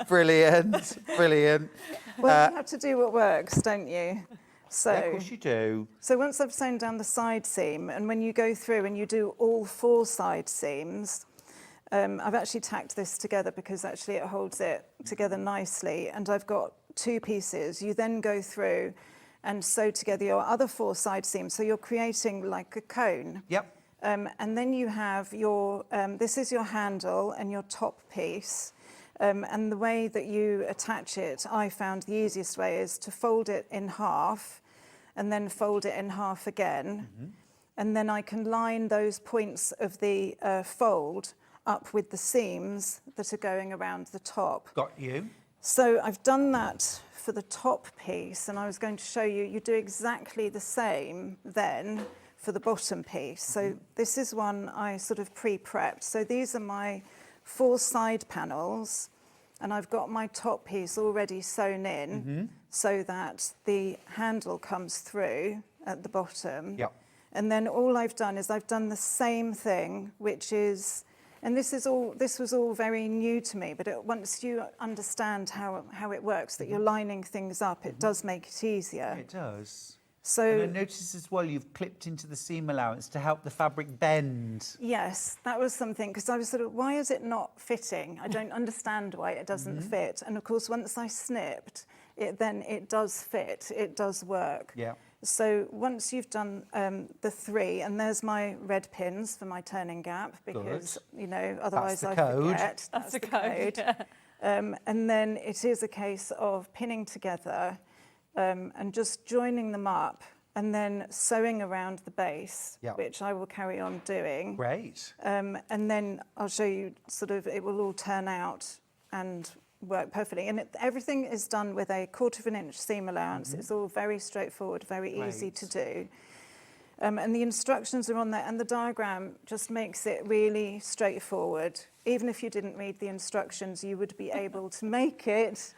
Brilliant, brilliant. Well, you have to do what works, don't you? So, Yeah, of course you do. So once I've sewn down the side seam, and when you go through and you do all 4 side seams, I've actually tacked this together because actually it holds it together nicely, and I've got 2 pieces. You then go through and sew together your other 4 side seams, so you're creating like a cone. Yep. And then you have your, this is your handle and your top piece. And the way that you attach it, I found the easiest way is to fold it in half and then fold it in half again. And then I can line those points of the fold up with the seams that are going around the top. Got you. So I've done that for the top piece, and I was going to show you, you do exactly the same then for the bottom piece. So this is one I sort of pre-prepped. So these are my 4 side panels, and I've got my top piece already sewn in so that the handle comes through at the bottom. Yep. And then all I've done is I've done the same thing, which is, and this was all very new to me, but once you understand how it works, that you're lining things up, it does make it easier. It does. So And I notice as well you've clipped into the seam allowance to help the fabric bend. yes, that was something, because I was sort of, why is it not fitting? I don't understand why it doesn't fit. And of course, once I snipped, it does fit, it does work. Yeah. So once you've done the 3, and there's my red pins for my turning gap, because, you know, otherwise the I code. forget. That's the code. Yeah. And then it is a case of pinning together and just joining them up and then sewing around the base, which I will carry on doing. Great. And then I'll show you sort of, it will all turn out and work perfectly. And everything is done with a 1/4 inch seam allowance. It's all very straightforward, very easy to do. And the instructions are on there, and the diagram just makes it really straightforward. Even if you didn't read the instructions, you would be able to make it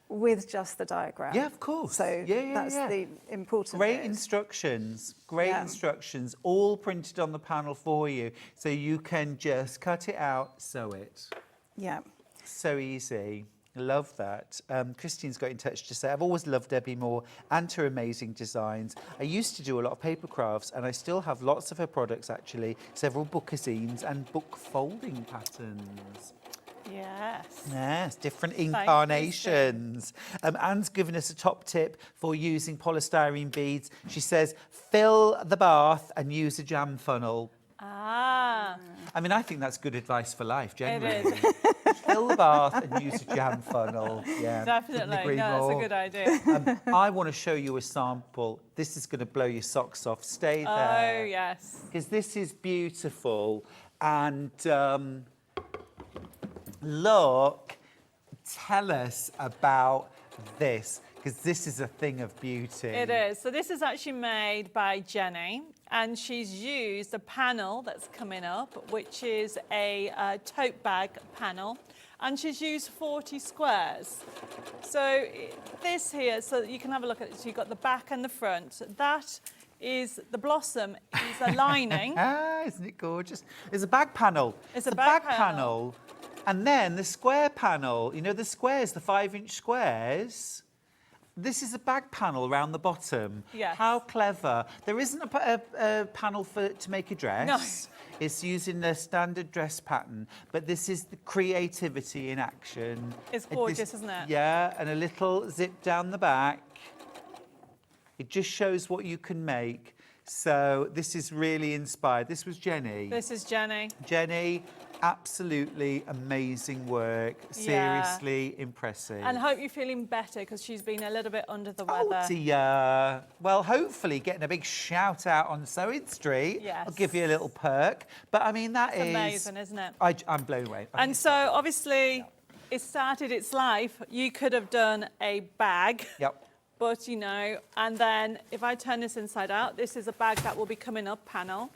with just the diagram. Yeah, of course. So that's the important Great bit. instructions, great Yeah. instructions, all printed on the panel for you. So you can just cut it out, sew it. Yeah. So easy. Love that. Christine's got in touch to say, I've always loved Debbi Moore and her amazing designs. I used to do a lot of paper crafts and I still have lots of her products actually, several bookazines and book folding patterns. Yes. Yes, different you, incarnations. Anne's given us a top tip for using polystyrene beads. She says, fill the bath and use a jam funnel. Ah. I mean, I think that's good advice for life, generally. It is. Fill the bath and use a jam funnel. Yeah, couldn't Definitely. agree No, more. that's a good idea. I want to show you a sample. This is going to blow your socks off. Stay Oh, there. yes. Because this is beautiful. And look, tell us about this, because this is a thing of beauty. It is. So this is actually made by Jenny, and she's used a panel that's coming up, which is a tote bag panel, and she's used 40 squares. So this here, so you can have a look at it. So you've got the back and the front. That is the blossom is a lining. Ah, isn't it gorgeous? It's a bag panel. It's a the bag panel. And then the square panel, you know, the squares, the 5-inch squares. This is a bag panel around the bottom. Yes. How clever. There isn't a panel to make a dress. No. It's using the standard dress pattern, but this is the creativity in action. It's gorgeous, isn't it? Yeah, and a little zip down the back. It just shows what you can make. So this is really inspired. This was Jenny. This is Jenny. Jenny, absolutely amazing work. Yeah. Seriously impressive. And hope you're feeling better, because she's been a little bit under the weather. Oh dear. Well, hopefully getting a big shout out on Sewing Street. Yes. I'll give you a little perk. But I mean, that It's is amazing, isn't it? I'm blown away. And so obviously it started its life. You could have done a bag. Yep. But, you know, and then if I turn this inside out, this is a bag that will be coming up panel.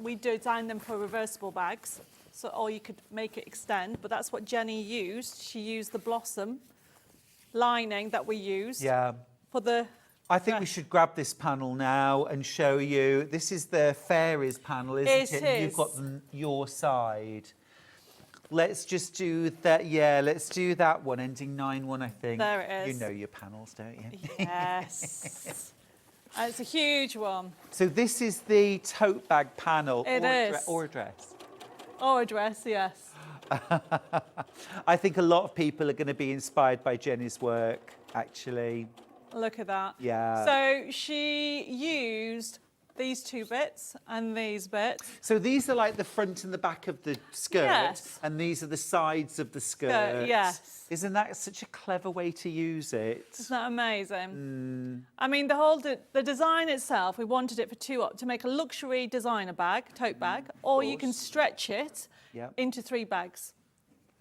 We design them for reversible bags, so or you could make it extend, but that's what Jenny used. She used the blossom lining that we used Yeah. for the I think we should grab this panel now and show you. This is the fairies panel, isn't it? It And you've is. got your side. Let's just do that. Yeah, let's do that one, ending 9-1, I think. There it is. You know your panels, don't you? Yes. And it's a huge one. So this is the tote bag panel. It is. Or a dress. Or a dress, yes. I think a lot of people are going to be inspired by Jenny's work, actually. Look at that. Yeah. So she used these two bits and these bits. So these are like the front and the back of the skirt, Yes. and these are the sides of the skirt. Yes. Isn't that such a clever way to use it? Isn't that amazing? Mm. I mean, the design itself, we wanted it for to make a luxury designer bag, tote bag, or you can stretch it Yep. into 3 bags.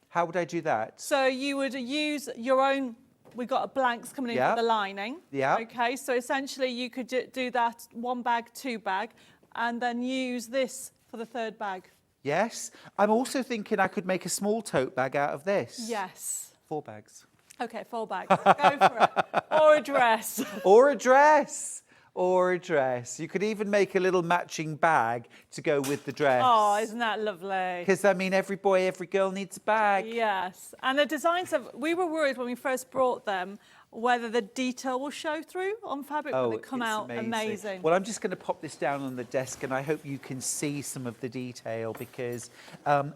How would I do that? So you would use your own. We've got blanks coming in Yep. for the lining. Yep. Okay, so essentially you could do that 1 bag, 2 bag, and then use this for the 3rd bag. Yes. I'm also thinking I could make a small tote bag out of this. Yes. 4 bags. Okay, 4 bags. Go for it. Or a dress. Or a dress. Or a dress. You could even make a little matching bag to go with the dress. Oh, isn't that lovely? Because, I mean, every boy, every girl needs a bag. Yes, and the designs we were worried when we first brought them whether the detail will show through on fabric, but they come it's out amazing. Well, I'm just going to pop this down on the desk, and I hope you can see some of the detail, because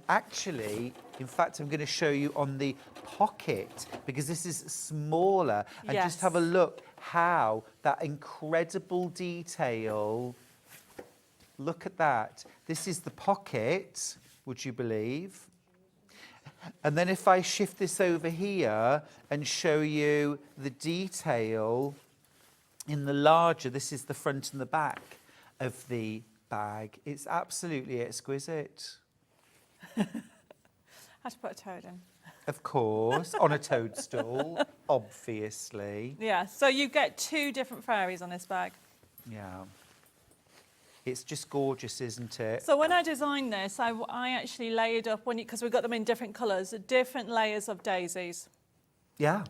actually, in fact, I'm going to show you on the pocket, because this is smaller, and just Yes. have a look how that incredible detail. Look at that. This is the pocket, would you believe? And then if I shift this over here and show you the detail in the larger, this is the front and the back of the bag. It's absolutely exquisite. I had to put a toad in. Of course, on a toadstool, obviously. Yeah, so you get 2 different fairies on this bag. Yeah. It's just gorgeous, isn't it? So when I designed this, I actually layered up, because we've got them in different colours, different layers of daisies. Yeah,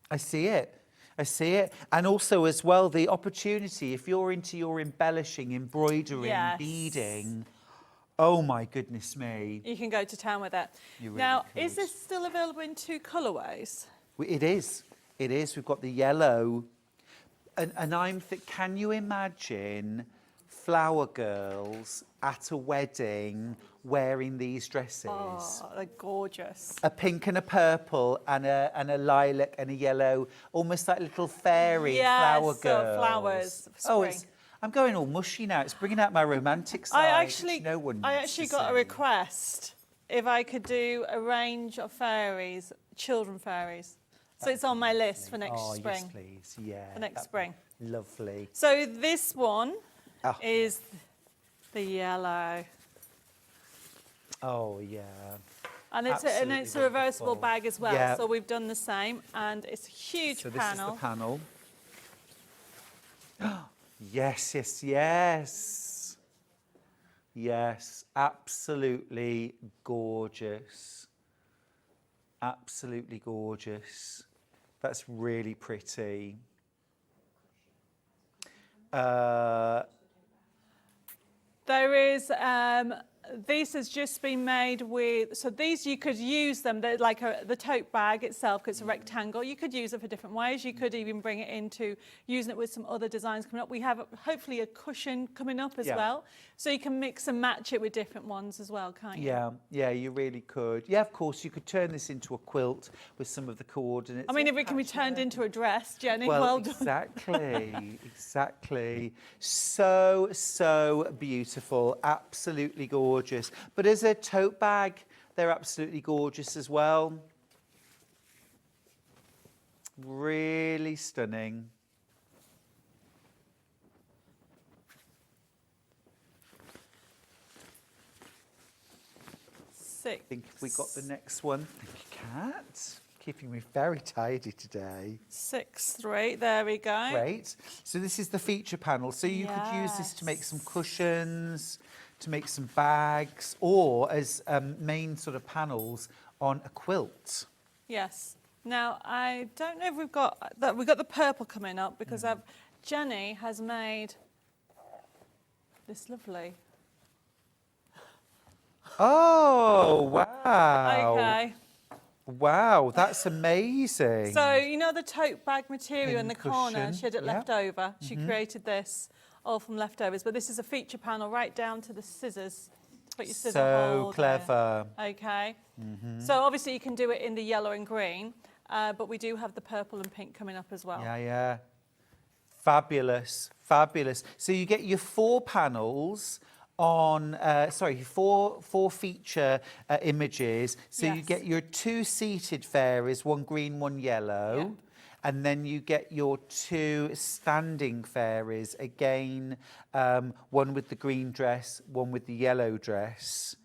I see it. I see it. And also as well, the opportunity, if you're into your embellishing, embroidering, Yes. beading, oh my goodness me. You can go to town with it. You really Now, could. is this still available in 2 colourways? It is. It is. We've got the yellow. And can you imagine flower girls at a wedding wearing these dresses? Oh, they're gorgeous. A pink and a purple and a lilac and a yellow, almost like little fairy flower so girls. flowers, Oh, spring. I'm going all mushy now. It's bringing out my romantic side. I which actually no one got needs a to see. request if I could do a range of fairies, children fairies. So it's on my list for next Oh, spring. yes, please. Yeah. For next that'd spring. be lovely. So this one Oh. is the yellow. Oh, yeah. And it's Absolutely a reversible wonderful. bag as well. Yeah. So we've done the same, and it's a huge So this panel. is the panel. Yes, yes, yes. Yes, absolutely gorgeous. Absolutely gorgeous. That's really pretty. There is, this has just been made with, so these you could use them, they're like the tote bag itself, 'cause it's a rectangle. You could use it for different ways. You could even bring it into using it with some other designs coming up. We have hopefully a cushion coming up as Yeah. well. So you can mix and match it with different ones as well, can't you? Yeah, yeah, you really could. Yeah, of course, you could turn this into a quilt with some of the coordinates. I mean, if it can be turned into a dress, Jenny, well done. exactly, exactly. So, so beautiful, absolutely gorgeous. But as a tote bag, they're absolutely gorgeous as well. Really stunning. I think we got the next one. Thank you, Kat. Keeping me very tidy today. 6-3, there we go. Great. So this is the feature panel. So you could use this to make some cushions, to make some bags, or as main sort of panels on a quilt. Yes. Now, I don't know if we've got the purple coming up because Jenny has made this lovely. Oh, wow. Okay. Wow, that's amazing. So, you know the tote bag material in the Pin corner? cushion, She had it yeah. left over. She created this all from leftovers. But this is a feature panel right down to the scissors. To put your scissor So hold clever. in. Okay. So obviously you can do it in the yellow and green, but we do have the purple and pink coming up as well. Yeah, yeah. Fabulous, fabulous. So you get your 4 panels on, four feature images. So you Yes. get your 2 seated fairies, 1 green, 1 yellow. Yeah. And then you get your 2 standing fairies, again, one with the green dress, one with the yellow dress,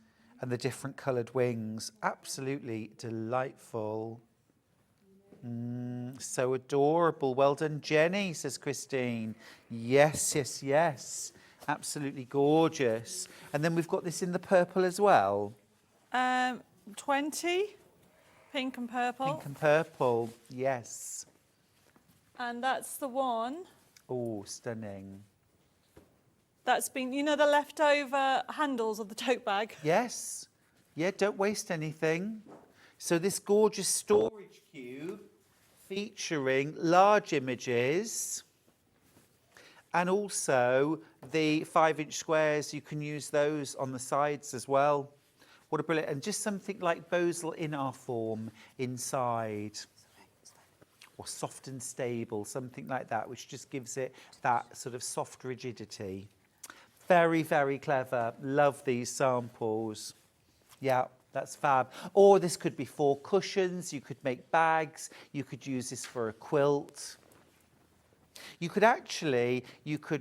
and the different coloured wings. Absolutely delightful. So adorable. Well done, Jenny, says Christine. Yes, yes, yes. Absolutely gorgeous. And then we've got this in the purple as well. 20, pink and purple. Pink and purple, yes. And that's the one Oh, stunning. that's been, you know, the leftover handles of the tote bag. Yes. Yeah, don't waste anything. So this gorgeous storage cube featuring large images and also the 5-inch squares. You can use those on the sides as well. What a brilliant, and just something like Bosel in our form inside. Or soft and stable, something like that, which just gives it that sort of soft rigidity. Very, very clever. Love these samples. Yeah, that's fab. Or this could be 4 cushions. You could make bags. You could use this for a quilt. You could actually,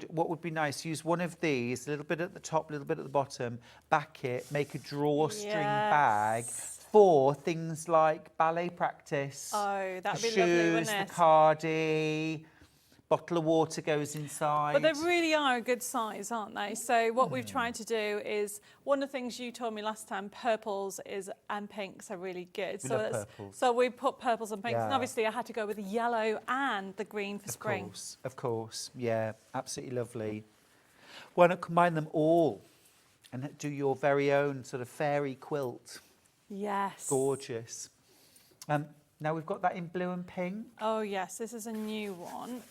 what would be nice, use one of these, a little bit at the top, a little bit at the bottom, back it, make a drawstring bag for things like ballet practice. Oh, that'd the be lovely, shoes, wouldn't it? the cardi, bottle of water goes inside. But they really are a good size, aren't they? So what we've tried to do is, one of the things you told me last time, purples and pinks are really good. We so love purples. So we put purples and pinks, and Yeah. obviously I had to go with the yellow and the green for spring. Of course, yeah, absolutely lovely. Why not combine them all and do your very own sort of fairy quilt? Yes. Gorgeous. Now we've got that in blue and pink. Oh yes, this is a new one.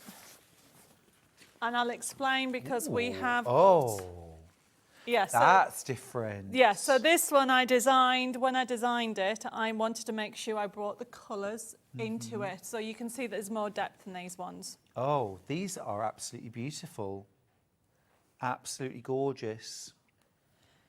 And I'll explain because we have Oh, yes. that's different. Yeah, so this one I designed, when I designed it, I wanted to make sure I brought the colours into it. So you can see there's more depth in these ones. Oh, these are absolutely beautiful. Absolutely gorgeous.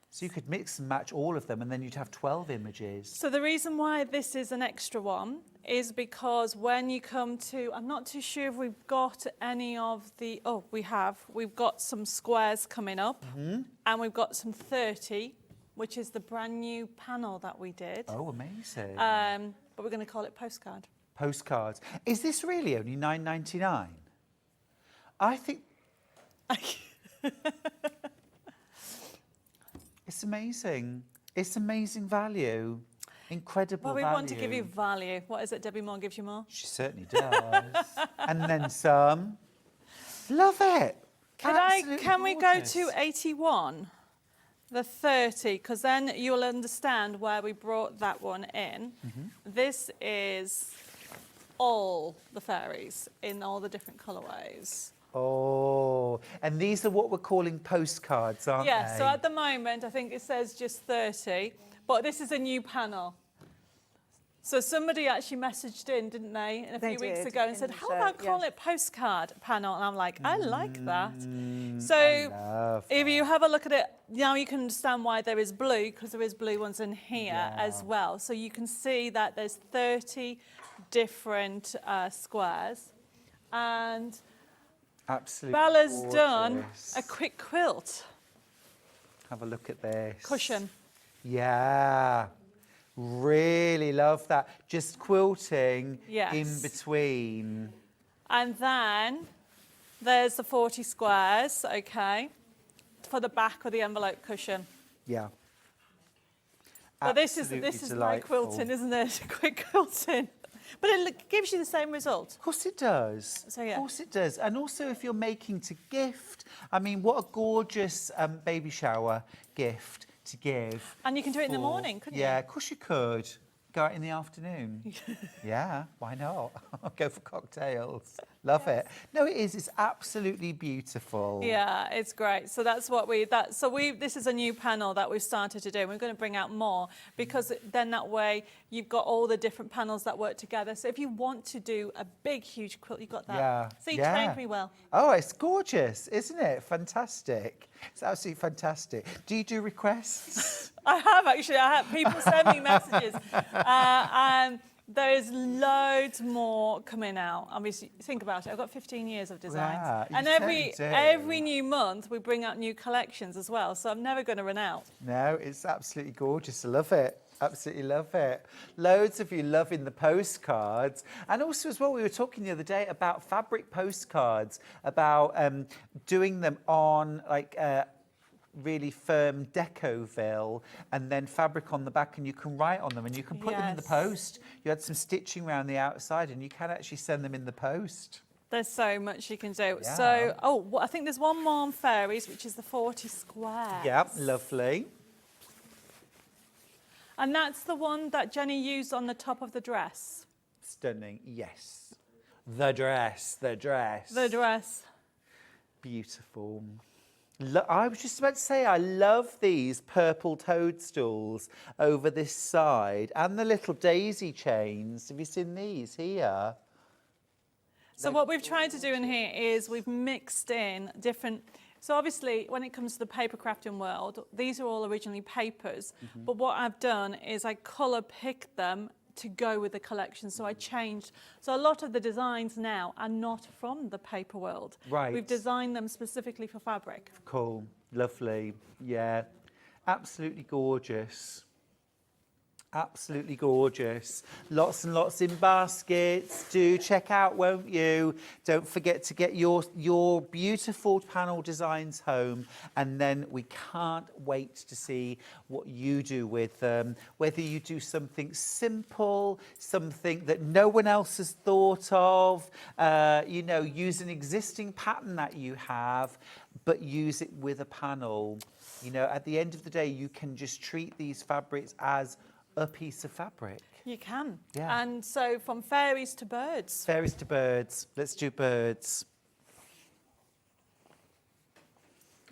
So you could mix and match all of them and then you'd have 12 images. So the reason why this is an extra one is because when you come to, I'm not too sure if we've got any of the, oh, we have. We've got some squares coming up and we've got some 30, which is the brand new panel that we did. Oh, amazing. But we're going to call it postcard. Postcards. Is this really only £9.99? I think it's amazing. It's amazing value. Incredible Well, we value. want to give you value. What is it, Debbi Moore gives you more? She certainly does. And then some. Love it. Can we go gorgeous. to 81? The 30, because then you'll understand where we brought that one in. This is all the fairies in all the different colourways. Oh, and these are what we're calling postcards, aren't Yeah, they? so at the moment, I think it says just 30, but this is a new panel. So somebody actually messaged in, didn't they, a few weeks did, ago and in said, the how show, about calling yeah. it postcard panel? And I'm like, I like that. I So love if you have a look at it, now you can understand why there is blue, because there is blue ones in here as well. So you can see that there's 30 different squares. And Absolutely Bella's done gorgeous. a quick quilt Have a look at this. cushion. Yeah. Really love that. Just quilting Yes. in between. And then there's the 40 squares, okay, for the back of the envelope cushion. Yeah. But this Absolutely is my delightful. quilting, isn't it? Quick quilting. But it gives you the same result. Of course it does. So, yeah. Of course it does. And also if you're making to gift, I mean, what a gorgeous baby shower gift to give. And you can do it in the for- morning, couldn't Yeah, you? of course you could. Go out in the afternoon. Yeah, why not? Go for cocktails. Love it. No, it is. It's absolutely beautiful. Yeah, it's great. So that's what this is a new panel that we've started to do. We're going to bring out more because then that way you've got all the different panels that work together. So if you want to do a big, huge quilt, you've got that. Yeah. So you yeah. trained me well. Oh, it's gorgeous, isn't it? Fantastic. It's absolutely fantastic. Do you do requests? I have actually. I have people send me messages, and there's loads more coming out. Obviously, think about it. I've got 15 years of designs, Yeah, you and certainly do. every new month we bring out new collections as well. So I'm never going to run out. No, it's absolutely gorgeous. I love it. Absolutely love it. Loads of you loving the postcards. And also as well, we were talking the other day about fabric postcards, about doing them on like really firm decoville and then fabric on the back, and you can write on them and you can put them in the Yes. post. You had some stitching around the outside and you can actually send them in the post. There's so much you can do. Yeah. So, I think there's one more on fairies, which is the 40 squares. Yeah, lovely. And that's the one that Jenny used on the top of the dress. Stunning, yes. The dress, the dress. The dress. Beautiful. I was just about to say, I love these purple toadstools over this side and the little daisy chains. Have you seen these here? So what we've tried to do in here is we've mixed in different... So obviously, when it comes to the paper crafting world, these are all originally papers. But what I've done is I colour picked them to go with the collection. So I changed. So a lot of the designs now are not from the paper world. Right. We've designed them specifically for fabric. Cool, lovely, yeah. Absolutely gorgeous. Absolutely gorgeous. Lots and lots in baskets. Do check out, won't you? Don't forget to get your beautiful panel designs home, and then we can't wait to see what you do with them. Whether you do something simple, something that no one else has thought of, you know, use an existing pattern that you have, but use it with a panel. You know, at the end of the day, you can just treat these fabrics as a piece of fabric. You can. Yeah. And so from fairies to birds. Fairies to birds. Let's do birds.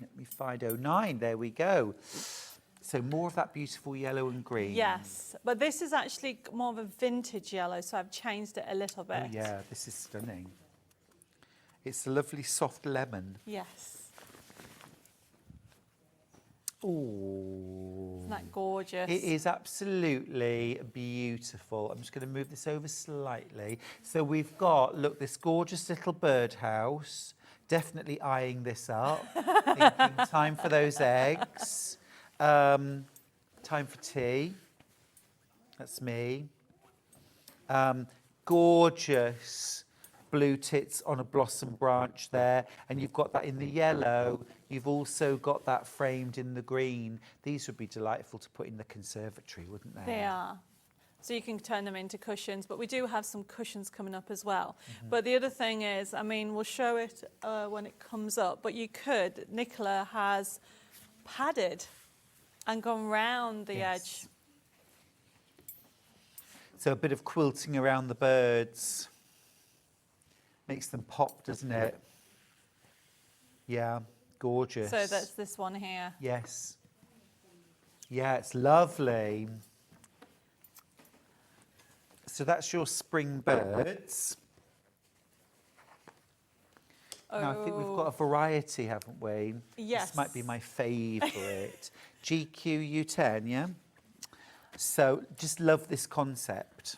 Let me find 09. There we go. So more of that beautiful yellow and green. Yes, but this is actually more of a vintage yellow, so I've changed it a little bit. Oh yeah, this is stunning. It's a lovely soft lemon. Yes. Oh. Isn't that gorgeous? It is absolutely beautiful. I'm just going to move this over slightly. So we've got, look, this gorgeous little birdhouse. Definitely eyeing this up. Thinking time for those eggs. Time for tea. That's me. Gorgeous blue tits on a blossom branch there, and you've got that in the yellow. You've also got that framed in the green. These would be delightful to put in the conservatory, wouldn't they? They are. So you can turn them into cushions, but we do have some cushions coming up as well. But the other thing is, I mean, we'll show it when it comes up, but you could, Nicola has padded and gone round the edge. So a bit of quilting around the birds. Makes them pop, doesn't it? Yeah, gorgeous. So that's this one here. Yes. Yeah, it's lovely. So that's your spring birds. Now, I think we've got a variety, haven't we? Yes. This might be my favourite. GQU10, yeah? So just love this concept,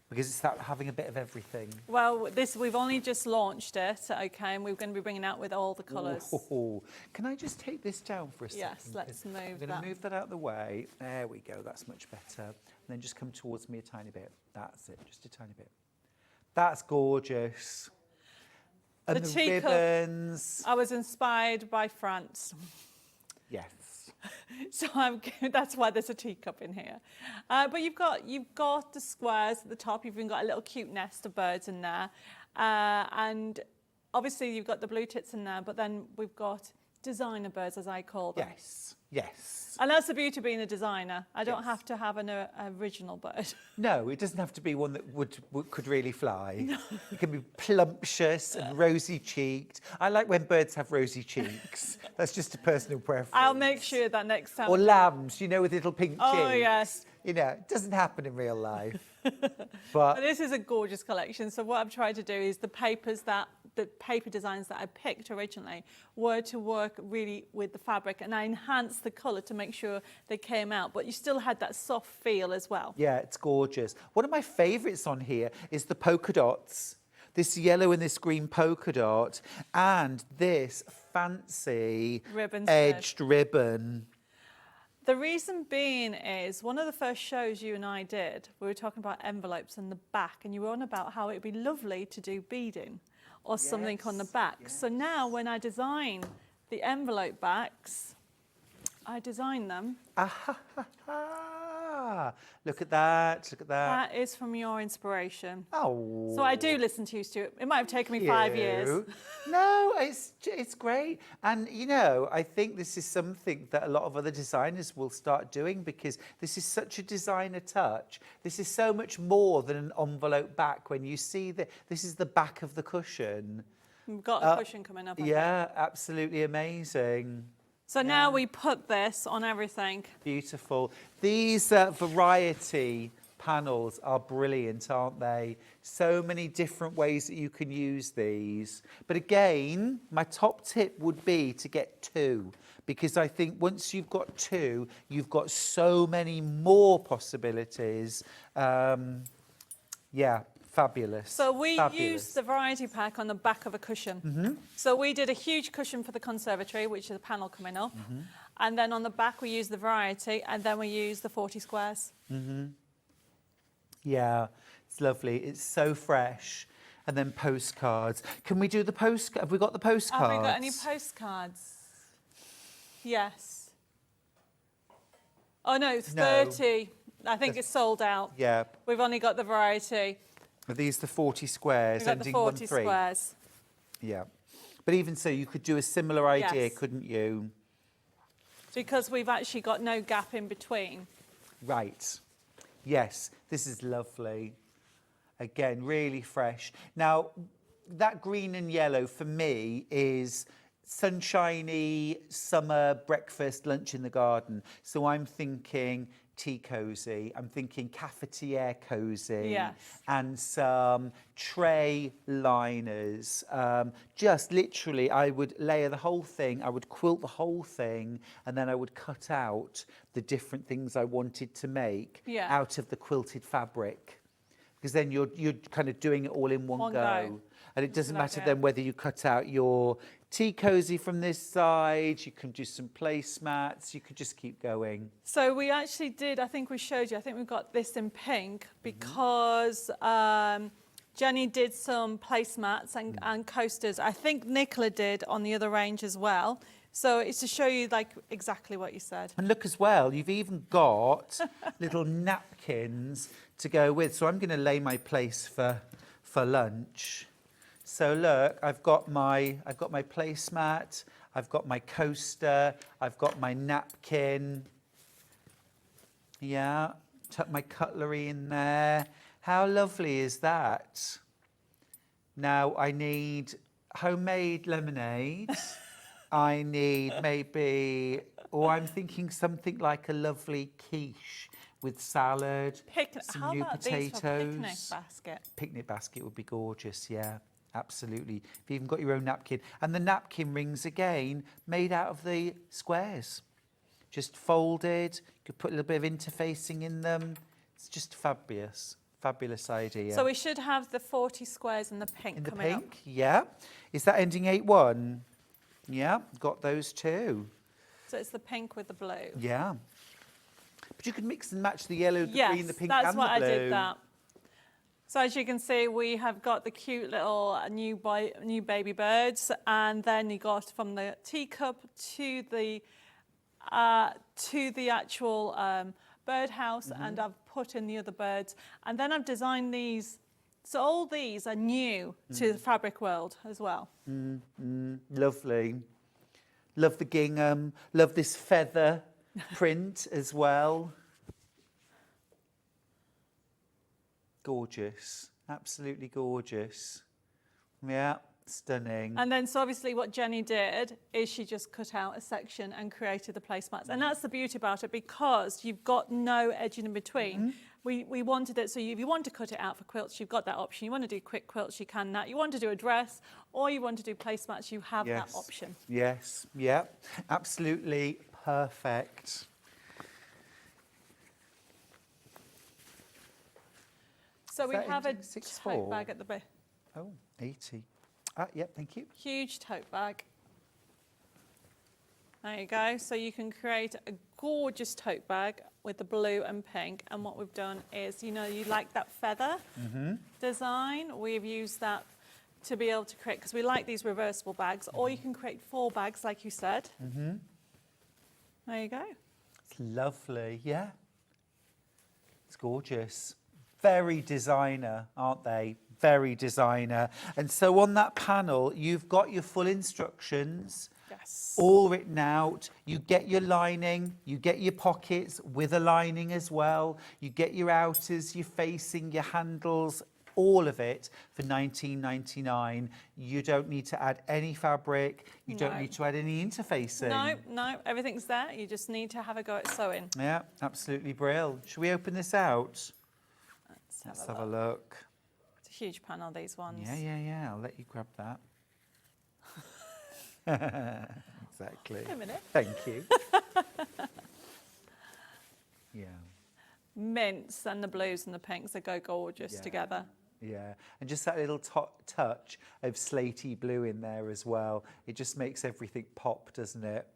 because it's that having a bit of everything. Well, we've only just launched it, okay, and we're going to be bringing out with all the colours. Ooh. Can I just take this down for a second? Yes, let's move I'm going that. to move that out of the way. There we go, that's much better. And then just come towards me a tiny bit. That's it, just a tiny bit. That's gorgeous. And the teacup, ribbons. I was inspired by France. Yes. So that's why there's a teacup in here. But you've got the squares at the top. You've even got a little cute nest of birds in there. And obviously you've got the blue tits in there, but then we've got designer birds, as I call them. Yes, yes. And that's the beauty of being a designer. I don't Yes. have to have an original bird. No, it doesn't have to be one that could really fly. No. It can be plumptious and rosy-cheeked. I like when birds have rosy cheeks. That's just a personal preference. I'll make sure that next time. Or lambs, you know, with little pink cheeks. Oh, yes. You know, it doesn't happen in real life. But But this is a gorgeous collection. So what I'm trying to do is the paper designs that I picked originally were to work really with the fabric, and I enhanced the colour to make sure they came out, but you still had that soft feel as well. yeah, it's gorgeous. One of my favourites on here is the polka dots. This yellow and this green polka dot, and this fancy Ribbon edged ribbon. The reason being is one of the first shows you and I did, we were talking about envelopes in the back, and you were on about how it would be lovely to do beading or something on the back. Yes. So now when I design the envelope backs, I design them. Look at that, look at that. That is from your inspiration. Oh. So I do listen to you, Stuart. It might have taken me 5 years. you. No, it's great. And, you know, I think this is something that a lot of other designers will start doing, because this is such a designer touch. This is so much more than an envelope back. When you see that, this is the back of the cushion. We've got a cushion coming up. I think. Yeah, absolutely amazing. So now we put this on everything. Beautiful. These variety panels are brilliant, aren't they? So many different ways that you can use these. But again, my top tip would be to get 2, because I think once you've got 2, you've got so many more possibilities. Yeah, fabulous. So we Fabulous. used the variety pack on the back of a cushion. So we did a huge cushion for the conservatory, which is a panel coming up. And then on the back, we use the variety, and then we use the 40 squares. Yeah, it's lovely. It's so fresh. And then postcards. Can we do the postcard? Have we got the postcards? Have we got any postcards? Yes. Oh, no, it's No. 30. I think it's sold out. Yeah. We've only got the variety. Are these the 40 squares We've got the ending 40 1-3? squares. Yeah. But even so, you could do a similar idea, Yes. couldn't you? Because we've actually got no gap in between. Right. Yes, this is lovely. Again, really fresh. Now, that green and yellow for me is sunshiny summer breakfast, lunch in the garden. So I'm thinking tea cosy, I'm thinking cafetiere cosy, Yes. and some tray liners. Just literally, I would layer the whole thing, I would quilt the whole thing, and then I would cut out the different things I wanted to make Yeah. out of the quilted fabric. Because then you're kind of doing it all in one go. And it doesn't good matter idea. then whether you cut out your tea cosy from this side, you can do some placemats, you could just keep going. So we actually did, I think we showed you, I think we got this in pink because Jenny did some placemats and coasters. I think Nicola did on the other range as well. So it's to show you like exactly what you said. And look as well, you've even got little napkins to go with. So I'm going to lay my place for lunch. So look, I've got my placemat, I've got my coaster, I've got my napkin. Yeah, tuck my cutlery in there. How lovely is that? Now I need homemade lemonade. I need maybe, or I'm thinking something like a lovely quiche with salad, some How new about potatoes. these for picnic basket? Picnic basket would be gorgeous, yeah, absolutely. You've even got your own napkin. And the napkin rings again, made out of the squares. Just folded, you could put a little bit of interfacing in them. It's just fabulous, fabulous idea. So we should have the 40 squares in the pink in the coming pink, up. yeah. Is that ending 8-1? Yeah, got those too. So it's the pink with the blue. Yeah. But you could mix and match the yellow, the Yes, green, the pink that's and what the blue. I did that. So as you can see, we have got the cute little new baby birds, and then you got from the teacup to the actual birdhouse, and I've put in the other birds, and then I've designed these. So all these are new to the fabric world as well. Lovely. Love the gingham. Love this feather print as well. Gorgeous. Absolutely gorgeous. Yeah, stunning. And then, so obviously what Jenny did is she just cut out a section and created the placemats. And that's the beauty about it, because you've got no edging in between. We wanted it, so if you want to cut it out for quilts, you've got that option. You want to do quick quilts, you can that. You want to do a dress, or you want to do placemats, you have that option. Yes, yeah, absolutely perfect. So Is we that have a ending 6-4? tote bag at the back. Oh, 80. Yep, thank you. Huge tote bag. There you go. So you can create a gorgeous tote bag with the blue and pink. And what we've done is, you know, you like that feather design. We've used that to be able to create, because we like these reversible bags, or you can create 4 bags, like you said. There you go. It's lovely, yeah. It's gorgeous. Very designer, aren't they? Very designer. And so on that panel, you've got your full instructions. Yes. All written out. You get your lining, you get your pockets with a lining as well. You get your outers, your facing, your handles, all of it for £19.99. You don't need to add any fabric. You don't No. need to add any interfacing. No, everything's there. You just need to have a go at sewing. Yeah, absolutely brilliant. Should we open this out? Let's Have a look. It's a huge panel, these ones. Yeah. I'll let you grab that. Exactly. Wait a minute. Thank you. Yeah. Mints and the blues and the pinks, they go gorgeous Yeah. together. Yeah, and just that little touch of slaty blue in there as well. It just makes everything pop, doesn't it?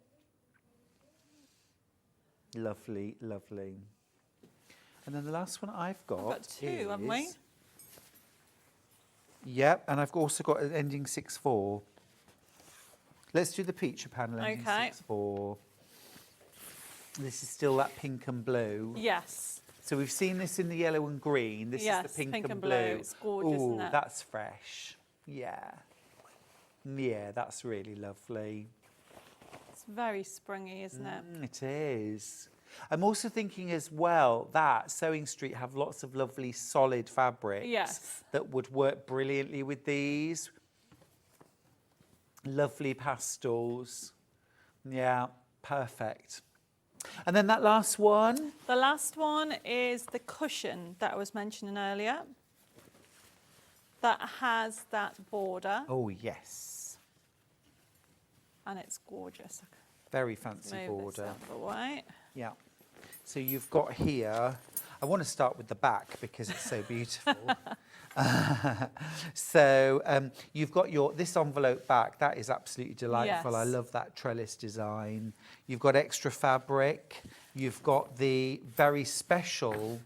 Lovely, lovely. And then the last one I've got, We've got two, haven't we? Yep, and I've also got an ending 6-4. Let's do the peach panel ending Okay. 6-4. This is still that pink and blue. Yes. So we've seen this in the yellow and green. This is the pink and blue. It's gorgeous, Ooh, isn't it? that's fresh. Yeah. Yeah, that's really lovely. It's very springy, isn't it? It is. I'm also thinking as well that Sewing Street have lots of lovely solid fabrics Yes. that would work brilliantly with these. Lovely pastels. Yeah, perfect. And then that last one. The last one is the cushion that I was mentioning earlier. That has that border, Oh, yes. and it's gorgeous. Very fancy Move this border. out of the way. Yeah. So you've got here, I want to start with the back because it's so beautiful. So you've got this envelope back. That is absolutely delightful. I Yes. love that trellis design. You've got extra fabric. You've got the very special.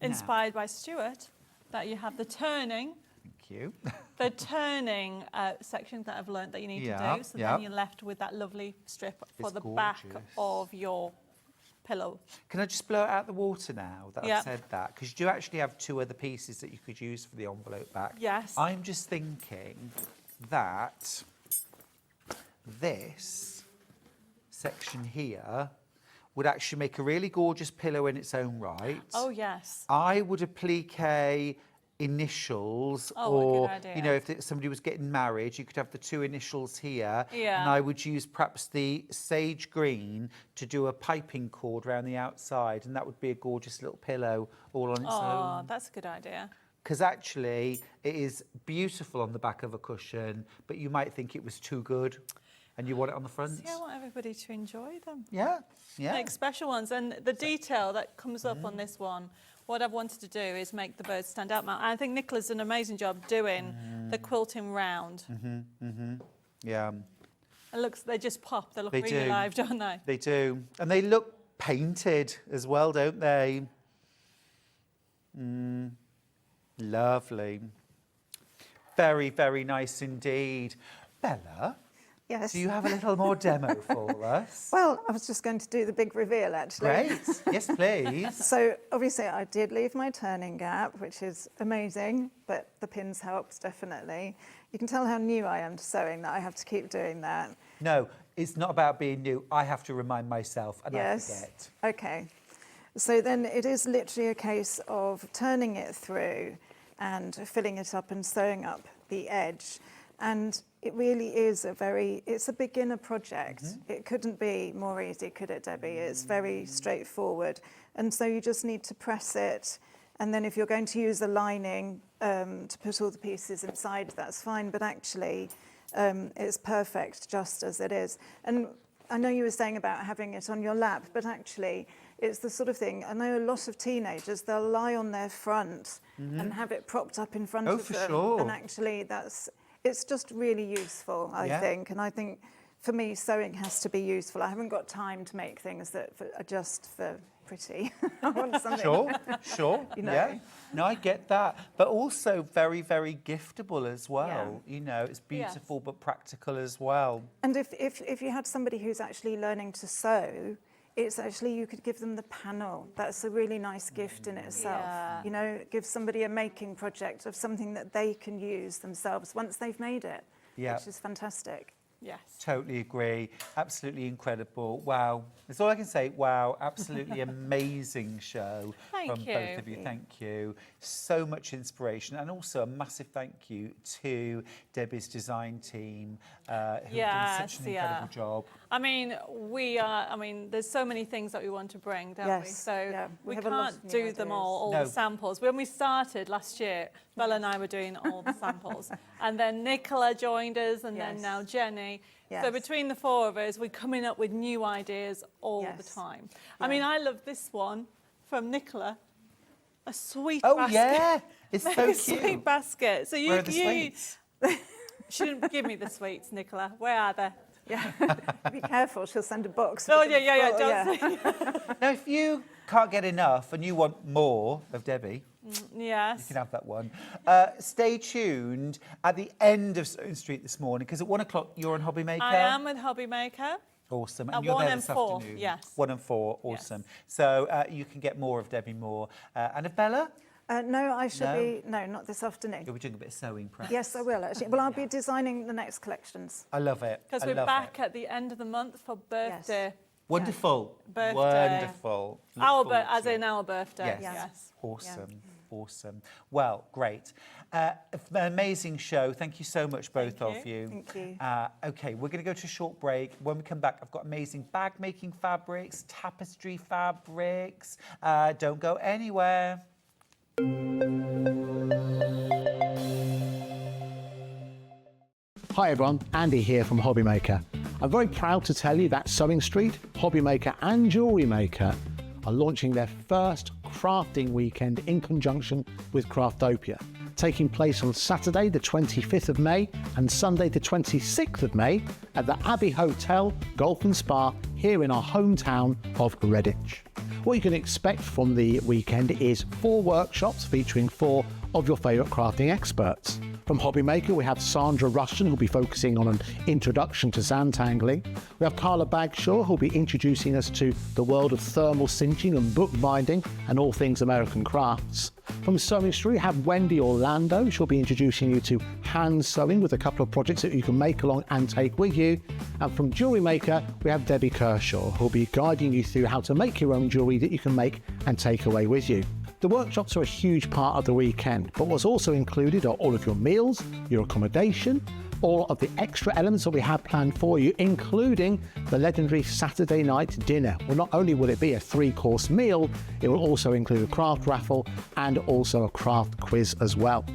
Inspired by Stuart, that you have the turning. Thank you. The turning section that I've learnt that you need to Yeah, do. So yeah. then you're left with that lovely strip for It's the back gorgeous. of your pillow. Can I just blow it out the water now that Yeah. I've said that? Because you do actually have two other pieces that you could use for the envelope back. Yes. I'm just thinking that this section here would actually make a really gorgeous pillow in its own right. Oh, yes. I would applique initials, Oh, what a or good idea. you know, if somebody was getting married, you could have the two initials here. Yeah. And I would use perhaps the sage green to do a piping cord around the outside, and that would be a gorgeous little pillow all on its Oh, own. that's a good idea. Because actually, it is beautiful on the back of a cushion, but you might think it was too good, and you want it on the front. See, I want everybody to enjoy them. Yeah, yeah. Make special ones. And the detail that comes up on this one, what I've wanted to do is make the birds stand out. I think Nicola's done an amazing job doing the quilting round. Yeah. It they just pop. They look They really do. live, don't they? They do. And they look painted as well, don't they? Lovely. Very, very nice indeed. Bella, Yes. do you have a little more demo for us? Well, I was just going to do the big reveal, actually. Great. Yes, please. So obviously I did leave my turning gap, which is amazing, but the pins helps definitely. You can tell how new I am to sewing that I have to keep doing that. No, it's not about being new. I have to remind myself, and I Yes. forget. Okay. So then it is literally a case of turning it through and filling it up and sewing up the edge. And it really is it's a beginner project. It couldn't be more easy, could it, Debbie? It's very straightforward. And so you just need to press it. And then if you're going to use a lining to put all the pieces inside, that's fine. But actually, it's perfect just as it is. And I know you were saying about having it on your lap, but actually, it's the sort of thing, I know a lot of teenagers, they'll lie on their front and have it propped up in front Oh, of for them. sure. And actually, it's just really useful, I Yeah. think. And I think, for me, sewing has to be useful. I haven't got time to make things that are just for pretty. I want something. Sure. You know. Yeah. No, I get that. But also very, very giftable as well. You know, it's beautiful but practical as well. And if you had somebody who's actually learning to sew, it's actually, you could give them the panel. That's a really nice gift in itself. Yeah. You know, give somebody a making project of something that they can use themselves once they've made it, Yeah. which is fantastic. Yes. Totally agree. Absolutely incredible. Wow. That's all I can say. Wow. Absolutely amazing show Thank from you. both of you. Thank you. So much inspiration. And also a massive thank you to Debbie's design team who have done such an incredible job. I mean, there's so many things that we want to bring, don't we? Yes, So yeah, we we have a lot can't of new do them all No. the samples. When we started last year, Bella and I were doing all the samples. And then Nicola joined us, and then Yes. now Jenny. So Yes. between the four of us, we're coming up with new ideas all the Yes. time. I mean, I love this one from Nicola. A sweet Oh, basket. yeah. It's so A cute. sweet basket. So Where are the you sweets? shouldn't give me the sweets, Nicola. Where are they? Yeah. Be careful, she'll send a box. Oh, with a yeah, full- don't Now, if you can't get enough and you want more of Debbie, you Yes. can have that one. Stay tuned at the end of Sewing Street this morning, because at 1 o'clock you're on Hobby Maker. I am with Hobby Maker. Awesome. At And you're 1 there and this 4, afternoon. yes. 1 and 4, awesome. So you can get more of Debbi Moore. And of Bella? No, I should No? be, no, not this afternoon. You'll be doing a bit of sewing, perhaps. Yes, I will actually. Well, I'll be designing the next collections. I love it. Because I we're love back it. at the end of the month for birthday. Wonderful. Birthday. Wonderful. Look Our forward as to in it. our birthday. Yes. Yes. Awesome. Awesome. Well, great. An amazing show. Thank you so much, both Thank of you. you. Thank you. Okay, we're going to go to a short break. When we come back, I've got amazing bag making fabrics, tapestry fabrics. Don't go anywhere. Hi everyone, Andy here from Hobby Maker. I'm very proud to tell you that Sewing Street, Hobby Maker and Jewellery Maker are launching their first crafting weekend in conjunction with Craftopia, taking place on Saturday the 25th of May and Sunday the 26th of May at the Abbey Hotel, Golf and Spa here in our hometown of Redditch. What you can expect from the weekend is 4 workshops featuring 4 of your favourite crafting experts. From Hobby Maker, we have Sandra Rushton, who'll be focusing on an introduction to sandtangling. We have Carla Bagshaw, who'll be introducing us to the world of thermal cinching and bookbinding and all things American crafts. From Sewing Street, we have Wendy Orlando. She'll be introducing you to hand sewing with a couple of projects that you can make along and take with you. And from Jewellery Maker, we have Debbie Kershaw, who'll be guiding you through how to make your own jewellery that you can make and take away with you. The workshops are a huge part of the weekend, but what's also included are all of your meals, your accommodation, all of the extra elements that we have planned for you, including the legendary Saturday night dinner. Well, not only will it be a 3-course meal, it will also include a craft raffle and also a craft quiz as well.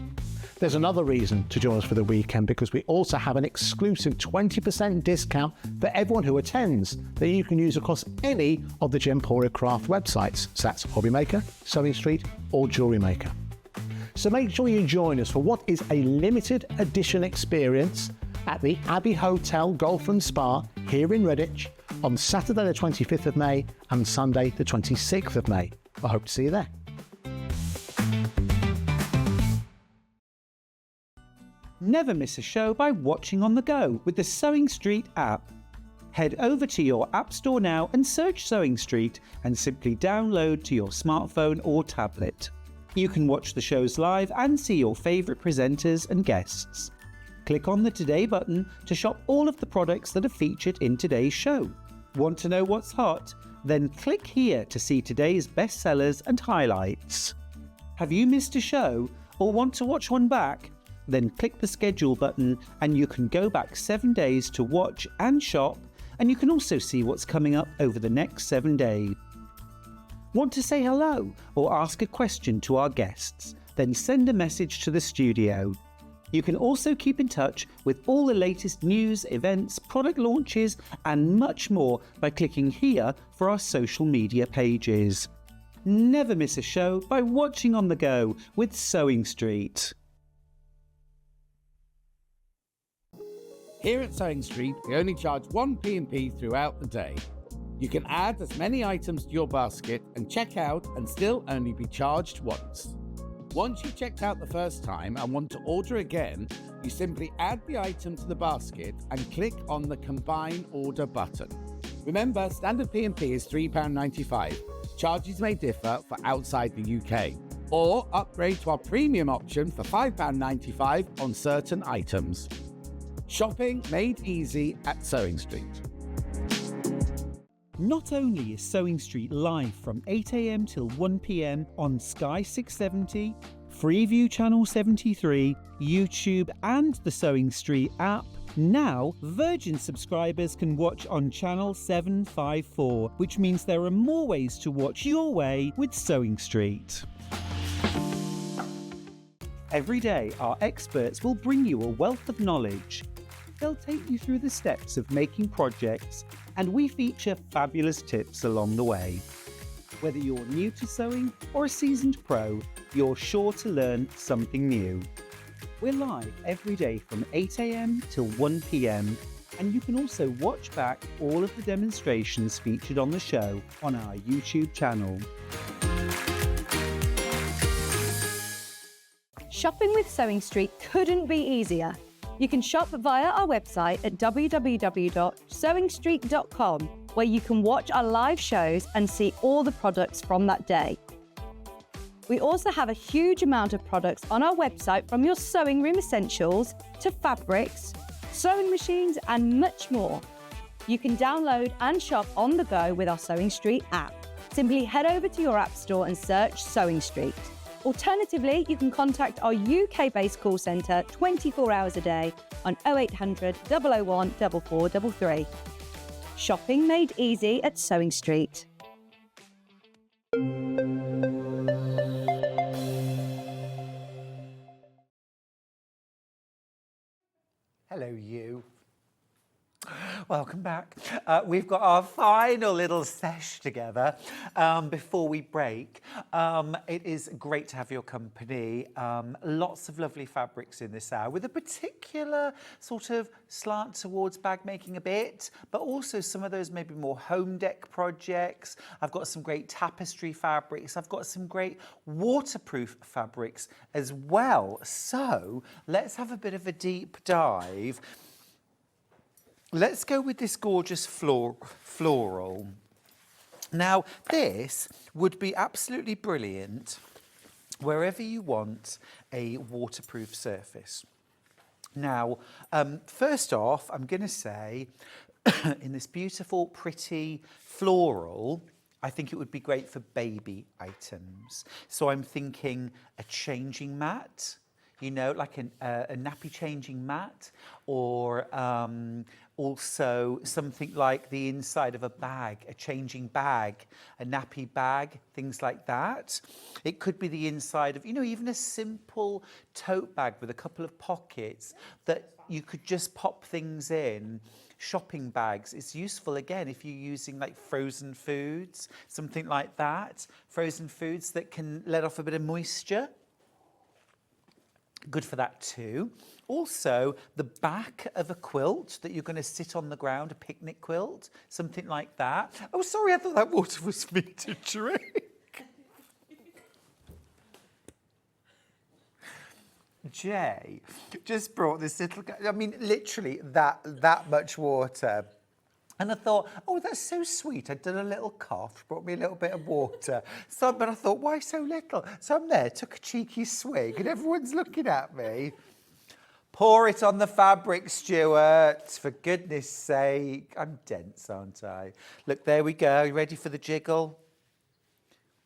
There's another reason to join us for the weekend, because we also have an exclusive 20% discount for everyone who attends that you can use across any of the Gemporia Craft websites. So that's Hobby Maker, Sewing Street or Jewellery Maker. So make sure you join us for what is a limited edition experience at the Abbey Hotel Golf and Spa here in Redditch on Saturday the 25th of May and Sunday the 26th of May. I hope to see you there. Never miss a show by watching on the go with the Sewing Street app. Head over to your App Store now and search Sewing Street and simply download to your smartphone or tablet. You can watch the shows live and see your favourite presenters and guests. Click on the Today button to shop all of the products that are featured in today's show. Want to know what's hot? Then click here to see today's bestsellers and highlights. Have you missed a show or want to watch one back? Then click the schedule button and you can go back 7 days to watch and shop, and you can also see what's coming up over the next 7 days. Want to say hello or ask a question to our guests? Then send a message to the studio. You can also keep in touch with all the latest news, events, product launches and much more by clicking here for our social media pages. Never miss a show by watching on the go with Sewing Street. Here at Sewing Street, we only charge 1 P&P throughout the day. You can add as many items to your basket and check out and still only be charged once. Once you've checked out the first time and want to order again, you simply add the item to the basket and click on the Combine Order button. Remember, standard P&P is £3.95. Charges may differ for outside the UK. Or upgrade to our premium option for £5.95 on certain items. Shopping made easy at Sewing Street. Not only is Sewing Street live from 8 AM till 1 PM on Sky 670, Freeview Channel 73, YouTube and the Sewing Street app, now Virgin subscribers can watch on Channel 754, which means there are more ways to watch your way with Sewing Street. Every day, our experts will bring you a wealth of knowledge. They'll take you through the steps of making projects, and we feature fabulous tips along the way. Whether you're new to sewing or a seasoned pro, you're sure to learn something new. We're live every day from 8 AM till 1 PM. And you can also watch back all of the demonstrations featured on the show on our YouTube channel. Shopping with Sewing Street couldn't be easier. You can shop via our website at www.sewingstreet.com, where you can watch our live shows and see all the products from that day. We also have a huge amount of products on our website, from your sewing room essentials to fabrics, sewing machines and much more. You can download and shop on the go with our Sewing Street app. Simply head over to your app store and search Sewing Street. Alternatively, you can contact our UK-based call centre 24 hours a day on 0800 001 4433. Shopping made easy at Sewing Street. Hello, you. Welcome back. We've got our final little sesh together before we break. It is great to have your company. Lots of lovely fabrics in this hour, with a particular sort of slant towards bag making a bit, but also some of those maybe more home deck projects. I've got some great tapestry fabrics. I've got some great waterproof fabrics as well. So let's have a bit of a deep dive. Let's go with this gorgeous floral. Now, this would be absolutely brilliant wherever you want a waterproof surface. Now, first off, I'm going to say, in this beautiful, pretty floral, I think it would be great for baby items. So I'm thinking a changing mat, you know, like a nappy changing mat, or also something like the inside of a bag, a changing bag, a nappy bag, things like that. It could be the inside of, you know, even a simple tote bag with a couple of pockets that you could just pop things in. Shopping bags is useful again if you're using like frozen foods, something like that. Frozen foods that can let off a bit of moisture. Good for that too. Also, the back of a quilt that you're going to sit on the ground, a picnic quilt, something like that. Oh, sorry, I thought that water was for me to drink. Jay just brought this little, I mean, literally that much water. And I thought, oh, that's so sweet. I'd done a little cough, brought me a little bit of water. So, but I thought, why so little? So I'm there, took a cheeky swig, and everyone's looking at me. Pour it on the fabric, Stuart, for goodness sake. I'm dense, aren't I? Look, there we go. You ready for the jiggle?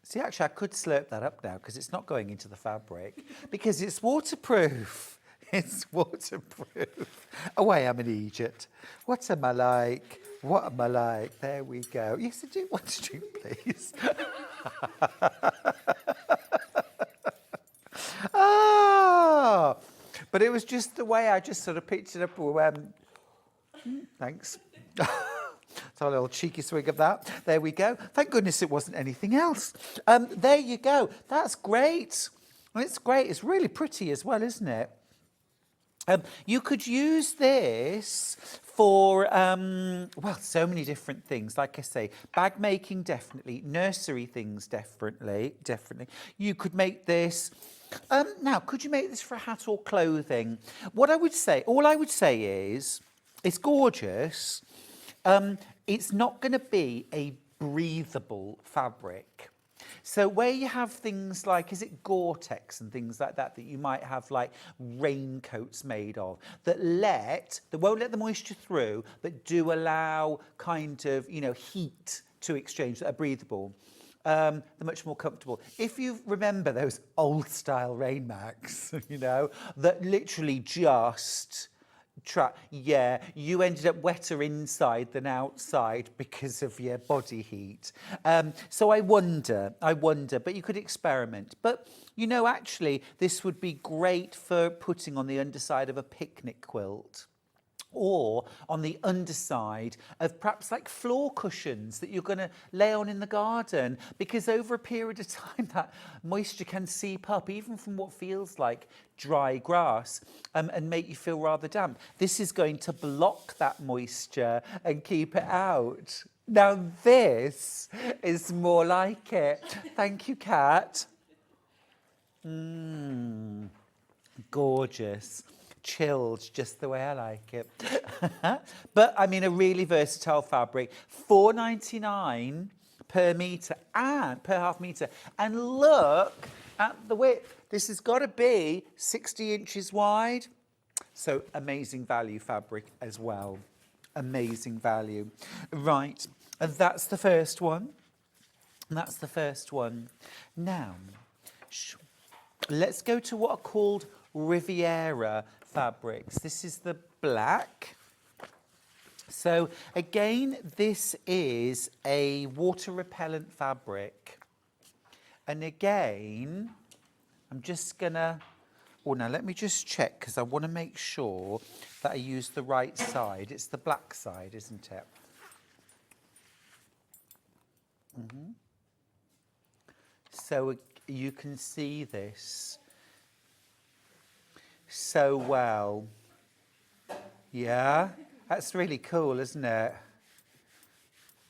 See, actually, I could slurp that up now because it's not going into the fabric because it's waterproof. It's waterproof. Oh, I am in Egypt. What am I like? What am I like? There we go. Yes, I do want to do, please. Ah, but it was just the way I just sort of picked it up. Thanks. So a little cheeky swig of that. There we go. Thank goodness it wasn't anything else. There you go. That's great. Well, it's great. It's really pretty as well, isn't it? You could use this for, well, so many different things. Like I say, bag making, definitely. Nursery things, definitely. You could make this. Now, could you make this for a hat or clothing? What I would say, all I would say is, it's gorgeous. It's not going to be a breathable fabric. So where you have things like, is it Gore-Tex and things like that, that you might have like raincoats made of, that won't let the moisture through, but do allow kind of, you know, heat to exchange, that are breathable. They're much more comfortable. If you remember those old style rain macs, you know, that literally just... yeah, you ended up wetter inside than outside because of your body heat. So I wonder, but you could experiment. But, you know, actually, this would be great for putting on the underside of a picnic quilt or on the underside of perhaps like floor cushions that you're going to lay on in the garden, because over a period of time that moisture can seep up even from what feels like dry grass, and make you feel rather damp. This is going to block that moisture and keep it out. Now this is more like it. Thank you, Kat. Gorgeous. Chilled, just the way I like it. But I mean, a really versatile fabric. £4.99 per metre and per half metre. And look at the width. This has got to be 60 inches wide. So amazing value fabric as well. Amazing value. Right, and that's the first one. That's the first one. Now, let's go to what are called Riviera fabrics. This is the black. So again, this is a water repellent fabric. And again, I'm just gonna, oh, now let me just check because I want to make sure that I use the right side. It's the black side, isn't it? So you can see this so well. Yeah, that's really cool, isn't it?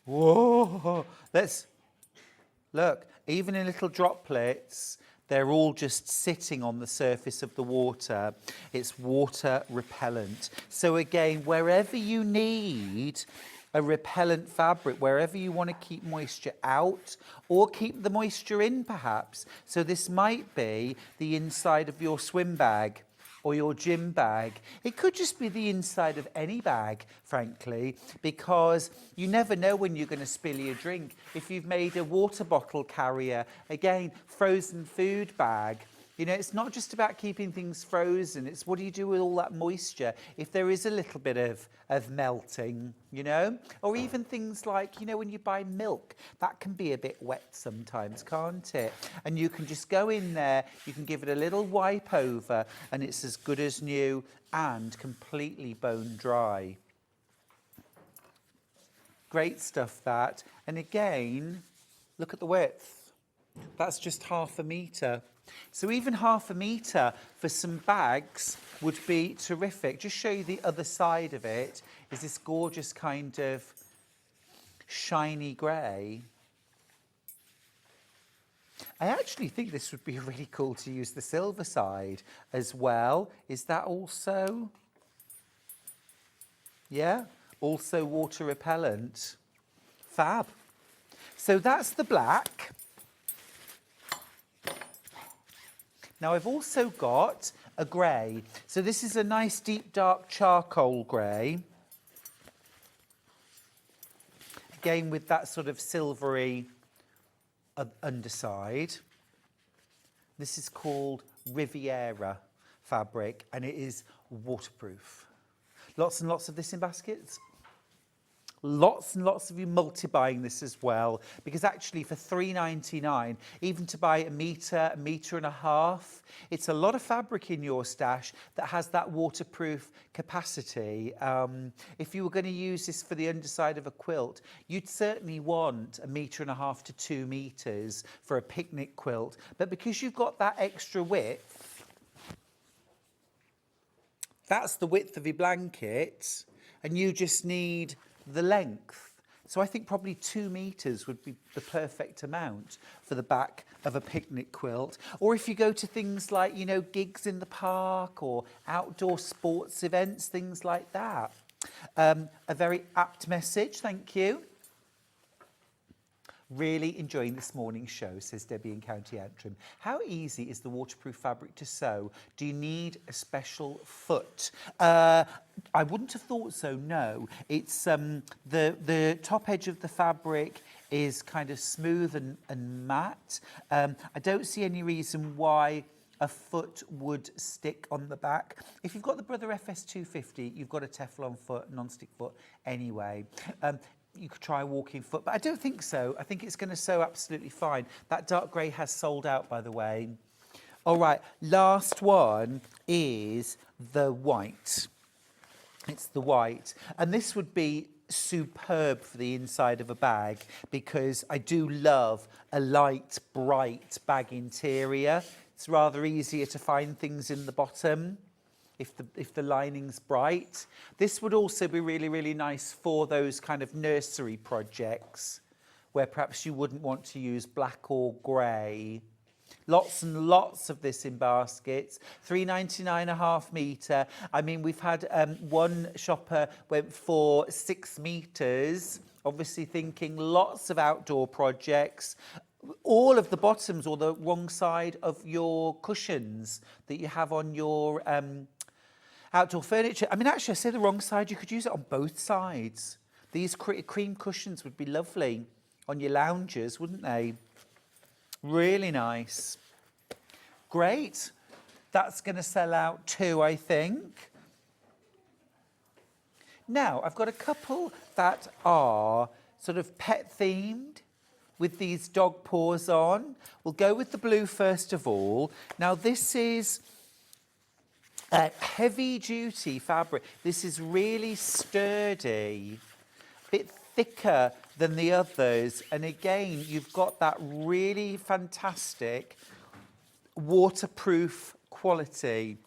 Whoa, let's look, even in little droplets, they're all just sitting on the surface of the water. It's water repellent. So again, wherever you need a repellent fabric, wherever you want to keep moisture out or keep the moisture in perhaps. So this might be the inside of your swim bag or your gym bag. It could just be the inside of any bag, frankly, because you never know when you're going to spill your drink. If you've made a water bottle carrier, again, frozen food bag, you know, it's not just about keeping things frozen, it's what do you do with all that moisture if there is a little bit of melting, you know? Or even things like, you know, when you buy milk, that can be a bit wet sometimes, can't it? And you can just go in there, you can give it a little wipe over, and it's as good as new and completely bone dry. Great stuff, that. And again, look at the width. That's just ½ metre. So even ½ metre for some bags would be terrific. Just show you the other side of it is this gorgeous kind of shiny grey. I actually think this would be really cool to use the silver side as well. Is that also? Yeah, also water repellent. Fab. So that's the black. Now I've also got a grey. So this is a nice deep dark charcoal grey. Again with that sort of silvery underside. This is called Riviera fabric and it is waterproof. Lots and lots of this in baskets. Lots and lots of you multi-buying this as well, because actually for £3.99, even to buy a metre and a half, it's a lot of fabric in your stash that has that waterproof capacity. If you were going to use this for the underside of a quilt, you'd certainly want a metre and a half to 2 metres for a picnic quilt. But because you've got that extra width, that's the width of your blanket, and you just need the length. So I think probably 2 metres would be the perfect amount for the back of a picnic quilt. Or if you go to things like, you know, gigs in the park or outdoor sports events, things like that. A very apt message, thank you. Really enjoying this morning's show, says Debbie in County Antrim. How easy is the waterproof fabric to sew? Do you need a special foot? I wouldn't have thought so, no. It's the top edge of the fabric is kind of smooth and matte. I don't see any reason why a foot would stick on the back. If you've got the Brother FS250, you've got a Teflon foot, non-stick foot anyway. You could try a walking foot, but I don't think so. I think it's going to sew absolutely fine. That dark grey has sold out, by the way. All right, last one is the white. It's the white. And this would be superb for the inside of a bag because I do love a light, bright bag interior. It's rather easier to find things in the bottom if the lining's bright. This would also be really, really nice for those kind of nursery projects where perhaps you wouldn't want to use black or grey. Lots and lots of this in baskets. £3.99 a half metre. I mean, we've had one shopper went for 6 metres, obviously thinking lots of outdoor projects. All of the bottoms or the wrong side of your cushions that you have on your outdoor furniture. I mean, actually, I say the wrong side. You could use it on both sides. These cream cushions would be lovely on your lounges, wouldn't they? Really nice. Great. That's going to sell out too, I think. Now, I've got a couple that are sort of pet themed with these dog paws on. We'll go with the blue first of all. Now, this is heavy duty fabric. This is really sturdy, a bit thicker than the others. And again, you've got that really fantastic waterproof quality.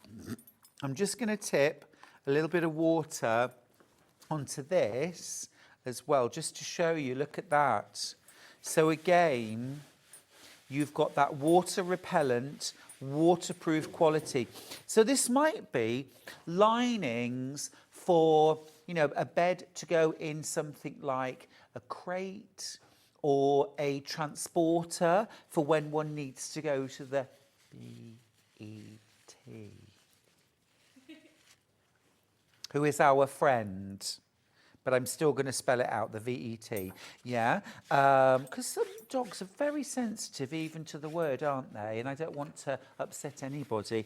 I'm just going to tip a little bit of water onto this as well, just to show you. Look at that. So again, you've got that water repellent, waterproof quality. So this might be linings for, you know, a bed to go in something like a crate or a transporter for when one needs to go to the BET. Who is our friend? But I'm still going to spell it out, the VET. Yeah, because some dogs are very sensitive even to the word, aren't they? And I don't want to upset anybody,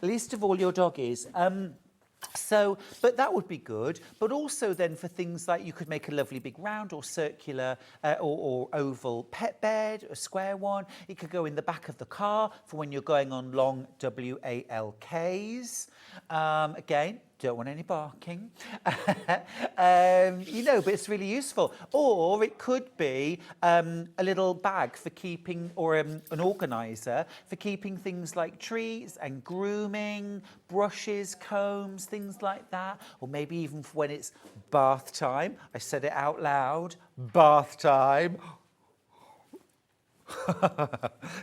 least of all your doggies. But that would be good. But also then for things like you could make a lovely big round or circular or oval pet bed, a square one. It could go in the back of the car for when you're going on long WALKs. Again, don't want any barking. You know, but it's really useful. Or it could be a little bag for keeping, or an organiser for keeping things like treats and grooming, brushes, combs, things like that. Or maybe even for when it's bath time. I said it out loud, bath time.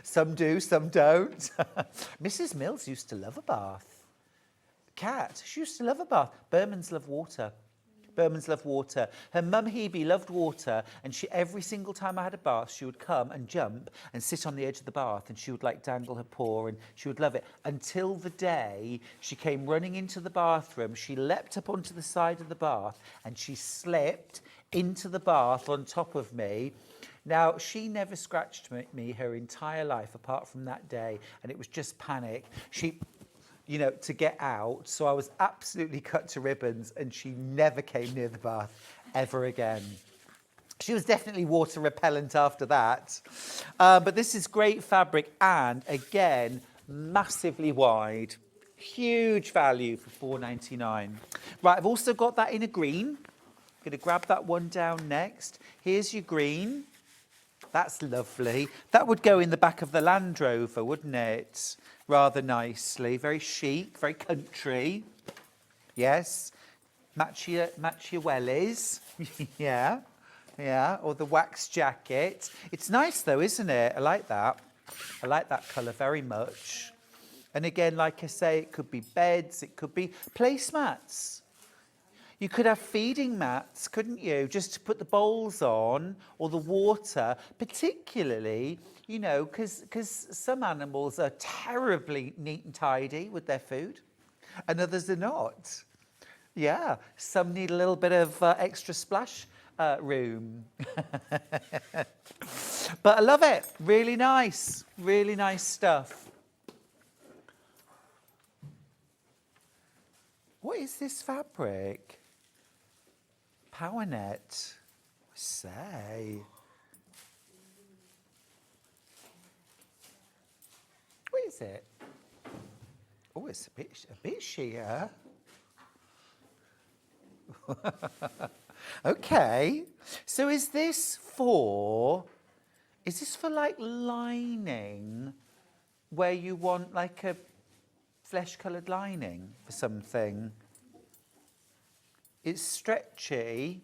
Some do, some don't. Mrs. Mills used to love a bath. Cat, she used to love a bath. Burmans love water. Burmans love water. Her mum Hebe loved water, and she, every single time I had a bath, she would come and jump and sit on the edge of the bath, and she would like dangle her paw, and she would love it until the day she came running into the bathroom. She leapt up onto the side of the bath and she slipped into the bath on top of me. Now, she never scratched me her entire life apart from that day, and it was just panic. She, you know, to get out. So I was absolutely cut to ribbons, and she never came near the bath ever again. She was definitely water repellent after that. But this is great fabric, and again, massively wide. Huge value for £4.99. Right, I've also got that in a green. I'm going to grab that one down next. Here's your green. That's lovely. That would go in the back of the Land Rover, wouldn't it? Rather nicely. Very chic, very country. Yes. Match your wellies. Yeah. Yeah. Or the wax jacket. It's nice though, isn't it? I like that. I like that colour very much. And again, like I say, it could be beds, it could be placemats. You could have feeding mats, couldn't you? Just to put the bowls on, or the water, particularly, you know, because some animals are terribly neat and tidy with their food, and others are not. Yeah, some need a little bit of extra splash room. But I love it. Really nice stuff. What is this fabric? Power net, I say. What is it? Oh, it's a bit sheer. Okay, so is this for like lining, where you want like a flesh-coloured lining for something? It's stretchy.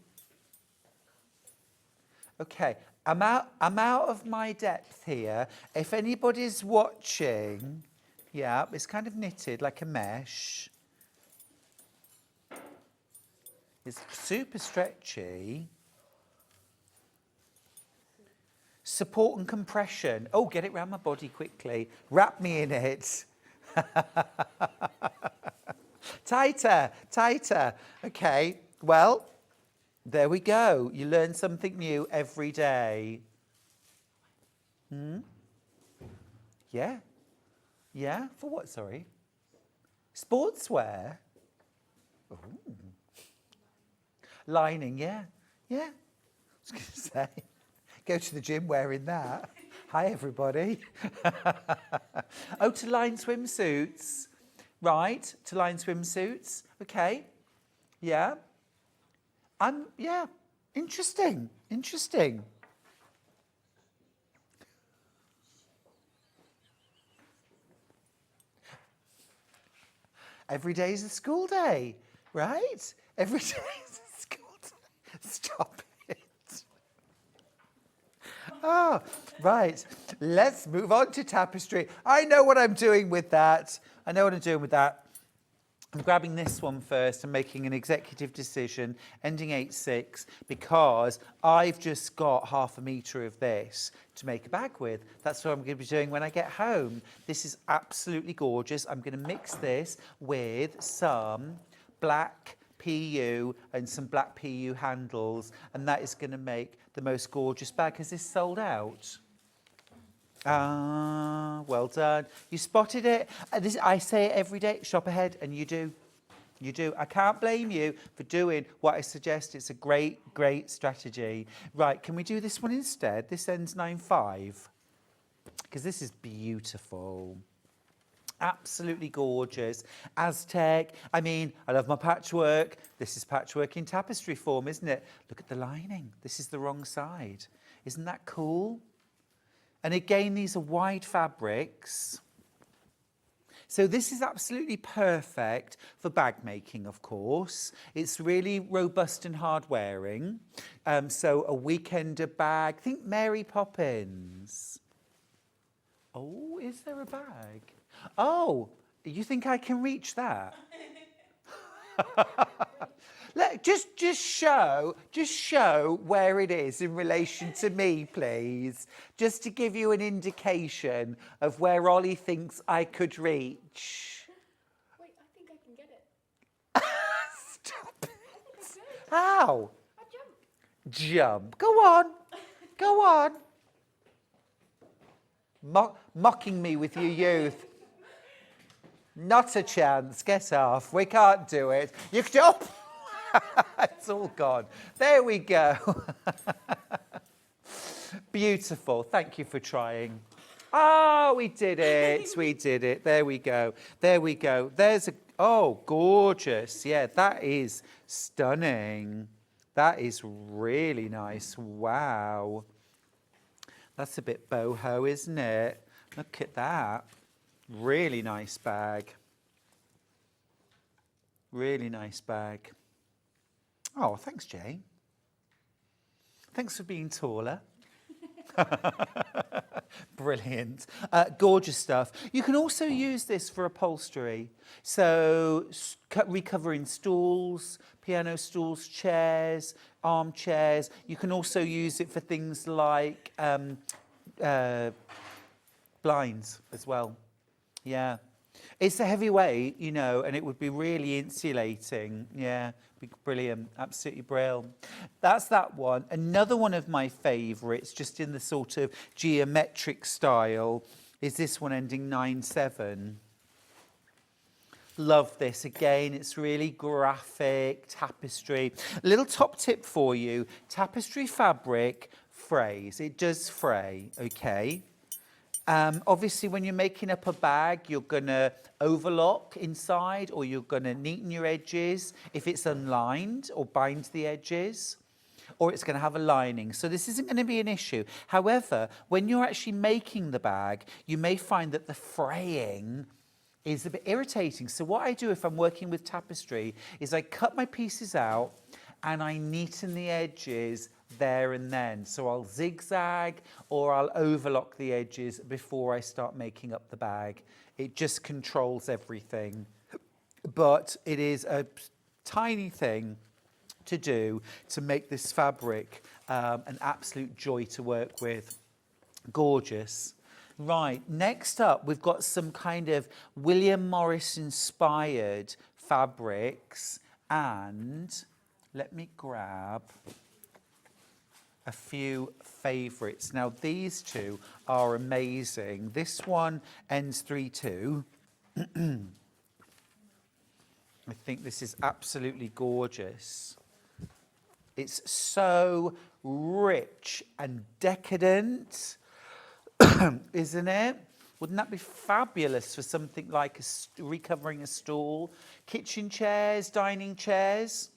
Okay, I'm out of my depth here. If anybody's watching, yeah, it's kind of knitted like a mesh. It's super stretchy. Support and compression. Oh, get it round my body quickly. Wrap me in it. Tighter, tighter. Okay, well, there we go. You learn something new every day. Yeah. Yeah, for what, sorry? Sportswear? Ooh. Lining, yeah. Yeah. I was going to say, go to the gym wearing that. Hi, everybody. Oh, to line swimsuits. Right, to line swimsuits. Okay. Yeah. Yeah. Interesting. Interesting. Every day is a school day, right? Every day is a school day. Stop it. Oh, right. Let's move on to tapestry. I know what I'm doing with that. I'm grabbing this one first and making an executive decision, ending 8/6, because I've just got 1/2 metre of this to make a bag with. That's what I'm going to be doing when I get home. This is absolutely gorgeous. I'm going to mix this with some black PU and some black PU handles, and that is going to make the most gorgeous bag. Has this sold out? Ah, well done. You spotted it. I say it every day, shop ahead, and you do. You do. I can't blame you for doing what I suggest. It's a great, great strategy. Right, can we do this one instead? This ends 9/5, because this is beautiful. Absolutely gorgeous. Aztec. I mean, I love my patchwork. This is patchwork in tapestry form, isn't it? Look at the lining. This is the wrong side. Isn't that cool? And again, these are wide fabrics. So this is absolutely perfect for bag making, of course. It's really robust and hard wearing. So a weekender bag. Think Mary Poppins. Oh, is there a bag? Oh, you think I can reach that? Just show where it is in relation to me, please. Just to give you an indication of where Ollie thinks I could reach. Wait, I think I can get it. Stop it. How? I jump. Jump. Go on. Go on. Mocking me with your youth. Not a chance. Get off. We can't do it. You can jump. It's all gone. There we go. Beautiful. Thank you for trying. Oh, we did it. We did it. There we go. There we go. Oh, gorgeous. Yeah, that is stunning. That is really nice. Wow. That's a bit boho, isn't it? Look at that. Really nice bag. Really nice bag. Oh, thanks, Jane. Thanks for being taller. Brilliant. Gorgeous stuff. You can also use this for upholstery. So recovering stools, piano stools, chairs, armchairs. You can also use it for things like blinds as well. Yeah. It's a heavy weight, you know, and it would be really insulating. Yeah, be brilliant. Absolutely brilliant. That's that one. Another one of my favourites, just in the sort of geometric style, is this one ending 9/7. Love this. Again, it's really graphic, tapestry. A little top tip for you. Tapestry fabric frays. It does fray, okay? Obviously, when you're making up a bag, you're going to overlock inside, or you're going to neaten your edges if it's unlined, or bind the edges, or it's going to have a lining. So this isn't going to be an issue. However, when you're actually making the bag, you may find that the fraying is a bit irritating. So what I do if I'm working with tapestry is I cut my pieces out and I neaten the edges there and then. So I'll zigzag or I'll overlock the edges before I start making up the bag. It just controls everything. But it is a tiny thing to do to make this fabric an absolute joy to work with. Gorgeous. Right, next up, we've got some kind of William Morris inspired fabrics, and let me grab a few favourites. Now, these two are amazing. This one ends 3-2. I think this is absolutely gorgeous. It's so rich and decadent. Isn't it? Wouldn't that be fabulous for something like recovering a stall? Kitchen chairs, dining chairs.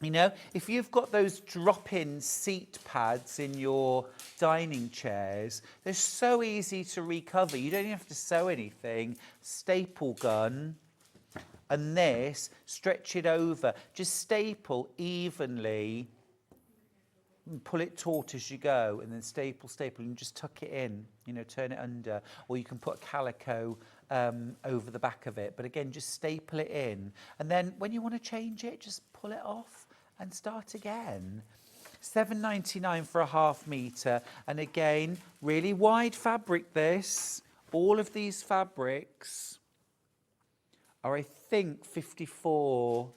You know, if you've got those drop-in seat pads in your dining chairs, they're so easy to recover. You don't even have to sew anything. Staple gun. And this, stretch it over. Just staple evenly. Pull it taut as you go, and then staple, and just tuck it in, you know, turn it under, or you can put a calico over the back of it. But again, just staple it in. And then when you want to change it, just pull it off and start again. £7.99 for a half metre. And again, really wide fabric this. All of these fabrics are, I think, 54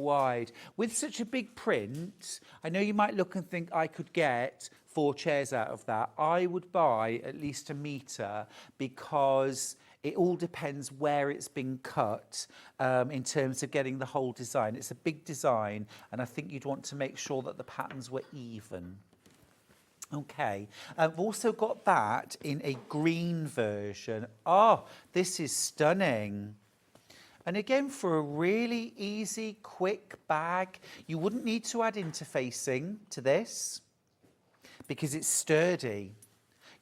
wide. With such a big print, I know you might look and think I could get 4 chairs out of that. I would buy at least a metre, because it all depends where it's been cut in terms of getting the whole design. It's a big design, and I think you'd want to make sure that the patterns were even. Okay, I've also got that in a green version. Oh, this is stunning. And again, for a really easy, quick bag, you wouldn't need to add interfacing to this because it's sturdy.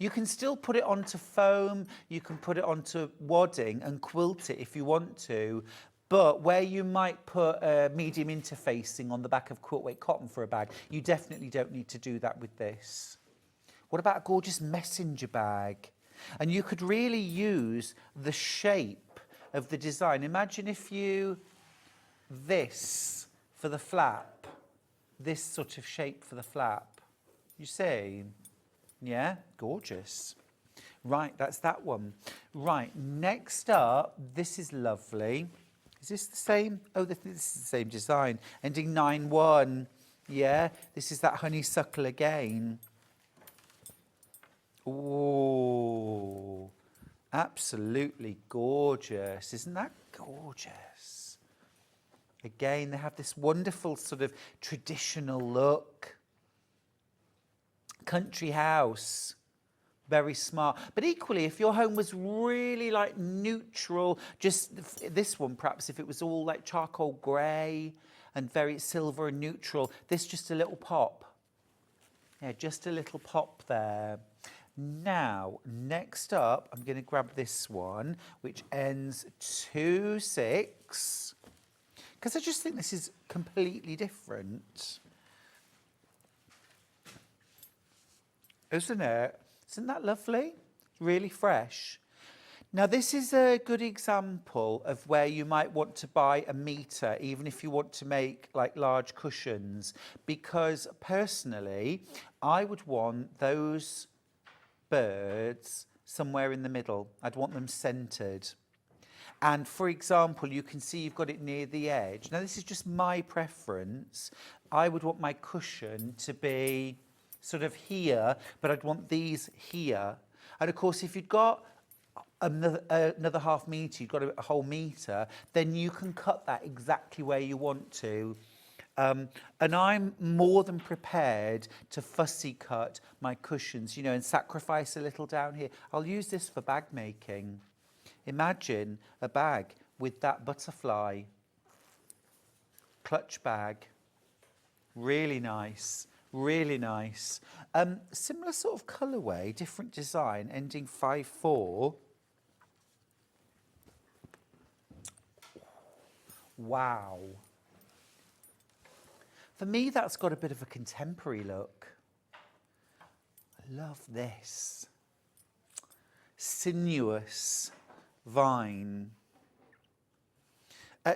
You can still put it onto foam, you can put it onto wadding and quilt it if you want to, but where you might put medium interfacing on the back of quilt weight cotton for a bag, you definitely don't need to do that with this. What about a gorgeous messenger bag? And you could really use the shape of the design. Imagine if this for the flap, this sort of shape for the flap. You see? Yeah, gorgeous. Right, that's that one. Right, next up, this is lovely. Is this the same? Oh, this is the same design. Ending 9-1. Yeah, this is that honeysuckle again. Ooh. Absolutely gorgeous. Isn't that gorgeous? Again, they have this wonderful sort of traditional look. Country house. Very smart. But equally, if your home was really like neutral, just this one perhaps, if it was all like charcoal grey and very silver and neutral, this just a little pop. Yeah, just a little pop there. Now, next up, I'm going to grab this one, which ends 2-6, because I just think this is completely different. Isn't it? Isn't that lovely? Really fresh. Now, this is a good example of where you might want to buy a metre, even if you want to make like large cushions, because personally, I would want those birds somewhere in the middle. I'd want them centred. And for example, you can see you've got it near the edge. Now, this is just my preference. I would want my cushion to be sort of here, but I'd want these here. And of course, if you've got another half metre, you've got a whole metre, then you can cut that exactly where you want to. And I'm more than prepared to fussy cut my cushions, you know, and sacrifice a little down here. I'll use this for bag making. Imagine a bag with that butterfly clutch bag. Really nice, really nice. Similar sort of colourway, different design, ending 5-4. Wow. For me, that's got a bit of a contemporary look. I love this. Sinuous vine.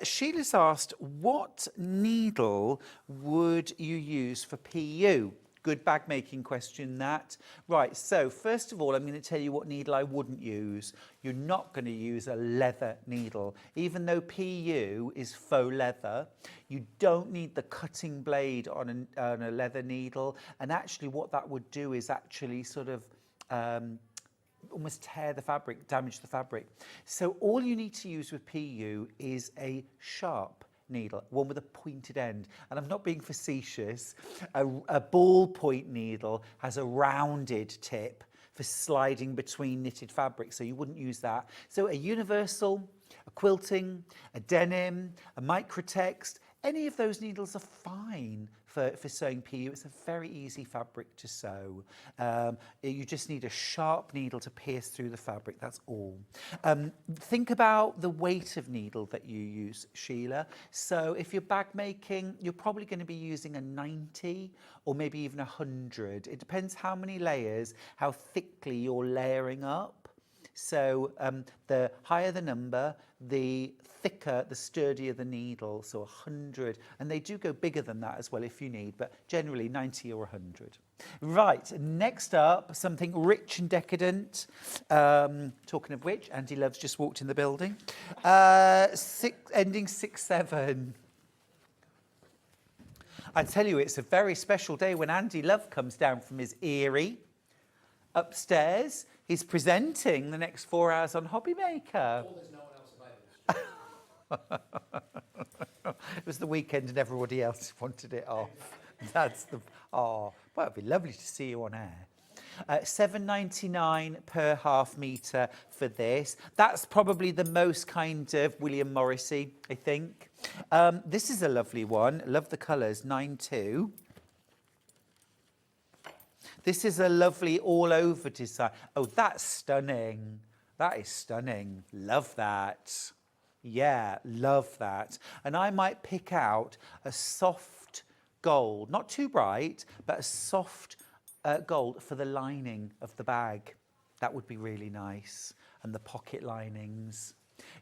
Sheila's asked, what needle would you use for PU? Good bag making question, that. Right, so first of all, I'm going to tell you what needle I wouldn't use. You're not going to use a leather needle. Even though PU is faux leather, you don't need the cutting blade on a leather needle. And actually what that would do is actually sort of almost tear the fabric, damage the fabric. So all you need to use with PU is a sharp needle, one with a pointed end. And I'm not being facetious. A ballpoint needle has a rounded tip for sliding between knitted fabric, so you wouldn't use that. So a universal, a quilting, a denim, a microtext, any of those needles are fine for sewing PU. It's a very easy fabric to sew. You just need a sharp needle to pierce through the fabric, that's all. Think about the weight of needle that you use, Sheila. So if you're bag making, you're probably going to be using a 90 or maybe even 100. It depends how many layers, how thickly you're layering up. So the higher the number, the thicker, the sturdier the needle, so 100. And they do go bigger than that as well if you need, but generally 90 or 100. Right, next up, something rich and decadent. Talking of which, Andy Love's just walked in the building. Ending 6-7. I tell you, it's a very special day when Andy Love comes down from his eyrie upstairs. He's presenting the next 4 hours on Hobby Maker. Or there's no one else available. It was the weekend and everybody else wanted it off. That's the, oh, well, it'd be lovely to see you on air. £7.99 per half metre for this. That's probably the most kind of William Morrissey, I think. This is a lovely one. Love the colours, 9-2. This is a lovely all-over design. Oh, that's stunning. That is stunning. Love that. Yeah, love that. And I might pick out a soft gold, not too bright, but a soft gold for the lining of the bag. That would be really nice. And the pocket linings.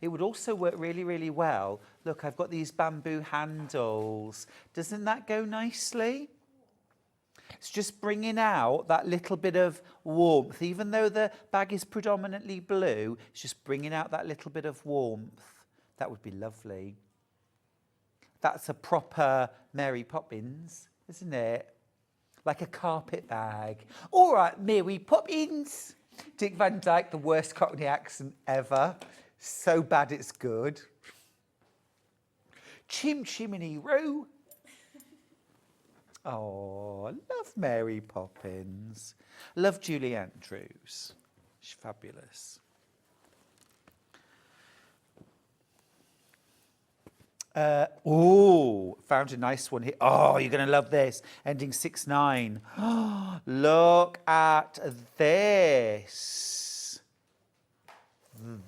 It would also work really, really well. Look, I've got these bamboo handles. Doesn't that go nicely? It's just bringing out that little bit of warmth. Even though the bag is predominantly blue, it's just bringing out that little bit of warmth. That would be lovely. That's a proper Mary Poppins, isn't it? Like a carpet bag. All right, Mary Poppins. Dick Van Dyke, the worst Cockney accent ever. So bad it's good. Chim Chimney Row. Oh, love Mary Poppins. Love Julie Andrews. She's fabulous. Found a nice one here. Oh, you're going to love this. Ending 6-9. Oh, look at this.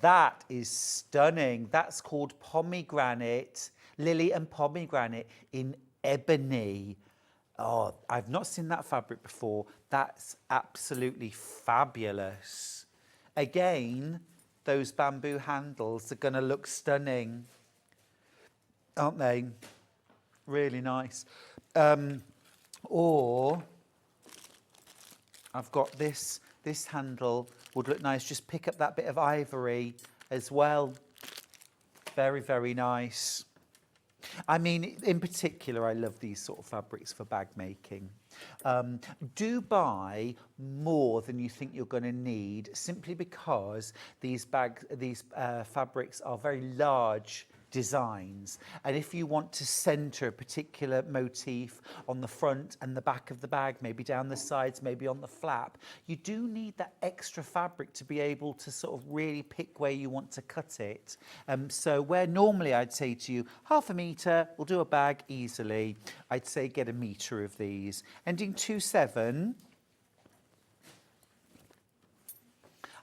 That is stunning. That's called pomegranate, lily and pomegranate in ebony. Oh, I've not seen that fabric before. That's absolutely fabulous. Again, those bamboo handles are going to look stunning, aren't they? Really nice. Or I've got this handle would look nice. Just pick up that bit of ivory as well. Very, very nice. I mean, in particular, I love these sort of fabrics for bag making. Do buy more than you think you're going to need, simply because these fabrics are very large designs. And if you want to center a particular motif on the front and the back of the bag, maybe down the sides, maybe on the flap, you do need that extra fabric to be able to sort of really pick where you want to cut it. So where normally I'd say to you, 1/2 metre, we'll do a bag easily, I'd say get 1 metre of these. Ending 27.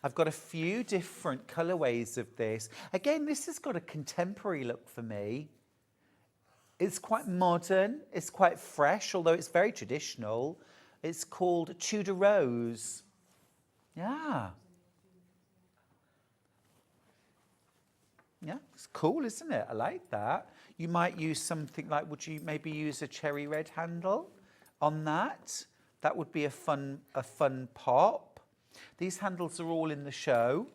I've got a few different colourways of this. Again, this has got a contemporary look for me. It's quite modern, it's quite fresh, although it's very traditional. It's called Tudor Rose. Yeah. Yeah, it's cool, isn't it? I like that. You might use something like, would you maybe use a cherry red handle on that? That would be a fun pop. These handles are all in the show.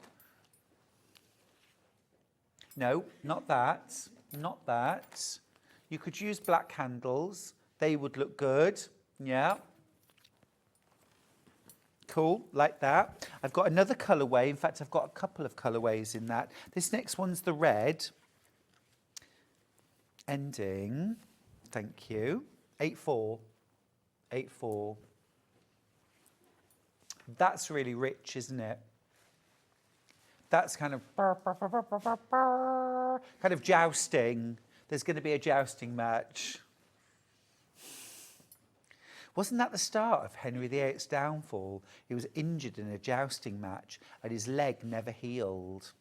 No, not that, not that. You could use black handles. They would look good, yeah. Cool, like that. I've got another colourway. In fact, I've got a couple of colourways in that. This next one's the red. Ending, thank you, 84. 84. That's really rich, isn't it? That's kind of jousting. There's going to be a jousting match. Wasn't that the start of Henry VIII's downfall? He was injured in a jousting match and his leg never healed.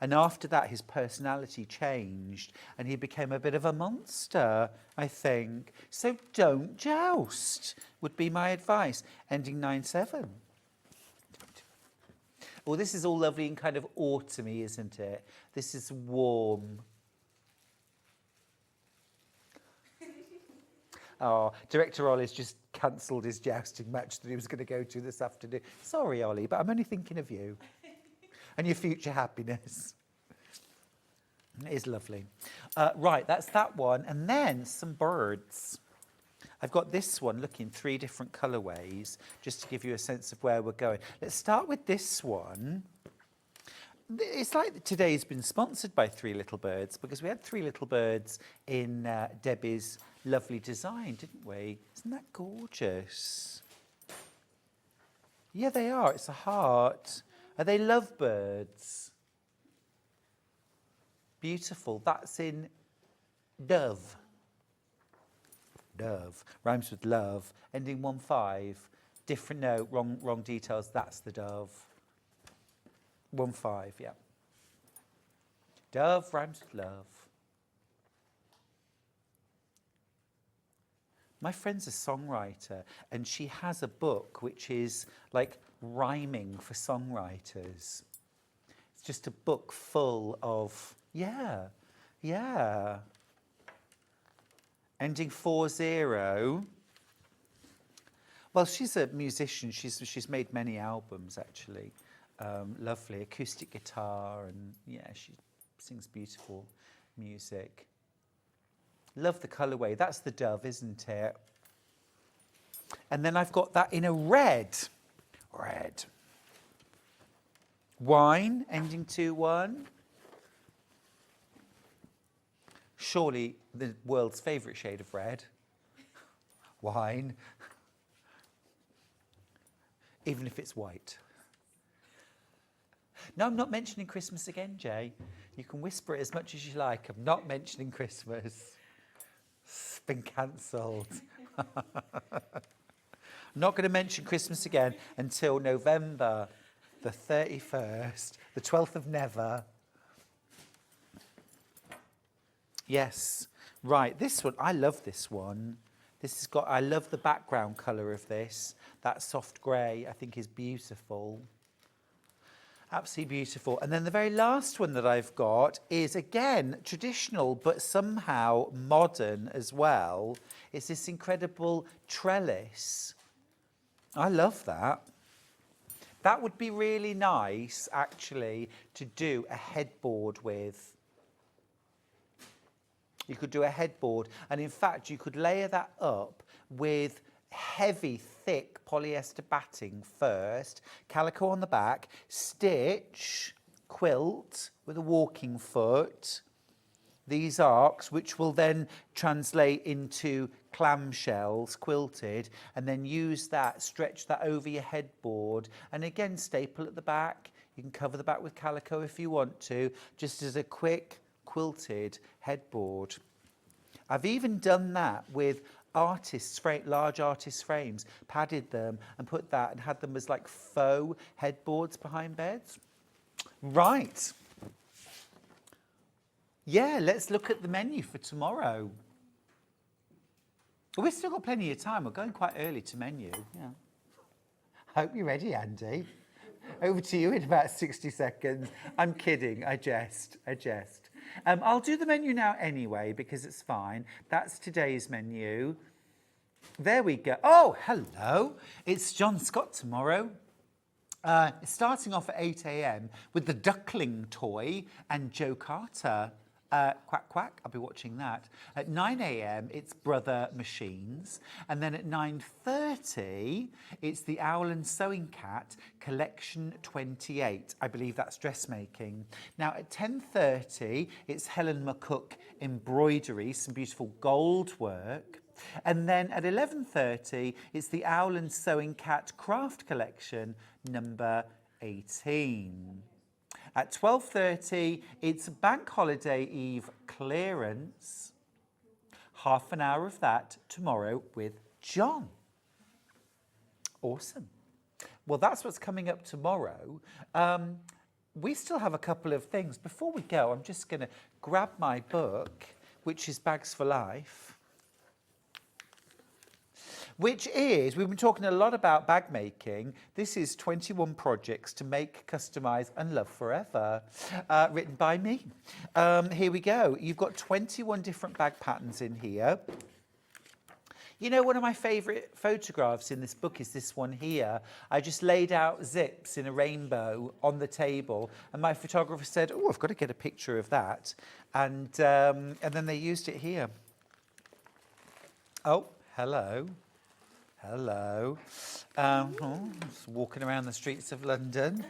And after that, his personality changed and he became a bit of a monster, I think. So don't joust, would be my advice. Ending 97. Well, this is all lovely and kind of autumny, isn't it? This is warm. Oh, Director Ollie's just cancelled his jousting match that he was going to go to this afternoon. Sorry, Ollie, but I'm only thinking of you and your future happiness. It is lovely. Right, that's that one. And then some birds. I've got this one, look, in 3 different colourways, just to give you a sense of where we're going. Let's start with this one. It's like today's been sponsored by 3 Little Birds, because we had 3 Little Birds in Debbi's lovely design, didn't we? Isn't that gorgeous? Yeah, they are. It's a heart. Are they lovebirds? Beautiful. That's in Dove. Dove. Rhymes with love. Ending 15. Different, no, wrong details. That's the Dove. 15, yeah. Dove rhymes with love. My friend's a songwriter, and she has a book which is like rhyming for songwriters. It's just a book full of, yeah. Ending 40. Well, she's a musician. She's made many albums, actually. Lovely acoustic guitar, and yeah, she sings beautiful music. Love the colourway. That's the Dove, isn't it? And then I've got that in a red. Red. Wine, ending 21. Surely the world's favourite shade of red. Wine. Even if it's white. No, I'm not mentioning Christmas again, Jay. You can whisper it as much as you like. I'm not mentioning Christmas. It's been cancelled. I'm not going to mention Christmas again until November the 31st, the 12th of never. Yes, right, this one, I love this one. This has got, I love the background colour of this. That soft grey, I think, is beautiful. Absolutely beautiful. And then the very last one that I've got is, again, traditional, but somehow modern as well. It's this incredible trellis. I love that. That would be really nice, actually, to do a headboard with. You could do a headboard, and in fact, you could layer that up with heavy, thick polyester batting first, calico on the back, stitch, quilt with a walking foot, these arcs, which will then translate into clamshells quilted, and then use that, stretch that over your headboard, and again staple at the back. You can cover the back with calico if you want to, just as a quick quilted headboard. I've even done that with large artist frames, padded them and put that and had them as like faux headboards behind beds. Right. Yeah, let's look at the menu for tomorrow. We've still got plenty of time. We're going quite early to menu. Yeah. Hope you're ready, Andy. Over to you in about 60 seconds. I'm kidding. I jest. I'll do the menu now anyway because it's fine. That's today's menu. There we go. Oh, hello. It's John Scott tomorrow. Starting off at 8 a.m. with the duckling toy and Joe Carter. Quack, quack, I'll be watching that. At 9 a.m, it's Brother Machines. And then at 9:30, it's the Owl and Sewing Cat Collection 28. I believe that's dressmaking. Now at 10:30, it's Helen McCook Embroidery, some beautiful gold work. And then at 11:30, it's the Owl and Sewing Cat Craft Collection number 18. At 12:30, it's Bank Holiday Eve clearance. Half an hour of that tomorrow with John. Awesome. Well, that's what's coming up tomorrow. We still have a couple of things. Before we go, I'm just going to grab my book, which is Bags for Life. Which is, we've been talking a lot about bag making. This is 21 projects to make, customise and love forever, written by me. Here we go. You've got 21 different bag patterns in here. You know, one of my favourite photographs in this book is this one here. I just laid out zips in a rainbow on the table, and my photographer said, oh, I've got to get a picture of that. And then they used it here. Oh, hello. Hello. Just walking around the streets of London,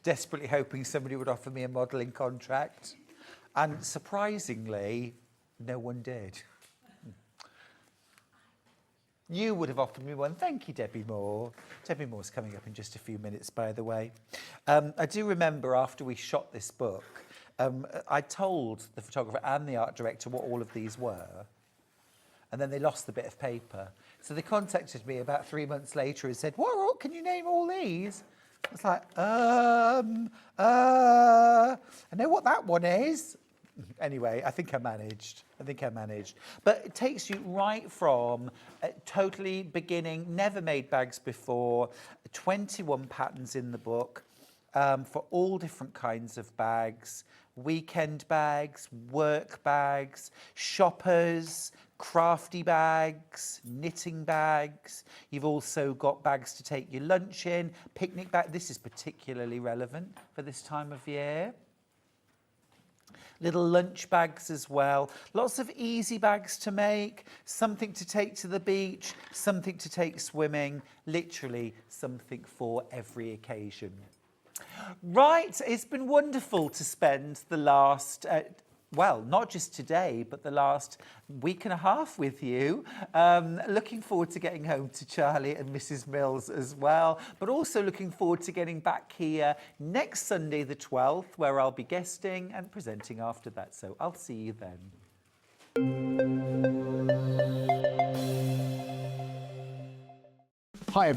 desperately hoping somebody would offer me a modelling contract. And surprisingly, no one did. You would have offered me one. Thank you, Debbi Moore. Debbi Moore's coming up in just a few minutes, by the way. I do remember after we shot this book, I told the photographer and the art director what all of these were. And then they lost the bit of paper. So they contacted me about 3 months later and said, what, can you name all these? I was like, I know what that one is. Anyway, I think I managed. But it takes you right from totally beginning, never made bags before, 21 patterns in the book for all different kinds of bags, weekend bags, work bags, shoppers, crafty bags, knitting bags. You've also got bags to take your lunch in, picnic bag. This is particularly relevant for this time of year. Little lunch bags as well. Lots of easy bags to make, something to take to the beach, something to take swimming, literally something for every occasion. Right, it's been wonderful to spend the last, well, not just today, but the last week and a half with you. Looking forward to getting home to Charlie and Mrs. Mills as well, but also looking forward to getting back here next Sunday, the 12th, where I'll be guesting and presenting after that. So I'll see you then. Hi, everyone.